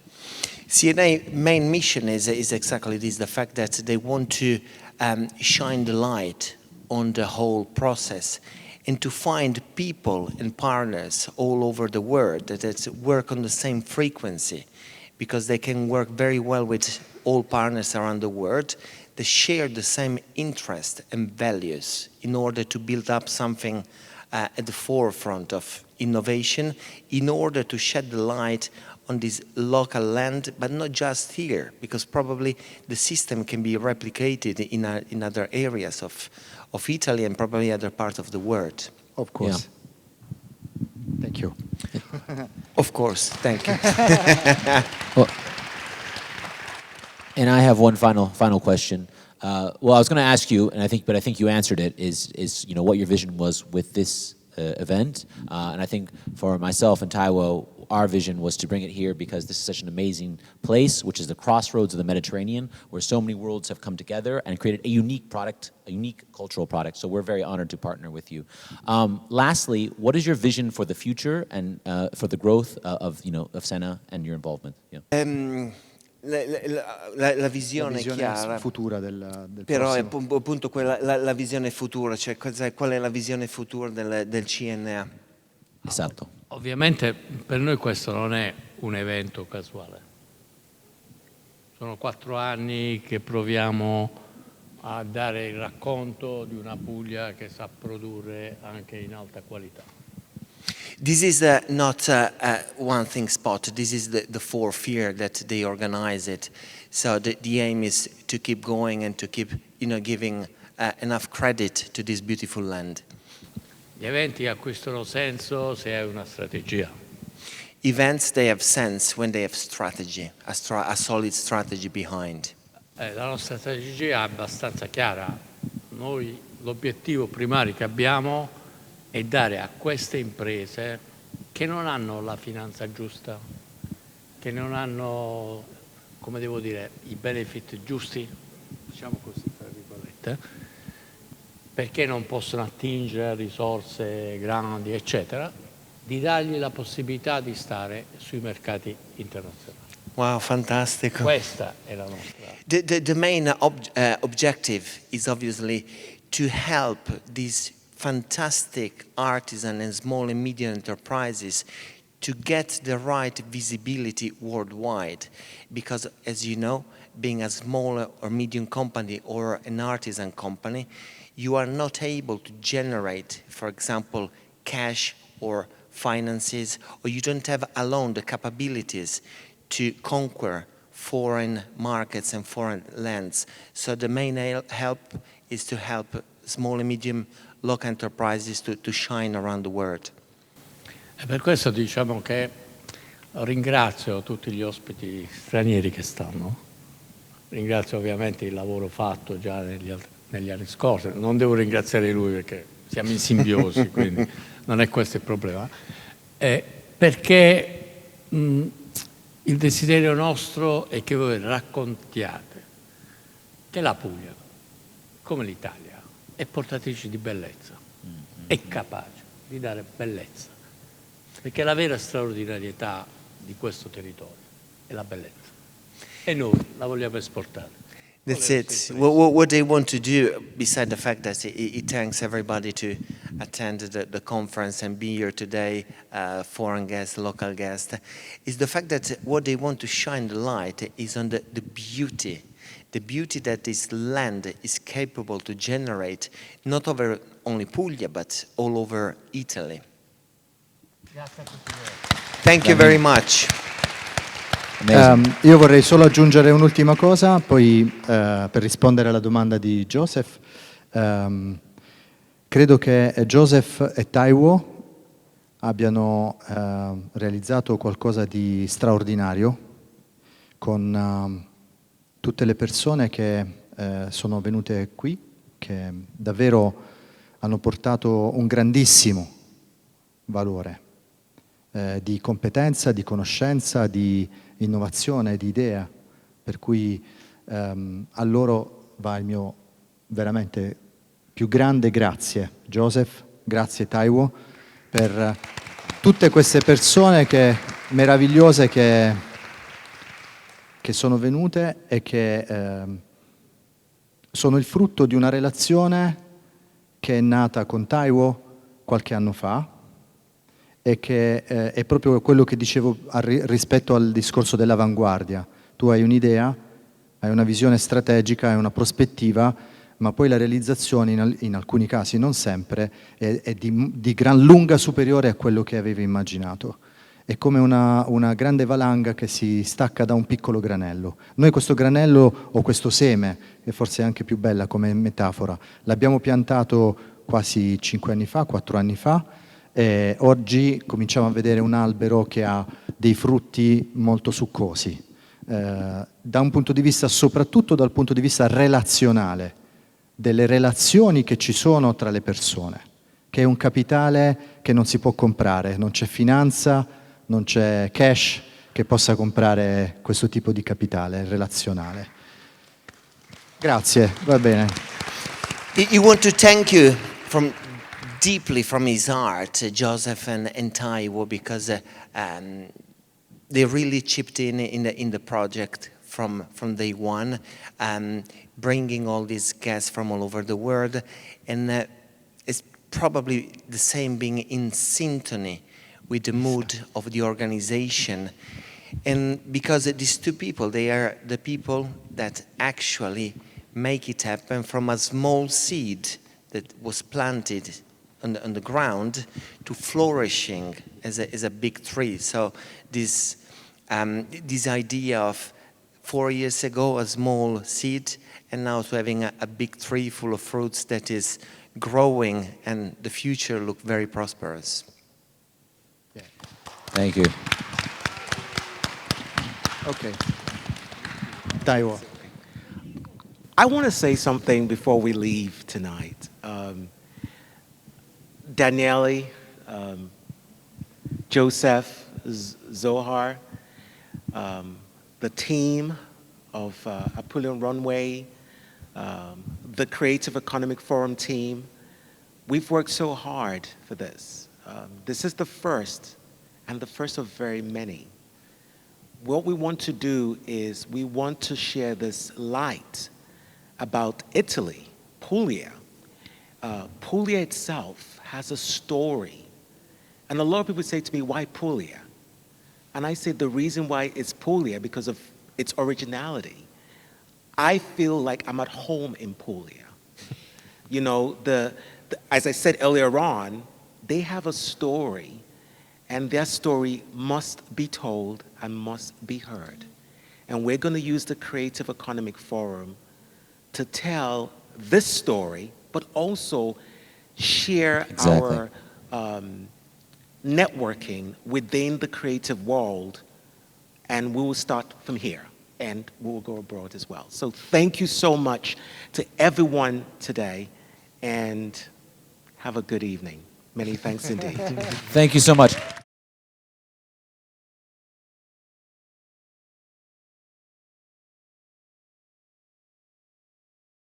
CNA main mission is exactly this, the fact that they want to shine the light on the whole process and to find people and partners all over the world that work on the same frequency, because they can work very well with all partners around the world. They share the same interests and values in order to build up something at the forefront of innovation, in order to shed the light on this local land, but not just here, because probably the system can be replicated in other areas of Italy and probably other parts of the world. Of course. Yeah. Thank you. Of course, thank you. Well, and I have one final question. Well, I was going to ask you, and I think you answered it. Is what your vision was with this event, and I think for myself and Taiwo, our vision was to bring it here because this is such an amazing place, which is the crossroads of the Mediterranean, where so many worlds have come together and created a unique product, a unique cultural product. So we're very honored to partner with you. Lastly, what is your vision for the future and for the growth of Sena and your involvement? Yeah. La visione è chiara, futura del però è prossimo. appunto la visione futura, cioè qual è la visione futura del CNA? Esatto. Ovviamente per noi questo non è un evento casuale. Sono 4 anni che proviamo a dare il racconto di una Puglia che sa produrre anche in alta qualità. This is not one thing spot. This is the fourth year that they organize it. So the aim is to keep going and to keep, giving enough credit to this beautiful land. Gli eventi acquistano senso se hai una strategia. Events, they have sense when they have strategy, a solid strategy behind. La nostra strategia è abbastanza chiara. Noi l'obiettivo primario che abbiamo è dare a queste imprese che non hanno la finanza giusta, che non hanno, come devo dire, i benefit giusti, diciamo così, tra virgolette, perché non possono attingere a risorse grandi, eccetera, di dargli la possibilità di stare sui mercati internazionali. Wow, fantastic. Questa è la nostra. The main objective is obviously to help these fantastic artisan and small and medium enterprises to get the right visibility worldwide. Because as you know, being a small or medium company or an artisan company, you are not able to generate, for example, cash or finances, or you don't have alone the capabilities to conquer foreign markets and foreign lands. So the main help is to help small and medium local enterprises to shine around the world. E per questo diciamo che ringrazio tutti gli ospiti stranieri che stanno, ringrazio ovviamente il lavoro fatto già negli anni scorsi, non devo ringraziare lui perché siamo in simbiosi, quindi non è questo il problema, perché il desiderio nostro è che voi raccontiate che la Puglia, come l'Italia, è portatrice di bellezza, è capace di dare bellezza, perché la vera straordinarietà di questo territorio è la bellezza e noi la vogliamo esportare. That's it. What they want to do, beside the fact that it thanks everybody to attend the conference and be here today, foreign guests, local guests, is the fact that what they want to shine the light is on the beauty that this land is capable to generate, not over only Puglia, but all over Italy. Thank you very much. Io vorrei solo aggiungere un'ultima cosa, poi per rispondere alla domanda di Joseph. Credo che Joseph e Taiwo abbiano realizzato qualcosa di straordinario con tutte le persone che sono venute qui, che davvero hanno portato un grandissimo valore di competenza, di conoscenza, di innovazione, di idea, per cui a loro va il mio veramente più grande grazie. Joseph, grazie Taiwo, per tutte queste persone meravigliose che sono venute e che sono il frutto di una relazione che è nata con Taiwo qualche anno fa, e che è proprio quello che dicevo rispetto al discorso dell'avanguardia. Tu hai un'idea, hai una visione strategica, hai una prospettiva, ma poi la realizzazione in alcuni casi, non sempre, è di gran lunga superiore a quello che avevi immaginato. È come una grande valanga che si stacca da un piccolo granello. Noi questo granello, o questo seme, che forse è anche più bella come metafora, l'abbiamo piantato quasi 5 anni fa, 4 anni fa, e oggi cominciamo a vedere un albero che ha dei frutti molto succosi, da un punto di vista, soprattutto dal punto di vista relazionale, delle relazioni che ci sono tra le persone, che è un capitale che non si può comprare, non c'è finanza, non c'è cash che possa comprare questo tipo di capitale relazionale. Grazie, va bene. I want to thank you deeply from his heart, Joseph and Taiwo, because they really chipped in the project from day one, bringing all these guests from all over the world, and it's probably the same, being in synchrony with the mood of the organization, And because these two people, they are the people that actually make it happen from a small seed that was planted on the ground to flourishing as a big tree. So this idea of 4 years ago, a small seed, and now to having a big tree full of fruits that is growing, and the future look very prosperous. Yeah. Thank you. Okay. Taiwo. I want to say something before we leave tonight. Daniele, Joseph, Zohar, the team of Apulian Runway, the Creative Economic Forum team, we've worked so hard for this. This is the first, and the first of very many. What we want to do is we want to share this light about Italy, Puglia. Puglia itself has a story. And a lot of people say to me, why Puglia? And I say the reason why it's Puglia because of its originality. I feel like I'm at home in Puglia. You know, as I said earlier on, they have a story, and their story must be told and must be heard. And we're going to use the Creative Economic Forum to tell this story, but also share our networking within the creative world, and we will start from here, and we will go abroad as well. So thank you so much to everyone today, and have a good evening. Many thanks indeed. Thank you so much.